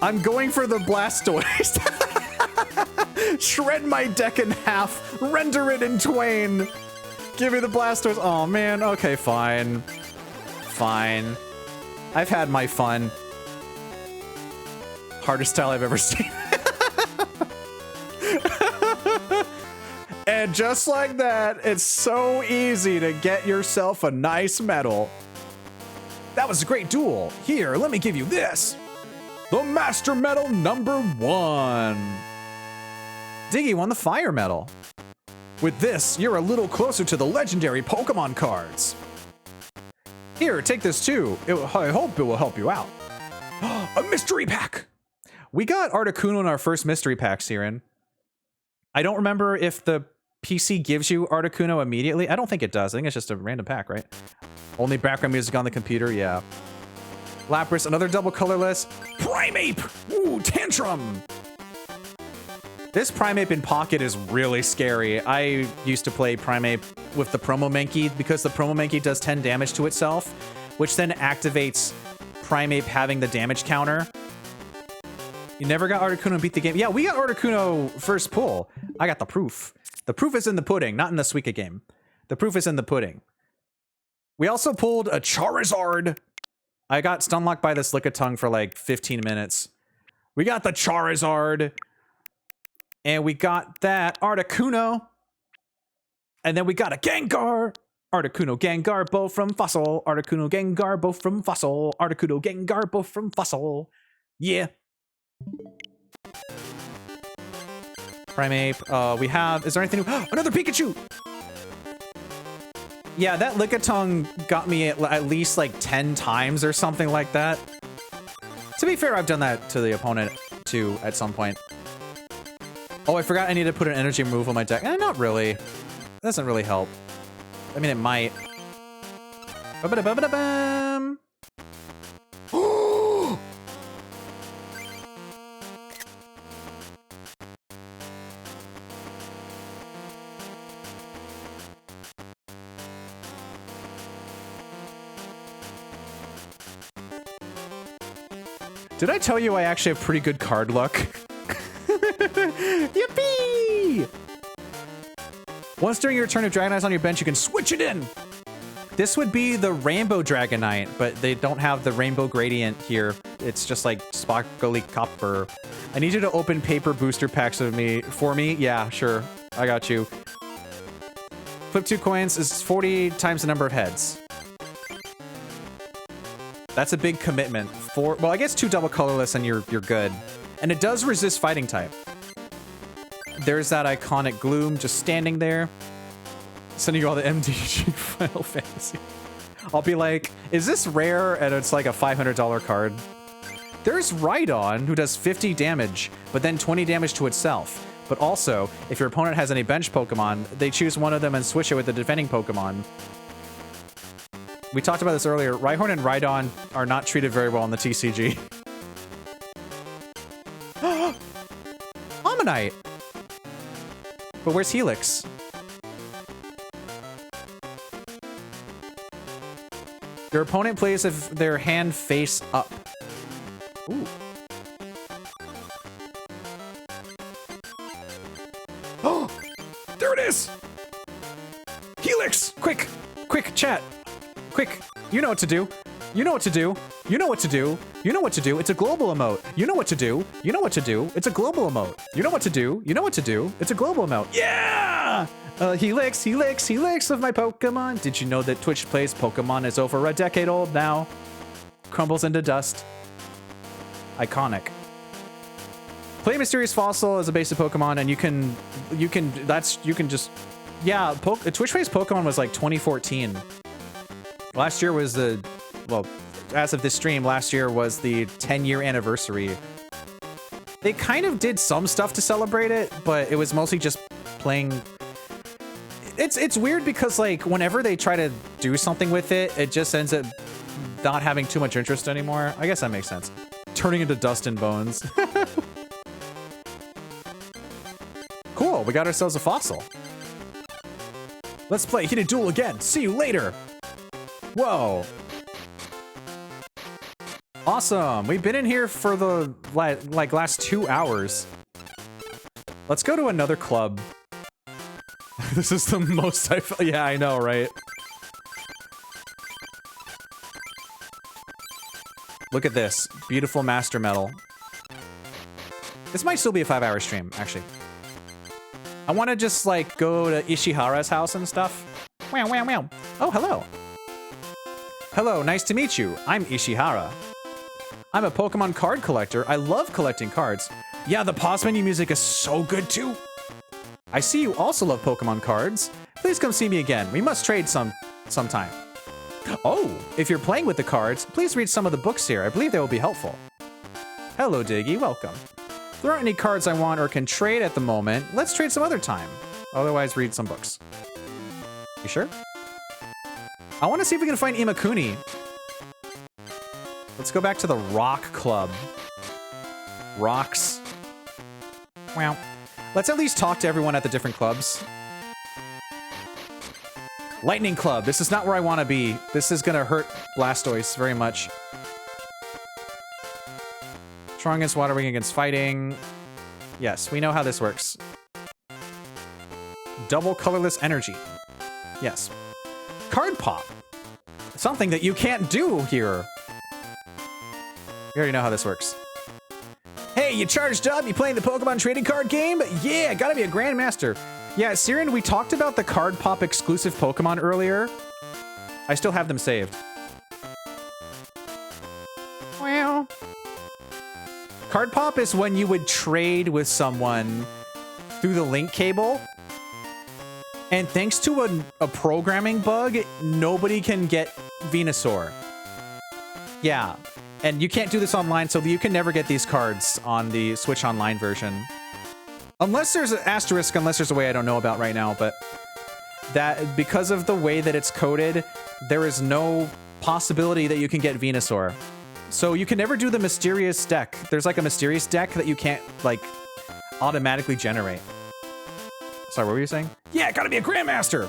I'm going for the Blastoise. Shred my deck in half, render it in twain. Give me the Blastoise. Oh man, okay, fine. Fine. I've had my fun. Hardest style I've ever seen. And just like that, it's so easy to get yourself a nice medal. That was a great duel. Here, let me give you this. The Master Medal #1. Diggeh won the Fire Medal. With this, you're a little closer to the legendary Pokemon cards. Here, take this too. I hope it will help you out. A mystery pack! We got Articuno in our first mystery pack, Siren. I don't remember if the PC gives you Articuno immediately. I don't think it does. I think it's just a random pack, right? Only background music on the computer, yeah. Lapras, another double colorless. Primeape! Ooh, Tantrum! This Primeape in Pocket is really scary. I used to play Primeape with the Promo Mankey because the Promo Mankey does 10 damage to itself, which then activates Primeape having the damage counter. You never got Articuno and beat the game. Yeah, we got Articuno first pull. I got the proof. The proof is in the pudding, not in the Suika game. The proof is in the pudding. We also pulled a Charizard. I got stunlocked by this Lickitung for like 15 minutes. We got the Charizard. And we got that Articuno. And then we got a Gengar. Articuno, Gengar, both from Fossil. Articuno, Gengar, both from Fossil. Articuno, Gengar, both from Fossil. Yeah. Primeape. We have... Is there anything new? Another Pikachu! Yeah, that Lickitung got me at least like 10 times or something like that. To be fair, I've done that to the opponent too at some point. Oh, I forgot I need to put an energy move on my deck. Not really. That doesn't really help. I mean, it might. Ba-ba-da-ba-ba-da-bam. Did I tell you I actually have pretty good card luck? Yippee! Once during your turn, if Dragonite's on your bench, you can switch it in! This would be the Rainbow Dragonite, but they don't have the Rainbow Gradient here. It's just like sparkly copper. I need you to open paper booster packs for me. Yeah, sure. I got you. Flip 2 coins is 40 times the number of heads. That's a big commitment. Well, I guess 2 double colorless and you're good. And it does resist fighting type. There's that iconic Gloom just standing there. Sending you all the MTG Final Fantasy. I'll be like, is this rare? And it's like a $500 card. There's Rhydon, who does 50 damage, but then 20 damage to itself. But also, if your opponent has any bench Pokemon, they choose one of them and switch it with the defending Pokemon. We talked about this earlier. Rhyhorn and Rhydon are not treated very well in the TCG. Ammonite! But where's Helix? Your opponent plays if their hand face up. Ooh. Oh! There it is! Helix! Quick! Quick, chat! Quick! You know what to do! You know what to do! You know what to do! You know what to do! It's a global emote! You know what to do! You know what to do! It's a global emote! You know what to do! You know what to do! It's a global emote! Yeah! Helix, Helix, Helix of my Pokemon! Did you know that Twitch Plays Pokemon is over a decade old now? Crumbles into dust. Iconic. Play Mysterious Fossil as a basic Pokemon, and you can just, yeah, Twitch Plays Pokemon was like 2014. Last year was well, as of this stream, last year was the 10-year anniversary. They kind of did some stuff to celebrate it, but it was mostly just playing. It's weird because like whenever they try to do something with it, it just ends up not having too much interest anymore. I guess that makes sense. Turning into dust and bones. Cool, we got ourselves a fossil. Let's play Heated Duel again. See you later. Whoa. Awesome. We've been in here for the like last 2 hours. Let's go to another club. This is the most I felt. Yeah, I know, right? Look at this. Beautiful Master Metal. This might still be a 5-hour stream, actually. I want to just, like, go to Ishihara's house and stuff. Wow, wow, wow. Oh, hello. Hello, nice to meet you. I'm Ishihara. I'm a Pokemon card collector. I love collecting cards. Yeah, the pause menu music is so good, too. I see you also love Pokemon cards. Please come see me again. We must trade sometime. Oh, if you're playing with the cards, please read some of the books here. I believe they will be helpful. Hello, Diggeh. Welcome. If there aren't any cards I want or can trade at the moment, let's trade some other time. Otherwise, read some books. You sure? I want to see if we can find Imakuni. Let's go back to the Rock Club. Rocks. Wow. Let's at least talk to everyone at the different clubs. Lightning Club. This is not where I want to be. This is going to hurt Blastoise very much. Strong against water, weak against fighting. Yes, we know how this works. Double colorless energy. Yes. Card pop. Something that you can't do here. You already know how this works. Hey, you charged up? You playing the Pokemon trading card game? Yeah, gotta be a Grandmaster. Yeah, Siren, we talked about the card pop exclusive Pokemon earlier. I still have them saved. Well, card pop is when you would trade with someone through the link cable. And thanks to a programming bug, nobody can get Venusaur. Yeah. And you can't do this online, so you can never get these cards on the Switch Online version. Unless there's an asterisk, unless there's a way I don't know about right now, but that because of the way that it's coded, there is no possibility that you can get Venusaur. So you can never do the mysterious deck. There's like a mysterious deck that you can't like automatically generate. Sorry, what were you saying? Yeah, gotta be a Grandmaster!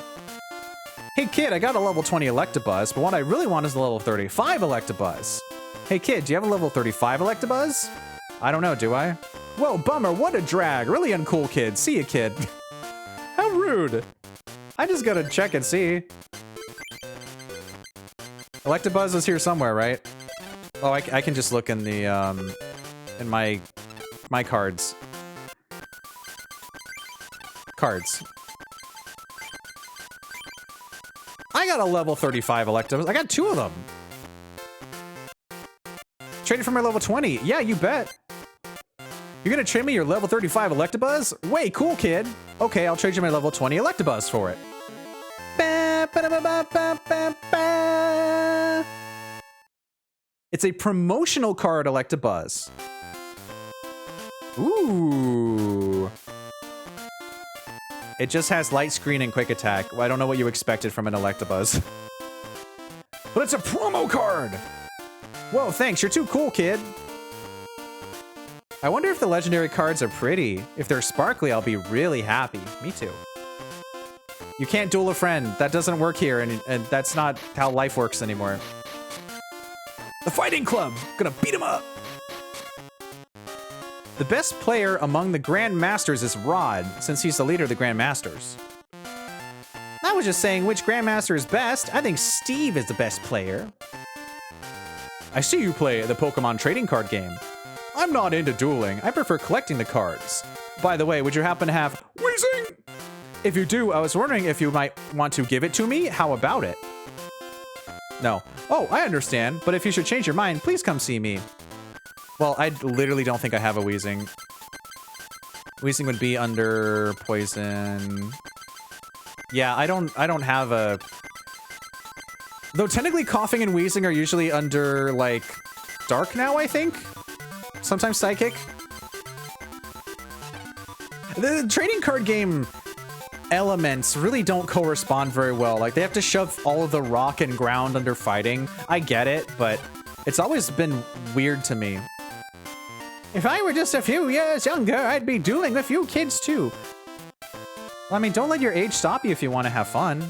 Hey kid, I got a level 20 Electabuzz, but what I really want is a level 35 Electabuzz. Hey kid, do you have a level 35 Electabuzz? I don't know, do I? Whoa, bummer, what a drag. Really uncool kid. See ya, kid. How rude. I just gotta check and see. Electabuzz is here somewhere, right? Oh, I can just look in the, in my cards. Cards. I got a level 35 Electabuzz. I got 2 of them. Traded for my level 20. Yeah, you bet. You're gonna trade me your level 35 Electabuzz? Way cool, kid. Okay, I'll trade you my level 20 Electabuzz for it. It's a promotional card, Electabuzz. Ooh. It just has light screen and quick attack. Well, I don't know what you expected from an Electabuzz. But it's a promo card! Whoa, thanks. You're too cool, kid. I wonder if the legendary cards are pretty. If they're sparkly, I'll be really happy. Me too. You can't duel a friend. That doesn't work here, and that's not how life works anymore. The Fighting Club! Gonna beat him up! The best player among the Grandmasters is Rod, since he's the leader of the Grandmasters. I was just saying which Grandmaster is best. I think Steve is the best player. I see you play the Pokemon trading card game. I'm not into dueling. I prefer collecting the cards. By the way, would you happen to have Weezing? If you do, I was wondering if you might want to give it to me. How about it? No. Oh, I understand. But if you should change your mind, please come see me. Well, I literally don't think I have a Weezing. Weezing would be under Poison. Yeah, I don't have a... Though technically Coughing and Wheezing are usually under, like, Dark now, I think? Sometimes Psychic. The trading card game elements really don't correspond very well. Like, they have to shove all of the rock and ground under fighting. I get it, but it's always been weird to me. If I were just a few years younger, I'd be dueling with you kids too. Well, I mean, don't let your age stop you if you want to have fun.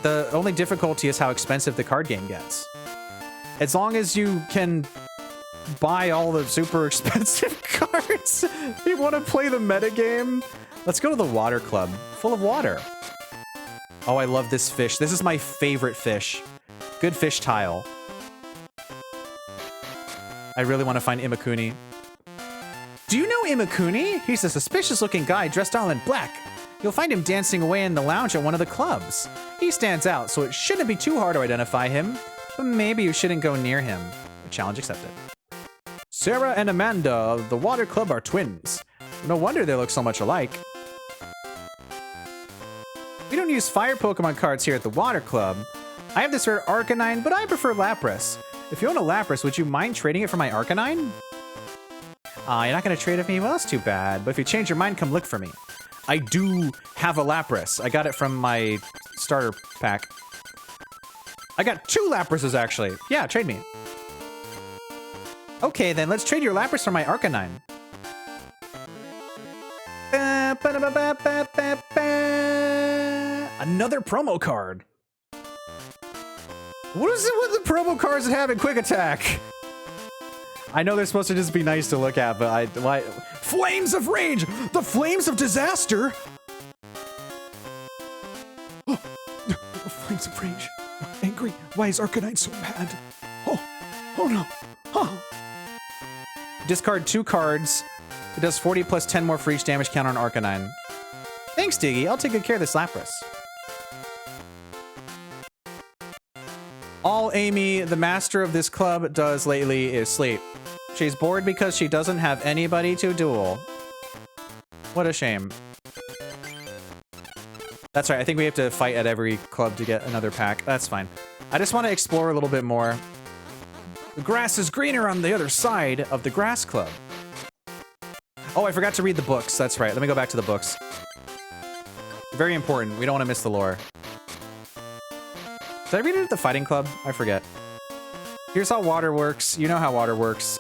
The only difficulty is how expensive the card game gets. As long as you can buy all the super expensive cards, you want to play the metagame. Let's go to the water club, full of water. Oh, I love this fish. This is my favorite fish. Good fish tile. I really want to find Imakuni. Do you know Imakuni? He's a suspicious-looking guy dressed all in black. You'll find him dancing away in the lounge at one of the clubs. He stands out, so it shouldn't be too hard to identify him. But maybe you shouldn't go near him. Challenge accepted. Sarah and Amanda of the Water Club are twins. No wonder they look so much alike. We don't use fire Pokemon cards here at the Water Club. I have this rare Arcanine, but I prefer Lapras. If you own a Lapras, would you mind trading it for my Arcanine? You're not going to trade it with me? Well, that's too bad. But if you change your mind, come look for me. I do have a Lapras. I got it from my starter pack. I got 2 Laprases, actually. Yeah, trade me. Okay, then let's trade your Lapras for my Arcanine. Another promo card. What is it with the promo cards that have in Quick Attack? I know they're supposed to just be nice to look at, but Flames of Rage! The Flames of Disaster! Oh, Flames of Rage. Angry. Why is Arcanine so bad? Oh no. Oh. Discard 2 cards. It does 40 plus 10 more for each damage count on Arcanine. Thanks, Diggeh. I'll take good care of this Lapras. All Amy, the master of this club, does lately is sleep. She's bored because she doesn't have anybody to duel. What a shame. That's right, I think we have to fight at every club to get another pack. That's fine. I just want to explore a little bit more. The grass is greener on the other side of the grass club. Oh, I forgot to read the books. That's right. Let me go back to the books. Very important. We don't want to miss the lore. Did I read it at the fighting club? I forget. Here's how water works. You know how water works.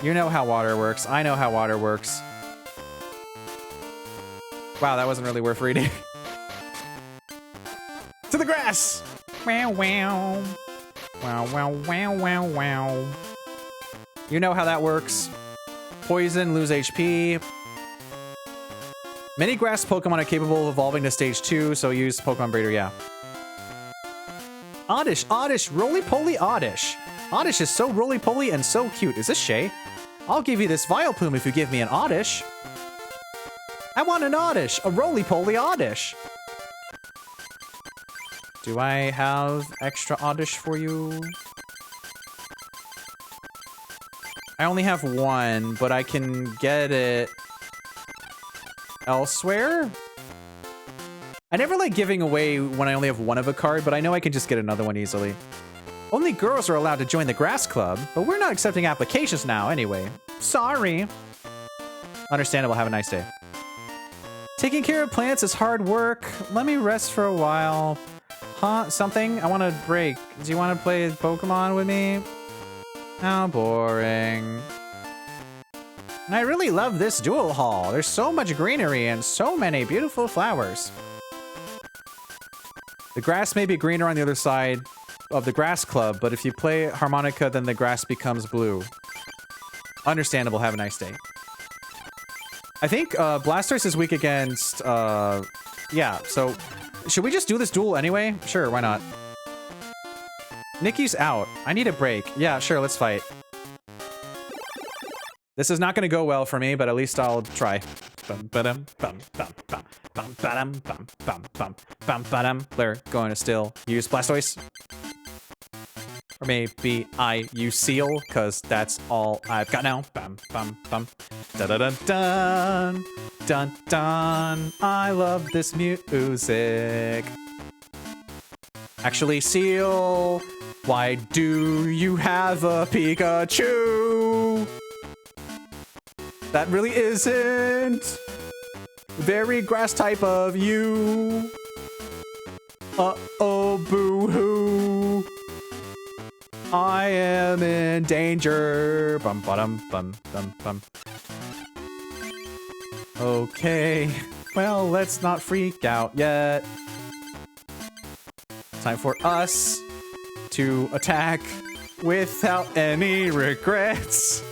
You know how water works. I know how water works. Wow, that wasn't really worth reading. To the grass! Wow, wow. Wow, wow, wow, wow, wow. You know how that works. Poison, lose HP. Many grass Pokemon are capable of evolving to stage 2, so use Pokemon Breeder, yeah. Oddish, Oddish, roly-poly Oddish. Oddish is so roly-poly and so cute. Is this Shay? I'll give you this Vileplume if you give me an Oddish. I want an Oddish, a roly-poly Oddish. Do I have extra Oddish for you? I only have 1, but I can get it elsewhere? I never like giving away when I only have 1 of a card, but I know I can just get another one easily. Only girls are allowed to join the grass club, but we're not accepting applications now anyway. Sorry. Understandable, have a nice day. Taking care of plants is hard work. Let me rest for a while. Huh? Something? I want to break. Do you want to play Pokemon with me? How boring. I really love this duel hall. There's so much greenery and so many beautiful flowers. The grass may be greener on the other side of the grass club, but if you play harmonica, then the grass becomes blue. Understandable. Have a nice day. I think Blastoise is weak against... yeah, so... Should we just do this duel anyway? Sure, why not? Nikki's out. I need a break. Yeah, sure, let's fight. This is not going to go well for me, but at least I'll try. Blair, going to still use Blastoise. Or maybe I use Seal, because that's all I've got now. Bum, bum, bum. Dun-dun-dun-dun. Dun-dun. I love this music. Actually, Seal, why do you have a Pikachu? That really isn't very grass type of you. Uh-oh, boo-hoo. I am in danger. Bum bum bum bum bum. Okay. Well, let's not freak out yet. Time for us to attack without any regrets.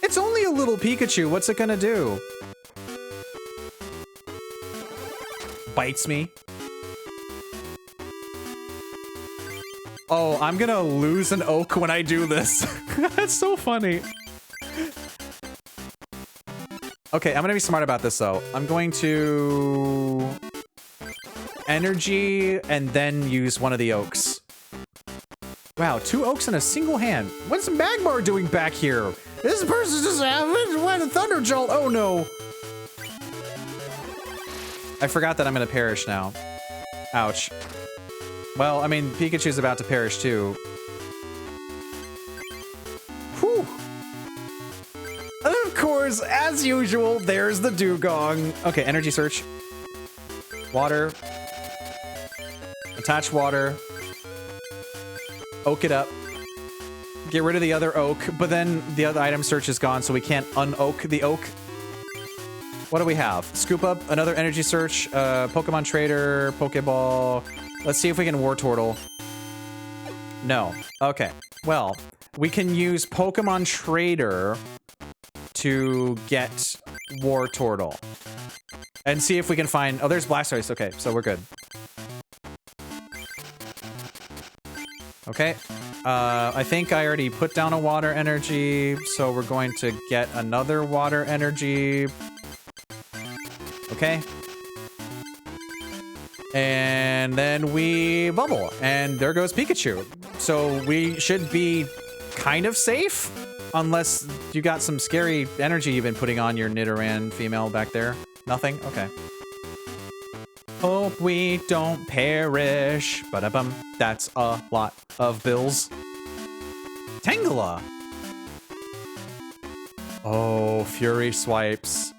It's only a little Pikachu. What's it gonna do? Bites me. Oh, I'm gonna lose an oak when I do this. That's so funny. Okay, I'm gonna be smart about this though. I'm going to energy and then use one of the oaks. Wow, 2 oaks in a single hand. What's Magmar doing back here? This person's just having a thunder jolt. Oh no. I forgot that I'm gonna perish now. Ouch. Well, I mean, Pikachu's about to perish too. Whew. Of course, as usual, there's the dugong. Okay, energy search. Water. Attach water. Oak it up. Get rid of the other oak, but then the other item search is gone, so we can't un-oak the oak. What do we have? Scoop up, another energy search, Pokemon Trader, Pokeball. Let's see if we can Wartortle. No. Okay. Well, we can use Pokemon Trader to get Wartortle. And see if we can find... Oh, there's Blastoise. Okay, so we're good. Okay. I think I already put down a water energy, so we're going to get another water energy. Okay. And then we bubble, and there goes Pikachu. So we should be kind of safe, unless you got some scary energy you've been putting on your Nidoran female back there. Nothing? Okay. Hope we don't perish. Ba-da-bum. That's a lot of bills. Tangela. Oh, Fury swipes.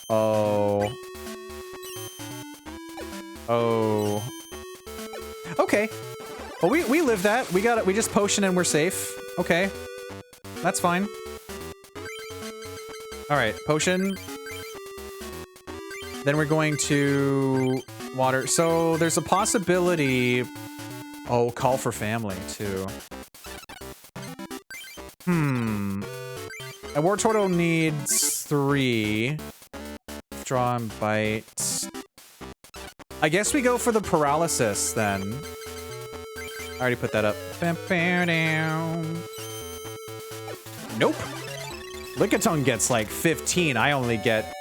Oh. Oh. Okay. Well, we live that. We got it. We just potion and we're safe. Okay. That's fine. All right, potion. Then we're going to water. So there's a possibility. Oh, call for family too. A Wartortle needs 3. Draw and bite. I guess we go for the paralysis then. I already put that up. Nope. Lickitung gets like 15. I only get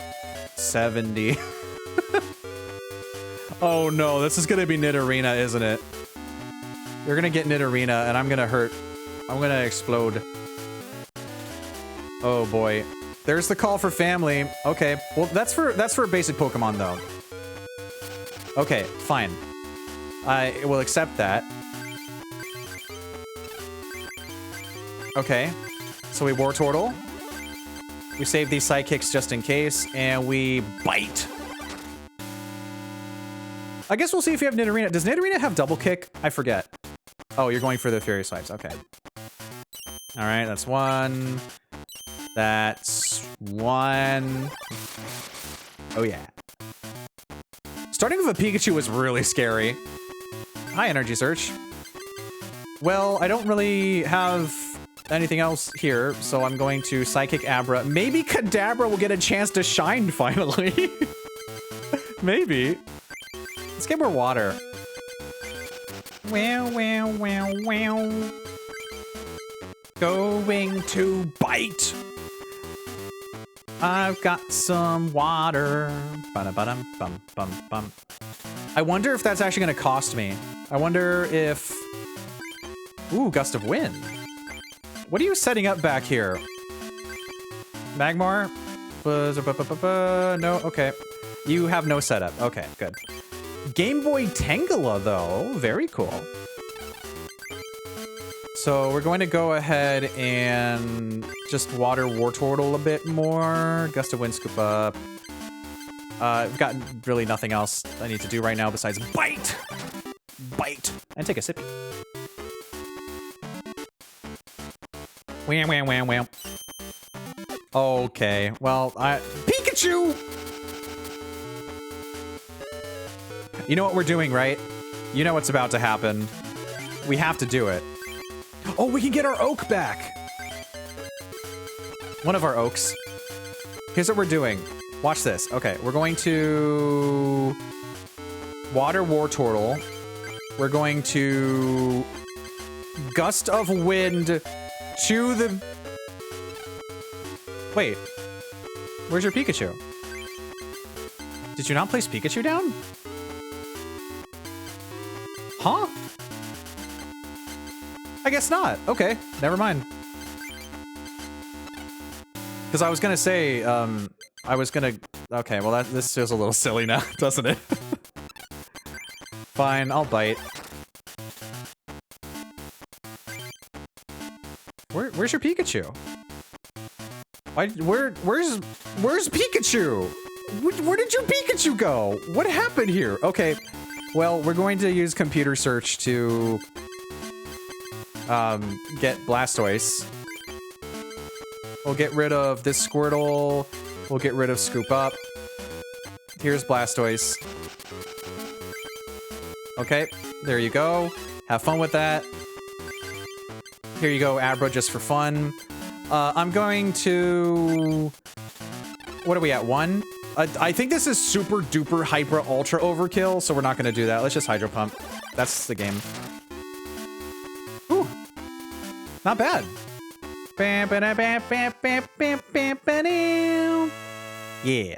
70. Oh no, this is gonna be Nidorina, isn't it? You're gonna get Nidorina and I'm gonna hurt. I'm gonna explode. Oh boy. There's the call for family. Okay. Well, that's for a basic Pokemon though. Okay, fine. I will accept that. Okay. So we Wartortle. We save these Psychics just in case, and we bite. I guess we'll see if you have Nidorina. Does Nidorina have double kick? I forget. Oh, you're going for the Fury Swipes. Okay. All right, that's 1. That's 1. Oh, yeah. Starting with a Pikachu was really scary. Hi, Energy Search. Well, I don't really have anything else here, so I'm going to Psychic Abra. Maybe Kadabra will get a chance to shine finally. Maybe. Let's get more water. Wow, wow, wow, wow. Going to bite. I've got some water. Ba-da-ba-dum-bum-bum-bum. I wonder if that's actually going to cost me. I wonder if... Ooh, Gust of Wind. What are you setting up back here? Magmar? No? Okay. You have no setup. Okay, good. Game Boy Tangela, though. Very cool. So we're going to go ahead and just water Wartortle a bit more. Gust of Wind, scoop up. I've got really nothing else I need to do right now besides bite! Bite! And take a sippy. Wham, wham, wham, wham. Okay, well, Pikachu! You know what we're doing, right? You know what's about to happen. We have to do it. Oh, we can get our oak back! One of our oaks. Here's what we're doing. Watch this. Okay, we're going to... Water Wartortle. We're going to... Gust of Wind to the... Wait. Where's your Pikachu? Did you not place Pikachu down? Huh? I guess not. Okay, never mind. Because I was gonna say, I was gonna... Okay, well this feels a little silly now, doesn't it? Fine, I'll bite. Where's your Pikachu? Where's Pikachu? Where did your Pikachu go? What happened here? Okay, well, we're going to use computer search to get Blastoise. We'll get rid of this Squirtle. We'll get rid of Scoop Up. Here's Blastoise. Okay, there you go. Have fun with that. Here you go, Abra, just for fun. I'm going to... What are we at, 1? I think this is super duper hyper ultra overkill, so we're not going to do that. Let's just Hydro Pump. That's the game. Ooh. Not bad. Yeah.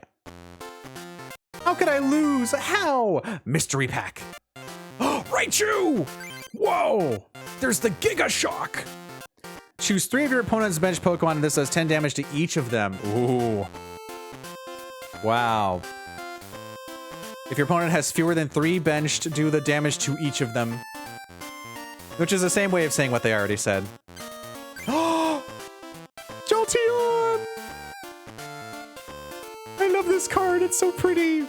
How could I lose? How? Mystery pack. Raichu! Whoa! There's the Giga Shock! Choose 3 of your opponent's bench Pokemon, and this does 10 damage to each of them. Ooh. Wow. If your opponent has fewer than 3 benched, do the damage to each of them. Which is the same way of saying what they already said. Jolteon! I love this card, it's so pretty.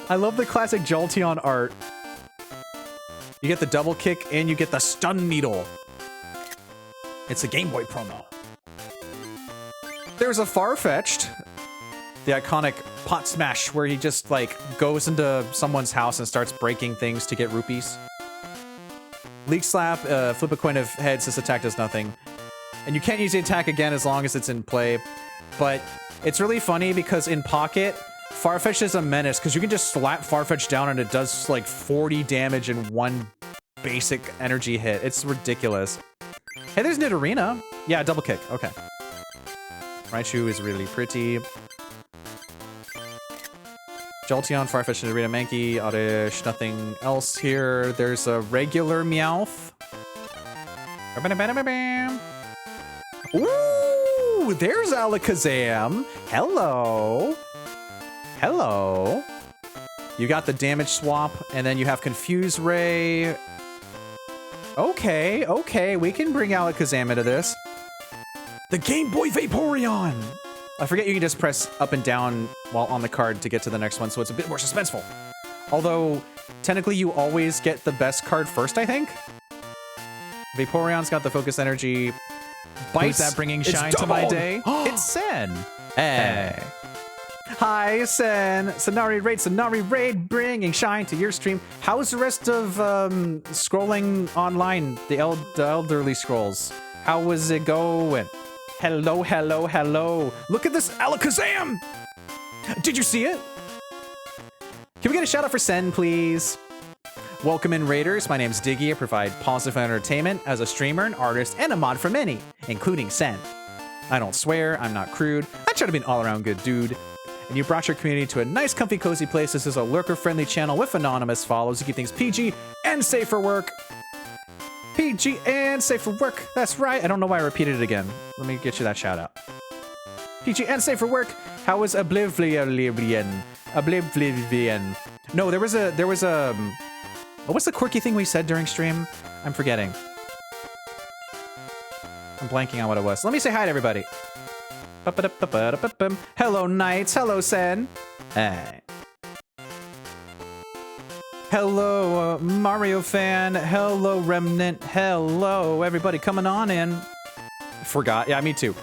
I love the classic Jolteon art. You get the double kick and you get the stun needle. It's a Game Boy promo. There's a Farfetch'd, the iconic pot smash where he just like goes into someone's house and starts breaking things to get rupees. Leak Slap, flip a coin of heads, this attack does nothing. And you can't use the attack again as long as it's in play. But it's really funny because in Pocket, Farfetch'd is a menace because you can just slap Farfetch'd down and it does like 40 damage in one basic energy hit. It's ridiculous. Hey, there's Nidorina. Yeah, double kick. Okay. Raichu is really pretty. Jolteon, Farfetch'd, Nidorina, Mankey, Oddish, nothing else here. There's a regular Meowth. Ooh, there's Alakazam. Hello. Hello. You got the damage swap, and then you have Confuse Ray. Okay, okay, we can bring Alakazam into this. The Game Boy Vaporeon! I forget you can just press up and down while on the card to get to the next one, so it's a bit more suspenseful. Although, technically you always get the best card first, I think? Vaporeon's got the Focus Energy. Who's that bringing shine to my day? It's Sen. Hey. Hi, Sen. Sonari Raid, bringing shine to your stream. How's the rest of scrolling online, the elderly scrolls? How was it going? Hello, hello, hello. Look at this Alakazam! Did you see it? Can we get a shout out for Sen, please? Welcome in, Raiders. My name's Diggeh. I provide positive entertainment as a streamer, an artist, and a mod for many, including Sen. I don't swear, I'm not crude. I try to be an all-around good dude. And you brought your community to a nice, comfy, cozy place. This is a lurker-friendly channel with anonymous follows to keep things PG and safe for work. PG and safe for work. That's right. I don't know why I repeated it again. Let me get you that shout out. PG and safe for work. How was Oblivion? Oblivion. No, there was a. What was the quirky thing we said during stream? I'm forgetting. I'm blanking on what it was. Let me say hi to everybody. Hello, Knights. Hello, Sen. Hey. Hello, Mario fan. Hello, Remnant. Hello, everybody coming on in. Forgot. Yeah, me too.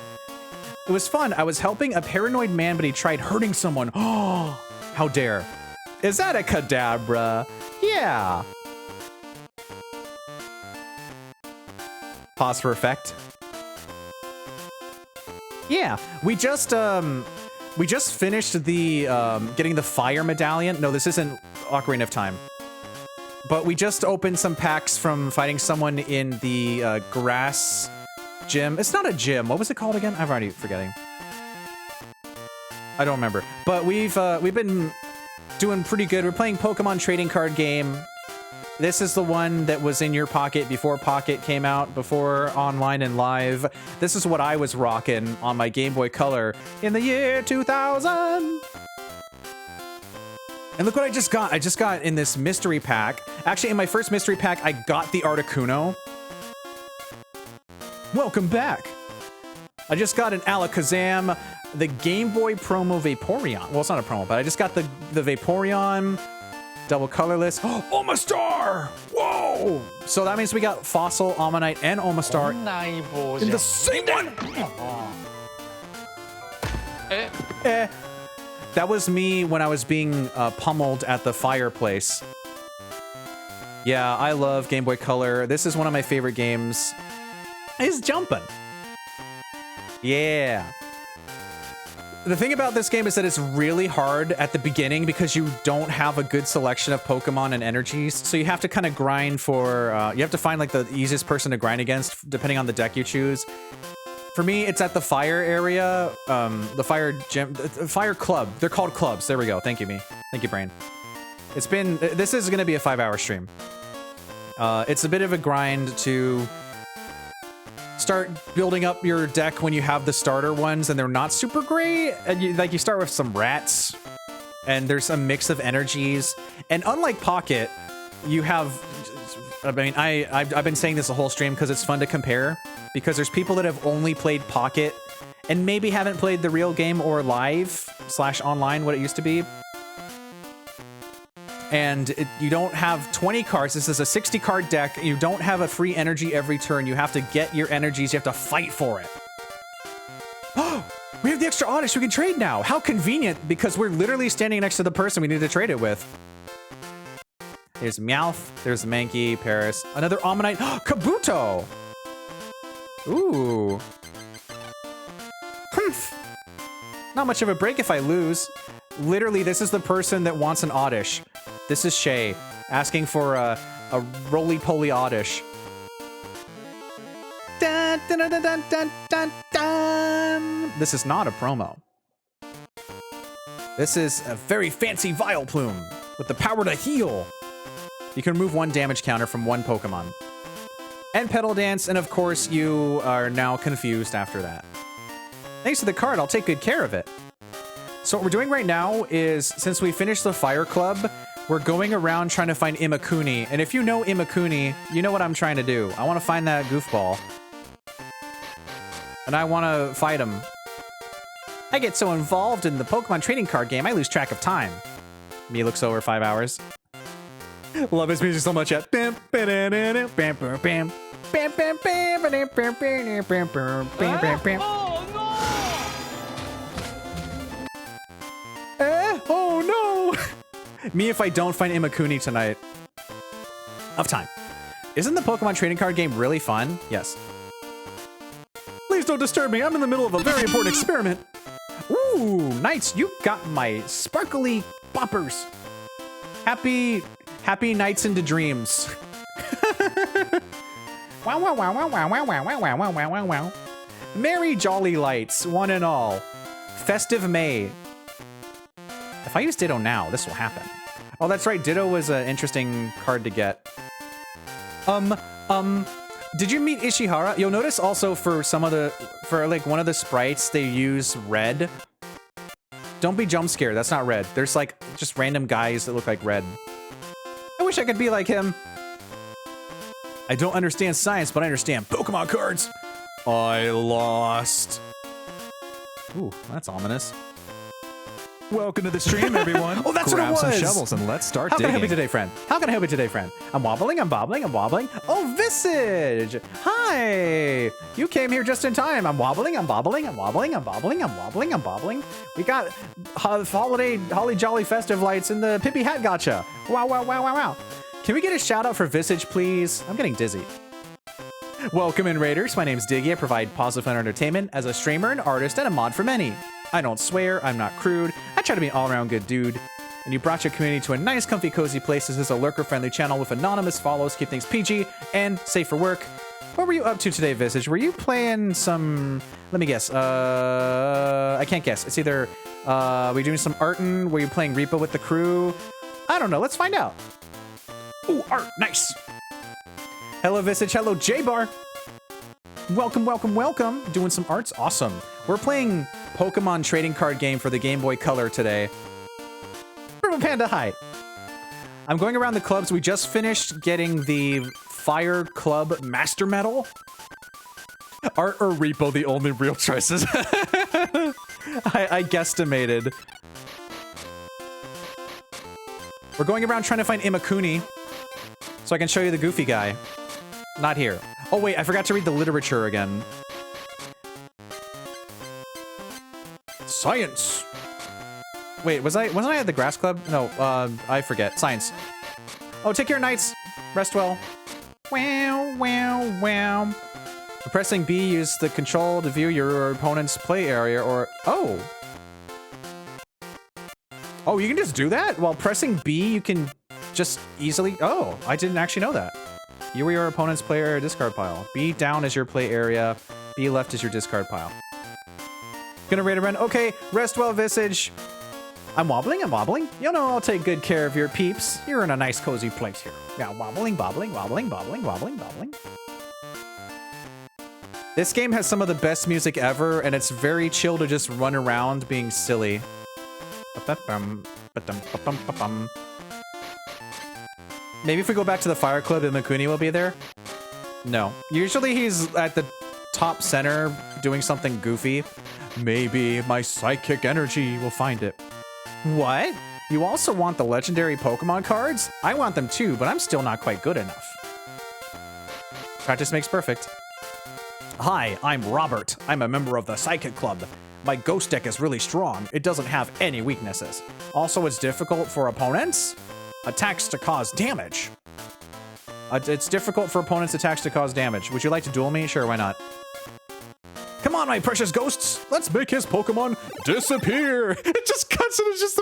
It was fun. I was helping a paranoid man, but he tried hurting someone. Oh, how dare. Is that a Kadabra? Yeah. Pause for effect. Yeah, we just finished the getting the fire medallion. No, this isn't Ocarina of Time. But we just opened some packs from fighting someone in the grass gym. It's not a gym. What was it called again? I'm already forgetting. I don't remember. But we've been doing pretty good. We're playing Pokemon trading card game. This is the one that was in your pocket before Pocket came out, before online and live. This is what I was rocking on my Game Boy Color in the year 2000. And look what I just got. I just got in this mystery pack. Actually, in my first mystery pack, I got the Articuno. Welcome back. I just got an Alakazam, the Game Boy promo Vaporeon. Well, it's not a promo, but I just got the Vaporeon. Double colorless. Oh, Omastar! Whoa! So that means we got Fossil, Ammonite, and Omastar in the same one! That was me when I was being pummeled at the fireplace. Yeah, I love Game Boy Color. This is one of my favorite games. He's jumping. Yeah. The thing about this game is that it's really hard at the beginning because you don't have a good selection of Pokemon and energies. So you have to kind of grind for, you have to find like the easiest person to grind against depending on the deck you choose. For me, it's at the fire area, the fire gym, the fire club. They're called clubs. There we go. Thank you, me. Thank you, brain. This is going to be a 5-hour stream. It's a bit of a grind to start building up your deck when you have the starter ones and they're not super great. And you start with some rats and there's a mix of energies. And unlike Pocket, you have, I mean, I've been saying this the whole stream because it's fun to compare, because there's people that have only played Pocket and maybe haven't played the real game or live/online, what it used to be. And you don't have 20 cards. This is a 60 card deck. You don't have a free energy every turn. You have to get your energies. You have to fight for it. Oh, we have the extra Oddish. We can trade now. How convenient, because we're literally standing next to the person we need to trade it with. There's Meowth. There's Mankey, Paris. Another Ammonite. Kabuto. Ooh. Humph. Not much of a break if I lose. Literally, this is the person that wants an Oddish. This is Shay, asking for a roly-poly Oddish. Dun, dun, dun, dun, dun, dun, dun. This is not a promo. This is a very fancy Vileplume with the power to heal. You can remove 1 damage counter from 1 Pokemon. And Petal Dance, and of course, you are now confused after that. Thanks to the card, I'll take good care of it. So what we're doing right now is, since we finished the Fire Club, we're going around trying to find Imakuni. And if you know Imakuni, you know what I'm trying to do. I want to find that goofball. And I want to fight him. I get so involved in the Pokemon trading card game, I lose track of time. Me looks over 5 hours. Love his music so much yet. Oh no! Me if I don't find Imakuni tonight. Of time. Isn't the Pokemon trading card game really fun? Yes. Please don't disturb me. I'm in the middle of a very important experiment. Ooh, Knights, you got my sparkly boppers. Happy nights into dreams. Wow, wow, wow, wow, wow, wow, wow, wow, wow, wow, wow, wow. Merry jolly lights, one and all. Festive May. If I use Ditto now, this will happen. Oh, that's right. Ditto was an interesting card to get. Did you meet Ishihara? You'll notice also for like one of the sprites, they use red. Don't be jump scared. That's not red. There's like just random guys that look like red. I wish I could be like him. I don't understand science, but I understand Pokemon cards. I lost. Ooh, that's ominous. Welcome to the stream, everyone. Oh, that's Grab what it was. some shovels and let's start How digging. can I help you today, friend? How can I help you today, friend? I'm wobbling, I'm bobbling, I'm wobbling. Oh, Visage! Hi! You came here just in time. I'm wobbling, I'm bobbling, I'm wobbling, I'm bobbling, I'm wobbling, I'm bobbling. We got holly jolly festive lights in the Pippy Hat Gotcha. Wow, wow, wow, wow, wow. Can we get a shout out for Visage, please? I'm getting dizzy. Welcome in, Raiders. My name's Diggeh. I provide positive fun entertainment as a streamer, an artist, and a mod for many. I don't swear, I'm not crude, I try to be an all-around good dude. And you brought your community to a nice, comfy, cozy place. This is a lurker-friendly channel with anonymous follows, keep things PG and safe for work. What were you up to today, Visage? Were you playing some... Let me guess. I can't guess. It's either... were you doing some artin'? Were you playing Repo with the crew? I don't know. Let's find out. Ooh, art. Nice. Hello, Visage. Hello, J-Bar. Welcome, welcome, welcome. Doing some arts? Awesome. We're playing Pokemon trading card game for the Game Boy Color today. Purple Panda, hi. I'm going around the clubs. We just finished getting the Fire Club Master Medal. Art or Repo, the only real choices. I guesstimated. We're going around trying to find Imakuni so I can show you the goofy guy. Not here. Oh wait, I forgot to read the literature again. Science. Wait, wasn't I at the grass club? No, I forget. Science. Oh, take care, knights. Rest well. Wow, wow, wow. For pressing B, use the control to view your opponent's play area or... Oh. Oh, you can just do that? While pressing B, you can just easily... Oh, I didn't actually know that. View your opponent's play area discard pile. B down is your play area. B left is your discard pile. Gonna raid a run. Okay, rest well, Visage. I'm wobbling. You know, I'll take good care of your peeps. You're in a nice, cozy place here. Yeah, wobbling. This game has some of the best music ever, and it's very chill to just run around being silly. Maybe if we go back to the Fire Club, Imakuni will be there? No. Usually he's at the top center doing something goofy. Maybe my psychic energy will find it. What? You also want the legendary Pokemon cards? I want them too, but I'm still not quite good enough. Practice makes perfect. Hi, I'm Robert. I'm a member of the Psychic Club. My ghost deck is really strong. It doesn't have any weaknesses. Also, it's difficult for opponents. Attacks to cause damage. It's difficult for opponents' attacks to cause damage. Would you like to duel me? Sure, why not? Come on, my precious ghosts! Let's make his Pokemon disappear! It just cuts and it's just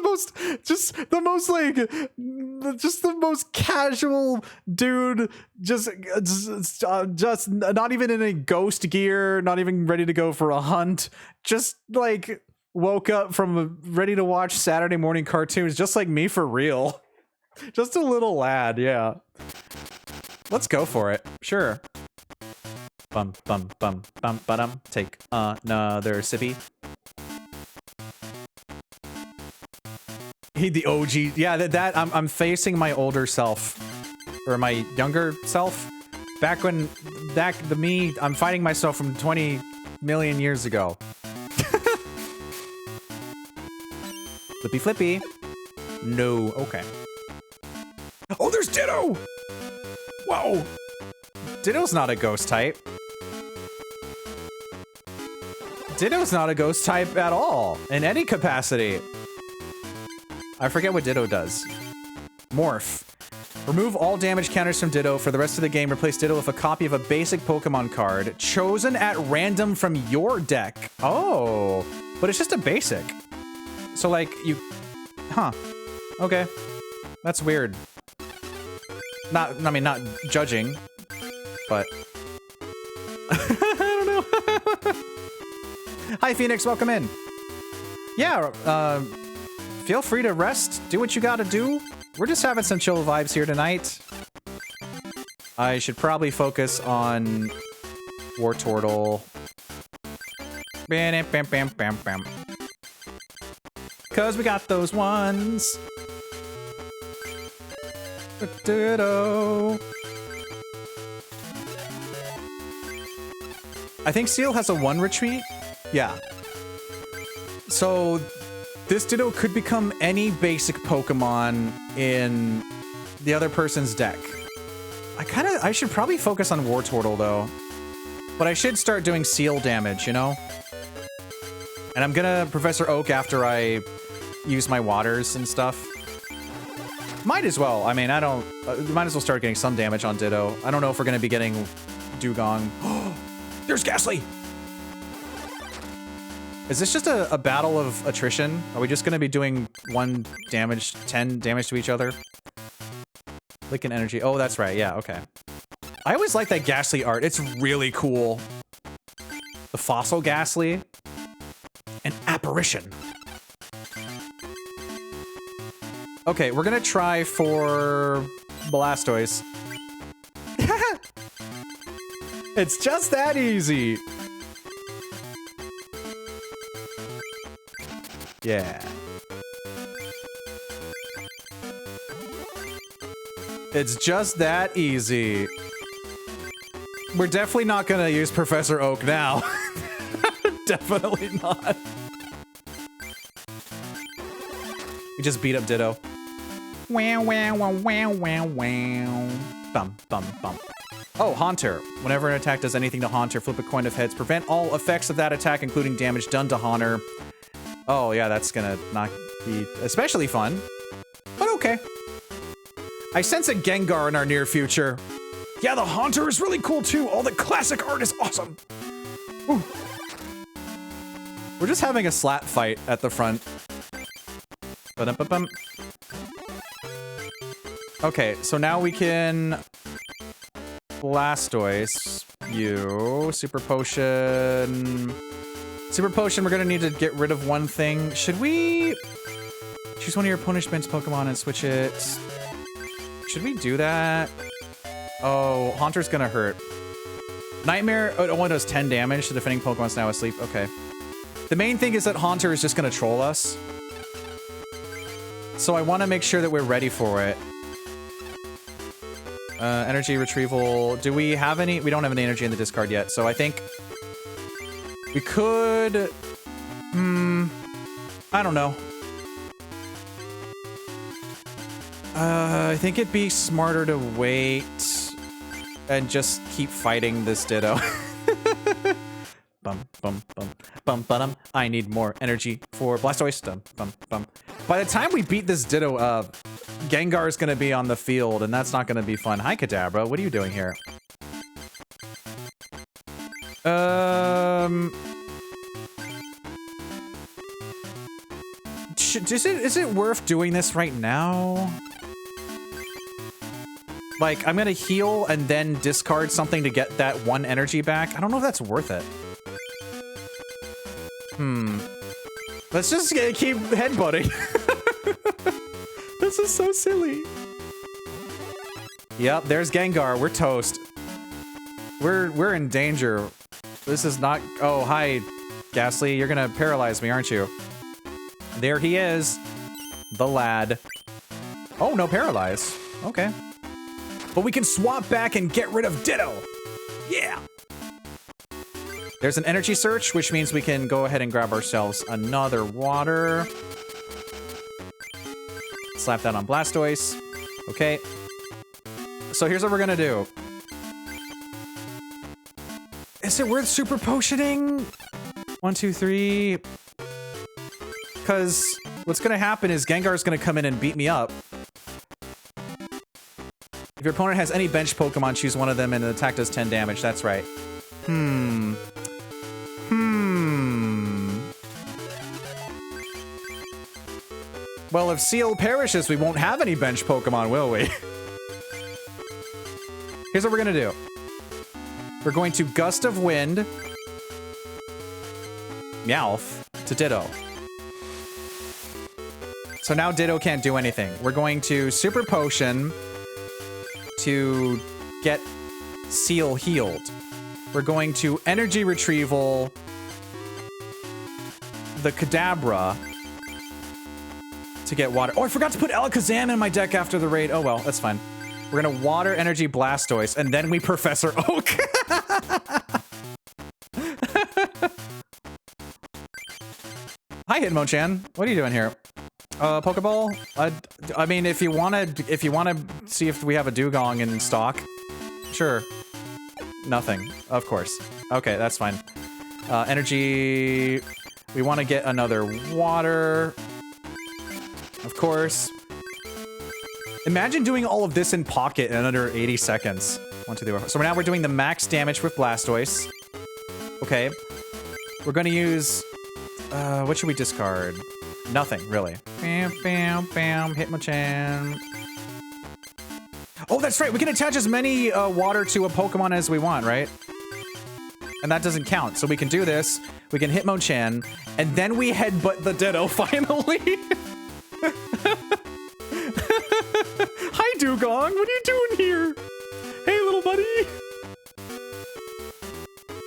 the most casual dude, just not even in a ghost gear, not even ready to go for a hunt, just like woke up from ready to watch Saturday morning cartoons, just like me for real. Just a little lad, yeah. Let's go for it, sure. Bum bum bum bum ba-dum. Take another sippy. The OG, yeah. That I'm facing my older self, or my younger self. Back when the me, I'm fighting myself from 20 million years ago. Flippy flippy. No, okay. Oh, there's Ditto. Whoa. Ditto's not a ghost type. Ditto's not a ghost type at all, in any capacity. I forget what Ditto does. Morph. Remove all damage counters from Ditto. For the rest of the game, replace Ditto with a copy of a basic Pokemon card chosen at random from your deck. Oh, but it's just a basic. So like you, huh? Okay, that's weird. I mean, not judging, but I don't know. Hi, Phoenix, welcome in. Yeah, feel free to rest, do what you gotta do. We're just having some chill vibes here tonight. I should probably focus on Wartortle. Bam, bam, bam, bam, bam. Cause we got those ones. Ditto. I think Seal has a 1 retreat. Yeah. So this Ditto could become any basic Pokemon in the other person's deck. I should probably focus on Wartortle though. But I should start doing Seal damage, you know? And I'm gonna Professor Oak after I use my waters and stuff. Might as well. I mean, I don't... might as well start getting some damage on Ditto. I don't know if we're gonna be getting Dugong. There's Ghastly! Is this just a battle of attrition? Are we just gonna be doing 10 damage to each other? Licking energy. Oh, that's right. Yeah, okay. I always like that Ghastly art. It's really cool. The Fossil Ghastly. An apparition. Okay, we're gonna try for Blastoise. It's just that easy. Yeah. It's just that easy. We're definitely not gonna use Professor Oak now. Definitely not. We just beat up Ditto. Wow, wow, wow, wow, wow, wow. Bum, bum, bum. Oh, Haunter. Whenever an attack does anything to Haunter, flip a coin of heads. Prevent all effects of that attack, including damage done to Haunter. Oh, yeah, that's gonna not be especially fun. But okay. I sense a Gengar in our near future. Yeah, the Haunter is really cool too. All the classic art is awesome. Ooh. We're just having a slap fight at the front. Ba-dum-ba-bum. Okay, so now we can Blastoise you. Super Potion. Super Potion, we're gonna need to get rid of one thing. Should we choose one of your punishments Pokemon and switch it? Should we do that? Oh, Haunter's gonna hurt. Nightmare only does 10 damage to defending Pokemon's now asleep. Okay. The main thing is that Haunter is just gonna troll us. So I want to make sure that we're ready for it. Energy retrieval. Do we have any? We don't have any energy in the discard yet, so I think we could... I don't know. I think it'd be smarter to wait and just keep fighting this Ditto. Bum, bum, bum, bum, bum. I need more energy for Blastoise. Bum, bum, bum. By the time we beat this Ditto up, Gengar's gonna be on the field, and that's not gonna be fun. Hi, Kadabra. What are you doing here? Is it worth doing this right now? Like, I'm gonna heal and then discard something to get that one energy back. I don't know if that's worth it. Let's just keep headbutting. This is so silly. Yep, there's Gengar. We're toast. We're in danger. This is not... Oh, hi, Ghastly. You're gonna paralyze me, aren't you? There he is. The lad. Oh, no paralyze. Okay. But we can swap back and get rid of Ditto. Yeah. There's an energy search, which means we can go ahead and grab ourselves another water. Slap that on Blastoise. Okay. So here's what we're gonna do. Is it worth super potioning? 1, 2, 3. Because what's gonna happen is Gengar's gonna come in and beat me up. If your opponent has any bench Pokemon, choose one of them and the attack does 10 damage. That's right. Well, if Seal perishes, we won't have any bench Pokemon, will we? Here's what we're gonna do. We're going to Gust of Wind Meowth to Ditto. So now Ditto can't do anything. We're going to Super Potion to get Seal healed. We're going to Energy Retrieval the Kadabra to get water. Oh, I forgot to put Alakazam in my deck after the raid. Oh well, that's fine. We're gonna Water Energy Blastoise, and then we Professor Oak. Hi, Hitmonchan. What are you doing here? Pokeball? I mean, if you wanna see if we have a Dugong in stock, sure. Nothing, of course. Okay, that's fine. Energy. We want to get another water. Of course. Imagine doing all of this in pocket in under 80 seconds. 1, 2, 3, 4. So now we're doing the max damage with Blastoise. Okay. We're going to use... what should we discard? Nothing, really. Bam, bam, bam. Hitmonchan. Oh, that's right. We can attach as many water to a Pokemon as we want, right? And that doesn't count. So we can do this. We can Hitmonchan. And then we headbutt the Ditto, finally. Hi, Dugong. What are you doing here? Hey, little buddy.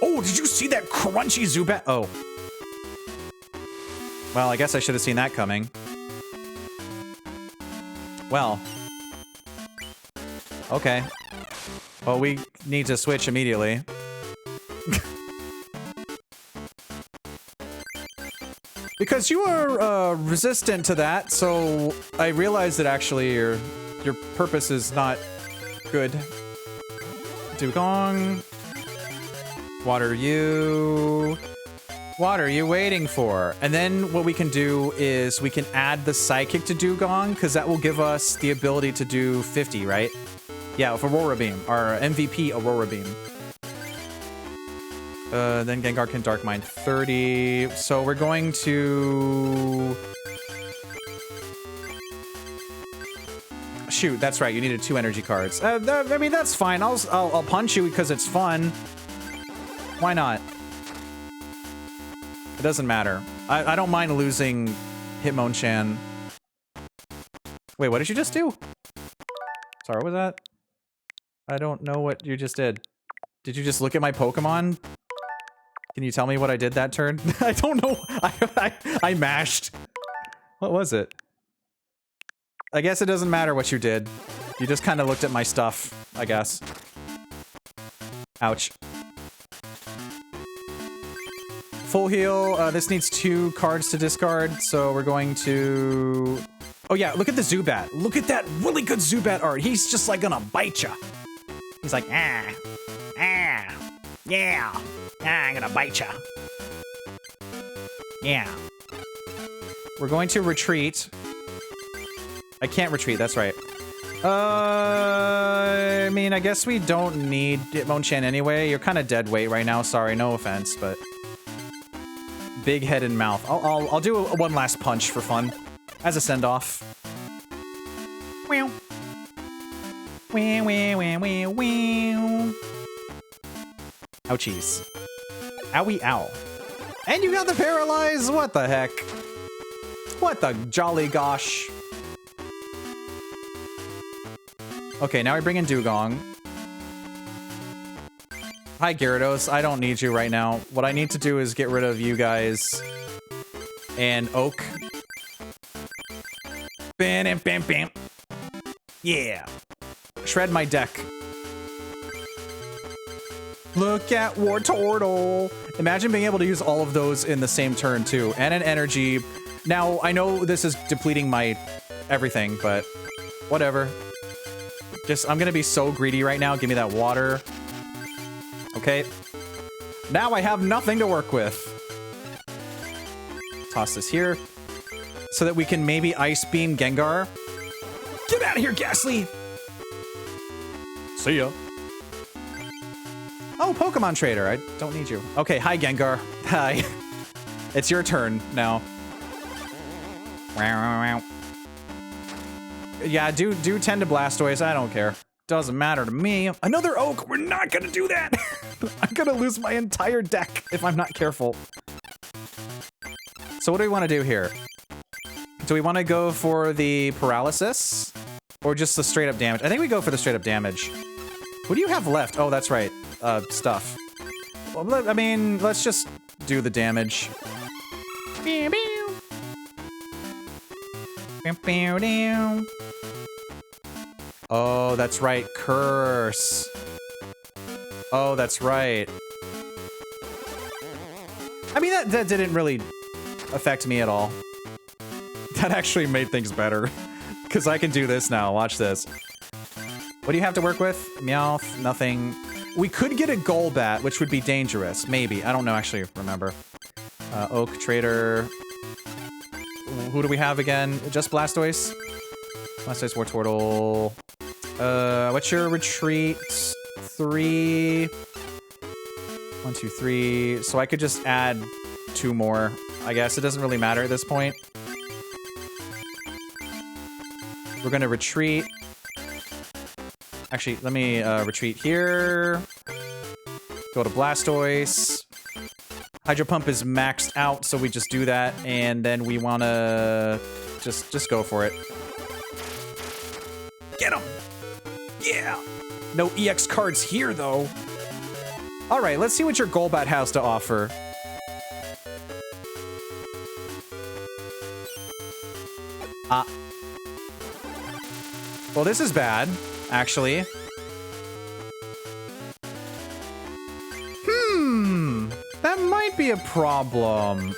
Oh, did you see that crunchy Zubat? Oh. Well, I guess I should have seen that coming. Well. Okay. Well, we need to switch immediately. Because you are resistant to that, so I realize that actually your purpose is not good. Dugong. Water you. What are you waiting for? And then what we can do is we can add the sidekick to Dugong, because that will give us the ability to do 50, right? Yeah, with Aurora Beam, our MVP Aurora Beam. Then Gengar can Dark Mind 30. So we're going to... Shoot, that's right. You needed 2 energy cards. I mean, that's fine. I'll punch you because it's fun. Why not? It doesn't matter. I don't mind losing Hitmonchan. Wait, what did you just do? Sorry, what was that? I don't know what you just did. Did you just look at my Pokemon? Can you tell me what I did that turn? I don't know. I mashed. What was it? I guess it doesn't matter what you did. You just kind of looked at my stuff, I guess. Ouch. Full heal. This needs 2 cards to discard, so we're going to... Oh yeah, look at the Zubat. Look at that really good Zubat art. He's just like gonna bite ya. He's like, yeah, I'm gonna bite ya. Yeah. We're going to retreat. I can't retreat, that's right. I mean, I guess we don't need Hitmonchan anyway. You're kind of dead weight right now. Sorry, no offense, but... Big head and mouth. I'll do one last punch for fun. As a send-off. Wow. Wow, wow, wow, wow, wow. Ouchies. Owie, ow. And you got the paralyze? What the heck? What the jolly gosh? Okay, now we bring in Dugong. Hi, Gyarados. I don't need you right now. What I need to do is get rid of you guys. And Oak. Bam, bam, bam. Yeah. Shred my deck. Look at Wartortle. Imagine being able to use all of those in the same turn, too. And an energy. Now, I know this is depleting my everything, but whatever. I'm gonna be so greedy right now. Give me that water. Okay. Now I have nothing to work with. Toss this here. So that we can maybe Ice Beam Gengar. Get out of here, Ghastly! See ya. Oh, Pokemon Trader. I don't need you. Okay, hi, Gengar. Hi. It's your turn now. Yeah, do 10 to Blastoise. I don't care. Doesn't matter to me. Another Oak. We're not gonna do that. I'm gonna lose my entire deck if I'm not careful. So what do we want to do here? Do we want to go for the paralysis or just the straight up damage? I think we go for the straight up damage. What do you have left? Oh, that's right. Stuff. Well, I mean, let's just do the damage. Oh, that's right. Curse. Oh, that's right. I mean, that didn't really affect me at all. That actually made things better. Because I can do this now. Watch this. What do you have to work with? Meowth, nothing. We could get a Golbat, which would be dangerous. Maybe. I don't know, actually remember. Oak, Trader. Who do we have again? Just Blastoise? Blastoise, Wartortle. What's your retreat? 3. 1, 2, 3. So I could just add 2 more. I guess it doesn't really matter at this point. We're gonna retreat. Actually, let me retreat here. Go to Blastoise. Hydro Pump is maxed out, so we just do that, and then we wanna just go for it. Get him! Yeah! No EX cards here, though. All right, let's see what your Golbat has to offer. Well, this is bad, actually. That might be a problem.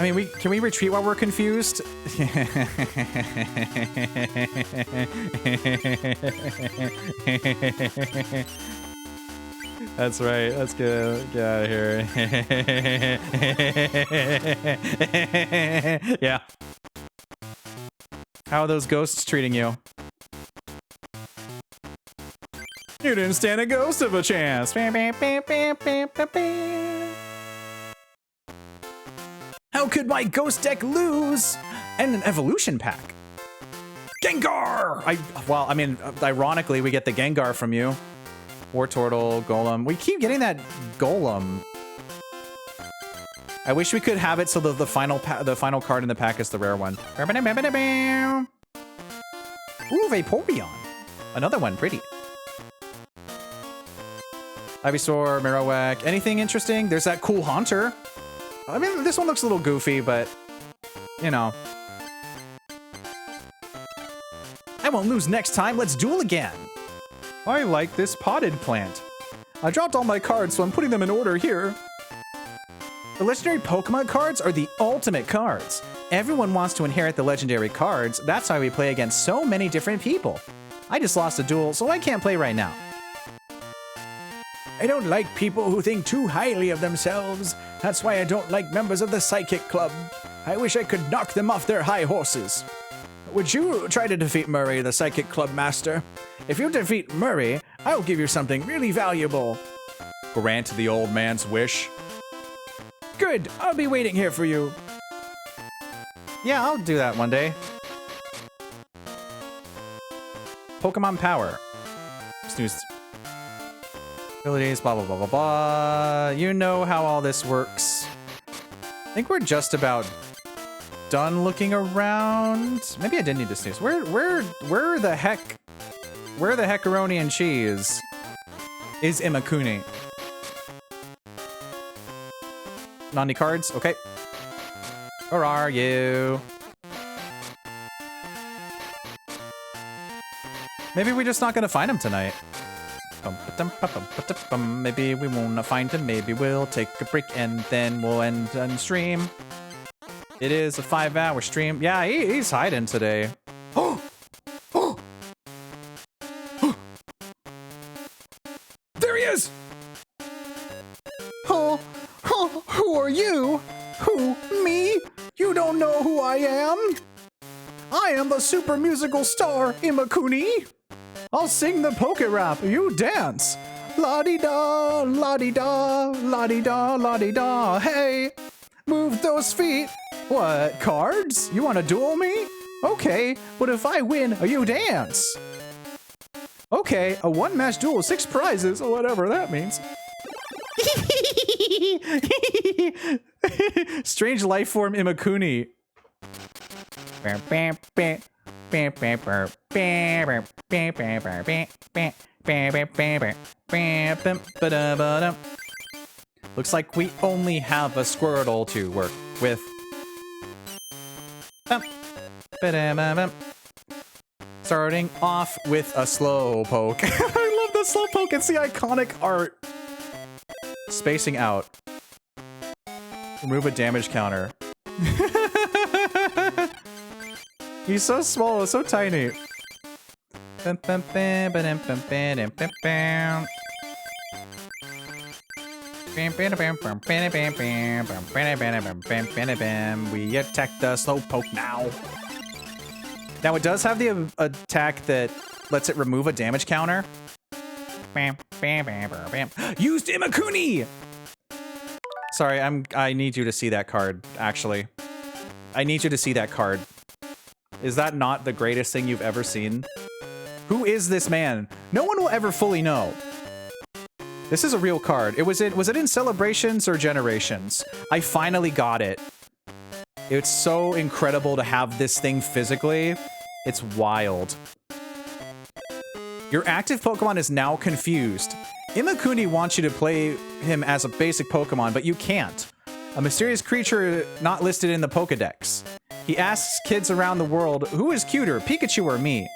I mean, can we retreat while we're confused? That's right. Let's get out of here. Yeah. How are those ghosts treating you? You didn't stand a ghost of a chance. How could my ghost deck lose? And an evolution pack. Gengar! Well, I mean, ironically, we get the Gengar from you. War Turtle, Golem. We keep getting that Golem. I wish we could have it so the final card in the pack is the rare one. Ooh, Vaporeon. Another one, pretty. Ivysaur, Marowak. Anything interesting? There's that cool Haunter. I mean, this one looks a little goofy, but, you know. I won't lose next time. Let's duel again. I like this potted plant. I dropped all my cards, so I'm putting them in order here. The legendary Pokemon cards are the ultimate cards. Everyone wants to inherit the legendary cards. That's why we play against so many different people. I just lost a duel, so I can't play right now. I don't like people who think too highly of themselves. That's why I don't like members of the Psychic Club. I wish I could knock them off their high horses. Would you try to defeat Murray, the Psychic Club master? If you defeat Murray, I'll give you something really valuable. Grant the old man's wish. Good, I'll be waiting here for you. Yeah, I'll do that one day. Pokemon Power. Snooze. Abilities, blah, blah, blah, blah, blah. You know how all this works. I think we're just about done looking around. Maybe I didn't need to snooze. Where the heckaroni and cheese is Imakuni? Not any cards? Okay. Where are you? Maybe we're just not gonna find him tonight. Maybe we won't find him. Maybe we'll take a break and then we'll end on stream. It is a 5-hour stream. Yeah, he's hiding today. Oh! Oh! There he is! Oh, who are you? Who? Me? You don't know who I am? I am the super musical star, Imakuni. I'll sing the poke rap, you dance. La-di-da, la-di-da, la-di-da, la-di-da. Hey, move those feet. What, cards? You want to duel me? Okay, but if I win, you dance. Okay, a one-match duel, 6 prizes, or whatever that means. Strange life form Imakuni. Looks like we only have a Squirtle to work with. Starting off with a Slowpoke. I love the Slowpoke. It's the iconic art. Spacing out. Remove a damage counter. He's so small, so tiny. We attack the Slowpoke now. Now it does have the attack that lets it remove a damage counter. Used Imakuni! Sorry, I need you to see that card, actually. I need you to see that card. Is that not the greatest thing you've ever seen? Who is this man? No one will ever fully know. This is a real card. Was it in Celebrations or Generations? I finally got it. It's so incredible to have this thing physically. It's wild. Your active Pokemon is now confused. Imakuni wants you to play him as a basic Pokemon, but you can't. A mysterious creature not listed in the Pokedex. He asks kids around the world, who is cuter, Pikachu or me?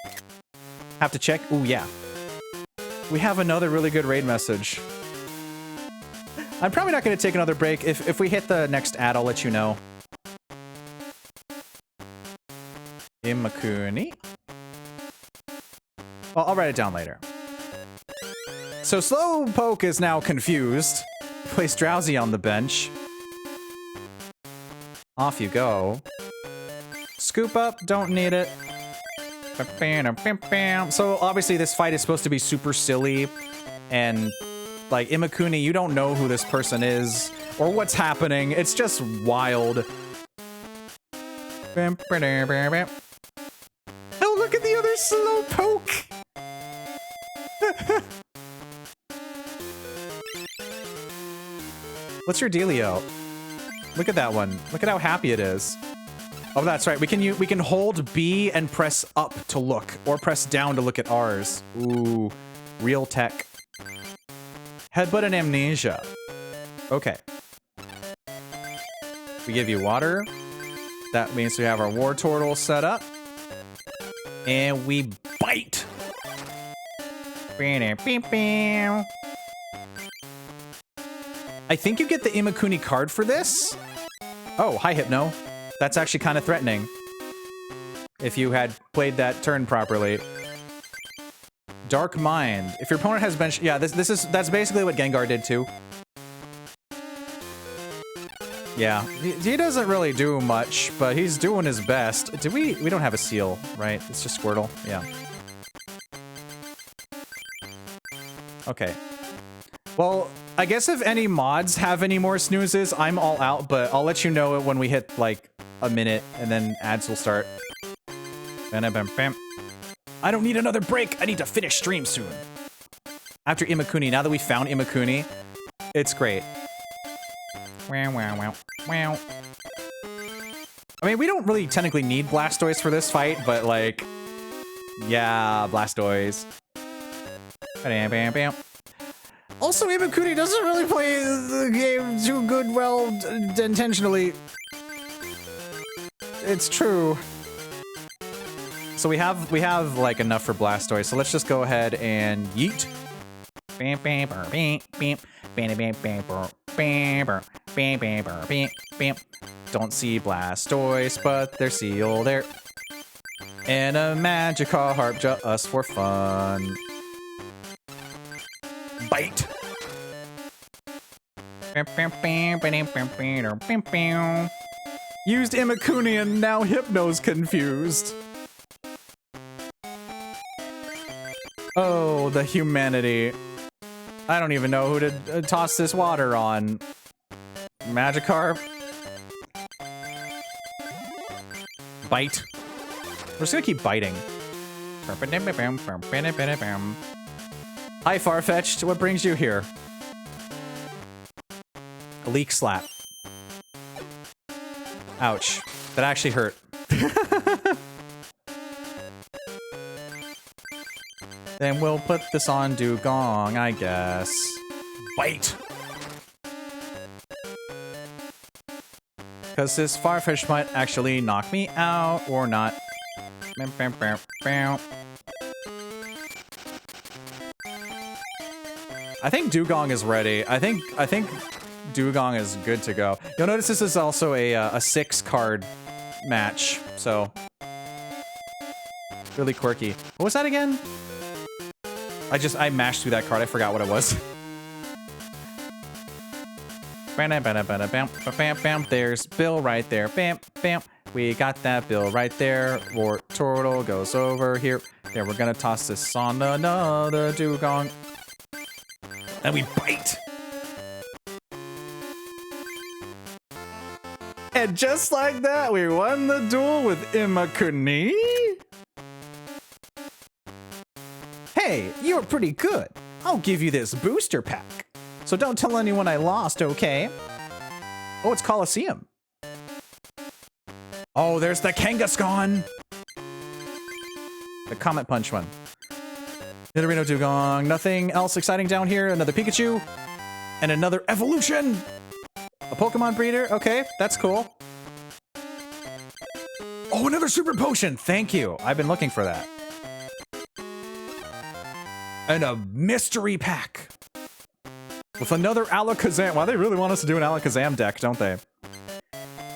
Have to check? Ooh, yeah. We have another really good raid message. I'm probably not going to take another break. If we hit the next ad, I'll let you know. Imakuni. Well, I'll write it down later. So Slowpoke is now confused. Place Drowsy on the bench. Off you go. Scoop up, don't need it. So obviously this fight is supposed to be super silly, and like Imakuni, you don't know who this person is or what's happening. It's just wild. Oh, look at the other Slowpoke! What's your dealio? Look at that one. Look at how happy it is. Oh, that's right. We can hold B and press up to look, or press down to look at ours. Ooh, real tech. Headbutt and amnesia. Okay. We give you water. That means we have our war turtle set up. And we bite. I think you get the Imakuni card for this. Oh, hi, Hypno. That's actually kind of threatening. If you had played that turn properly. Dark Mind. If your opponent has bench, yeah, that's basically what Gengar did too. Yeah, he doesn't really do much, but he's doing his best. We don't have a seal, right? It's just Squirtle. Yeah. Okay. Well, I guess if any mods have any more snoozes, I'm all out, but I'll let you know when we hit, like, a minute, and then ads will start. I don't need another break. I need to finish stream soon. After Imakuni, now that we found Imakuni, it's great. I mean, we don't really technically need Blastoise for this fight, but, like, yeah, Blastoise. Also, Imakuni doesn't really play the game too good, well, intentionally. It's true. So we have like enough for Blastoise, so let's just go ahead and yeet. Don't see Blastoise, but there's Seal there. And a Magikarp just for fun. Bite. Used Imakuni and now Hypno's confused. Oh, the humanity. I don't even know who to toss this water on. Magikarp? Bite. We're just gonna keep biting. Hi, Farfetch'd. What brings you here? A leak slap. Ouch. That actually hurt. Then we'll put this on Dugong, I guess. Bite! Because this Farfetch'd might actually knock me out, or not. I think Dugong is ready. I think Dugong is good to go. You'll notice this is also a 6-card match, so really quirky. What was that again? I mashed through that card. I forgot what it was. There's Bill right there. Bam, bam. We got that Bill right there. War Turtle goes over here. Yeah, we're gonna toss this on another Dugong. And we bite. And just like that, we won the duel with Imakuni. Hey, you were pretty good. I'll give you this booster pack. So don't tell anyone I lost, okay? Oh, it's Coliseum. Oh, there's the Kangaskhan. The Comet Punch one. Nidorino Dugong. Nothing else exciting down here. Another Pikachu. And another evolution. A Pokemon breeder. Okay, that's cool. Oh, another Super Potion. Thank you. I've been looking for that. And a mystery pack. With another Alakazam. Wow, they really want us to do an Alakazam deck, don't they?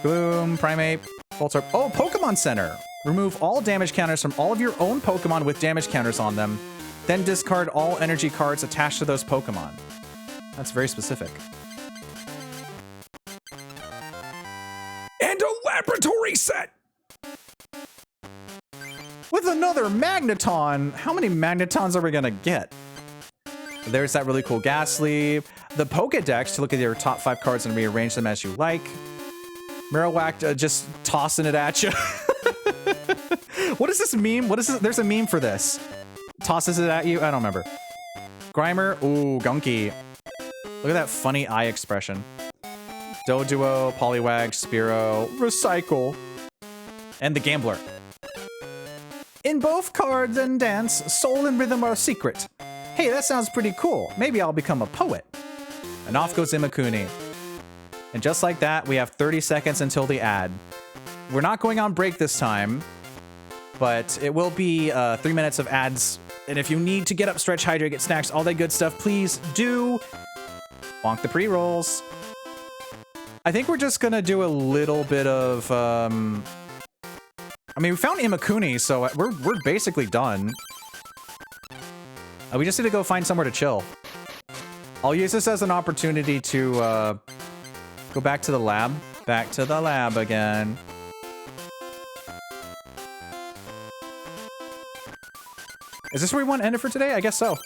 Gloom, Primeape, Voltorb. Oh, Pokemon Center. Remove all damage counters from all of your own Pokemon with damage counters on them. Then discard all energy cards attached to those Pokemon. That's very specific. And a laboratory set! With another Magneton! How many Magnetons are we gonna get? There's that really cool Ghastly. The Pokedex to look at your top 5 cards and rearrange them as you like. Marowak just tossing it at you. What is this meme? What is this? There's a meme for this. Tosses it at you? I don't remember. Grimer. Ooh, Gunky. Look at that funny eye expression. Doduo, Poliwag, Spearow, Recycle, and the Gambler. In both cards and dance, soul and rhythm are secret. Hey, that sounds pretty cool. Maybe I'll become a poet. And off goes Imakuni. And just like that, we have 30 seconds until the ad. We're not going on break this time, but it will be 3 minutes of ads. And if you need to get up, stretch, hydrate, get snacks, all that good stuff, please do. Bonk the pre-rolls. I think we're just gonna do a little bit of, I mean, we found Imakuni, so we're basically done. We just need to go find somewhere to chill. I'll use this as an opportunity to go back to the lab. Back to the lab again. Is this where we want to end it for today? I guess so.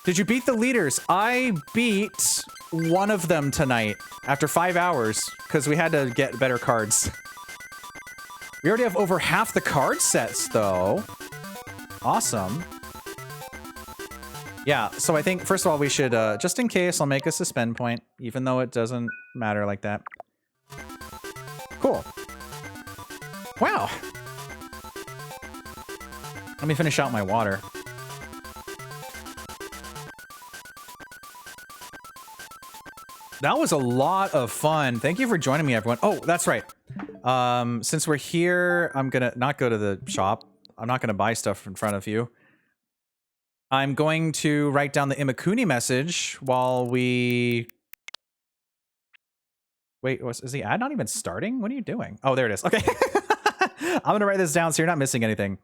Did you beat the leaders? I beat one of them tonight after 5 hours because we had to get better cards. We already have over half the card sets, though. Awesome. Yeah, so I think, first of all, we should, just in case, I'll make a suspend point, even though it doesn't matter like that. Cool. Wow. Let me finish out my water. That was a lot of fun. Thank you for joining me, everyone. Oh, that's right. Since we're here, I'm gonna not go to the shop. I'm not gonna buy stuff in front of you. I'm going to write down the Imakuni message while we... Wait, is the ad not even starting? What are you doing? Oh, there it is. Okay. I'm going to write this down so you're not missing anything.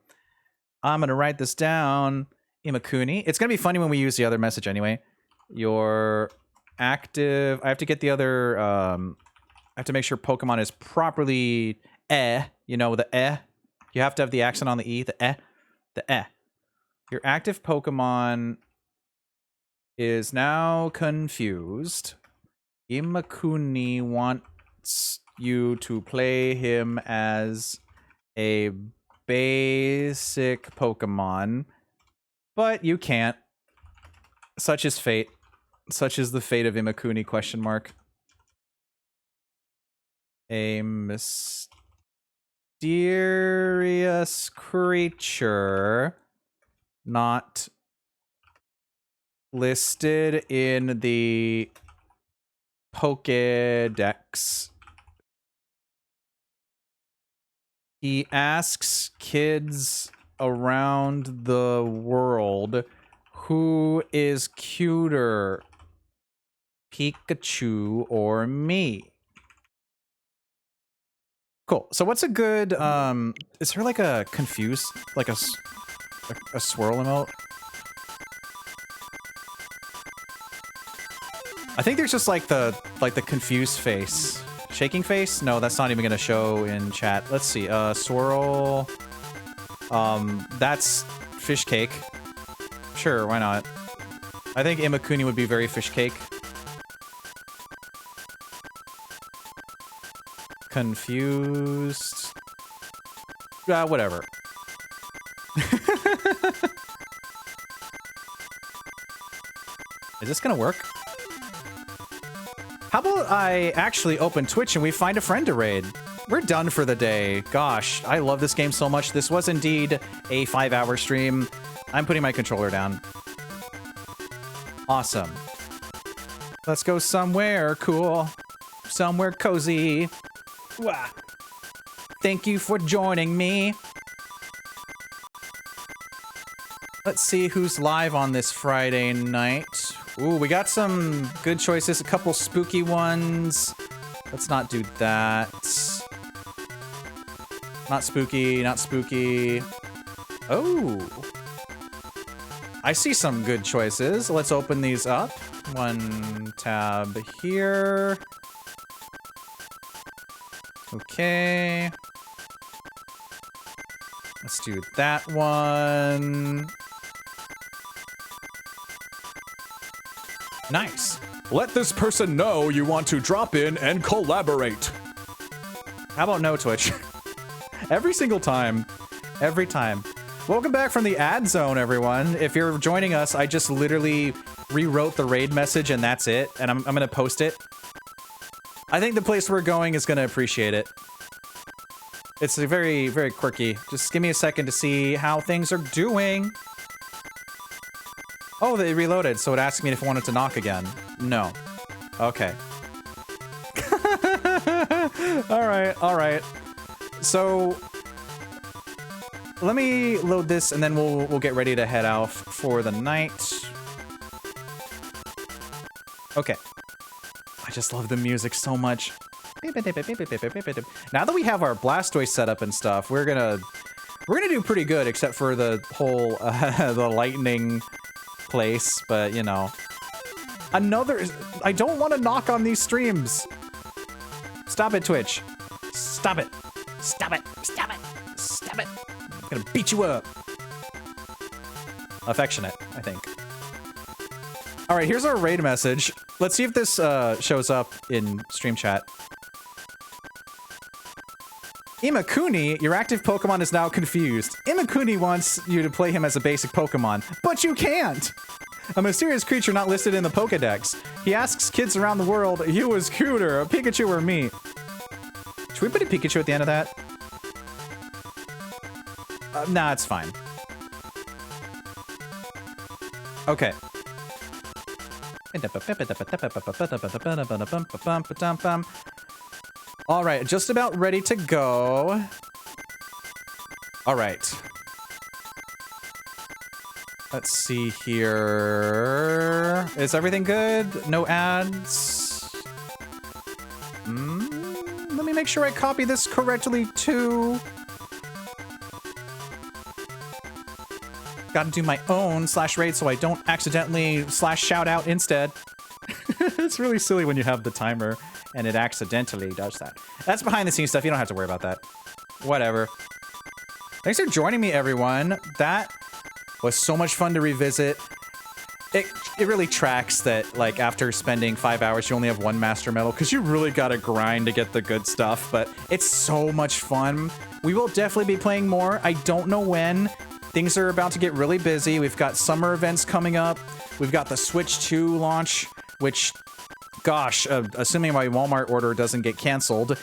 I'm going to write this down. Imakuni. It's going to be funny when we use the other message anyway. Your active... I have to get the other... I have to make sure Pokemon is properly... you know, the You have to have the accent on the E. The The Your active Pokemon is now confused. Imakuni wants you to play him as a basic Pokemon, but you can't. Such is fate. Such is the fate of Imakuni, question mark. A mysterious creature not listed in the Pokédex. He asks kids around the world, who is cuter, Pikachu or me? Cool. So what's a good, is there like a confused, like a swirl emote? I think there's just like the confused face. Shaking face? No, that's not even gonna show in chat. Let's see, swirl. That's fish cake. Sure, why not? I think Imakuni would be very fish cake. Confused. Whatever. Is this gonna work? How about I actually open Twitch and we find a friend to raid? We're done for the day. Gosh, I love this game so much. This was indeed a 5-hour stream. I'm putting my controller down. Awesome. Let's go somewhere cool. Somewhere cozy. Wah. Thank you for joining me. Let's see who's live on this Friday night. Ooh, we got some good choices. A couple spooky ones. Let's not do that. Not spooky, not spooky. Oh. I see some good choices. Let's open these up. One tab here. Okay. Let's do that one. Nice. Let this person know you want to drop in and collaborate. How about no Twitch? Every single time. Every time. Welcome back from the ad zone, everyone. If you're joining us, I just literally rewrote the raid message and that's it. And I'm going to post it. I think the place we're going is going to appreciate it. It's very, very quirky. Just give me a second to see how things are doing. Oh, they reloaded, so it asked me if I wanted to knock again. No. Okay. All right. So let me load this, and then we'll get ready to head out for the night. Okay. I just love the music so much. Now that we have our Blastoise set up and stuff, we're gonna do pretty good, except for the whole the lightning place. But you know, I don't want to knock on these streams. Stop it, Twitch. Stop it. Stop it. Stop it. Stop it. I'm gonna beat you up. Affectionate, I think. All right, here's our raid message. Let's see if this shows up in stream chat. Imakuni, your active Pokemon is now confused. Imakuni wants you to play him as a basic Pokemon, but you can't! A mysterious creature not listed in the Pokedex. He asks kids around the world, who is cuter, a Pikachu or me? Should we put a Pikachu at the end of that? Nah, it's fine. Okay. All right, just about ready to go. All right. Let's see here. Is everything good? No ads? Let me make sure I copy this correctly too. Gotta do my own /raid so I don't accidentally /shout out instead. It's really silly when you have the timer and it accidentally does that. That's behind the scenes stuff. You don't have to worry about that. Whatever. Thanks for joining me, everyone. That was so much fun to revisit. It really tracks that, like, after spending 5 hours, you only have one Master Medal, because you really gotta grind to get the good stuff, but it's so much fun. We will definitely be playing more. I don't know when. Things are about to get really busy. We've got summer events coming up. We've got the Switch 2 launch, which, gosh, assuming my Walmart order doesn't get canceled,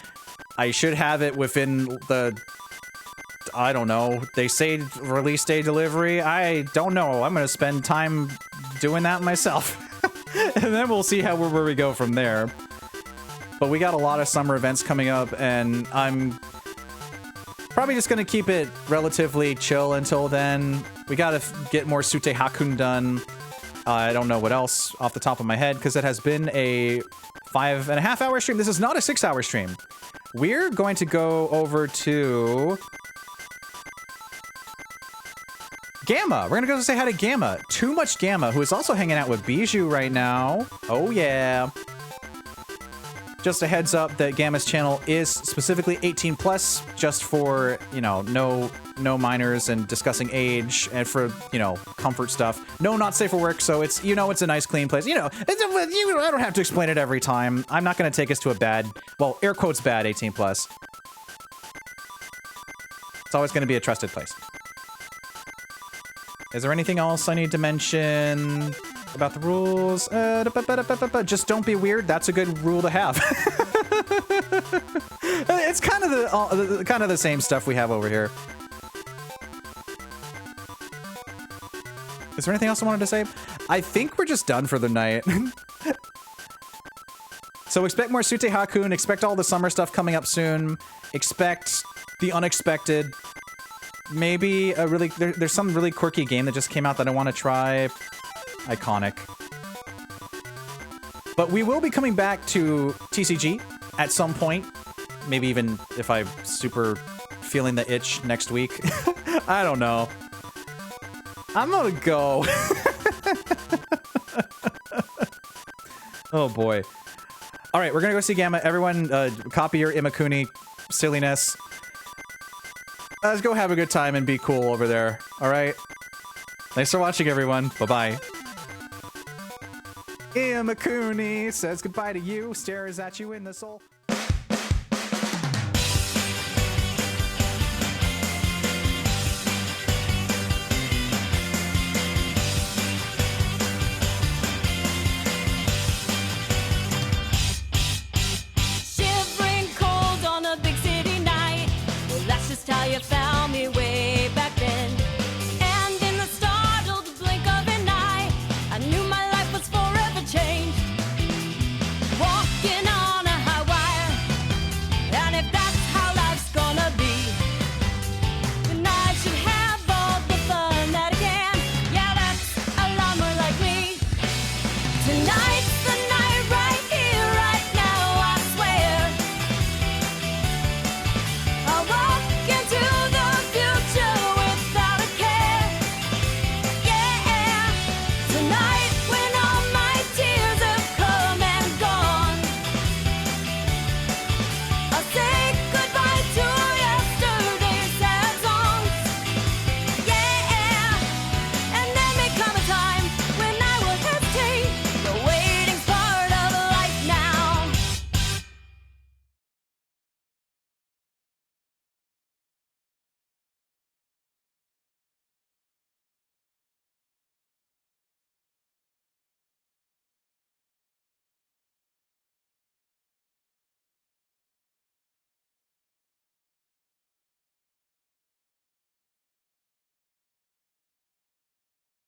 I should have it within the... I don't know. They say release day delivery. I don't know. I'm going to spend time doing that myself. And then we'll see where we go from there. But we got a lot of summer events coming up, and I'm probably just going to keep it relatively chill until then. We got to get more Sute Hakun done. I don't know what else off the top of my head, because it has been a 5.5 hour stream. This is not a 6 hour stream. We're going to go over to... Gamma! We're gonna go say hi to Gamma. Too Much Gamma, who is also hanging out with Bijou right now. Oh yeah. Just a heads up that Gamma's channel is specifically 18 plus, just for, you know, no minors and discussing age, and for, you know, comfort stuff. No, not safe for work, so it's, you know, it's a nice clean place. You know, I don't have to explain it every time. I'm not gonna take us to a bad, well, air quotes bad 18 plus. It's always gonna be a trusted place. Is there anything else I need to mention about the rules? Just don't be weird. That's a good rule to have. It's kind of the same stuff we have over here. Is there anything else I wanted to say? I think we're just done for the night. So expect more Sute Hakun. Expect all the summer stuff coming up soon. Expect the unexpected. Maybe a really... There's some really quirky game that just came out that I want to try. Iconic. But we will be coming back to TCG at some point. Maybe even if I'm super feeling the itch next week. I don't know. I'm gonna go. Oh boy. All right, we're gonna go see Gamma. Everyone, copy your Imakuni silliness. Let's go have a good time and be cool over there. All right. Thanks for watching, everyone. Bye-bye. Imakuni says goodbye to you, stares at you in the soul.